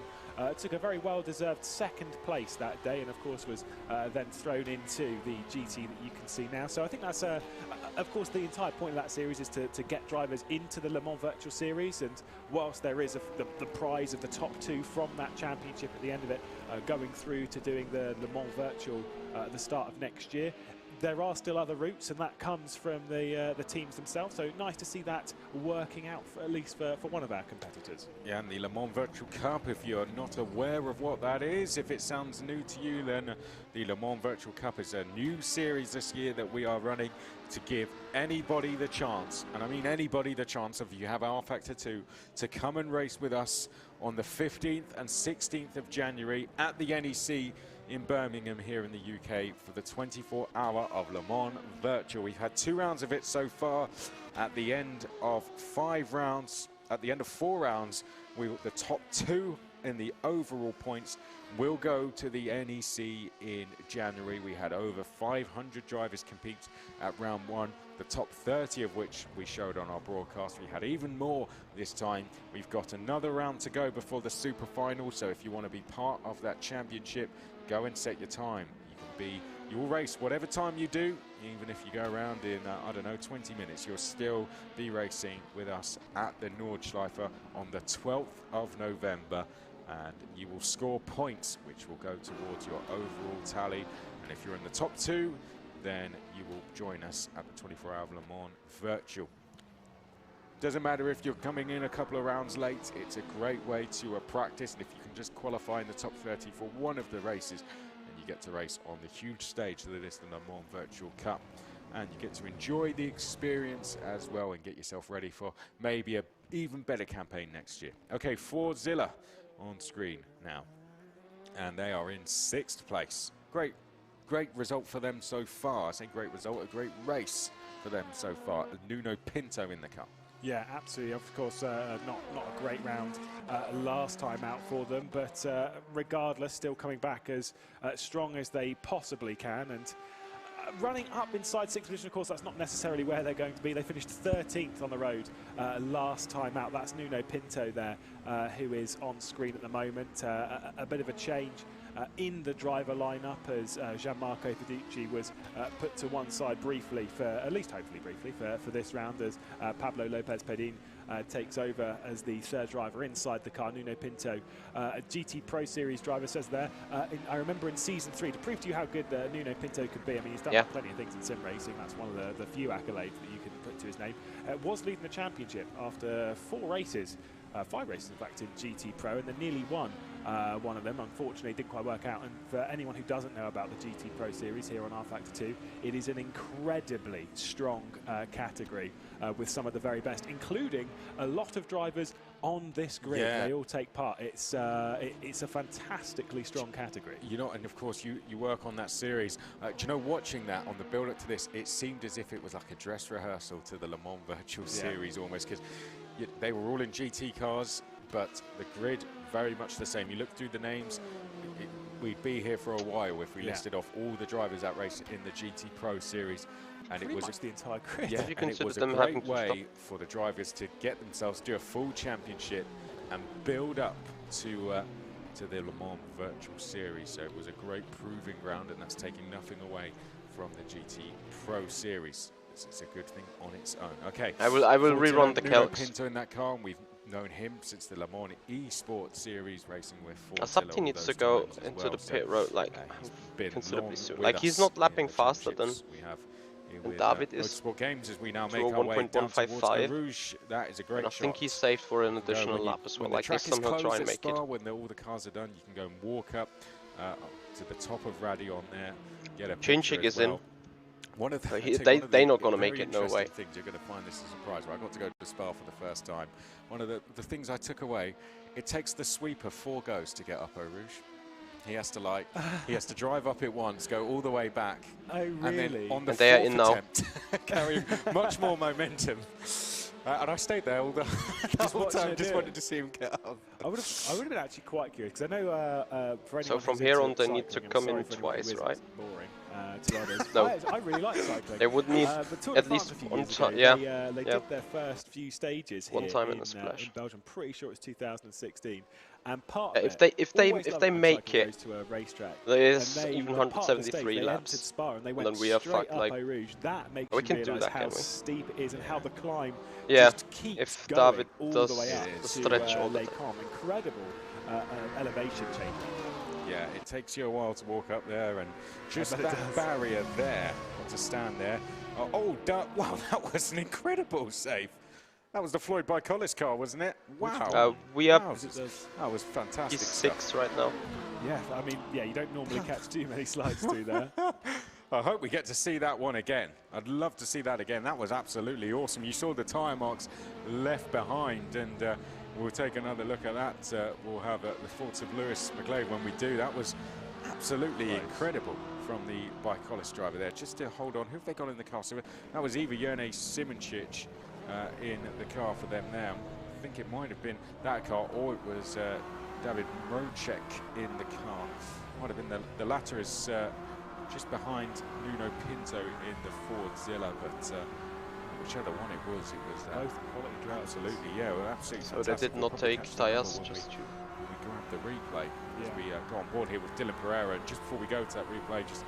took a very well-deserved second place that day, and of course was then thrown into the GT that you can see now. So I think that's, of course, the entire point of that series is to get drivers into the Le Mans Virtual Series, and whilst there is the prize of the top 2 from that championship at the end of it, going through to doing the Le Mans Virtual at the start of next year, there are still other routes, and that comes from the teams themselves. So nice to see that working out, at least for one of our competitors. Yeah, and the Le Mans Virtual Cup, if you're not aware of what that is, if it sounds new to you, then the Le Mans Virtual Cup is a new series this year that we are running to give anybody the chance, and I mean anybody the chance, if you have rFactor 2, to come and race with us on the 15th and 16th of January at the NEC in Birmingham here in the UK for the 24-hour of Le Mans Virtual. We've had 2 rounds of it so far. At the end of 5 rounds, at the end of 4 rounds, the top 2 in the overall points will go to the NEC in January. We had over 500 drivers compete at round 1, the top 30 of which we showed on our broadcast. We had even more this time. We've got another round to go before the super final, so if you want to be part of that championship, go and set your time. You'll race whatever time you do, even if you go around in, I don't know, 20 minutes, you'll still be racing with us at the Nordschleife on the 12th of November, and you will score points, which will go towards your overall tally. And if you're in the top 2, then you will join us at the 24-hour Le Mans Virtual. Doesn't matter if you're coming in a couple of rounds late, it's a great way to practice, and if you can just qualify in the top 30 for one of the races, then you get to race on the huge stage that is the Le Mans Virtual Cup, and you get to enjoy the experience as well and get yourself ready for maybe an even better campaign next year. Okay, Fordzilla on screen now, and they are in 6th place. Great result for them so far. I say great result, a great race for them so far. Nuno Pinto in the car. Yeah, absolutely. Of course, not a great round last time out for them, but regardless, still coming back as strong as they possibly can, and running up inside 6th position. Of course, that's not necessarily where they're going to be. They finished 13th on the road last time out. That's Nuno Pinto there, who is on screen at the moment. A bit of a change in the driver lineup as Gianmarco Fiducci was put to one side briefly, at least hopefully briefly, for this round, as Pablo Lopez Pedin takes over as the 3rd driver inside the car. Nuno Pinto, a GT Pro Series driver, says there, I remember in Season 3, to prove to you how good Nuno Pinto could be, I mean, he's done plenty of things in sim racing, that's one of the few accolades that you can put to his name, was leading the championship after 4 races, 5 races in fact in GT Pro, and then nearly won one of them. Unfortunately, didn't quite work out. And for anyone who doesn't know about the GT Pro Series here on rFactor 2, it is an incredibly strong category with some of the very best, including a lot of drivers on this grid. Yeah. They all take part. It's a fantastically strong category. You know, and of course you work on that series. Do you know, watching that on the build-up to this, it seemed as if it was like a dress rehearsal to the Le Mans Virtual Series almost, because they were all in GT cars, but the grid very much the same. You look through the names, we'd be here for a while if we listed off all the drivers that race in the GT Pro Series. And Pretty it was much the entire grid. Yeah, and it was a great way for the drivers to get themselves, do a full championship and build up to the Le Mans Virtual Series. So it was a great proving ground, and that's taking nothing away from the GT Pro Series. It's a good thing on its own. Okay, I will rerun the calcs. Pinto in that car, and we've known him since the Le Mans Esports Series, racing with Ford. Asapti needs to go into the pit road like considerably soon. Like he's not lapping faster than David is. Motorsport Games as we now make our way down towards Eau Rouge. That is a great shot. I think he's saved for an additional lap as well. Like this time he'll try and make it. When all the cars are done, you can go and walk up to the top of Radion there. Get a Chinchig is in. One of they're not going to make it, no way. Things you're going to find this a surprise. Right, I got to go to Spa for the first time. One of the things I took away, it takes the sweeper 4 goes to get up Eau Rouge. He has to he has to drive up it once, go all the way back. Oh, really? And then on the they are in attempt, carrying much more momentum. And I stayed there all the whole time, just wanted to see him get up. I would have been actually quite curious, because I know for anyone so from here on they need to come in twice, right? Boring, to be honest. No. I really like cycling. They would need at least one time. Yeah, they did their first few stages here in the splash. In Belgium. Pretty sure it's 2016. And part of if they make it, to a racetrack, there's even 173 laps. Spa and they went then we are fucked. Like Eau Rouge. That makes we can you do realise that, how steep it is and how the climb yeah, just keeps if going David all does the way up the stretch all the time. Incredible elevation change. Yeah, it takes you a while to walk up there, and just that barrier there, to stand there. Wow, that was an incredible save. That was the Floyd by Collis car, wasn't it? Wow. We are. That was fantastic. He's 6 right now. Yeah, I mean, yeah, you don't normally catch too many slides through there. I hope we get to see that one again. I'd love to see that again. That was absolutely awesome. You saw the tyre marks left behind, and we'll take another look at that. We'll have the thoughts of Lewis McLeod when we do. That was absolutely incredible from the Bicolis driver there. Just to hold on, who have they got in the car? So that was either Jerne Simoncic in the car for them now. I think it might have been that car, or it was David Mrocek in the car. Might have been the latter is just behind Nuno Pinto in the Ford Zilla, but whichever one it was both quality drivers. Absolutely, yeah, well, absolutely. So they did not take tyres, just we grab the replay as we go on board here with Dylan Pereira. Just before we go to that replay, just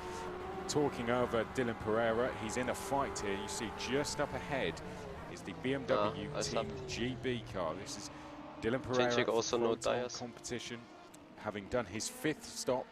talking over Dylan Pereira, he's in a fight here. You see just up ahead is the BMW Team GB car. This is Dylan Pereira also no tyres. Competition, having done his 5th stop.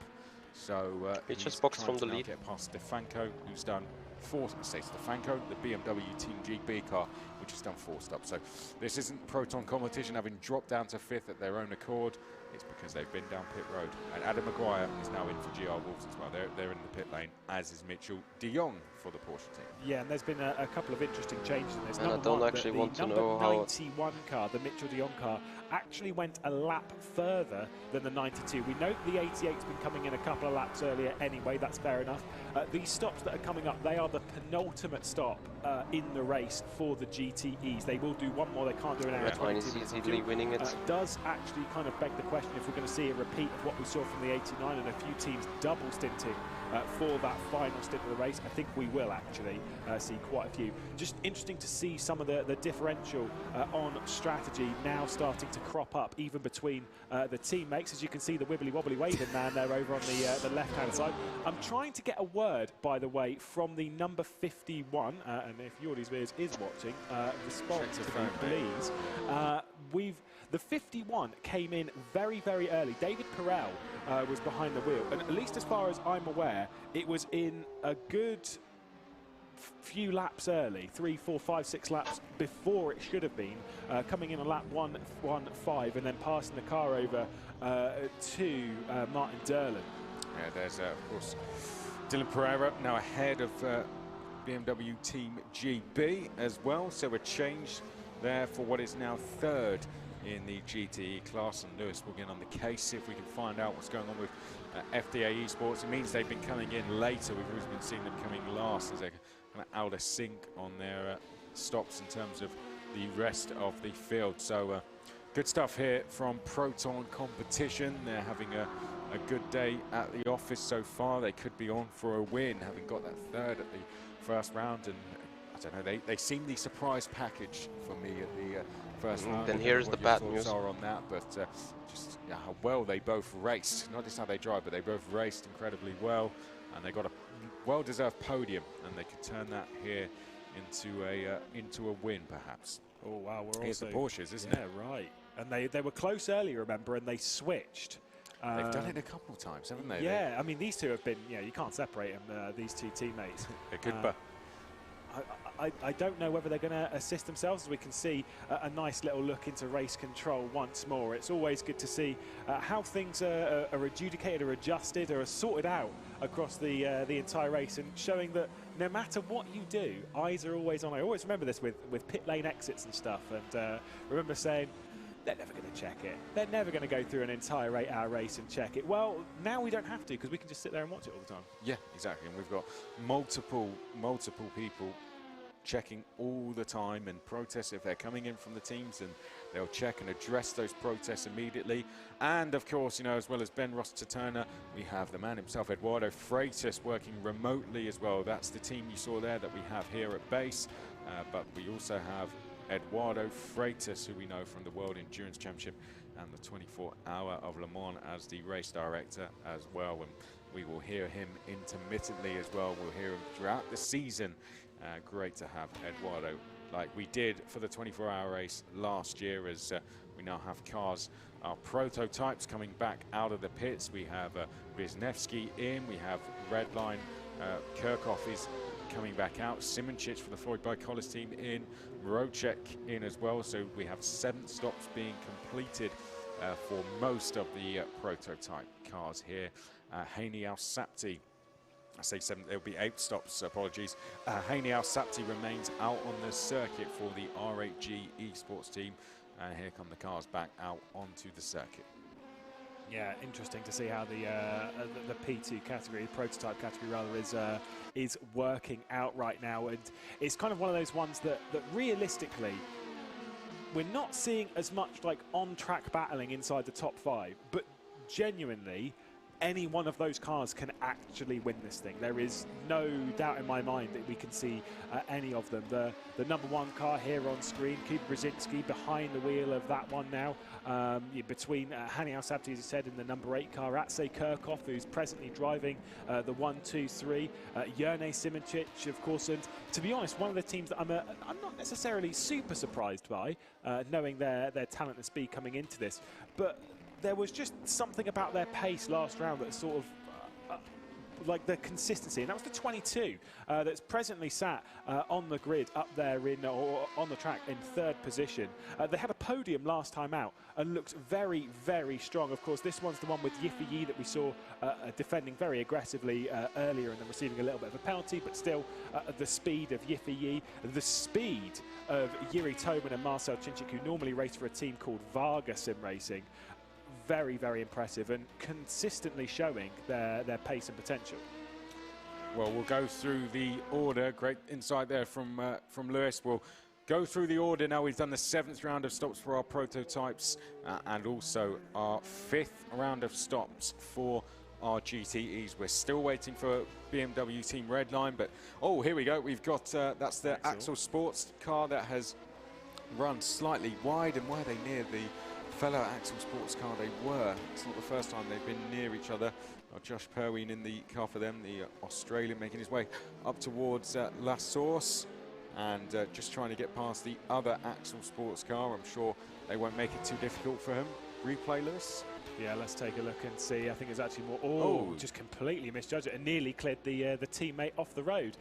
So he just boxed from the lead. Get past Stefanko, who's done 4. Say Stefanko, the BMW Team GB car, which has done 4 stops. So this isn't Proton Competition having dropped down to 5th at their own accord. It's because they've been down pit road. And Adam Maguire is now in for GR Wolves as well. They're in the pit lane, as is Mitchell de Jong for the Porsche team. Yeah, and there's been a couple of interesting changes in this. And I don't actually want to know how... The 91 car, the Mitchell de Jong car, actually went a lap further than the 92. We know the 88's been coming in a couple of laps earlier anyway, that's fair enough. These stops that are coming up, they are the penultimate stop in the race for the GTEs. They will do one more, they can't do an hour 22 minutes. Easily winning it. Does actually kind of beg the question if we're going to see a repeat of what we saw from the 89 and a few teams double stinting for that final stint of the race. I think we will actually see quite a few. Just interesting to see some of the differential on strategy now starting to crop up even between the teammates. As you can see, the wibbly wobbly waving man there over on the left hand side. I'm trying to get a word, by the way, from the number 51, and if Jordi's Beers is watching, respond to me, please. The 51 came in very, very early. David Perel was behind the wheel, and at least as far as I'm aware, it was in a good few laps early, 3, 4, 5, 6 laps before it should have been, coming in on lap 115 and then passing the car over to Martin Derlin. Yeah, there's of course Dylan Pereira now ahead of BMW Team GB as well, so a change there for what is now 3rd in the GTE class, and Lewis will get on the case, see if we can find out what's going on with FDA Esports. It means they've been coming in later. We've always been seeing them coming last as they're kind of out of sync on their stops in terms of the rest of the field. So good stuff here from Proton Competition. They're having a a good day at the office so far. They could be on for a win, having got that third at the first round. And I don't know, they seem the surprise package for me at the first round. Then here's the bad news. Are on that, but just how well they both raced. Not just how they drive, but they both raced incredibly well, and they got a well-deserved podium, and they could turn that here into a win, perhaps. Oh wow, we're Here's also the Porsches, isn't it? Yeah, right. And they were close earlier, remember, and they switched. They've done it a couple of times, haven't they? Yeah, I mean, these two have been, you can't separate them, these two teammates. They're good, I don't know whether they're going to assist themselves. As we can see a nice little look into race control once more. It's always good to see how things are adjudicated or adjusted or are sorted out across the entire race, and showing that no matter what you do, eyes are always on. I always remember this with pit lane exits and stuff, and remember saying, they're never going to check it. They're never going to go through an entire 8-hour race and check it. Well, now we don't have to, because we can just sit there and watch it all the time. Yeah, exactly. And we've got multiple people checking all the time and protest if they're coming in from the teams, and they'll check and address those protests immediately. And of course, as well as Ben Ross-Turner, we have the man himself, Eduardo Freitas, working remotely as well. That's the team you saw there that we have here at base, but we also have Eduardo Freitas, who we know from the World Endurance Championship and the 24-hour of Le Mans as the race director as well. And we will hear him intermittently as well. We'll hear him throughout the season. Great to have Eduardo, like we did for the 24-hour race last year, as we now have cars, our prototypes coming back out of the pits. We have Wisniewski in, we have Redline, Kirchhoff is coming back out, Simoncic for the Floyd by Collis team in, Mrocek in as well. So we have 7 stops being completed for most of the prototype cars here. Haney Al-Sapti, I say 7, there'll be 8 stops, apologies. Haney Al-Sapti remains out on the circuit for the R8G esports team, and here come the cars back out onto the circuit. Yeah, interesting to see how the P2 category, the prototype category rather, is working out right now. And it's kind of one of those ones that realistically, we're not seeing as much like on-track battling inside the top 5, but genuinely, any one of those cars can actually win this thing. There is no doubt in my mind that we can see any of them. The number 1 car here on screen, Kuba Brzezinski behind the wheel of that one now, between Hani Al-Sabti, as you said, in the number 8 car, Atsej Kirchhoff, who's presently driving the 1, 2, 3, Jerne Simoncic, of course. And to be honest, one of the teams that I'm not necessarily super surprised by, knowing their talent and speed coming into this, but there was just something about their pace last round that sort of like the consistency, and that was the 22 that's presently sat on the grid up there or on the track in 3rd position. They had a podium last time out and looked very, very strong. Of course, this one's the one with Yiffy Yi that we saw defending very aggressively earlier and then receiving a little bit of a penalty, but still the speed of Yiffy Yi, the speed of Yuri Toman and Marcel Cinchik, who normally race for a team called Varga Sim Racing. Very, very impressive and consistently showing their pace and potential. Well, we'll go through the order. Great insight there from Lewis. We'll go through the order now. We've done the 7th round of stops for our prototypes and also our 5th round of stops for our GTEs. We're still waiting for BMW Team Redline, but oh, here we go. We've got that's the Axel Sports car that has run slightly wide, and were they near the fellow Axel Sports car? They were. It's not the first time they've been near each other. Josh Perween in the car for them, the Australian, making his way up towards La Source, and just trying to get past the other Axel Sports car. I'm sure they won't make it too difficult for him. Replay, Lewis? Yeah, let's take a look and see. I think it's actually more. Oh, just completely misjudged it and nearly cleared the teammate off the road.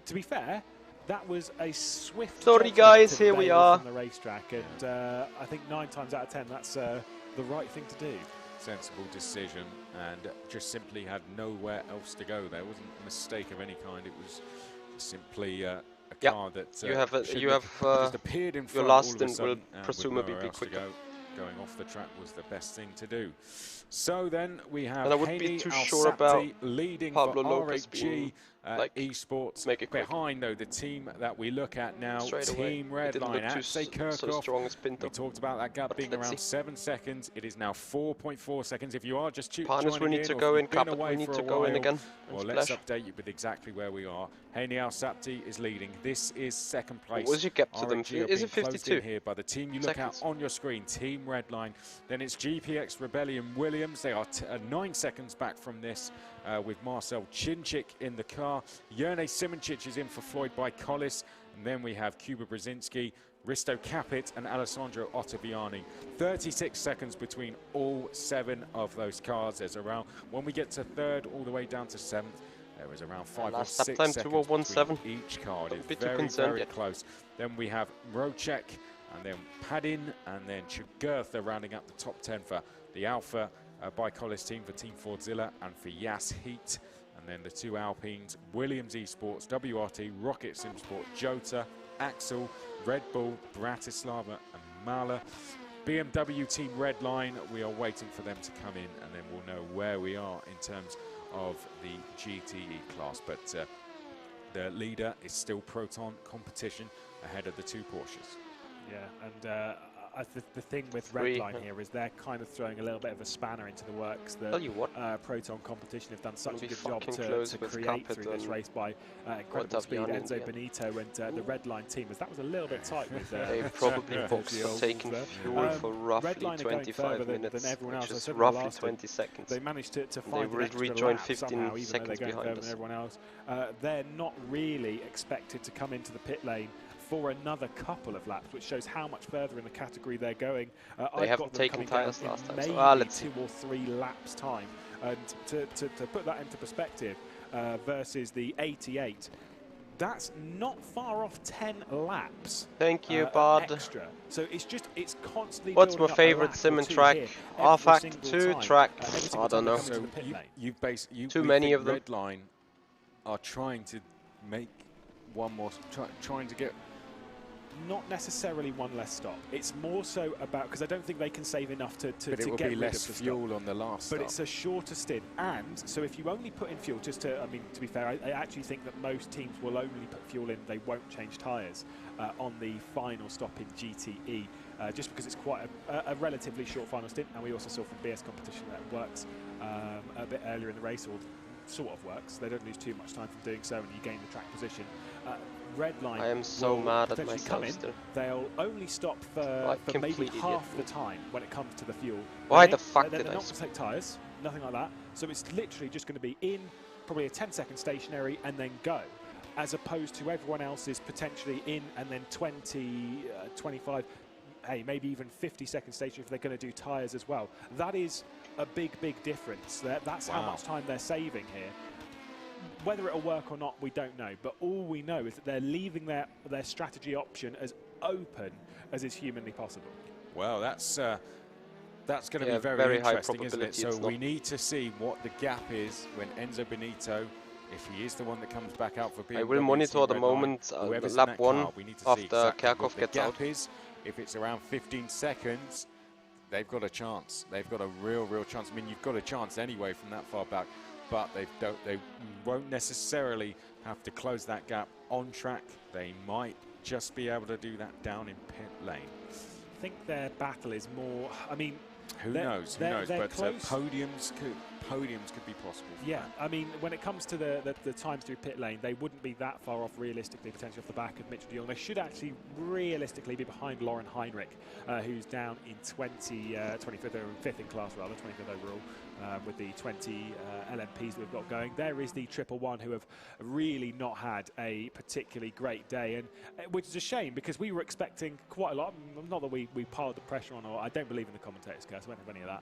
To be fair, that was a swift. Sorry guys, here we are on the racetrack, and I think 9 times out of 10 that's the right thing to do. Sensible decision, and just simply had nowhere else to go. There wasn't a mistake of any kind. It was simply a car that just appeared in front. Your last stint will presumably be quicker. Going off the track was the best thing to do. So then we have and I would be too sure about leading Pablo for Lopez R8G. Esports. Behind, though, the team that we look at now, Team Redline at Spa-Francorchamps. We talked about that gap being around 7 seconds. It is now 4.4 seconds. If you are just joining we need to go in, Capit, we need to go in again. Well, let's update you with exactly where we are. Henial Sapti is leading. This is second place. What was your gap to them? Is it 52? Here by the team you look at on your screen, Team Redline. Then it's GPX Rebellion Williams. They are 9 seconds back from this with Marcel Chinchik in the car. Jerne Simoncic is in for Floyd by Collis. And then we have Kuba Brzezinski, Risto Capit and Alessandro Ottaviani. 36 seconds between all 7 of those cars. There's around, when we get to third all the way down to 7th, there is around 5 or 6 seconds between each car. It is very, very close. Then we have Rocek, and then Padin, and then Chugurtha rounding up the top 10 for the Alpha by Collis team, for Team Fordzilla, and for Yas Heat. And then the 2 Alpines, Williams Esports, WRT, Rocket Sim Sport, Jota, Axel, Red Bull, Bratislava, and Mala. BMW Team Redline, we are waiting for them to come in, and then we'll know where we are in terms of the GTE class. But the leader is still Proton Competition ahead of the 2 Porsches. Yeah, and the thing with Redline here is they're kind of throwing a little bit of a spanner into the works. The Proton Competition have done such a good job to create through this race by incredible speed. Enzo Benito and the Redline team, as that was a little bit tight with they've probably taken fuel for roughly 25 minutes, than everyone else. Which is roughly 20 seconds. They managed to find an extra rejoin lap 15 somehow, even seconds though they're going behind us. everyone else. They're not really expected to come into the pit lane for another couple of laps, which shows how much further in the category they're going. They haven't taken tyres last time, maybe so let's 2 or 3 laps time. And to put that into perspective, versus the 88, that's not far off 10 laps. Thank you, Bud. Extra. So it's constantly. What's my favorite sim and track? rFactor 2 track. I don't know. So too many of them. Redline are trying to make one more, trying to get. Not necessarily one less stop. It's more so about, because I don't think they can save enough to but it will get be rid less of the fuel stop. on the last But stop. it's a shorter stint, and so if you only put in fuel, I mean, to be fair, I actually think that most teams will only put fuel in, they won't change tyres on the final stop in GTE, just because it's quite a relatively short final stint, and we also saw from BS competition that it works a bit earlier in the race, or sort of works. They don't lose too much time from doing so, and you gain the track position. Redline, I am so mad at myself still. They'll only stop for maybe half the time when it comes to the fuel. Why the fuck did I? They're not going to take tyres, nothing like that. So it's literally just going to be in, probably a 10-second stationary, and then go, as opposed to everyone else is potentially in and then 20, 25, hey, maybe even 50-second stationary if they're going to do tyres as well. That is a big, big difference. That's how much time they're saving here. Whether it'll work or not, we don't know. But all we know is that they're leaving their strategy option as open as is humanly possible. Well, that's going to be very interesting, isn't it? So we need to see what the gap is when Enzo Benito, if he is the one that comes back out for BMW. I will monitor the moment lap 1 after Kerkhoff gets out. If it's around 15 seconds, they've got a chance. They've got a real chance. I mean, you've got a chance anyway from that far back. But they won't necessarily have to close that gap on track. They might just be able to do that down in pit lane. I think their battle is more, I mean, who knows? But podiums could be possible. Yeah, I mean, when it comes to the times through pit lane, they wouldn't be that far off realistically, potentially off the back of Mitchell de Jong. They should actually realistically be behind Lauren Heinrich, who's down in 25th or 5th in class, rather, 25th overall, with the 20 LMPs that we've got going. There is the 111 who have really not had a particularly great day, and which is a shame because we were expecting quite a lot. Not that we piled the pressure on, or I don't believe in the commentators' curse, I won't have any of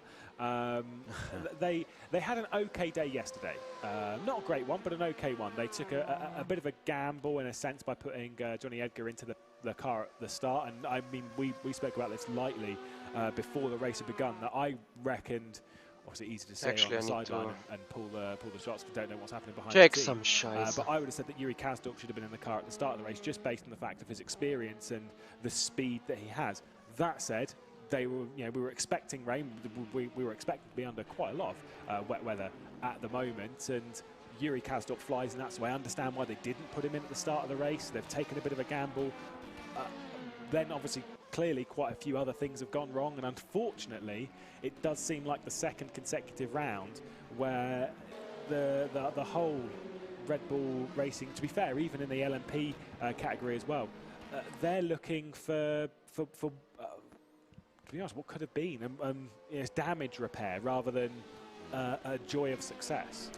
that. They had an okay day yesterday. Not a great one, but an okay one. They took a bit of a gamble in a sense by putting Johnny Edgar into the car at the start, and I mean we spoke about this lightly before the race had begun, that I reckoned, obviously easy to say on the sideline and pull the shots, because we don't know what's happening behind the scenes. But I would have said that Yuri Kazdorp should have been in the car at the start of the race, just based on the fact of his experience and the speed that he has. That said, we were expecting rain. We were expecting to be under quite a lot of wet weather at the moment, and Yuri Kasdorp flies in that, so I understand why they didn't put him in at the start of the race. They've taken a bit of a gamble. Then obviously, clearly quite a few other things have gone wrong, and unfortunately it does seem like the second consecutive round where the whole Red Bull Racing, to be fair, even in the LMP category as well, they're looking for to be honest, what could have been damage repair rather than a joy of success.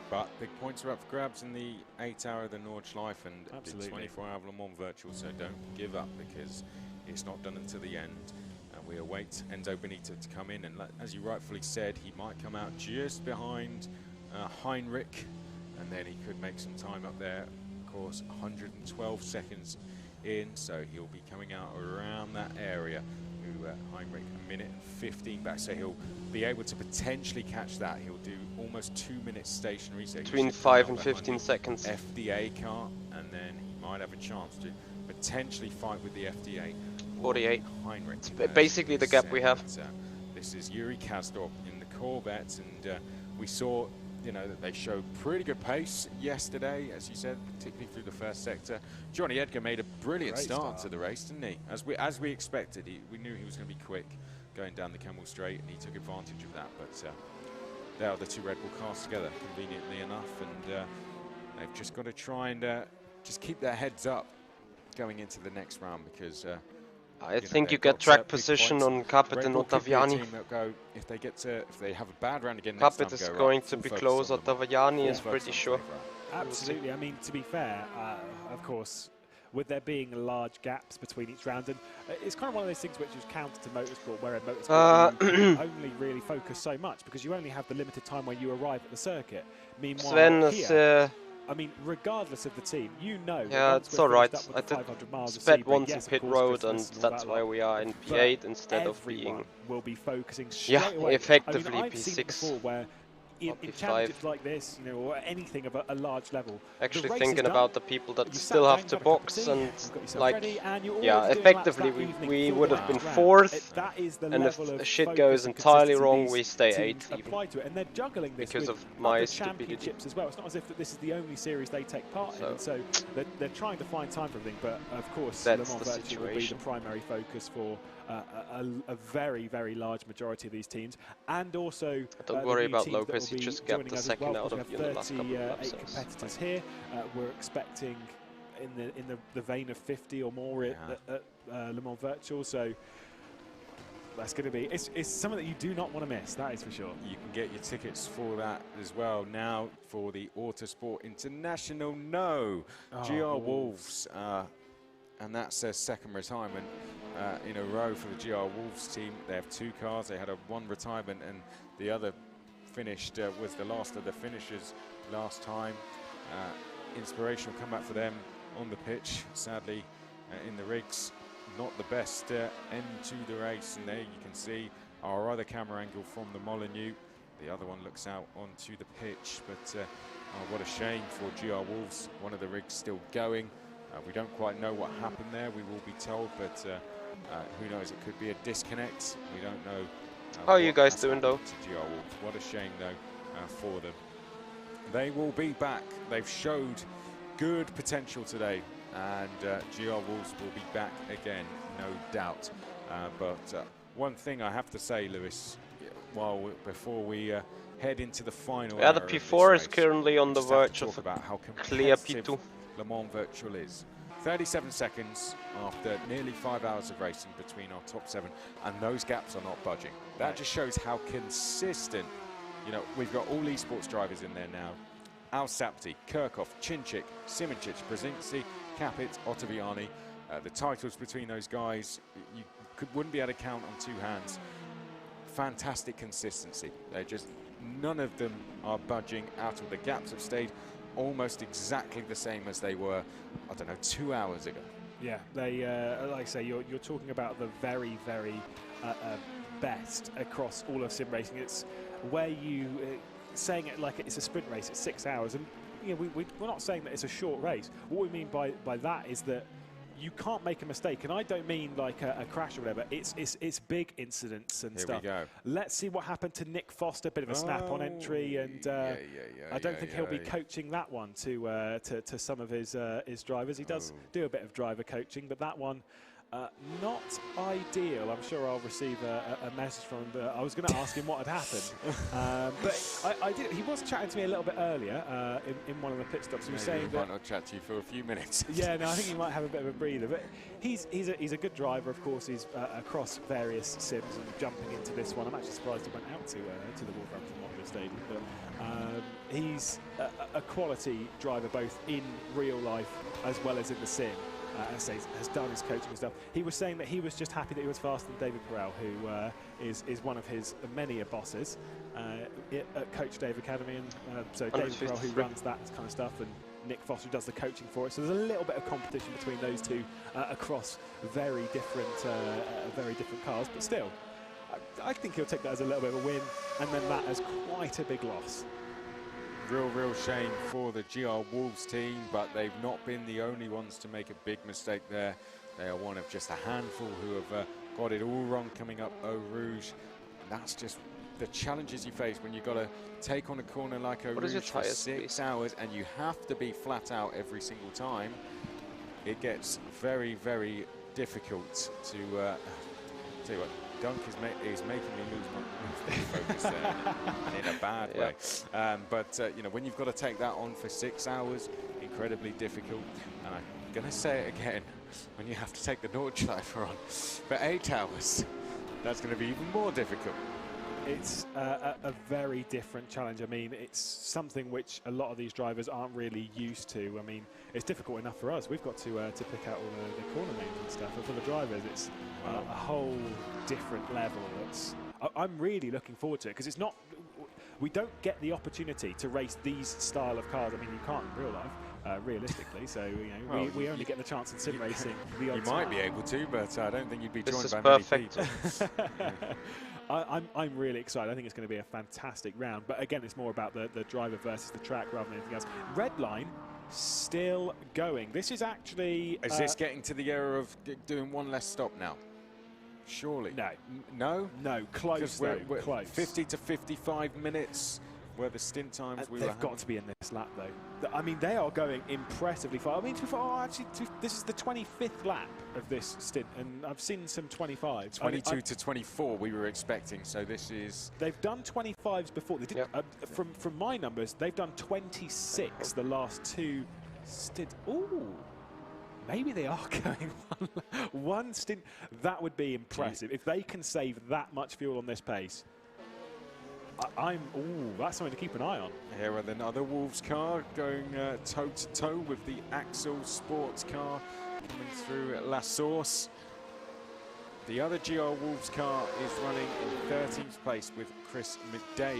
But big points are up for grabs in the 8-hour of the Nordschleife and the 24-hour of Le Mans Virtual, so don't give up because it's not done until the end. And we await Enzo Benito to come in, and as you rightfully said, he might come out just behind Heinrich, and then he could make some time up there. Of course, 112 seconds in, so he'll be coming out around that area. Heinrich a minute and 15 back, so he'll be able to potentially catch that. He'll do almost 2 minutes stationary, so between 5 and 15 seconds. FDA car, and then he might have a chance to potentially fight with the FDA. 48. Heinrich. It's basically the gap we have. This is Yuri Kasdorp in the Corvette, and we saw, you know, that they showed pretty good pace yesterday, as you said, particularly through the first sector. Johnny Edgar made a brilliant start to the race, didn't he? As we expected, we knew he was going to be quick going down the Kemmel Straight, and he took advantage of that. But there are the two Red Bull cars together, conveniently enough, and they've just got to try and just keep their heads up going into the next round, because I think you get track position on Capet and Ottaviani. If they have a bad round again, Capet is going to be close. Ottaviani is pretty sure. Absolutely. I mean, to be fair, of course, with there being large gaps between each round, and it's kind of one of those things which is counter to motorsport, where in motorsport you only really focus so much because you only have the limited time when you arrive at the circuit. Meanwhile, Sven here, I mean, regardless of the team, you know. Yeah, it's all right. I did sped once in pit road, and that's why we are in P8 instead of being. Will be focusing straight away. Effectively I mean, I've seen it before P6. where in championships like this, you know, or anything of a large level. Actually thinking about the people that still have to box, and like, yeah, effectively we would have been fourth, and if shit goes entirely wrong, we stay 8th even. And they're juggling this because with of my other stupidity championships as well. It's not as if that this is the only series they take part in, and so they're trying to find time for everything. But of course, Le Mans Virtual will be the primary focus for a very, very large majority of these teams, and also don't worry about Lopez. He just got the second out of you in the last couple of laps. Competitors here. We're expecting in the vein of 50 or more at Le Mans Virtual. So that's going to be it's something that you do not want to miss. That is for sure. You can get your tickets for that as well now for the Autosport International. GR Wolves, and that's their second retirement in a row for the GR Wolves team. They have 2 cars. They had one retirement, and the other finished was the last of the finishers last time. Inspirational comeback for them on the pitch. Sadly, in the rigs, not the best end to the race. And there you can see our other camera angle from the Molyneux. The other one looks out onto the pitch, but what a shame for GR Wolves. One of the rigs still going. We don't quite know what happened there, we will be told, but who knows, it could be a disconnect. We don't know. How are you guys doing though? GR Wolves. What a shame though for them. They will be back. They've showed good potential today, and GR Wolves will be back again, no doubt. But one thing I have to say, Lewis, before we head into the final. Yeah, the P4 is currently on the verge of about how clear P2. Le Mans Virtual is. 37 seconds after nearly 5 hours of racing between our top 7, and those gaps are not budging. That just shows how consistent, you know, we've got all esports drivers in there now. Al Sapti, Kirchhoff, Chinchik, Simoncic, Brzezinski, Capit, Ottaviani. The titles between those guys, you wouldn't be able to count on 2 hands. Fantastic consistency. They're just, none of them are budging out of the gaps have stayed almost exactly the same as they were, I don't know, 2 hours ago. Yeah, they, like I say, you're talking about the very, very best across all of sim racing. It's where you, saying it like it's a sprint race, it's 6 hours, and you know, we're not saying that it's a short race. What we mean by that is that you can't make a mistake, and I don't mean like a crash or whatever. It's big incidents and stuff. Here we go. Let's see what happened to Nick Foster. Bit of a snap on entry, and I don't think he'll be coaching that one to some of his drivers. He does do a bit of driver coaching, but that one. Not ideal. I'm sure I'll receive a message from him. But I was going to ask him what had happened. But I did. He was chatting to me a little bit earlier in one of the pit stops. He was saying he might not chat to you for a few minutes. Yeah, no, I think he might have a bit of a breather. But he's a good driver, of course. He's across various sims and jumping into this one. I'm actually surprised he went out to the Wolverhampton Modular Stadium. But he's a quality driver both in real life as well as in the sim. As has done his coaching and stuff. He was saying that he was just happy that he was faster than David Perel, who is one of his many bosses at Coach Dave Academy. And so David Perel, who runs that kind of stuff, and Nick Foster, who does the coaching for it. So there's a little bit of competition between those two across very different cars. But still, I think he'll take that as a little bit of a win, and then that as quite a big loss. Real shame for the GR Wolves team, but they've not been the only ones to make a big mistake there. They are one of just a handful who have got it all wrong coming up Eau Rouge. And that's just the challenges you face when you've got to take on a corner like Eau Rouge for 6 hours and you have to be flat out every single time. It gets very, very difficult to tell you what. Dunk is making me lose my focus there in a bad way. But you know, when you've got to take that on for 6 hours, incredibly difficult. And I'm going to say it again, when you have to take the Nordschleifer on for 8 hours, that's going to be even more difficult. It's a very different challenge. I mean, it's something which a lot of these drivers aren't really used to. I mean, it's difficult enough for us. We've got to pick out all the corner names and stuff. But for the drivers, it's a whole different level. I'm really looking forward to it because it's not. We don't get the opportunity to race these style of cars. I mean, you can't in real life, realistically. So you know, we only get the chance in sim racing. You might be able to, but I don't think you'd be joined by perfect. many people. I'm really excited. I think it's going to be a fantastic round. But again, it's more about the driver versus the track rather than anything else. Red line still going. This is actually... Is this getting to the era of doing one less stop now? Surely. No. No? No, close though, close. 50 to 55 minutes were the stint times we were They've got to be in this lap though. I mean, they are going impressively far. I mean, this is the 25th lap of this stint, and I've seen some 25s. 22 to 24 we were expecting, so this is... They've done 25s before. They did, from my numbers, they've done 26 the last two stints. Ooh. Maybe they are going one stint. That would be impressive. If they can save that much fuel on this pace, that's something to keep an eye on. Here are another Wolves car going toe-to-toe with the Axel sports car coming through La Source. The other GR Wolves car is running in 13th place with Chris McDade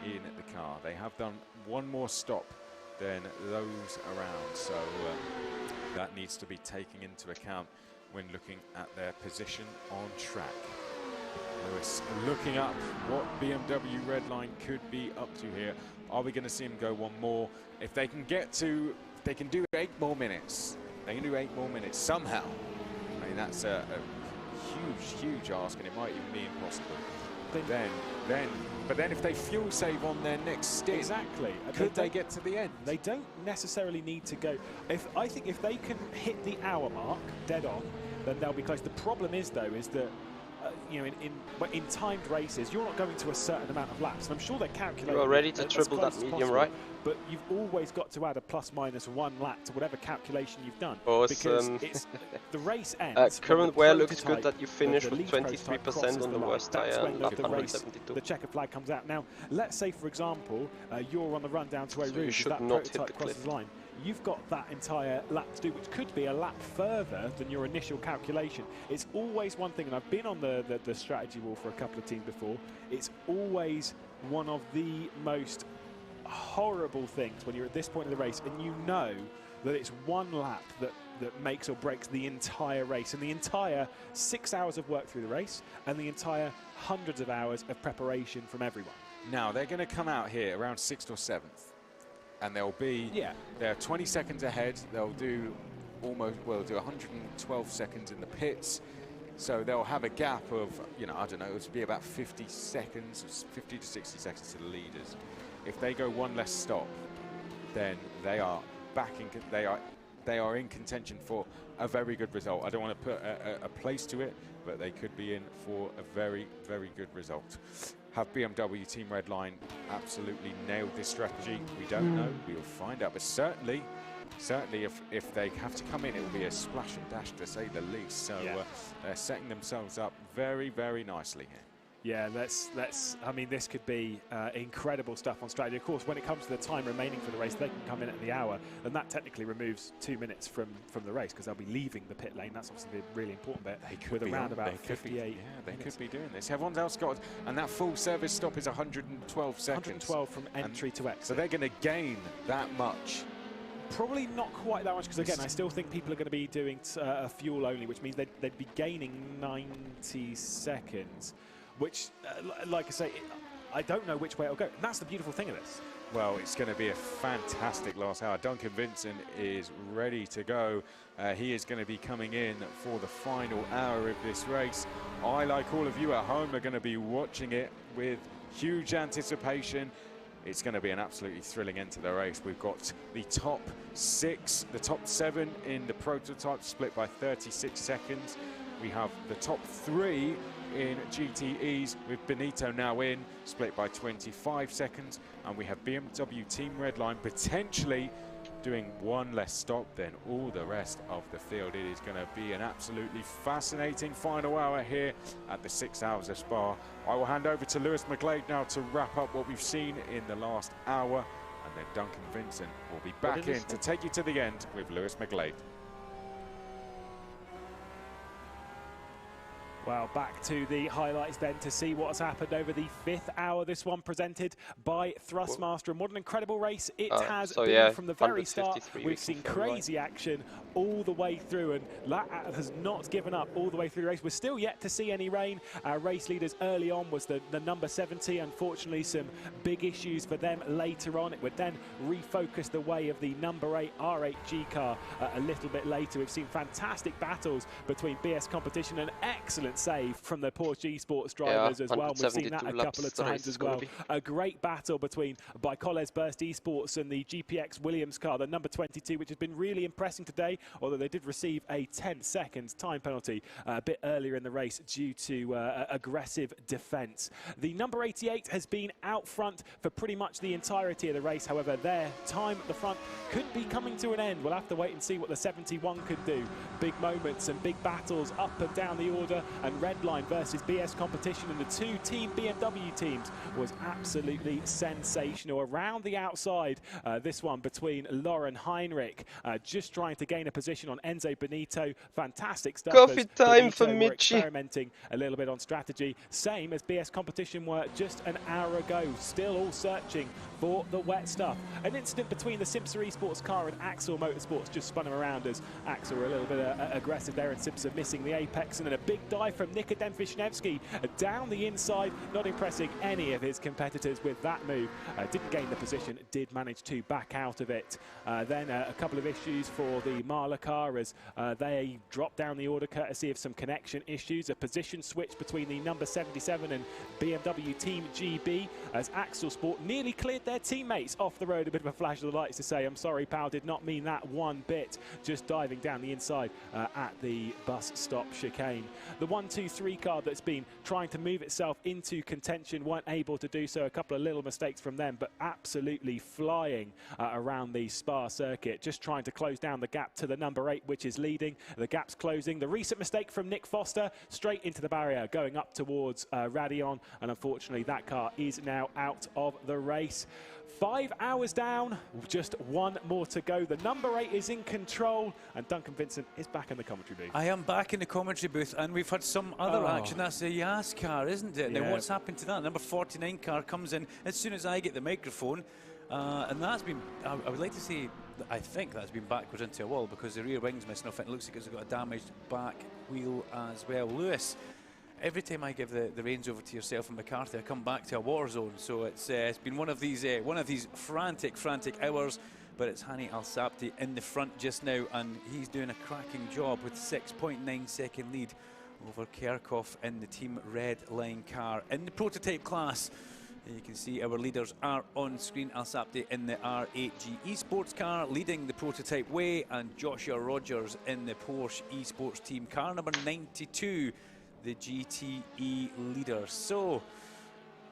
in the car. They have done one more stop than those around, so that needs to be taken into account when looking at their position on track. Lewis looking up what BMW Redline could be up to here. Are we going to see him go one more? If they can get to, if they can do 8 more minutes, they can do 8 more minutes somehow. I mean, that's a huge ask, and it might even be impossible. But then if they fuel save on their next stint, exactly, could they get to the end? They don't necessarily need to go. I think if they can hit the hour mark dead on, then they'll be close. The problem is though, is that you know, in timed races, you're not going to a certain amount of laps. And I'm sure they're calculating. You are ready to triple that medium, right? But you've always got to add a ±1 lap to whatever calculation you've done. Awesome. Because the race ends. Current wear looks good that you finish with 23% on the worst tyre and lap 172. The checker flag comes out. Now, let's say, for example, you're on the run down to Eau Rouge. That prototype crosses the line. You've got that entire lap to do, which could be a lap further than your initial calculation. It's always one thing, and I've been on the strategy wall for a couple of teams before. It's always one of the most horrible things when you're at this point of the race and you know that it's one lap that makes or breaks the entire race, and the entire 6 hours of work through the race and the entire hundreds of hours of preparation from everyone. Now, they're going to come out here around 6th or 7th. And they'll be, they're 20 seconds ahead. They'll do almost, well, do 112 seconds in the pits. So they'll have a gap of, you know, I don't know, it'll be about 50 seconds, 50 to 60 seconds to the leaders. If they go one less stop, then they are back in, they are in contention for a very good result. I don't want to put a place to it, but they could be in for a very, very good result. Have BMW Team Redline absolutely nailed this strategy? We don't know, we'll find out, but certainly if they have to come in, it will be a splash and dash to say the least. So they're setting themselves up very, very nicely here. Yeah, I mean, this could be incredible stuff on strategy. Of course, when it comes to the time remaining for the race, they can come in at the hour, and that technically removes 2 minutes from the race, because they'll be leaving the pit lane. That's obviously a really important bit. They could with be around about they 58 could they could be doing this. Everyone's else got, and that full service stop is 112 seconds. 112 from entry to exit. So they're going to gain that much. Probably not quite that much, because again, I still think people are going to be doing fuel only, which means they'd be gaining 90 seconds, which, like I say, I don't know which way it'll go. And that's the beautiful thing of this. Well, it's going to be a fantastic last hour. Duncan Vincent is ready to go. He is going to be coming in for the final hour of this race. I, like all of you at home, are going to be watching it with huge anticipation. It's going to be an absolutely thrilling end to the race. We've got the top 6, the top 7 in the prototype, split by 36 seconds. We have the top 3 in GTEs, with Benito now in, split by 25 seconds. And we have BMW Team Redline potentially doing one less stop than all the rest of the field. It is going to be an absolutely fascinating final hour here at the 6 Hours of Spa. I will hand over to Lewis McGlade now to wrap up what we've seen in the last hour, and then Duncan Vincent will be back in to take you to the end with Lewis McGlade. Well, back to the highlights then to see what's happened over the 5th hour. This one presented by Thrustmaster, and what an incredible race it has been from the very start. We've seen crazy action all the way through, and that has not given up all the way through the race. We're still yet to see any rain. Our race leaders early on was the number 70. Unfortunately, some big issues for them later on. It would then refocus the way of the number 8 R8G car a little bit later. We've seen fantastic battles between BS Competition, and excellent save from the Porsche Esports drivers as well. We've seen that a couple of times as well. A great battle between Bicoles Burst Esports and the GPX Williams car, the number 22, which has been really impressing today, although they did receive a 10-second time penalty a bit earlier in the race due to aggressive defence. The number 88 has been out front for pretty much the entirety of the race. However, their time at the front could be coming to an end. We'll have to wait and see what the 71 could do. Big moments and big battles up and down the order, and Redline versus BS Competition and the 2 Team BMW teams was absolutely sensational. Around the outside, this one between Lauren Heinrich, just trying to gain a position on Enzo Benito. Fantastic stuff. Coffee time for Michi. Experimenting a little bit on strategy, same as BS Competition were just an hour ago, still all searching for the wet stuff. An incident between the Simpson Esports car and Axel Motorsports just spun him around, as Axel were a little bit aggressive there, and Simpson missing the apex, and then a big dive from Nikodem Vishnevsky down the inside, not impressing any of his competitors with that move. Didn't gain the position, did manage to back out of it. Then a couple of issues for the Marla car as they dropped down the order courtesy of some connection issues. A position switch between the number 77 and BMW Team GB as Axel Sport nearly cleared their teammates off the road. A bit of a flash of the lights to say, I'm sorry, pal, did not mean that one bit. Just diving down the inside at the bus stop chicane. The 1-2-3 car that's been trying to move itself into contention weren't able to do so. A couple of little mistakes from them, but absolutely flying around the Spa circuit, just trying to close down the gap to the number 8, which is leading. The gap's closing. The recent mistake from Nick Foster, straight into the barrier, going up towards Radion, and unfortunately that car is now out of the race. 5 hours down, just one more to go. The number 8 is in control, and Duncan Vincent is back in the commentary booth. I am back in the commentary booth, and we've had some other action. That's the Yas car, isn't it? Yeah. Now, what's happened to that? Number 49 car comes in as soon as I get the microphone, and that's been, I would like to say, I think that's been backwards into a wall because the rear wing's missing off it. It looks like it's got a damaged back wheel as well. Lewis, every time I give the reins over to yourself and McCarthy, I come back to a war zone. So it's been one of these frantic hours. but it's Hani Al Sabti in the front just now, and he's doing a cracking job with 6.9 second lead over Kerkhoff in the Team Red Line car. In the prototype class, you can see our leaders are on screen. Al Sabti in the R8G Esports car leading the prototype way, and Joshua Rogers in the Porsche Esports team car number 92, the GTE leader. So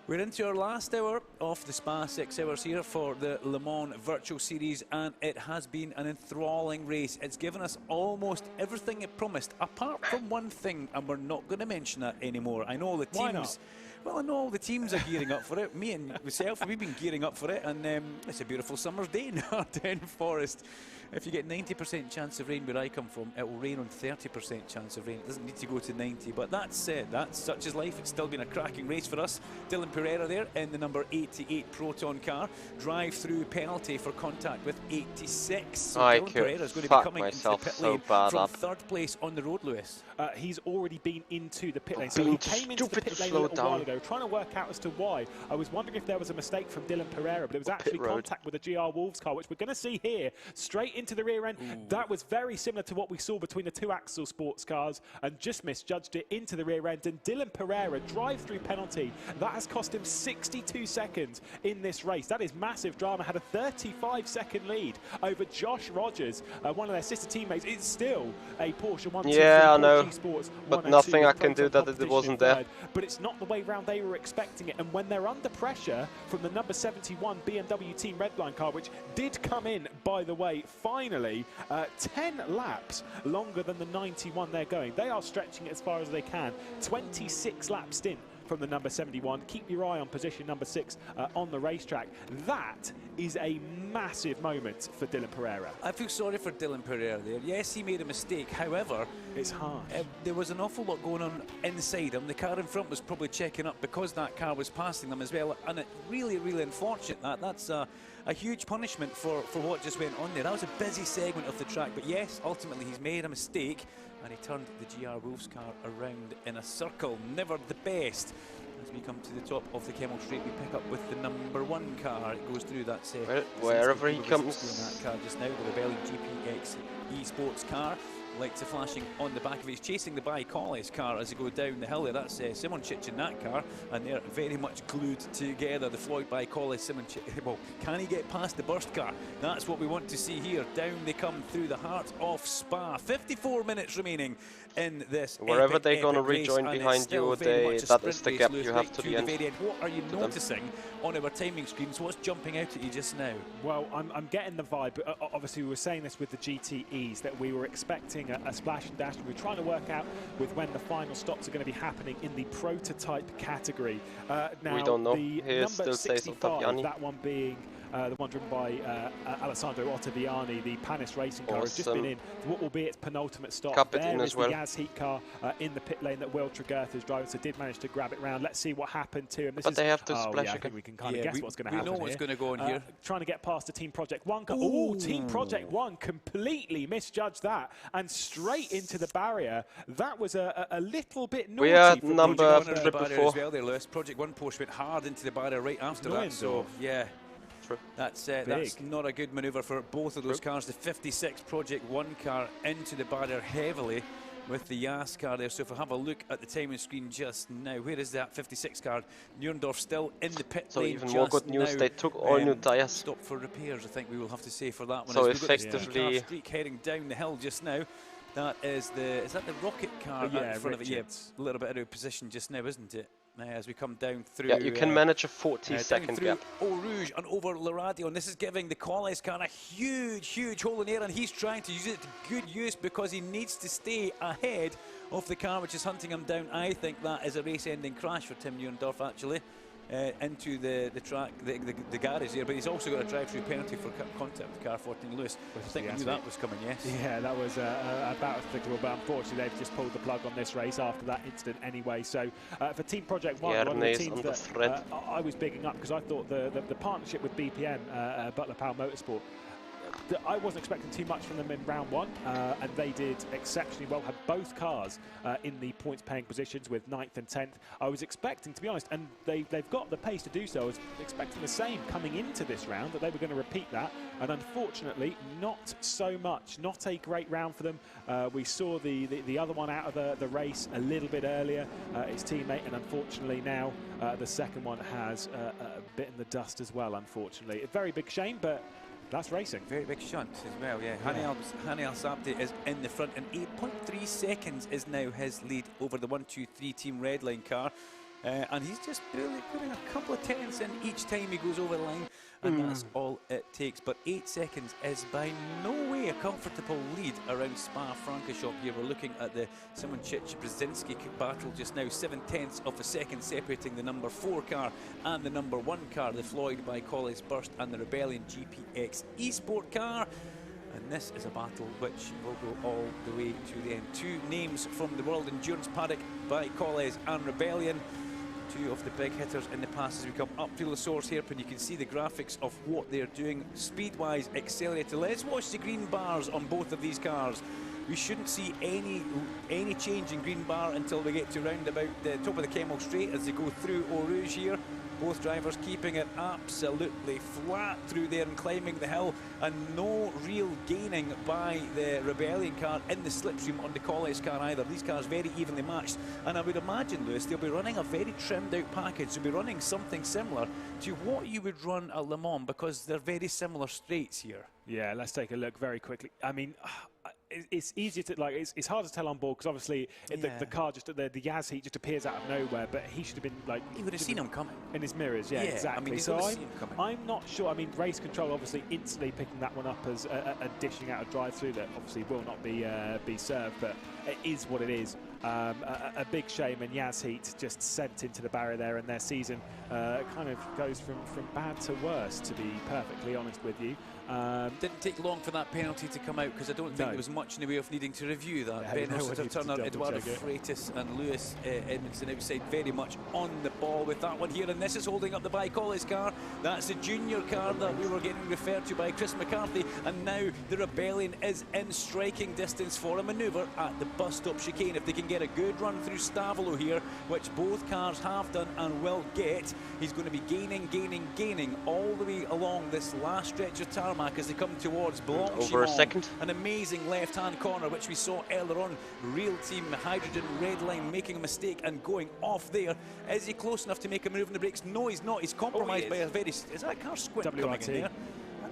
we're into our last hour of the Spa 6 hours here for the Le Mans Virtual Series, and it has been an enthralling race. It's given us almost everything it promised, apart from one thing, and we're not going to mention that anymore. I know the teams... Why not? Well, I know all the teams are gearing up for it. Me and myself, we've been gearing up for it, and it's a beautiful summer's day in Ardennes Forest. If you get 90% chance of rain where I come from, it will rain on 30% chance of rain. It doesn't need to go to 90, but that's such is life. It's still been a cracking race for us. Dylan Pereira there in the number 88 Proton car. Drive-through penalty for contact with 86. So Dylan Pereira is going to be coming into the pit lane from third place on the road, Lewis. He's already been into the pit lane. So he came into the pit lane a little while ago, trying to work out as to why. I was wondering if there was a mistake from Dylan Pereira, but it was actually contact with the GR Wolves car, which we're going to see here, straight into the rear end. Ooh. That was very similar to what we saw between the two Axel sports cars, and just misjudged it into the rear end. And Dylan Pereira, drive-through penalty, that has cost him 62 seconds in this race. That is massive drama. Had a 35-second lead over Josh Rogers, one of their sister teammates. It's still a Porsche 123 I know. Sports, but nothing I can do that it wasn't there. But it's not the way round they were expecting it. And when they're under pressure from the number 71 BMW Team Redline car, which did come in, by the way, finally, 10 laps longer than the 91 they're going. They are stretching it as far as they can. 26 lap stint from the number 71. Keep your eye on position number 6 on the racetrack. That is a massive moment for Dylan Pereira. I feel sorry for Dylan Pereira there. Yes, he made a mistake. However, it's hard. There was an awful lot going on inside him. The car in front was probably checking up because that car was passing them as well. And it really, really unfortunate that's a huge punishment for what just went on there. That was a busy segment of the track. But yes, ultimately he's made a mistake, and he turned the GR Wolves car around in a circle. Never the best. As we come to the top of the Kemmel Straight, we pick up with the number 1 car. It goes through that wherever he comes. That car just now, the Rebellion GPX Esports car. Lights are flashing on the back of it. He's chasing the By-Collis car as they go down the hill there. That's Simon Chich in that car, and they're very much glued together. The Floyd By-Collis, Simon Chich. Well, can he get past the burst car? That's what we want to see here. Down they come through the heart of Spa. 54 minutes remaining in this. Wherever they're going to rejoin behind you, that is the gap you have to the end. What are you noticing on our timing screens? What's jumping out at you just now? Well, I'm getting the vibe. Obviously, we were saying this with the GTEs, that we were expecting a splash and dash. We're trying to work out with when the final stops are going to be happening in the prototype category. Now, we don't know. The number 65, that one being the one driven by Alessandro Ottaviani, the Panis Racing car, has just been in what will be its penultimate stop. There is the Yaz Heat car in the pit lane that Will Tregerth is driving, so did manage to grab it round. Let's see what happened to him. But they have to splash again. I think we can kind of guess what's going to happen. We know what's going to go on here. Trying to get past the Team Project 1 car. Oh, Team Project 1 completely misjudged that and straight into the barrier. That was a little bit naughty. We had number 4 as well there, Lewis. Project 1 Porsche went hard into the barrier right after that. So, yeah. That's not a good manoeuvre for both of those cars. The 56 Project 1 car into the barrier heavily with the Yas car there. So if we have a look at the timing screen just now, where is that 56 car? Nurendorf still in the pit lane. So even more good news, they took all new tyres. Stop for repairs, I think we will have to say for that one. So as effectively, streak heading down the hill just now. That is is that the rocket car in front of it? Yeah, a little bit out of position just now, isn't it? As we come down through, yeah, you can manage a 40-second gap. Eau Rouge and over Laradio, and this is giving the Collis car a huge hole in the air, and he's trying to use it to good use because he needs to stay ahead of the car which is hunting him down. I think that is a race-ending crash for Tim Nurendorf actually. Into the track, the garage there, but he's also got a drive-through penalty for contact with car 14 Lewis. I think we knew that was coming, yes. Yeah, that was about applicable, but unfortunately they've just pulled the plug on this race after that incident anyway. So for Team Project 1, one of the teams that I was bigging up because I thought the partnership with BPM, Butler Power Motorsport, I wasn't expecting too much from them in round one, and they did exceptionally well. Had both cars in the points-paying positions with 9th and 10th. I was expecting, to be honest, and they've got the pace to do so. I was expecting the same coming into this round, that they were going to repeat that, and unfortunately, not so much. Not a great round for them. We saw the other one out of the race a little bit earlier, his teammate, and unfortunately now the second one has a bit in the dust as well, unfortunately. A very big shame, but that's racing. Very big shunt as well, yeah. Hani Al-Sabti is in the front, and 8.3 seconds is now his lead over the 1-2-3 Team Redline car. And he's just barely putting a couple of tenths in each time he goes over the line, and that's all it takes. But 8 seconds is by no way a comfortable lead around Spa-Francorchamps here. We're looking at the Simonchich-Brzezinski battle just now. 0.7 of a second separating the number 4 car and the number 1 car, the Floyd by Collis Burst and the Rebellion GPX eSport car. And this is a battle which will go all the way to the end. 2 names from the World Endurance paddock by Collis and Rebellion. 2 of the big hitters in the pass as we come up to the source hairpin. You can see the graphics of what they're doing speed-wise, accelerated. Let's watch the green bars on both of these cars. We shouldn't see any change in green bar until we get to round about the top of the Kemmel Straight as they go through Eau Rouge here. Both drivers keeping it absolutely flat through there and climbing the hill, and no real gaining by the Rebellion car in the slipstream on the Collis car either. These cars very evenly matched, and I would imagine, Lewis, they'll be running a very trimmed out package. They'll be running something similar to what you would run at Le Mans, because they're very similar straights here. Yeah, let's take a look very quickly. I mean, it's easier to, like, it's hard to tell on board because obviously the car just, the Yaz heat just appears out of nowhere, but he should have been, like, he would have seen him coming in his mirrors. Yeah, exactly. I mean, so I'm not sure. I mean, race control obviously instantly picking that one up as a dishing out a drive through that obviously will not be served, but it is what it is. A big shame, and Yaz Heat just sent into the barrier there, and their season kind of goes from bad to worse, to be perfectly honest with you. Didn't take long for that penalty to come out, because I don't think there was much in the way of needing to review that. Ben Turner, Eduardo Freitas and Lewis Edmondson outside very much on the ball with that one here, and this is holding up the Collis car. That's the junior car that we were getting referred to by Chris McCarthy, and now the Rebellion is in striking distance for a manoeuvre at the bus stop chicane. If they can get a good run through Stavolo here, which both cars have done and will get, he's going to be gaining all the way along this last stretch of tarmac as they come towards Blanchimont. Over a second. An amazing left-hand corner, which we saw earlier on. Real Team Hydrogen Redline making a mistake and going off there. Is he close enough to make a move in the brakes? No, he's not. He's compromised by a very... Is that a car squint coming in there?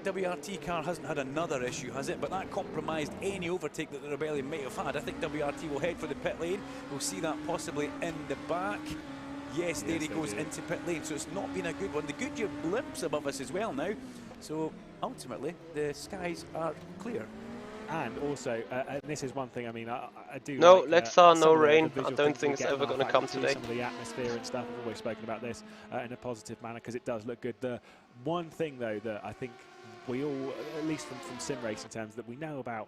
That WRT car hasn't had another issue, has it? But that compromised any overtake that the Rebellion may have had. I think WRT will head for the pit lane. We'll see that possibly in the back. Yes, there he goes into pit lane. So it's not been a good one. The Goodyear blimps above us as well now. So ultimately, the skies are clear. And also, and this is one thing, I mean, I do... No, like, let's no rain. I don't think it's ever going to come today. Some of the atmosphere and stuff, we've always spoken about this in a positive manner, because it does look good. The one thing, though, that I think we all, at least from sim racing terms, that we know about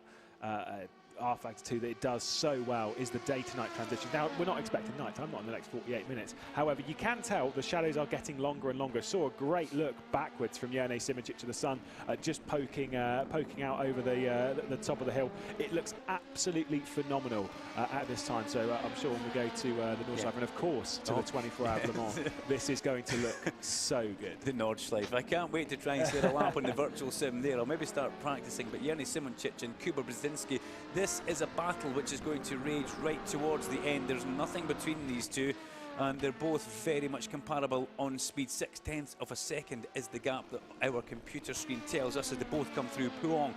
rFactor 2 that it does so well is the day to night transition. Now, we're not expecting night time, not in the next 48 minutes. However, you can tell the shadows are getting longer and longer. Saw a great look backwards from Jerne Simonchich to the sun, just poking out over the top of the hill. It looks absolutely phenomenal at this time. So I'm sure when we go to the Nordschleife, and of course to the 24-hour Le Mans, this is going to look so good. The Nordschleife. I can't wait to try and set a lap on the virtual sim there. I'll maybe start practicing. But Jerne Simonchich and Kuba Brzezinski, this is a battle which is going to rage right towards the end. There's nothing between these two, and they're both very much comparable on speed. 0.6 of a second is the gap that our computer screen tells us as they both come through Pouhon,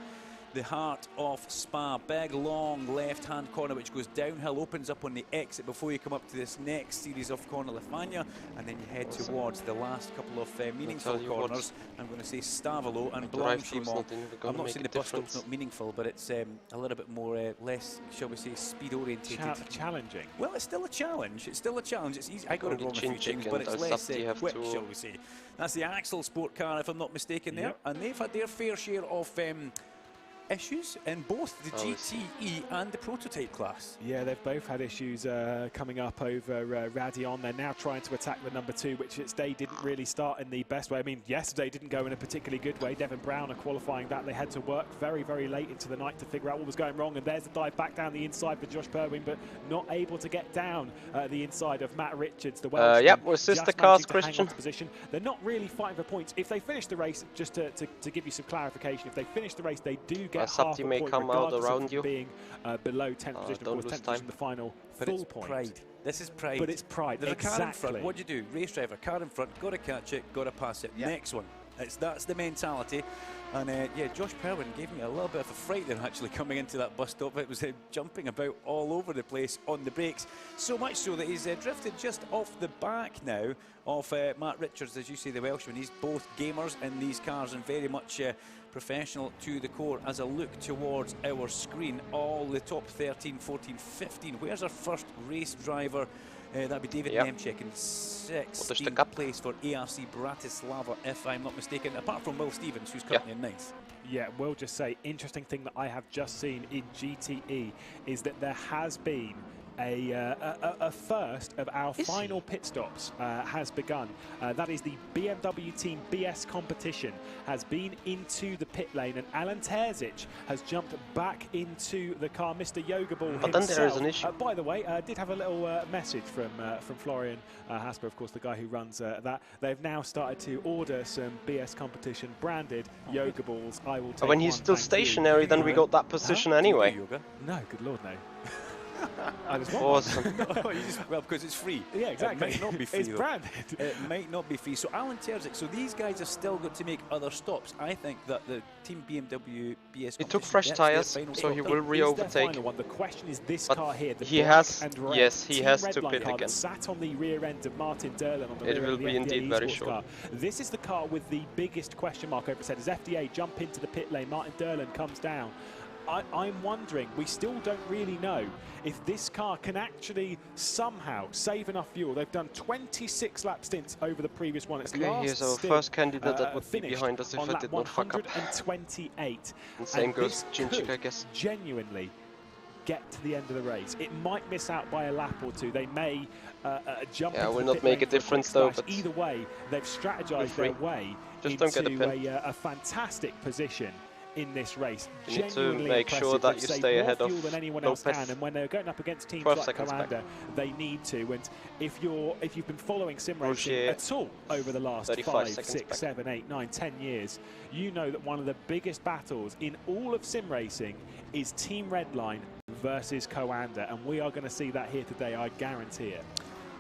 the heart of Spa. Big long left-hand corner which goes downhill, opens up on the exit before you come up to this next series of corner Lefania, and then you head towards the last couple of meaningful corners. I'm going to say Stavolo and Blanchimont. I'm not saying the bus stop's not meaningful, but it's a little bit more less, shall we say, speed orientated. Challenging. Well, it's still a challenge. It's still a challenge. It's easy. I got it wrong a few things, but it's less quick, shall we say. That's the Axel Sport car, if I'm not mistaken, there, and they've had their fair share of issues in both the GTE and the prototype class. Yeah, they've both had issues coming up over Radion. They're now trying to attack the number 2, which its day didn't really start in the best way. I mean, yesterday didn't go in a particularly good way. Devin Brown are qualifying that. They had to work very, very late into the night to figure out what was going wrong. And there's the dive back down the inside for Josh Perwin, but not able to get down the inside of Matt Richards, the Welshman. Yep, we're sister cars, Christian. Position. They're not really fighting for points. If they finish the race, just to give you some clarification, if they finish the race, they do get half a may point, come out around of you. being below 10th position. Of course, 10th position, the final full point. Pride. This is pride. But it's pride. There's exactly. a car in front. What do you do? Race driver, car in front, got to catch it, got to pass it. Yep. Next one. That's the mentality. And yeah, Josh Perwin gave me a little bit of a fright there actually coming into that bus stop. It was jumping about all over the place on the brakes. So much so that he's drifted just off the back now of Matt Richards, as you say, the Welshman. He's both gamers in these cars and very much professional to the core. As I look towards our screen, all the top 13, 14, 15. Where's our first race driver? That'd be David Nemchek in 16th place for ARC Bratislava, if I'm not mistaken, apart from Will Stevens, who's currently in 9th. Yeah, we'll just say, interesting thing that I have just seen in GTE is that there has been a first of our final pit stops has begun. That is the BMW Team BS competition has been into the pit lane, and Alan Terzic has jumped back into the car. Mr. Yoga Ball himself. Then there is an issue. By the way, did have a little message from Florian Hasper, of course, the guy who runs that. They've now started to order some BS competition branded Yoga Balls. I will take when he's still stationary, then we got that position anyway. No, good lord, no. Awesome. Well, because it's free. Yeah, exactly. It might not be free. It's branded. It might not be free. So Alan Terzic. So these guys have still got to make other stops. I think that the Team BMW BS. He took fresh tyres, so he will re-overtake. The question is this car here. The he has. and Yes, he has to car pit again. Sat on the rear end of Martin Derlin on the It will be indeed very short. Car. This is the car with the biggest question mark over its head. As FDA jump into the pit lane, Martin Derlin comes down. I'm wondering, we still don't really know if this car can actually somehow save enough fuel. They've done 26 lap stints over the previous one. It's last here's our first candidate that would be behind us if I did not fuck up. 128. And same goes Jinchik, I guess. Genuinely get to the end of the race. It might miss out by a lap or two. They may jump into will the not pit make lane a difference though. But either way, they've strategized their way Just don't get a pin. into a fantastic position in this race. You need to make sure that you stay ahead of than anyone else can, and when they're going up against teams like Commander, they need to. And if you've been following sim racing at all over the last 5, 6, 7, 8, 9, 10 years, you know that one of the biggest battles in all of sim racing is Team Redline versus Coanda, and we are going to see that here today, I guarantee it.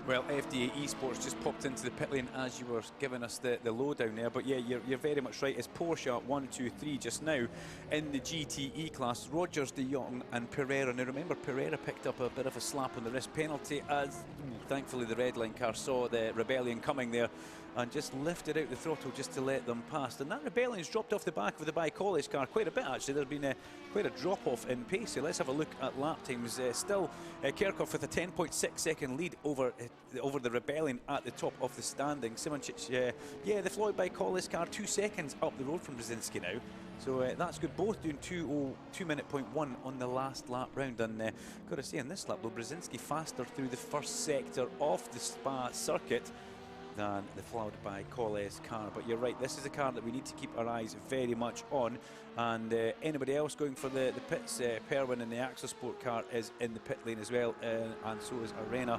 Well, FDA Esports just popped into the pit lane as you were giving us the lowdown there. But yeah, you're very much right. It's Porsche 1, 2, 3 just now in the GTE class. Rogers, De Jong and Pereira. Now remember, Pereira picked up a bit of a slap on the wrist penalty as thankfully the red line car saw the rebellion coming there and just lifted out the throttle just to let them pass. And that rebellion's dropped off the back of the By-College car quite a bit actually. There's been quite a drop-off in pace. So let's have a look at lap times. Still Kirchhoff with a 10.6 second lead over the rebellion at the top of the standing. Simoncic, the Floyd By-College car 2 seconds up the road from Brzezinski now. So that's good. Both doing 2:01 on the last lap round. And got to say, in this lap, though, Brzezinski faster through the first sector of the Spa circuit than the Floyd By-College car. But you're right, this is a car that we need to keep our eyes very much on. And anybody else going for the pits, Perwin in the Axel Sport car is in the pit lane as well, and so is Arena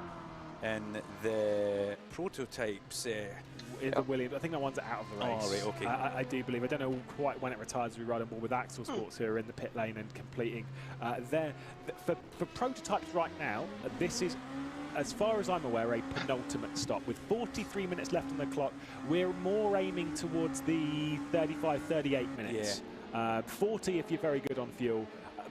in the prototypes. The Williams, I think that one's out of the race. Oh, right, okay. I do believe. I don't know quite when it retires. We ride on more with Axel Sports who are in the pit lane and completing. For prototypes right now, this is, as far as I'm aware, a penultimate stop. With 43 minutes left on the clock, we're more aiming towards the 35, 38 minutes. Yeah. 40 if you're very good on fuel.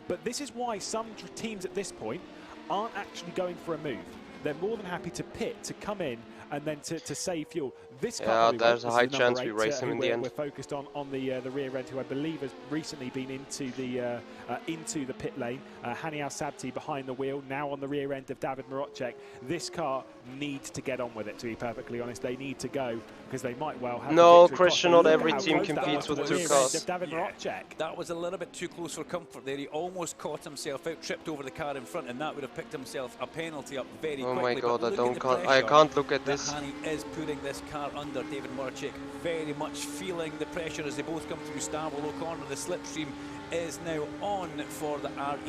But this is why some teams at this point aren't actually going for a move. They're more than happy to pit, to come in and then to save fuel. This car there's a high chance we race him in the end. We're focused on the rear end, who I believe has recently been into the pit lane. Hani Al-Sabti behind the wheel, now on the rear end of David Marocek. This car needs to get on with it, to be perfectly honest. They need to go, because they might well have no, Christian, not every team competes with two cars. David Marocek. That was a little bit too close for comfort there. He almost caught himself out, tripped over the car in front, and that would have picked himself a penalty up very quickly. Oh my God, I can't look at this. Hani is putting this car under. David Marocek very much feeling the pressure as they both come through Stavro O'Connor. The slipstream is now on for the RAG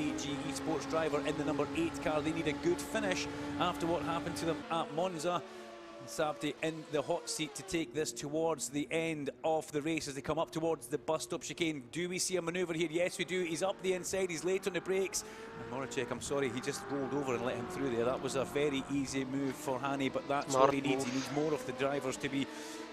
Esports driver in the number 8 car. They need a good finish after what happened to them at Monza. Sabti in the hot seat to take this towards the end of the race as they come up towards the bus stop chicane. Do we see a manoeuvre here? Yes, we do. He's up the inside, he's late on the brakes. And Marocek, I'm sorry, he just rolled over and let him through there. That was a very easy move for Hani, but that's what he needs. He needs more of the drivers to be,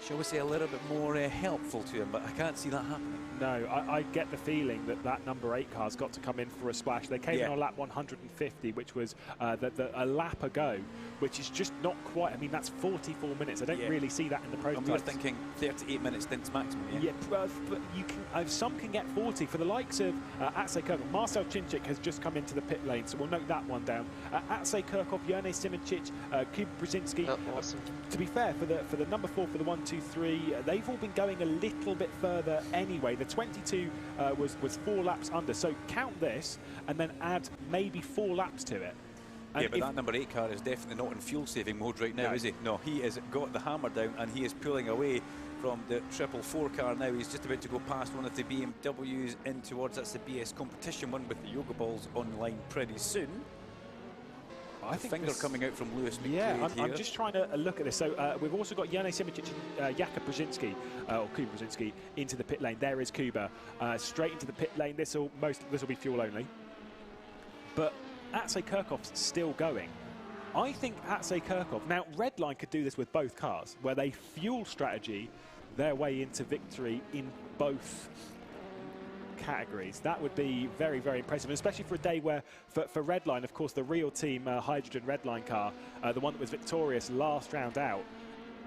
shall we say, a little bit more helpful to him, but I can't see that happening. No, I get the feeling that that number 8 car's got to come in for a splash. They came in on lap 150, which was a lap ago, which is just not quite. I mean, that's 44 minutes. I don't really see that in the prototype. And we were thinking 38 minutes stints maximum. Yeah, but you can. Some can get 40. For the likes of Atsej Kirkov, Marcel Chinchik has just come into the pit lane, so we'll note that one down. Atsej Kirkov, Jerne Simoncic, Kuba Brzezinski. Awesome. To be fair, for the number 4, for the 1, 2, 3, they've all been going a little bit further anyway. The 22 was 4 laps under, so count this and then add maybe 4 laps to it. And yeah, but that number 8 car is definitely not in fuel-saving mode right now, is he? No, he has got the hammer down and he is pulling away from the 444 car now. He's just about to go past one of the BMWs in towards, that's the BS competition one with the yoga balls online pretty soon. I think finger coming out from Lewis McQuaid. Yeah, I'm just trying to look at this. So we've also got Jerne Simoncic and Jakub Brzezinski, or Kuba Brzezinski, into the pit lane. There is Kuba, straight into the pit lane. This will be fuel only. But Atsej Kirkov's still going. I think Atsej Kirkov, now Redline could do this with both cars, where they fuel strategy their way into victory in both categories. That would be very, very impressive, especially for a day where, for Redline, of course, the real team hydrogen Redline car, the one that was victorious last round out,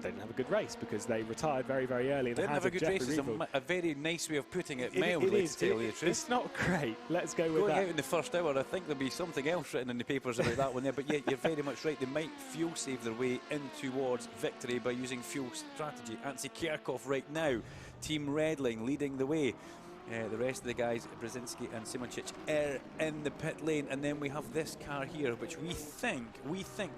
they didn't have a good race because they retired very, very early. In didn't have a good race is a very nice way of putting it, mildly, to tell you the truth. It's not great. Let's go with that. Going out in the first hour, I think there'll be something else written in the papers about that one there, but yeah, you're very much right. They might fuel save their way in towards victory by using fuel strategy. Atsej Kirkov right now, Team Redline leading the way. The rest of the guys, Brzezinski and Simoncic, are in the pit lane, and then we have this car here, which we think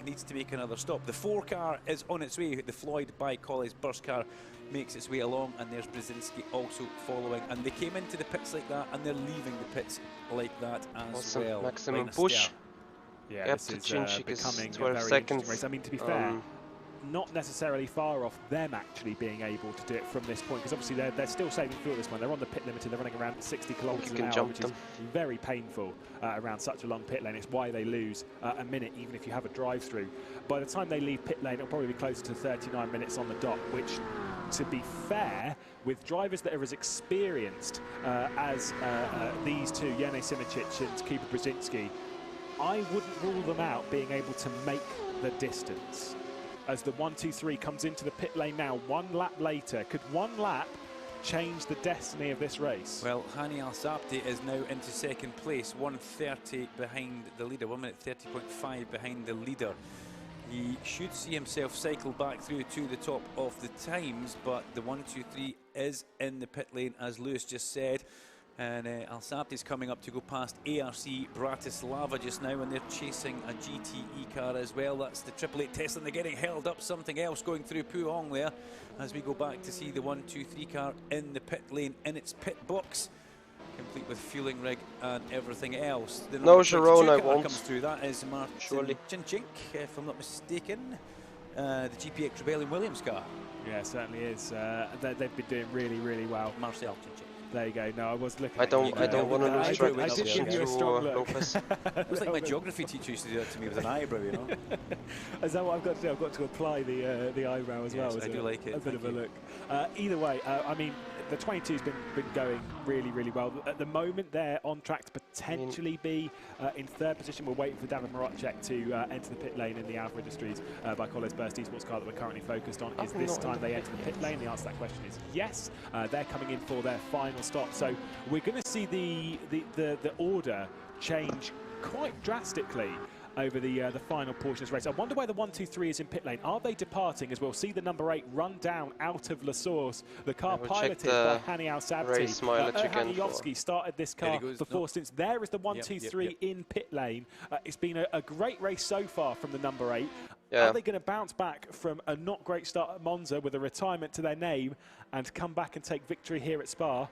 needs to make another stop. The 4 car is on its way. The Floyd by Colley's burst car makes its way along, and there's Brzezinski also following. And they came into the pits like that, and they're leaving the pits like that as well. Maximum push. Yeah, this is becoming a very interesting race. I mean, to be fair, not necessarily far off them actually being able to do it from this point, because obviously they're still saving fuel at this point. They're on the pit limit and they're running around 60 kilometres an hour, which is very painful around such a long pit lane. It's why they lose a minute even if you have a drive-through. By the time they leave pit lane, it'll probably be closer to 39 minutes on the dot, which, to be fair, with drivers that are as experienced as these two, Jerne Simoncic and Kuba Brzezinski, I wouldn't rule them out being able to make the distance. As the 1, 2, 3 comes into the pit lane now, 1 lap later. Could 1 lap change the destiny of this race? Well, Hani Al-Sabti is now into second place, 1:30 behind the leader, 1 minute 30.5 behind the leader. He should see himself cycle back through to the top of the times, but the 1, 2, 3 is in the pit lane, as Lewis just said. And Al-Sabti's coming up to go past ARC Bratislava just now, and they're chasing a GTE car as well. That's the 888 Tesla, and they're getting held up. Something else going through Puong there as we go back to see the 1, 2, 3 car in the pit lane in its pit box, complete with fueling rig and everything else. The no, Sharon, I won't. Comes through. That is Martin Chinchink, if I'm not mistaken. The GPX Rebellion Williams car. Yeah, it certainly is. They've been doing really, really well. Marcel Chinchink. There you go. No, I was looking. I don't want to lose track. I did give you a strong look. It was like my geography teacher used to do that to me with an eyebrow, you know. Is that what I've got to do? I've got to apply the eyebrow as well. I do like it. A bit of a look. Either way, I mean, the 22's been going really well. At the moment, they're on track to potentially be in third position. We're waiting for David Marocek to enter the pit lane in the Alpha Industries by Collis Burst esports car that we're currently focused on. Is this time they enter the pit lane? The answer to that question is yes. They're coming in for their final stop. So we're going to see the order change quite drastically over the final portion of this race. I wonder where the 1, 2, 3 is in pit lane. Are they departing as we'll see the number 8 run down out of La Source? The car piloted by Hani Al-Sabti. Hani started this car before since there is the 1, 2, 3 in pit lane. It's been a great race so far from the number 8. Are they going to bounce back from a not great start at Monza with a retirement to their name and come back and take victory here at Spa?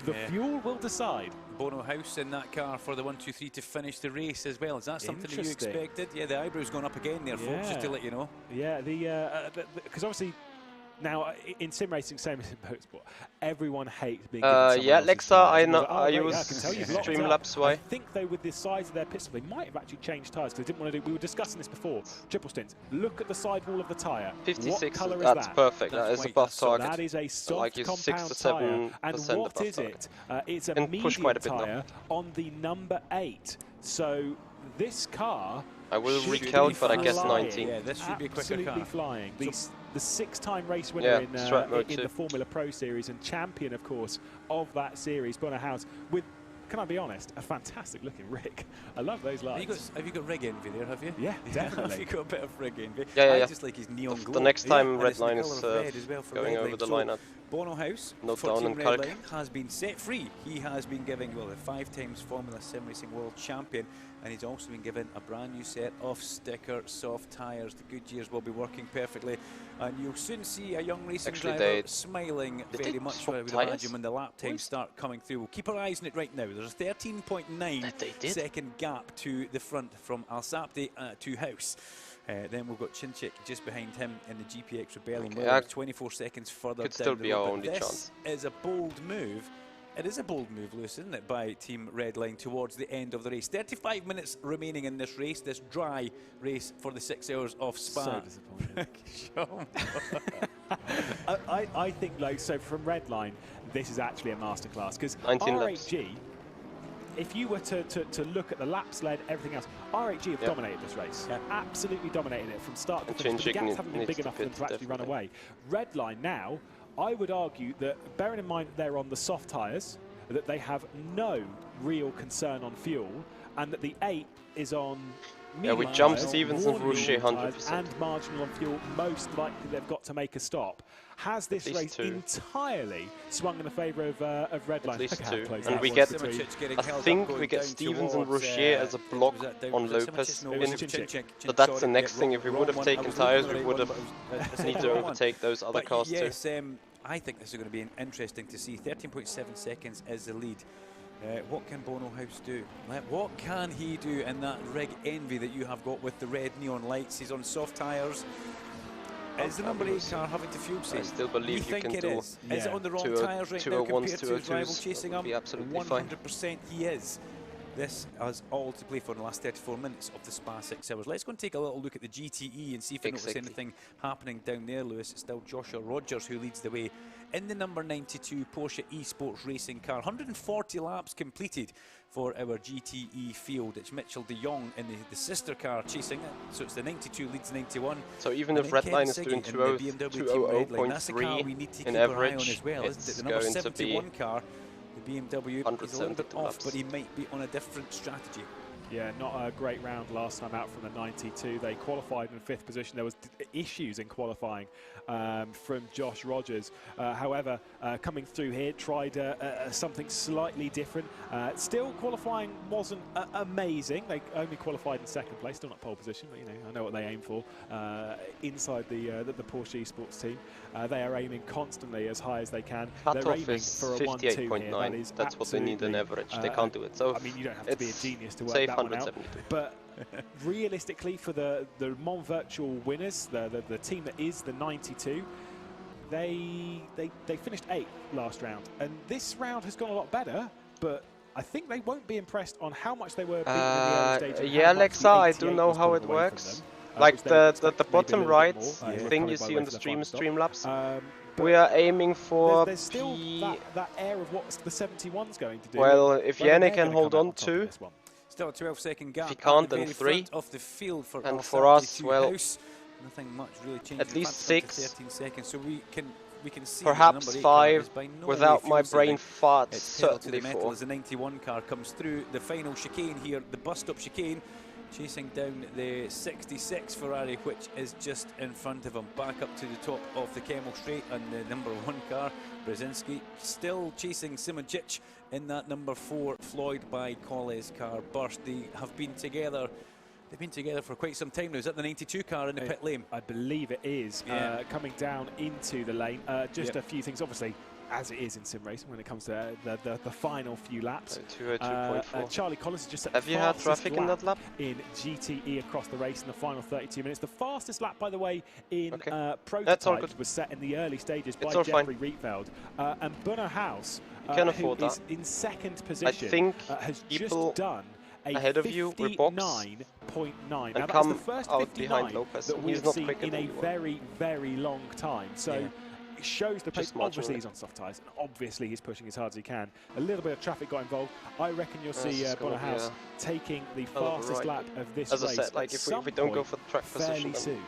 The fuel will decide. Bono House in that car for the 1, 2, 3 to finish the race as well. Is that something that you expected? Yeah, the eyebrow's going up again there, folks, just to let you know. Yeah, because obviously now in sim racing, same as in motorsport, everyone hates being given yeah, Lexa, I know. I use Streamlabs. Why? I think though, with the size of their pistol, they might have actually changed tyres because they didn't want to do. We were discussing this before. Triple stints. Look at the sidewall of the tyre. 56. What colour is that's that? perfect. That is above target. That is a soft like compound 6 to tyre. 7% And what is it? It's a medium tyre on the number 8. So this car. I will recount, but I guess 19. Yeah, this should be a quicker car. Flying. The 6-time race winner in the Formula Pro Series and champion, of course, of that series, Bono House, with, can I be honest, a fantastic looking rig. I love those lights. Have you got rig envy there, have you? Yeah, definitely. Have you got a bit of rig envy? Yeah. I just like his neon glow. The next time Redline is going over the lineup. Bono House no for down Team in Redline has been set free. He has been given, well, the 5-time Formula Sim Racing World Champion, and he's also been given a brand new set of sticker soft tyres. The Goodyears will be working perfectly, and you'll soon see a young racing driver smiling very much, I would imagine, when the lap times start coming through. We'll keep our eyes on it right now. There's a 13.9 second gap to the front from Al-Sabti to House. Then we've got Chinchik just behind him in the GPX Rebellion. We're 24 seconds further could down still the be road. our only chance. This is a bold move. It is a bold move, Lewis, isn't it, by Team Redline towards the end of the race. 35 minutes remaining in this race, this dry race for the 6 hours of Spa. So disappointing. I think, like, so from Redline, this is actually a masterclass because RHG. If you were to look at the laps led, everything else, RHG have dominated this race. Absolutely dominated it from start to finish. The gaps haven't been big enough for them to actually run away. Redline now, I would argue that, bearing in mind that they're on the soft tyres, that they have no real concern on fuel, and that the 8 is on medium we jumped tyres, Stevens and Rouget 100%. and marginal on fuel, most likely they've got to make a stop. Has this race entirely swung in the favour of Redline? At least 2. And we get, I think we get Stevens and Rouget as a block on Lopez. But that's the next thing. If we would have taken tyres, we would have needed to overtake those other cars too. I think this is going to be interesting to see. 13.7 seconds is the lead. What can Bono House do? What can he do in that rig envy that you have got with the red neon lights? He's on soft tyres. Is the number 8 car having to fuel save? I still believe you can do. Is it on the wrong tyres right now compared to his rival chasing him? 100% he is. This has all to play for in the last 34 minutes of the Spa 6 hours. Let's go and take a little look at the GTE and see if we notice anything happening down there, Lewis. It's still Joshua Rogers who leads the way in the number 92 Porsche eSports racing car. 140 laps completed for our GTE field. It's Mitchell de Jong in the sister car chasing it. So it's the 92 leads 91. So even if Redline is doing 200.3 in average, it's going to be car. The BMW is a little bit off, but he might be on a different strategy. Yeah, not a great round last time out from the 92. They qualified in 5th position. There was issues in qualifying from Josh Rogers. However, coming through here, tried something slightly different. Still qualifying wasn't amazing. They only qualified in 2nd place, still not pole position, but you know, I know what they aim for inside the Porsche eSports team. They are aiming constantly as high as they can. They're aiming for a 58.9. That's what they need on average. They can't do it. So I mean, you don't have to be a genius to work that one out. But realistically, for the Mont Virtual winners, the team that is the 92, they finished 8th last round, and this round has gone a lot better. But I think they won't be impressed on how much they were beaten in the early stages. Yeah, Alexa, I do know how it works. Like the bottom right thing you see on the Streamlabs. we are aiming for there's still that air of what the 71's going to do. Well, if Yannick can hold on 2, still a 12-second gap. if he can't, the then 3. Of the field for and for us, well, House. Nothing much really changed. at least 6. 13 seconds, so we can see perhaps 5. No without my brain farts, it's certainly to the metal 4. as the 91 car comes through the final chicane here, the bus stop chicane, chasing down the 66 Ferrari, which is just in front of him, back up to the top of the Kemmel Straight, and the number 1 car, Brzezinski, still chasing Simoncic in that number 4 Floyd by Colley's car burst. They have been together. They've been together for quite some time now. Is that the 92 car in the pit lane? I believe it is. Coming down into the lane. Just a few things, obviously, as it is in sim racing when it comes to the final few laps. 202.4. Charlie Collins just set Have you had traffic in that lap? In GTE across the race in the final 32 minutes. The fastest lap, by the way, in prototype was set in the early stages by all Jeffrey Rietveld. And Bunner House, can afford who that. is in second position, I think has people just done ahead of you will box 59.9. and come out behind Lopez. That we've seen in a very, very long time. So it shows the pace. Obviously he's on soft tyres, and obviously he's pushing as hard as he can. A little bit of traffic got involved. I reckon you'll see Bonner House taking the fastest lap of this race. As I said, like if we don't go for the track position, soon.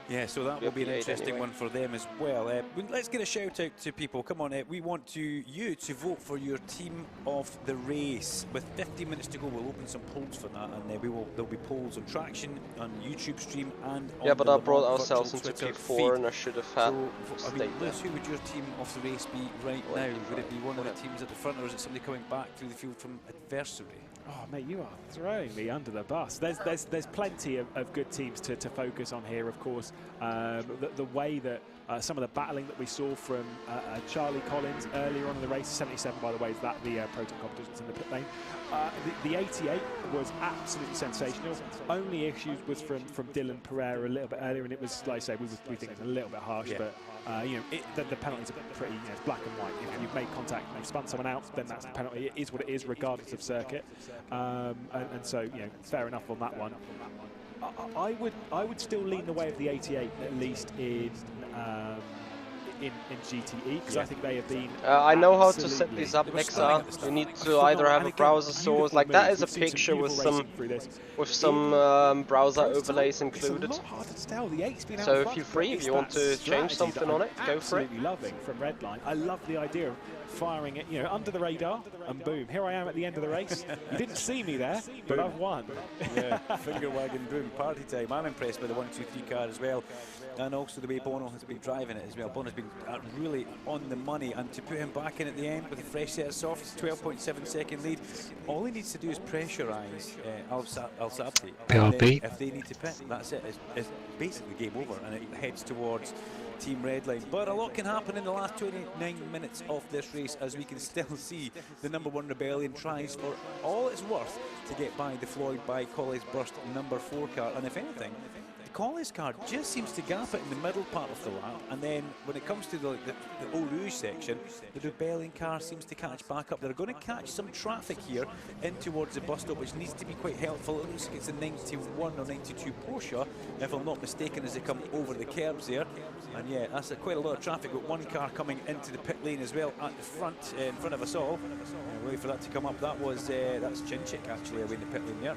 Yeah, so that will be an interesting one for them as well. Let's get a shout out to people. Come on, we want you to vote for your team of the race. With 15 minutes to go, we'll open some polls for that, and there'll be polls on Traction, on YouTube stream, and on but the I brought ourselves into Twitter P4 feed. and I should have had Liz, who would your team of the race be right now? Would it be one of the teams at the front, or is it somebody coming back through the field from adversary? Oh, mate, you are throwing me under the bus. There's plenty of good teams to focus on here, of course. The way that some of the battling that we saw from Charlie Collins earlier on in the race, 77 by the way, is that the Proton competitions in the pit lane. The 88 was absolutely sensational. Only issues was from Dylan Pereira a little bit earlier, and it was, like I say, we think it's a little bit harsh, but the penalties are pretty it's black and white. If you've made contact and you've spun someone out, then that's the penalty. It is what it is, regardless of circuit. And so, fair enough on that one. I would still lean the way of the 88, at least in GTE, because I think they have been. I know how to set these up, XR. You need to either have a browser source, like that is a picture with some browser overlays included. So feel free if you want to change something on it, go for it. Absolutely loving from Redline. I love the idea of firing it, under the radar, and boom, here I am at the end of the race. You didn't see me there, but I've won. Yeah, finger wagging, boom, party time. I'm impressed by the 1-2-3 car as well, and also the way Bono has been driving it as well. Bono's been really on the money, and to put him back in at the end with a fresh set of softs, 12.7 second lead, all he needs to do is pressurise Al Sabti. If they need to pit, that's it. It's basically game over, and it heads towards Team Redline. But a lot can happen in the last 29 minutes of this race, as we can still see the number 1 Rebellion tries for all it's worth to get by the Floyd by Colley's burst number 4 car, and if anything, the Colley's car just seems to gap it in the middle part of the lap, and then when it comes to the Eau Rouge section, the Rebellion car seems to catch back up. They're going to catch some traffic here in towards the bus stop, which needs to be quite helpful. It looks like it's a 91 or 92 Porsche, if I'm not mistaken, as they come over the curbs there. And yeah, that's quite a lot of traffic, with one car coming into the pit lane as well at the front, in front of us all. Wait for that to come up. That's Chinchik actually away in the pit lane there.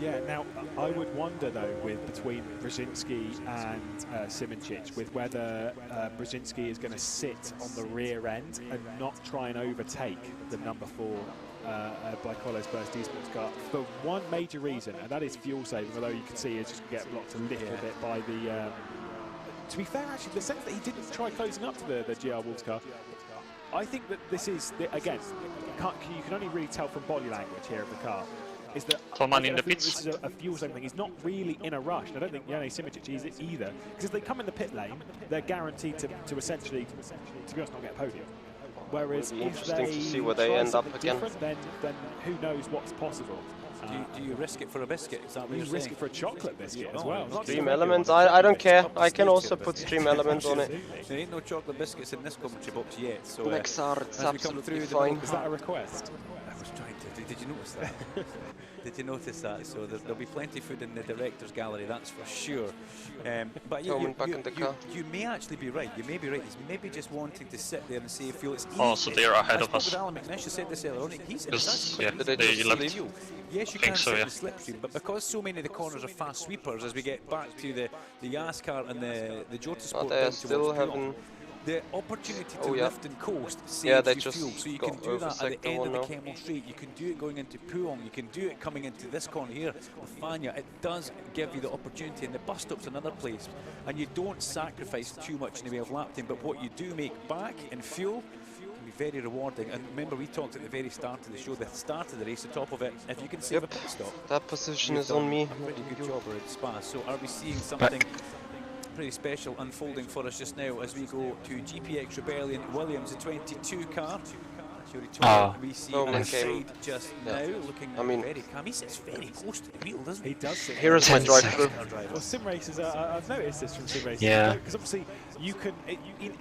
Yeah, now I would wonder though, between Brzezinski and Simoncic, with whether Brzezinski is going to sit on the rear end and not try and overtake the number 4 by Colley's Burst Esports car, for one major reason, and that is fuel saving. Although you can see it's just get blocked a little bit by the. To be fair, actually, the sense that he didn't try closing up to the GR Wolves car. I think that this is again, you can only really tell from body language here of the car. Is that in the pits. This is a fuel saving thing. He's not really in a rush. And I don't think Yannick Simoncic is either, because if they come in the pit lane, they're guaranteed to essentially, to be honest, not get a podium. Whereas if interesting they to see where they end up again. Then who knows what's possible. Do you risk it for a biscuit? Is that what you you're risk saying? it for a chocolate biscuit as well. Stream elements, I don't care. I can also put stream elements on it. There ain't no chocolate biscuits in this commentary box yet. So XR, it's absolutely fine. Is that a request? I was trying to. Did you notice that? Did you notice that? So there'll be plenty of food in the director's gallery, that's for sure. But you may actually be right. You may be right. He's maybe just wanting to sit there and say, feel it's easy. Oh, so they're ahead of us. Alan McNish said this earlier on. He's they left. Yes, you can sit in the slipstream, but because so many of the corners are fast sweepers, as we get back to the Yas car and the Jota Sport down still having the opportunity to lift and coast saves you fuel, so you can do that at the end of the Kemmel Straight. You can do it going into Puong, you can do it coming into this corner here with Fania. It does give you the opportunity, and the bus stop's another place, and you don't sacrifice too much in the way of lap time, but what you do make back in fuel can be very rewarding. And remember, we talked at the very start of the show, the start of the race, the top of it, if you can save a pit stop. That position is on me. A pretty good job at Spa. So are we seeing something pretty special unfolding for us just now as we go to GPX Rebellion Williams, the 22 car? We see inside just now, looking very calm. He sits very close to the wheel, doesn't he? He does sit. Here is my drive-through. Well, sim races, I've noticed this from sim races. Yeah. Because obviously, you can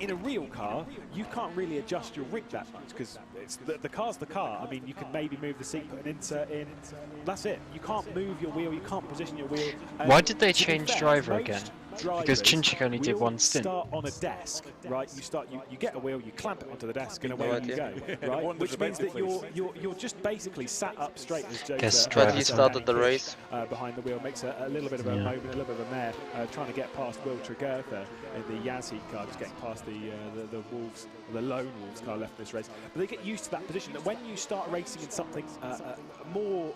in a real car, you can't really adjust your rig that much because the car's the car. I mean, you can maybe move the seat, put an insert in. That's it. You can't move your wheel. You can't position your wheel. Why did they change driver again? Because Chinchik only did one stint. Start on a desk, right? You get a wheel, you clamp it onto the desk, and away you go, right? Which means that you're just basically sat up straight as Joe. But he started the race behind the wheel, makes a little bit of a moment, a little bit of a mare, trying to get past Will Tregurtha in the Yas Heat car, just getting past the Wolves, the lone Wolves car left in this race. But they get used to that position. That when you start racing in something more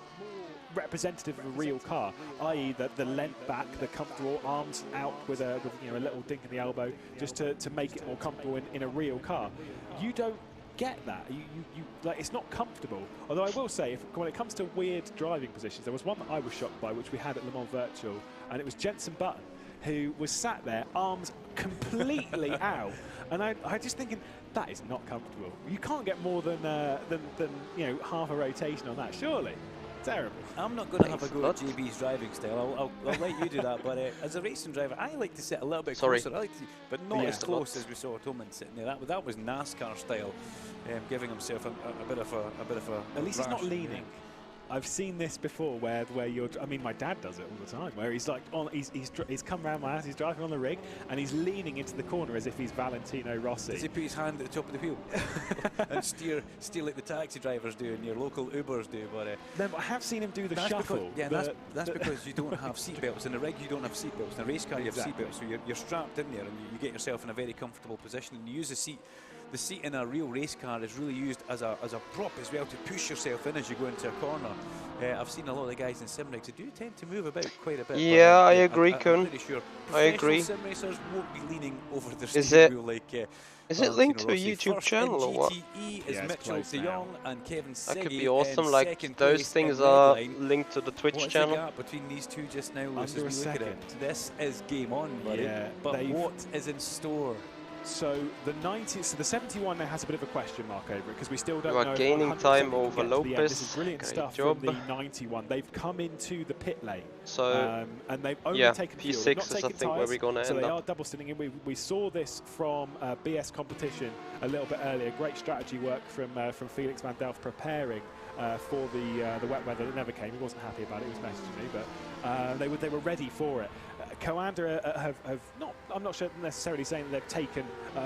representative of a real car, i.e. the length back, the comfortable arms out with a little dink in the elbow, just to make it more comfortable in a real car. You don't get that. You like, it's not comfortable. Although I will say, when it comes to weird driving positions, there was one that I was shocked by, which we had at Le Mans Virtual, and it was Jenson Button, who was sat there, arms completely out, and I just thinking, that is not comfortable. You can't get more than half a rotation on that, surely. Terrible. I'm not going to have a go at JB's driving style. I'll let you do that. But as a racing driver, I like to sit a little bit closer. I like to, but not as close as we saw Toman sitting there. That was NASCAR style, giving himself a bit of a. At least he's not leaning. I've seen this before where you're. I mean, my dad does it all the time. Where he's like he's come round my house. He's driving on the rig and he's leaning into the corner as if he's Valentino Rossi. Does he put his hand at the top of the wheel and steer like the taxi drivers do and your local Ubers do? But no, I have seen him do the shuffle. That's because you don't have seatbelts. In the rig, you don't have seatbelts. In a race car, you have seatbelts. So you're strapped in there and you get yourself in a very comfortable position and you use the seat. The seat in a real race car is really used as a prop as well to push yourself in as you go into a corner. I've seen a lot of the guys in sim rigs who do tend to move about quite a bit. Yeah, I agree, Kun. I'm pretty sure I agree. Sim racers won't be leaning over their steering wheel like. Is it linked to a YouTube channel or what? Is Mitchell de Jong and Kevin Siggy. That could be awesome. Like those things are linked to the Twitch channel. What's the gap between these two just now, Lewis, as we look at it? This is game on, buddy. Yeah, but what is in store? So the 71 now has a bit of a question mark over it because we still don't know. You are gaining time over Lopez. This is brilliant stuff from the 91. They've come into the pit lane. So and they've only taken P6 fuel, not is I taken think where we're going to end up. So they are double sitting in. We saw this from BS competition a little bit earlier. Great strategy work from Felix van Delft preparing for the wet weather that never came. He wasn't happy about it. He was messaging me, but they were ready for it. Coanda have not. I'm not sure necessarily saying that they've taken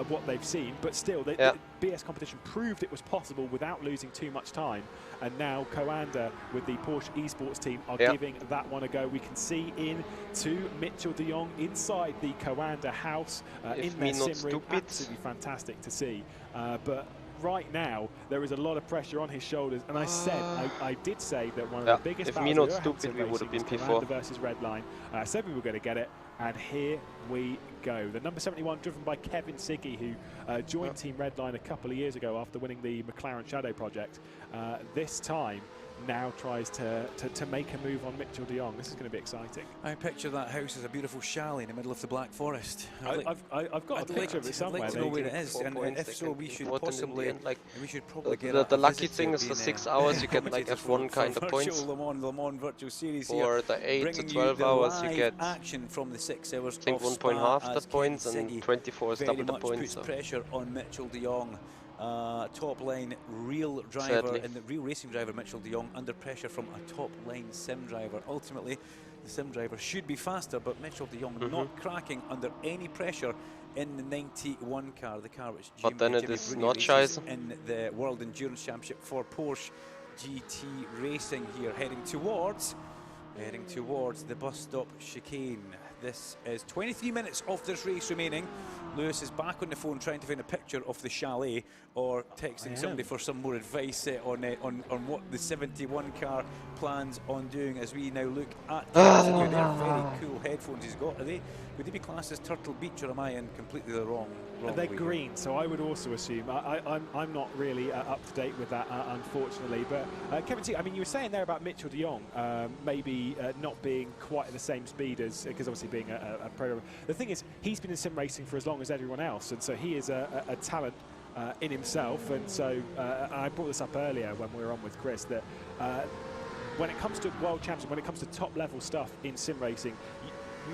what they've seen, but still, the BS competition proved it was possible without losing too much time. And now Coanda with the Porsche Esports team are giving that one a go. We can see into Mitchell de Jong inside the Coanda house in their sim rig. Absolutely fantastic to see. But right now, there is a lot of pressure on his shoulders, and I did say that one of the biggest battles we not stupid, we would have been P4 versus Redline. I said we were going to get it, and here we go. The number 71, driven by Kevin Siggy, who joined Team Redline a couple of years ago after winning the McLaren Shadow project. This time, now tries to make a move on Mitchell de Jong. This is going to be exciting. I picture that house as a beautiful chalet in the middle of the Black Forest. I've got a picture of it somewhere. I'd like to know where it is, and if so, we should possibly get the lucky thing is for 6 hours you get like F1 kind of points. Le Mans Virtual Series for the 8 to 12 hours you get action from the 6 hours. I think 1.5 the points and 24 is double the points. Puts pressure on Mitchell de Jong. top line real driver and the real racing driver Mitchell de Jong under pressure from a top line sim driver. Ultimately, the sim driver should be faster, but Mitchell de Jong not cracking under any pressure in the 91 car, the car which Jimmy Bruni races in the World Endurance Championship for Porsche GT Racing here, heading towards the bus stop chicane. This is 23 minutes of this race remaining. Lewis is back on the phone trying to find a picture of the chalet, or texting somebody for some more advice on what the 71 car plans on doing as we now look at they're very cool headphones he's got. Would they be classed as Turtle Beach, or am I in completely the wrong They're green, so I would also assume. I'm not really up to date with that, unfortunately. But Kevin T, I mean, you were saying there about Mitchell de Jong maybe not being quite at the same speed as, because obviously being a pro. The thing is, he's been in sim racing for as long as everyone else, and so he is a talent in himself. And so I brought this up earlier when we were on with Chris, that when it comes to world champions, when it comes to top level stuff in sim racing,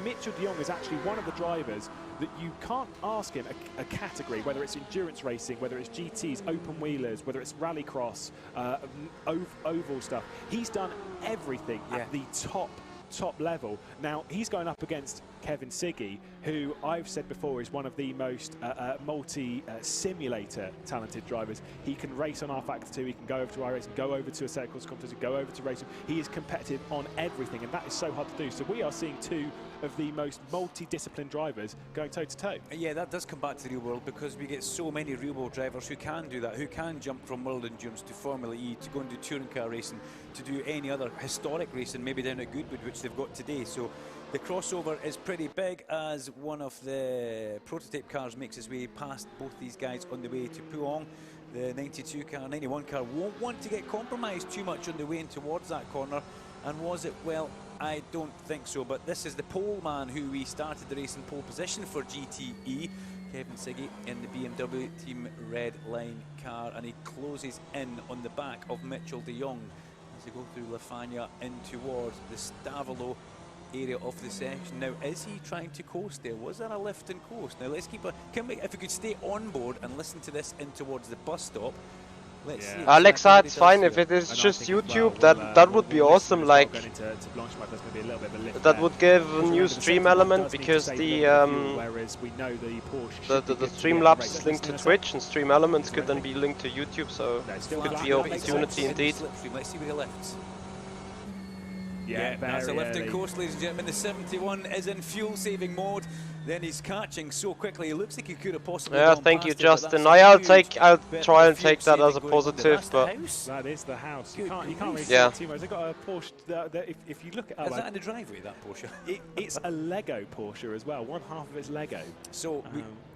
Mitchell de Jong is actually one of the drivers that you can't ask him a category, whether it's endurance racing, whether it's GTs, open wheelers, whether it's rallycross, oval stuff. He's done everything at the top level. Now he's going up against Kevin Siggy, who I've said before is one of the most multi-simulator talented drivers. He can race on rFactor 2, he can go over to iRacing, go over to a set course competition, go over to racing. He is competitive on everything, and that is so hard to do. So we are seeing two of the most multi-disciplined drivers going toe-to-toe. Yeah, that does come back to the real world, because we get so many real-world drivers who can do that, who can jump from World Endurance to Formula E, to go and do touring car racing, to do any other historic racing, maybe down at Goodwood, which they've got today. So the crossover is pretty big as one of the prototype cars makes its way past both these guys on the way to Puong. The 92 car, 91 car won't want to get compromised too much on the way in towards that corner. And was it? Well, I don't think so. But this is the pole man who we started the race in pole position for GTE, Kevin Siggy, in the BMW Team Red Line car. And he closes in on the back of Mitchell de Jong as they go through Lafagna in towards the Stavolo area of the section. Now, is he trying to coast there? Was there a lift and coast? Now, let's keep if we could stay on board and listen to this in towards the bus stop. Let's see. Alexa, it's fine if it is just YouTube. That would be awesome. Like that would give a new stream element, because the Streamlabs is linked to Twitch, and Stream Elements could then be linked to YouTube. So it could be an opportunity indeed. Let's see where he lifts. Yeah, that's a lift and coast, ladies and gentlemen. The 71 is in fuel-saving mode. Then he's catching so quickly. It looks like he could have possibly. Yeah, thank you, Justin. I'll try and take that as a positive. But that is the house. You can't really see too much. They've got a Porsche. If you look at is that in the driveway, that Porsche? It's a Lego Porsche as well. One half of it's Lego. So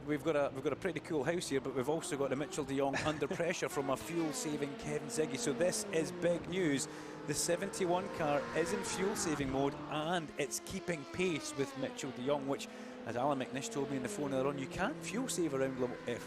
we've got a pretty cool house here, but we've also got a Mitchell de Jong under pressure from a fuel-saving Kevin Siggy. So this is big news. The 71 car is in fuel-saving mode, and it's keeping pace with Mitchell de Jong, which, as Alan McNish told me on the phone earlier on, you can't fuel save around Le Mans.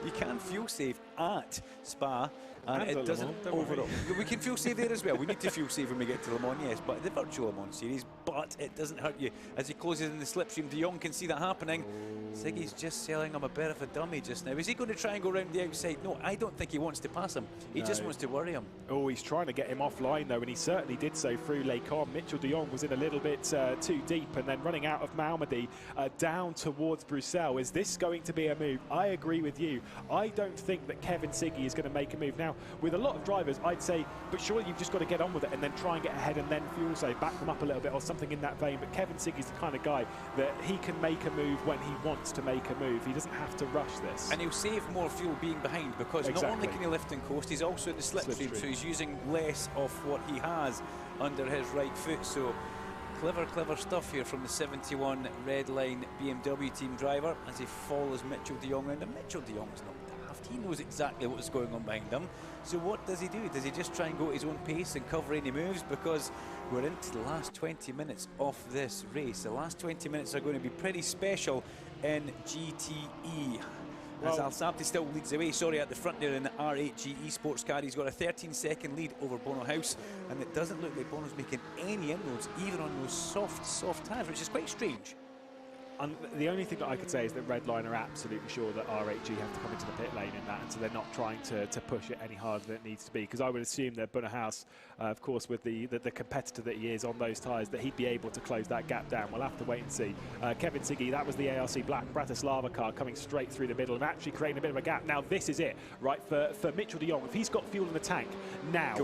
You can fuel save at Spa, and it doesn't overall. We can fuel save there as well. We need to fuel save when we get to Le Mans, yes, but the virtual Le Mans series, but it doesn't hurt you. As he closes in the slipstream, de Jong can see that happening. Siggy's just selling him a bit of a dummy just now. Is he going to try and go around the outside? No, I don't think he wants to pass him. He just wants to worry him. Oh, he's trying to get him offline though, and he certainly did so through Les Combes. Mitchell de Jong was in a little bit too deep, and then running out of Malmedy down towards Bruxelles. Is this going to be a move? I agree with you. I don't think that Kevin Siggy is going to make a move. Now, with a lot of drivers, I'd say, but surely you've just got to get on with it and then try and get ahead and then fuel save, back them up a little bit or something in that vein. But Kevin Siggy's the kind of guy that he can make a move when he wants to make a move. He doesn't have to rush this. And he'll save more fuel being behind, because not only can he lift and coast, he's also in the slipstream, so he's using less of what he has under his right foot. So clever stuff here from the 71 Red Line BMW team driver as he follows Mitchell de Jong around. And Mitchell de Jong's not daft. He knows exactly what's going on behind him. So what does he do? Does he just try and go at his own pace and cover any moves? Because we're into the last 20 minutes of this race. The last 20 minutes are going to be pretty special in GTE. As Al Sabti still leads the way, at the front there in the R8 GE sports car. He's got a 13-second lead over Bono House, and it doesn't look like Bono's making any inroads, even on those soft tires, which is quite strange. the only thing that I could say is that Redline are absolutely sure that RHG have to come into the pit lane in that, and so they're not trying to push it any harder than it needs to be. Because I would assume that Bunnerhaus, of course, with the competitor that he is on those tyres, that he'd be able to close that gap down. We'll have to wait and see. Kevin Siggy, that was the ARC Black Bratislava car coming straight through the middle and actually creating a bit of a gap. Now this is it, right, for Mitchell de Jong. If he's got fuel in the tank, now,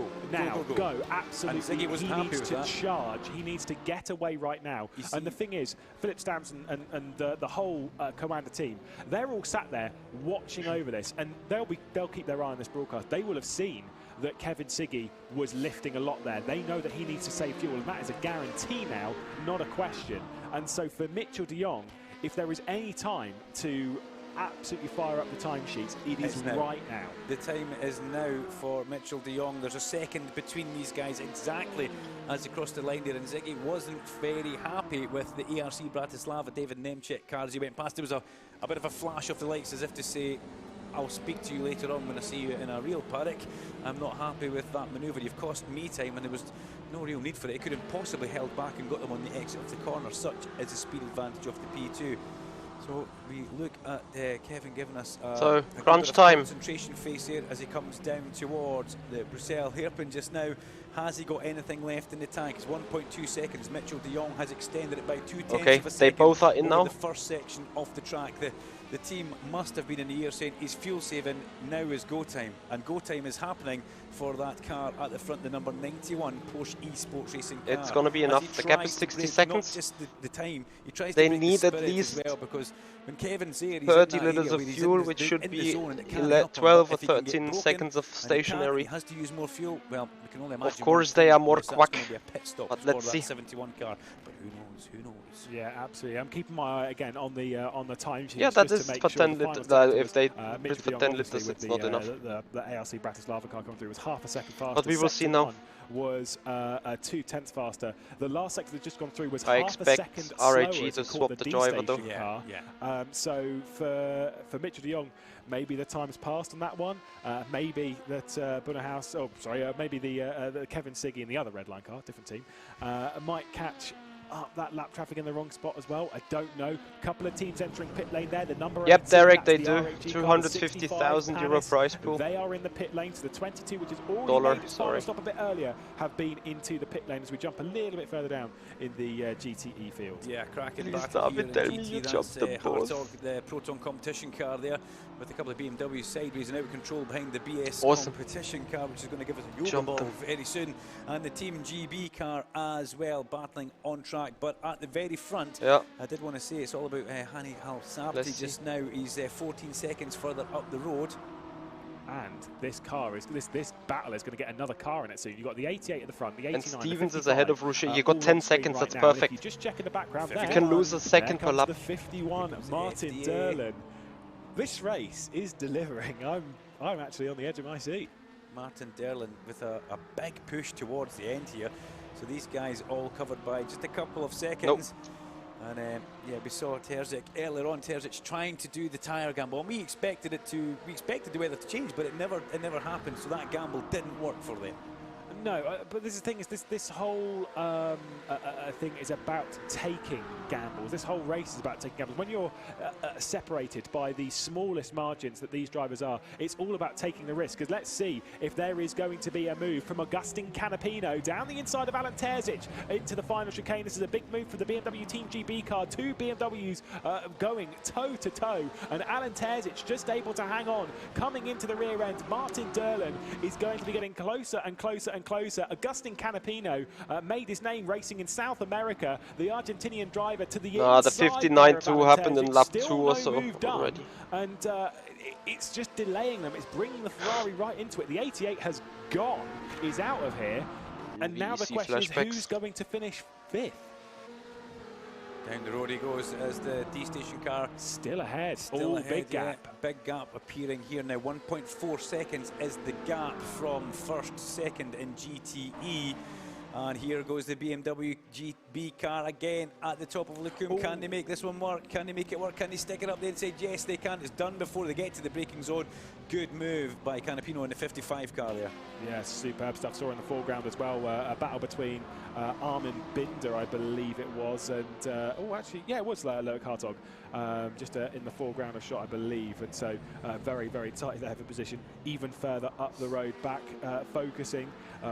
go. Absolutely, he needs to charge. He needs to get away right now. And the thing is, Philip Stamps and the whole Commander team, they're all sat there watching over this, and they'll keep their eye on this broadcast. They will have seen that Kevin Siggy was lifting a lot there. They know that he needs to save fuel, and that is a guarantee now, not a question. And so for Mitchell de Jong, if there is any time to absolutely fire up the timesheets, it is right now. The time is now for Mitchell de Jong. There's a second between these guys exactly as he crossed the line there, and Ziggy wasn't very happy with the ARC Bratislava David Nemchek car as he went past. There was a bit of a flash of the lights as if to say, I'll speak to you later on when I see you in a real paddock. I'm not happy with that manoeuvre. You've cost me time, and there was no real need for it. It could have possibly held back and got them on the exit of the corner. Such is the speed advantage of the P2. So we look at Kevin giving us a crunch time concentration face here as he comes down towards the Bruxelles hairpin just now. Has he got anything left in the tank? It's 1.2 seconds. Mitchell de Jong has extended it by 2/10 of a second. They both are in now. The first section of the track. The team must have been in the air saying he's fuel saving, now is go time. And go time is happening for that car at the front, the number 91 Porsche eSports Racing car. It's going to be enough. The gap is 60 seconds. Not just the time, he tries they to need the at least well, because when Kevin's there, 30 litres of fuel, which should be 12 or 13 seconds of stationary. He has to use more fuel. Well, we can only imagine. Of course, they are more quack. But let's see. 71 car. But who knows? Who knows? Yeah, absolutely. I'm keeping my eye again on the time sheet. Yeah, that is for 10 litres. If they put for 10 litres, it's not enough. The ARC Bratislava car coming through was half a second faster. But we will see now. Was 2/10 faster. The last sector that just gone through was I half a second slower. RAG to swap the driver though. So for Mitchell de Jong, maybe the time's passed on that one. Maybe that Bunnerhaus, maybe the Kevin Siggy in the other red line car, different team, might catch up that lap traffic in the wrong spot as well. I don't know. Couple of teams entering pit lane there. The number. Yep, Derek, they do. 250,000 euro prize pool. They are in the pit lane. So the 22, which is already made its final stop a bit earlier, have been into the pit lane as we jump a little bit further down in the GTE field. Yeah, cracking back here in GT. That's the Proton competition car there with a couple of BMWs sideways and out of control behind the BS competition car, which is going to give us a Yoga ball very soon, and the Team GB car as well, battling on track. But at the very front, I did want to say it's all about Hani Al Sabti just now. He's 14 seconds further up the road. And this car is this battle is going to get another car in it soon. You've got the 88 at the front, the 89. And Stevens is ahead of Russia. You've got 10 seconds. That's perfect. You just check in the background. You can lose a second per lap. The 51 Martin Derlin. This race is delivering. I'm actually on the edge of my seat. Martin Derlin with a big push towards the end here. So these guys all covered by just a couple of seconds. And yeah, we saw Terzic earlier on. Terzic trying to do the tyre gamble, and we expected the weather to change, but it never happened. So that gamble didn't work for them. No, but this is the thing is this whole thing is about taking gambles. This whole race is about taking gambles. When you're separated by the smallest margins that these drivers are, it's all about taking the risk. Because let's see if there is going to be a move from Agustin Canapino down the inside of Alan Terzic into the final chicane. This is a big move for the BMW Team GB car. Two BMWs going toe to toe, and Alan Terzic just able to hang on. Coming into the rear end, Martin Derlin is going to be getting closer and closer and closer. Agustin Canapino made his name racing in South America. The Argentinian driver to the inside. The 59-2 happened in lap 2 or so already. And it's just delaying them. It's bringing the Ferrari right into it. The 88 has gone, is out of here. And now the question is who's going to finish 5th? Down the road he goes as the D-Station car. Still ahead. Still ahead, big gap. Yeah, big gap appearing here now. 1.4 seconds is the gap from first, second in GTE. And here goes the BMW B car again at the top of Lecombe. Can they make this one work? Can they make it work? Can they stick it up the inside? Yes, they can. It's done before they get to the braking zone. Good move by Canapino in the 55 car there. Yeah, superb stuff. Saw in the foreground as well, a battle between Armin Binder, I believe it was, and oh, actually, yeah, it was Loic Hartog, just in the foreground of shot, I believe. And so very, very tight there for position. Even further up the road, back focusing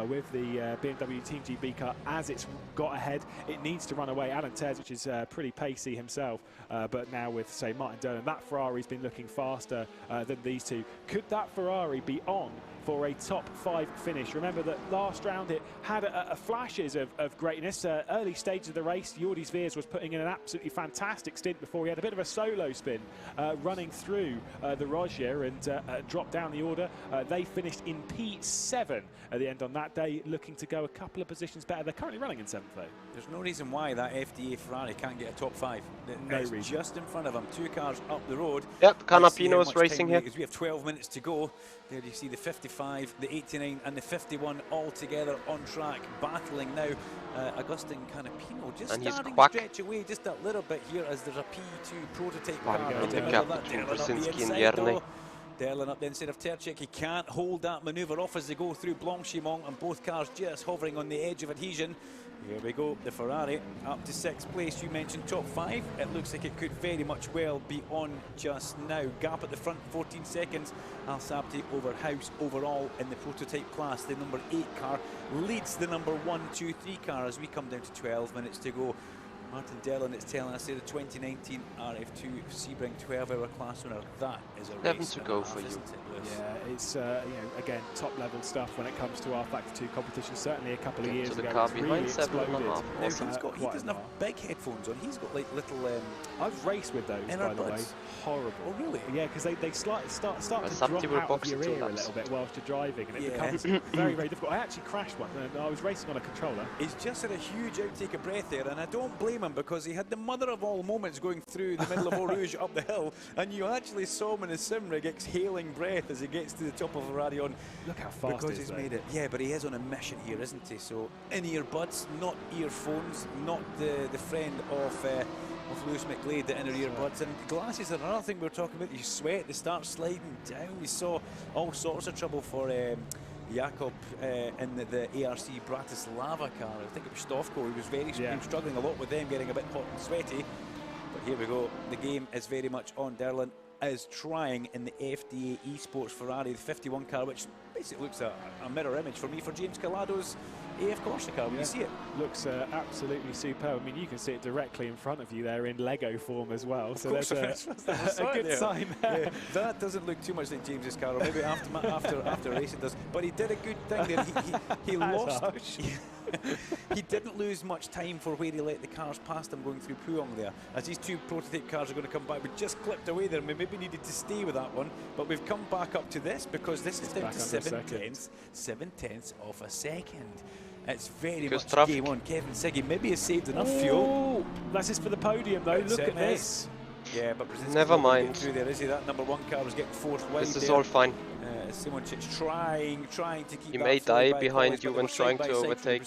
with the BMW Team GB car as it's got ahead. It needs to run away. Alan Tez, which is pretty pacey himself, but now with, say, Martin Derlin, that Ferrari's been looking faster than these two. Could that Ferrari be on for a top 5 finish? Remember that last round it had flashes of greatness. Early stages of the race, Jordi Sveers was putting in an absolutely fantastic stint before he had a bit of a solo spin running through the Rogier and dropped down the order. They finished in P7 at the end on that day, looking to go a couple of positions better. They're currently running in 7th though. There's no reason why that FDA Ferrari can't get a top 5. No it's reason. Just in front of them, 2 cars up the road. Yep, Canapino is racing here. We have 12 minutes to go. There you see the 55, the 89 and the 51 all together on track, battling now. Augustin Canapino just starting to stretch away just a little bit here as there's a P2 prototype car. Derlin up the inside of Tercek. He can't hold that manoeuvre off as they go through Blanchimont, and both cars just hovering on the edge of adhesion. Here we go, the Ferrari up to 6th place. You mentioned top 5. It looks like it could very much well be on just now. Gap at the front, 14 seconds. Al Sabti over House overall in the prototype class. The number 8 car leads the number 1, 2, 3 car as we come down to 12 minutes to go. Martin Derlin, it's telling us here the 2019 RF2 Sebring 12-hour class winner. That is a race. 7 to go for you. Yeah, it's you know, again, top-level stuff when it comes to rFactor 2 competition. Certainly a couple of years to the ago, car it's behind really 7.5. exploded. He doesn't have big headphones on. He's got like little. I've raced with those, by the way. Horrible. Oh really? Yeah, because they start to drop out of your ear a little bit whilst you're driving, and it becomes very, very difficult. I actually crashed one, and I was racing on a controller. He's just had a huge outtake of breath there, and I don't blame him because he had the mother of all moments going through the middle of Eau Rouge up the hill, and you actually saw him in his sim rig exhaling breath as he gets to the top of Radion. Look how fast because he's made it. Yeah, but he is on a mission here, isn't he? So in-earbuds, not earphones, not the friend of Lewis McGlade, the inner earbuds. And glasses are another thing we were talking about. You sweat, they start sliding down. We saw all sorts of trouble for Jakob in the ARC Bratislava car. I think it was Stofko. He was he was struggling a lot with them, getting a bit hot and sweaty. But here we go. The game is very much on. Derlin is trying in the FDA Esports Ferrari, the 51 car, which basically looks a mirror image for me for James Calado's AF Corsica. When you see it, looks absolutely superb. I mean, you can see it directly in front of you there in Lego form as well. So that's a good sign there. Yeah, that doesn't look too much like James's car, or maybe after race it does. But he did a good thing there. He lost. He didn't lose much time for where he let the cars past him going through Puong there. As these 2 prototype cars are going to come back, we just clipped away there. We maybe needed to stay with that one, but we've come back up to this because this is down to 7/10 of a second. It's very much game on. Kevin Siggy maybe has saved enough fuel. That's just for the podium though. Look at this. Yeah, but never mind. Through there, is he? That number 1 car was getting forced wide. This is all fine. Simoncic trying to keep. He may die behind you when trying to overtake.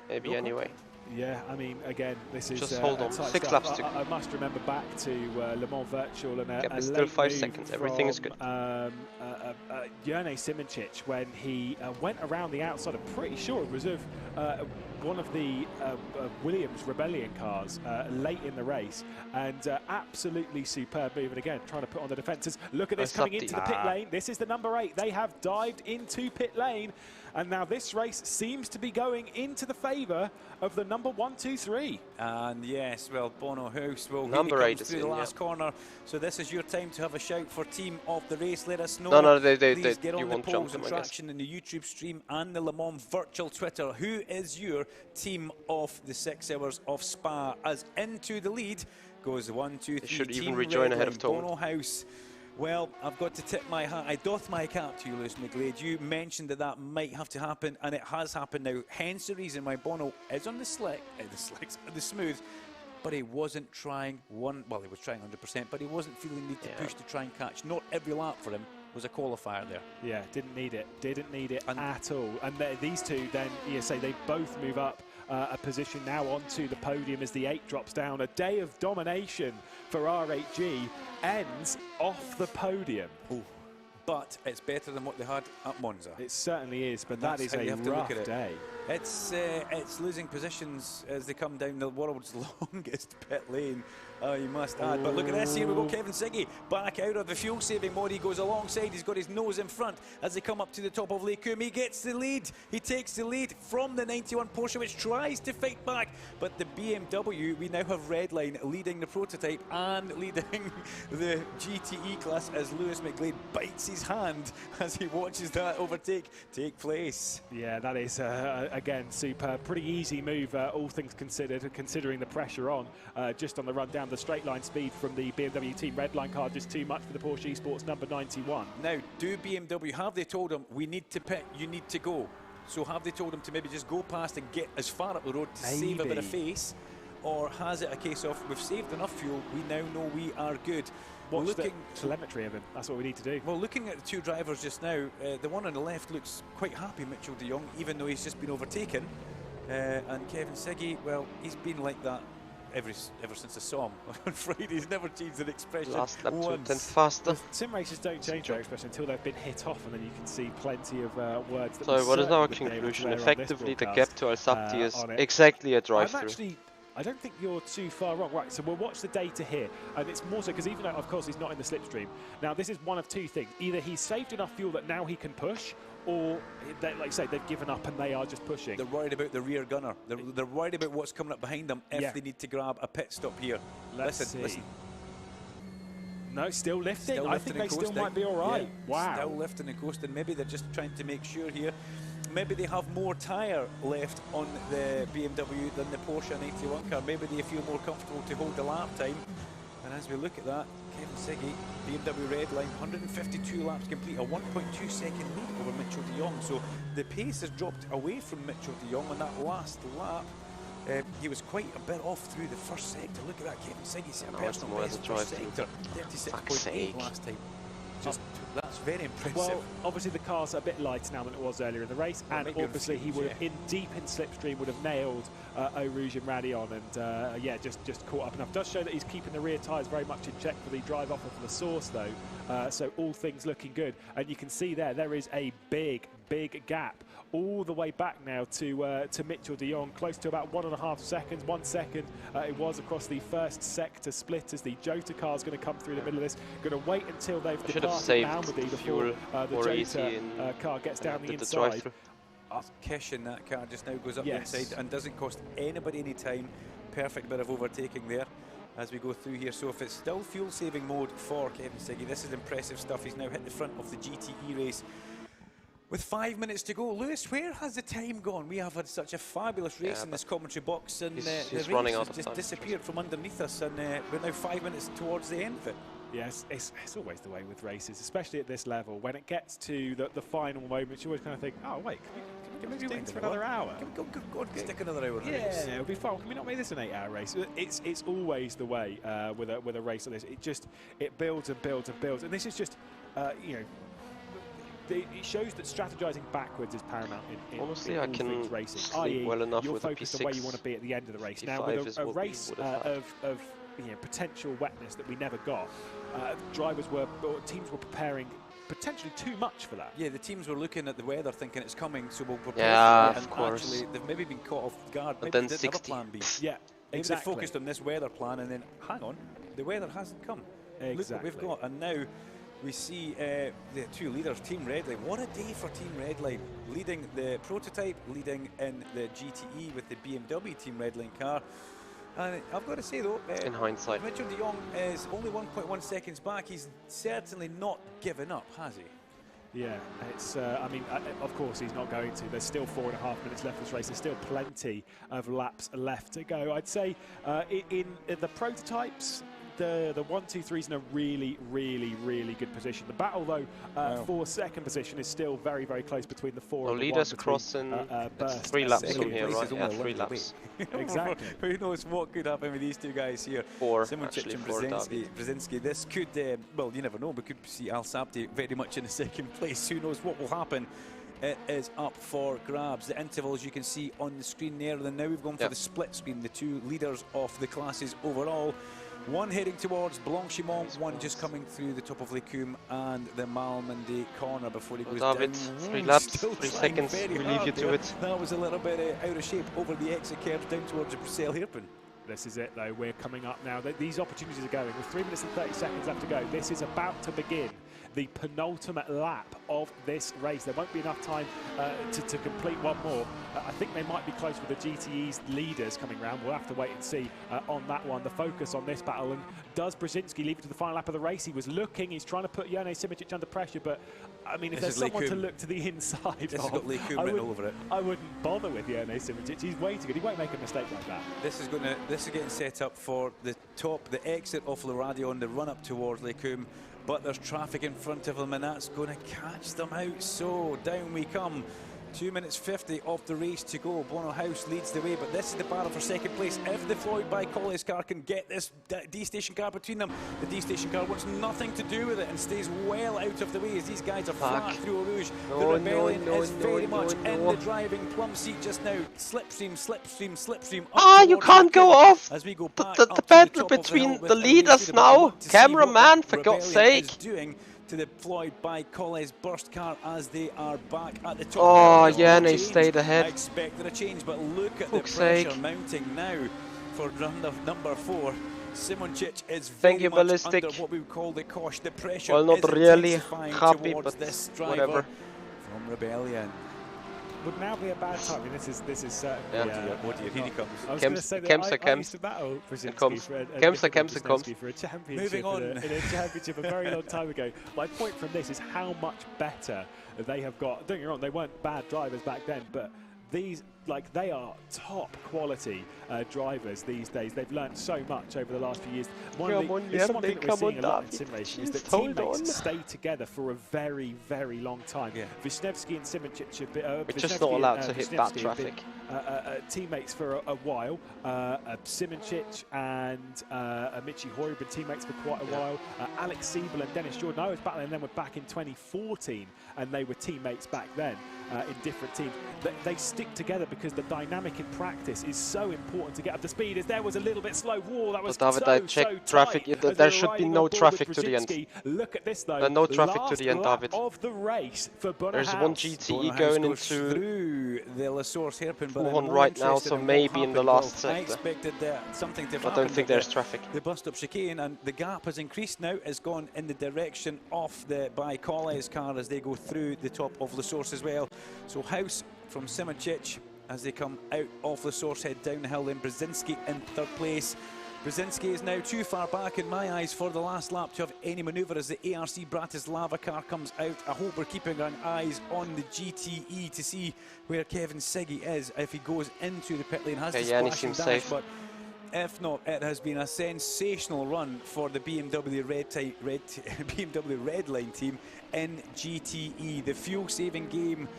Maybe anyway. Yeah, I mean, again, this is just hold on. 6 laps to go. I must remember back to Le Mans Virtual and a still 5 seconds. Everything is good. Jerne Simoncic, when he went around the outside, I'm pretty sure it was of one of the Williams Rebellion cars late in the race, and absolutely superb move. And again, trying to put on the defences. Look at this coming into the pit lane. This is the number 8. They have dived into pit lane. And now this race seems to be going into the favour of the number 1, 2, 3. And yes, well, Bono House will number 8 through the last corner. So this is your time to have a shout for team of the race. Let us know. Please get on the polls and traction in the YouTube stream and the Le Mans virtual Twitter. Who is your team of the 6 hours of Spa? As into the lead goes 1, 2, 3. Should even rejoin ahead of Tom. Bono House. Well, I've got to tip my hat. I doff my cap to you, Lewis McGlade. You mentioned that might have to happen, and it has happened now. Hence the reason why Bono is on the smooth, but he wasn't trying well, he was trying 100%, but he wasn't feeling the need to push to try and catch. Not every lap for him was a qualifier there. Yeah, didn't need it at all. And these two then, you say they both move up a position now onto the podium as the 8 drops down. A day of domination for R8G ends off the podium. Ooh. But it's better than what they had at Monza. It certainly is, but that is a rough day. It's losing positions as they come down the world's longest pit lane, you must add. But look at this, here we go, Kevin Siggy back out of the fuel-saving mode. He goes alongside, he's got his nose in front as they come up to the top of Lake Coombe. He gets the lead, he takes the lead from the 91 Porsche, which tries to fight back. But the BMW, we now have Redline leading the prototype and leading the GTE class as Lewis McGlade bites his hand as he watches that overtake take place. Yeah, that is, again, superb. Pretty easy move, all things considered, considering the pressure on. Just on the run down the straight line speed from the BMW Team Redline car, just too much for the Porsche Esports number 91. Now, do BMW, have they told him, we need to pit, you need to go? So have they told him to maybe just go past and get as far up the road to save a bit of face? Or has it a case of, we've saved enough fuel, we now know we are good? Watch the telemetry of him, that's what we need to do. Well, looking at the two drivers just now, the one on the left looks quite happy, Mitchell de Jong, even though he's just been overtaken. And Kevin Siggy, well, he's been like that ever since I saw him on Friday. He's never changed an expression last lap once. 10 faster. Sim races don't change their expression until they've been hit off, and then you can see plenty of words. That so what is our conclusion? Effectively, the gap to Al-Sabti is exactly a drive-through. I don't think you're too far wrong. Right, so we'll watch the data here. And it's more so because even though, of course, he's not in the slipstream. Now, this is one of two things. Either he's saved enough fuel that now he can push, or, like you say, they've given up and they are just pushing. They're worried about the rear gunner. They're worried about what's coming up behind them if they need to grab a pit stop here. Listen. No, still lifting. I think they still might be all right. Yeah, wow. Still lifting and coasting. Maybe they're just trying to make sure here. Maybe they have more tyre left on the BMW than the Porsche 981 car. Maybe they feel more comfortable to hold the lap time. And as we look at that, Kevin Siggy, BMW Redline, 152 laps complete, a 1.2 second lead over Mitchell de Jong. So the pace has dropped away from Mitchell de Jong on that last lap. He was quite a bit off through the first sector. Look at that, Kevin Siggy set a personal best first sector, 36.8 last time. That's very impressive. Well, obviously the car's a bit lighter now than it was earlier in the race, and obviously he would have, deep in slipstream, would have nailed Eau Rouge and Radion, and yeah, just caught up enough. Does show that he's keeping the rear tyres very much in check for the drive offer for the source, though. So all things looking good, and you can see there is a big gap all the way back now to Mitchell de Jong, close to about 1.5 seconds. 1 second it was across the first sector split as the Jota car is going to come through the middle of this. Going to wait until they've departed Malmedy before the Jota car gets down the inside. Kish in that car just now goes up the inside and doesn't cost anybody any time. Perfect bit of overtaking there as we go through here. So if it's still fuel saving mode for Kevin Siggy, this is impressive stuff. He's now hit the front of the GTE race with 5 minutes to go. Lewis, where has the time gone? We have had such a fabulous race in this commentary box, and the race has just disappeared from underneath us, and we're now 5 minutes towards the end of it. Yes, it's always the way with races, especially at this level. When it gets to the final moments, you always kind of think, oh wait, can we do this for another hour? Go on, stick another hour in the race. Yeah, it'll be fun. Can we not make this an 8-hour race? It's always the way with a race like this. It builds and builds and builds, and this is just you know. It shows that strategizing backwards is paramount in honestly, all I can things racing. sleep well enough you're with a focused P6. on where you want to be at the end of the race. Now, with a race of potential wetness that we never got, teams were preparing potentially too much for that. Yeah, the teams were looking at the weather, thinking it's coming, so we'll prepare for it. Of course. Actually, they've maybe been caught off guard. But maybe then they didn't have a plan B. Yeah, maybe exactly. they focused on this weather plan, and then hang on, the weather hasn't come. Exactly. Look what we've got, and now we see the two leaders, Team Redline. What a day for Team Redline, leading the prototype, leading in the GTE with the BMW Team Redline car. And I've got to say though, in hindsight, Mitchell de Jong is only 1.1 seconds back. He's certainly not given up, has he? Yeah, it's. I mean, of course he's not going to. There's still 4.5 minutes left of this race. There's still plenty of laps left to go. I'd say in the prototypes, the 1, 2, 3's in a really good position. The battle, though, for second position is still very close between the 4 and the 1. leaders crossing 3 laps from here, right? Yeah, 3 laps. Exactly. Who knows what could happen with these two guys here? 4, Simon actually, and 4 Brzezinski. This could, well, you never know. We could see Al-Sabti very much in the second place. Who knows what will happen it is up for grabs. The intervals you can see on the screen there. And now we've gone for the split screen, the two leaders of the classes overall. One heading towards Blanchimont, one just coming through the top of Lecumbe and the Malmedy corner before he goes David, down. 3 laps, Still 3 trying seconds, very we hard leave you to there. it. That was a little bit out of shape over the exit curve down towards the Bruxelles hairpin. This is it, though. We're coming up now. These opportunities are going. With 3 minutes and 30 seconds left to go, this is about to begin the penultimate lap of this race. There won't be enough time to complete one more. I think they might be close with the GTE's leaders coming round. We'll have to wait and see on that one. The focus on this battle, and does Brzezinski leave it to the final lap of the race? He was looking, he's trying to put Jone Simičić under pressure, but I mean, if there's someone to look to the inside this has got Lecumbe written all over it. I wouldn't bother with Jone Simičić. He's way too good. He won't make a mistake like that. This is getting set up for the exit off Le Radion, the run up towards Lecumbe. But there's traffic in front of them, and that's going to catch them out. So down we come. 2 minutes 50 of the race to go. Bono House leads the way, but this is the battle for second place. If the Floyd by Colles car can get this D-Station car between them, the D-Station car wants nothing to do with it and stays well out of the way as these guys are flat through Eau Rouge. The Rebellion is very much in the driving plum seat just now. Slipstream, slipstream, slipstream. You can't go off as we go the battle between the leaders now. Cameraman, for God's sake. To the Floyd by Colles burst car as they are back at the top. Oh, Jone stayed ahead. I expected a change, but look at the pressure mounting now for number 4. Simoncic is very much under what we would call the cosh. The pressure well, not is really happy, but this driver whatever. From Rebellion. Would now be a bad time. I mean, this is certainly. Oh dear, here he comes. I was going to say that I used to battle Brzezinski for a championship. Moving on. In a championship a very long time ago. My point from this is how much better they have got. Don't get me wrong, they weren't bad drivers back then, but these, like, they are top quality drivers these days. They've learned so much over the last few years. One thing that we're seeing a lot in sim racing is that teammates stay together for a very, very long time. Wisniewski and Simoncic have been, we're just not allowed to hit that traffic. Teammates for a while. Simoncic and Michi Hoyer have been teammates for quite a while. Alex Siebel and Dennis Jordan, I was battling them back in 2014, and they were teammates back then in different teams. They stick together because the dynamic in practice is so important to get up to speed. As there was a little bit slow. Whoa, that was David, I checked traffic. There should be no traffic to the end. Look at this though. No traffic to the end, David. Of the race for There's one GTE going into through the La Source hairpin, but one right now, so maybe in the last sector. I expected something to happen. I don't think there's traffic. The bus-stop chicane, and the gap has increased now. Has gone in the direction of the by Colles car as they go through the top of La Source as well. So House from Simoncic as they come out of the source, head down the hill, then Brzezinski in third place. Brzezinski is now too far back in my eyes for the last lap to have any manoeuvre as the ARC Bratislava car comes out. I hope we're keeping our eyes on the GTE to see where Kevin Siggy is if he goes into the pit lane. Has to splash and dash, safe. But if not, it has been a sensational run for the BMW BMW Red Line team in GTE. The fuel-saving game,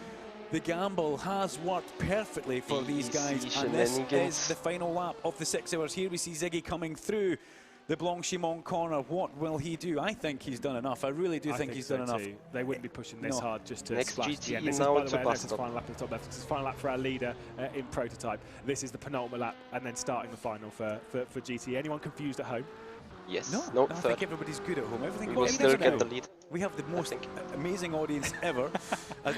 the gamble has worked perfectly for these guys, and this is the final lap of the 6 hours. Here we see Ziggy coming through the Blanchimont corner. What will he do? I think he's done enough. I really do think he's done enough. They wouldn't be pushing this hard just to next splash GTE this now is, by the way, this is final lap at the top left. This is final lap for our leader in prototype. This is the penultimate lap, and then starting the final for GTE. Anyone confused at home? Yes. No, I think everybody's good at home. Everything we will still get the lead. We have the most amazing audience ever.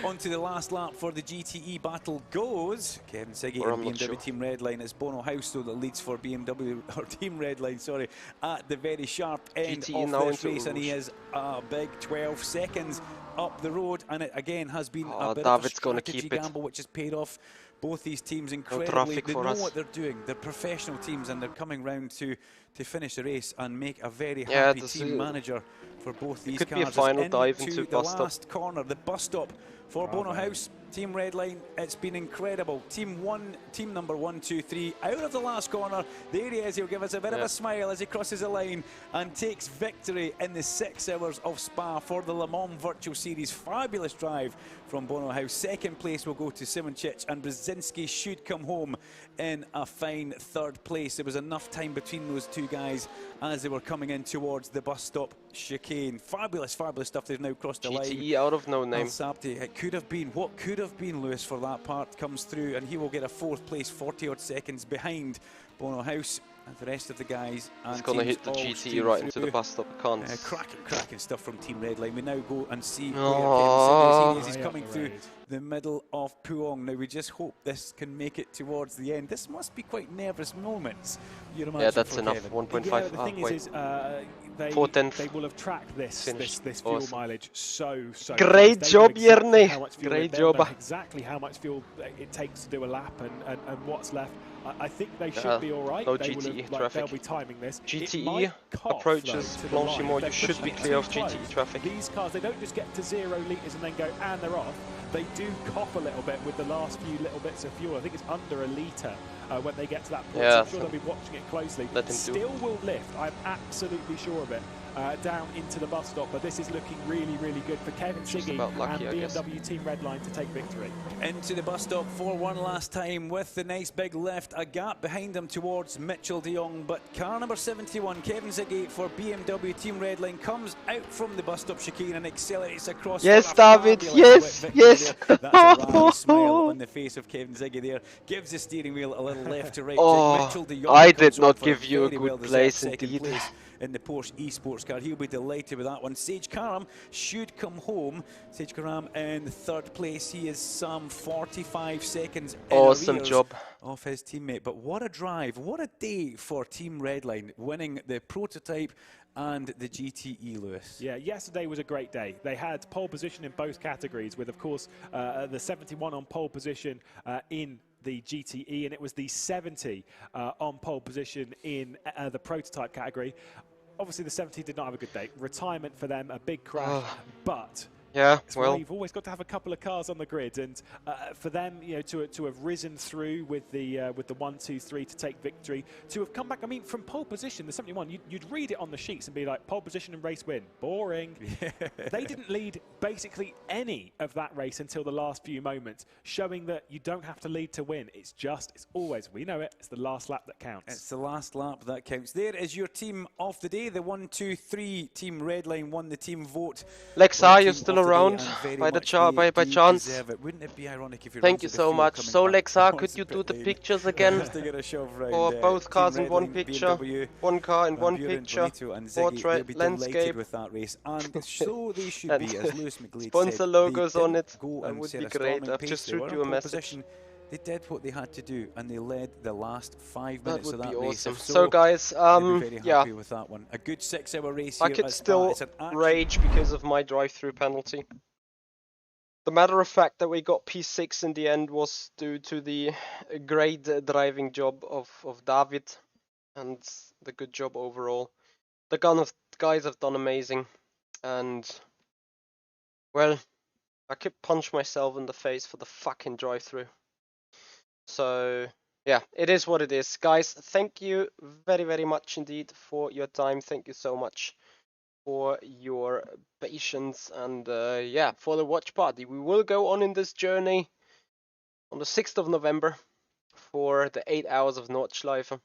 On to the last lap for the GTE battle goes. Kevin Siggy and BMW Team Redline. It's Bono House though that leads for BMW, or Team Redline, sorry, at the very sharp end GTE of this race, and he is a big 12 seconds up the road, and it again has been a bit of a strategy gamble which has paid off. Both these teams incredibly, they know what they're doing. They're professional teams, and they're coming round to finish the race and make a very happy team manager for both these cars. Could be a final dive into the last corner, the bus stop for Bono House. Team Redline, it's been incredible. Team number 1, 2, 3, out of the last corner. There he is. He'll give us a bit of a smile as he crosses the line and takes victory in the 6 hours of Spa for the Le Mans Virtual Series. Fabulous drive from Bono House. Second place will go to Simoncic, and Brzezinski should come home in a fine third place. There was enough time between those two guys as they were coming in towards the bus stop. chicane. Fabulous, fabulous stuff. They've now crossed the line. GTE out of no name. It could have been, what could have been, Lewis, for that part comes through, and he will get a 4th place, 40-odd seconds behind Bono House and the rest of the guys. He's going to hit the GTE right into the bus stop. I can't. Cracking stuff from Team Redline. We now go and see Oh. where he's coming through the middle of Puong. Now we just hope this can make it towards the end. This must be quite nervous moments. Yeah, that's enough. 1.5. Yeah, the thing is they will have tracked this fuel mileage so great job, Jerny. Great job. Exactly how much fuel it takes to do a lap and what's left. I think they should be all right. No they GTE have, traffic. They'll be timing this. GTE approaches Blanchimont. You should be clear of GTE traffic. These cars, they don't just get to 0 litres and then go, and they're off. They do cough a little bit with the last few little bits of fuel. I think it's under a litre when they get to that point. Yeah, so I'm sure they'll be watching it closely. Let him Still will lift, I'm absolutely sure of it, down into the bus stop. But this is looking really, really good for Kevin Siggy and BMW Team Redline to take victory. Into the bus stop for one last time with the nice big lift. A gap behind him towards Mitchell de Jong. But car number 71, Kevin Siggy for BMW Team Redline, comes out from the bus stop chicane and accelerates across. Yes, David. Yes, yes. That's a rare smile on the face of Kevin Siggy there. Gives the steering wheel a little left to right. Oh, I did not give you a good place indeed. In the Porsche eSports car. He'll be delighted with that one. Sage Karam should come home. Sage Karam in 3rd place. He is some 45 seconds awesome job off his teammate. But what a drive, what a day for Team Redline, winning the prototype and the GTE, Lewis. Yeah, yesterday was a great day. They had pole position in both categories, with, of course, the 71 on pole position in the GTE, and it was the 70 on pole position in the prototype category. Obviously, the 70 did not have a good day. Retirement for them, a big crash, but yeah, well, you've always got to have a couple of cars on the grid, and for them, you know, to have risen through with the 1, 2, 3 to take victory, to have come back. I mean, from pole position, the 71, you'd read it on the sheets and be like, pole position and race win, boring. They didn't lead basically any of that race until the last few moments, showing that you don't have to lead to win. It's always, we know it, it's the last lap that counts. It's the last lap that counts. There is your team of the day. The 1, 2, 3 Team Redline won the team vote. Lexa, you're still around by chance. Wouldn't it be ironic if you Thank you so much. So Lexa, could you do the pictures again? For both cars in one picture, one car in one picture, portrait, landscape, with that race. And so they should be, as Lewis McGlade sponsor said, logos on it. That would be great. I've just shoot you a message. They did what they had to do, and they led the last 5 minutes of that race. Awesome. So guys, yeah, with that one. A good 6-hour race. I could still rage because of my drive-through penalty. The matter of fact that we got P6 in the end was due to the great driving job of David and the good job overall. The guys have done amazing, and well, I could punch myself in the face for the fucking drive-through. So yeah, it is what it is. Guys, thank you very, very much indeed for your time. Thank you so much for your patience, and yeah, for the watch party. We will go on in this journey on the 6th of November for the 8 hours of Nordschleife.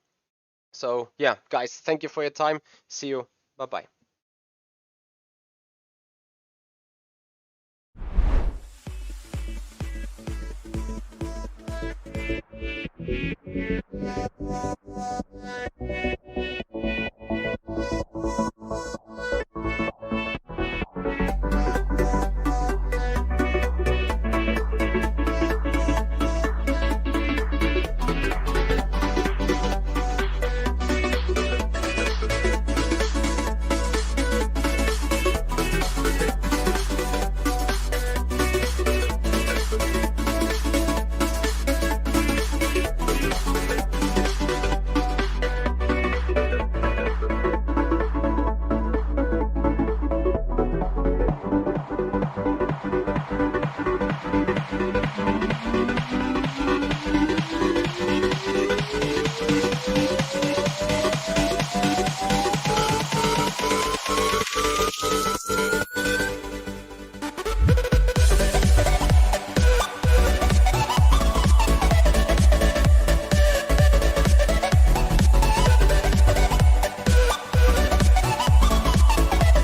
So yeah, guys, thank you for your time. See you. Bye-bye.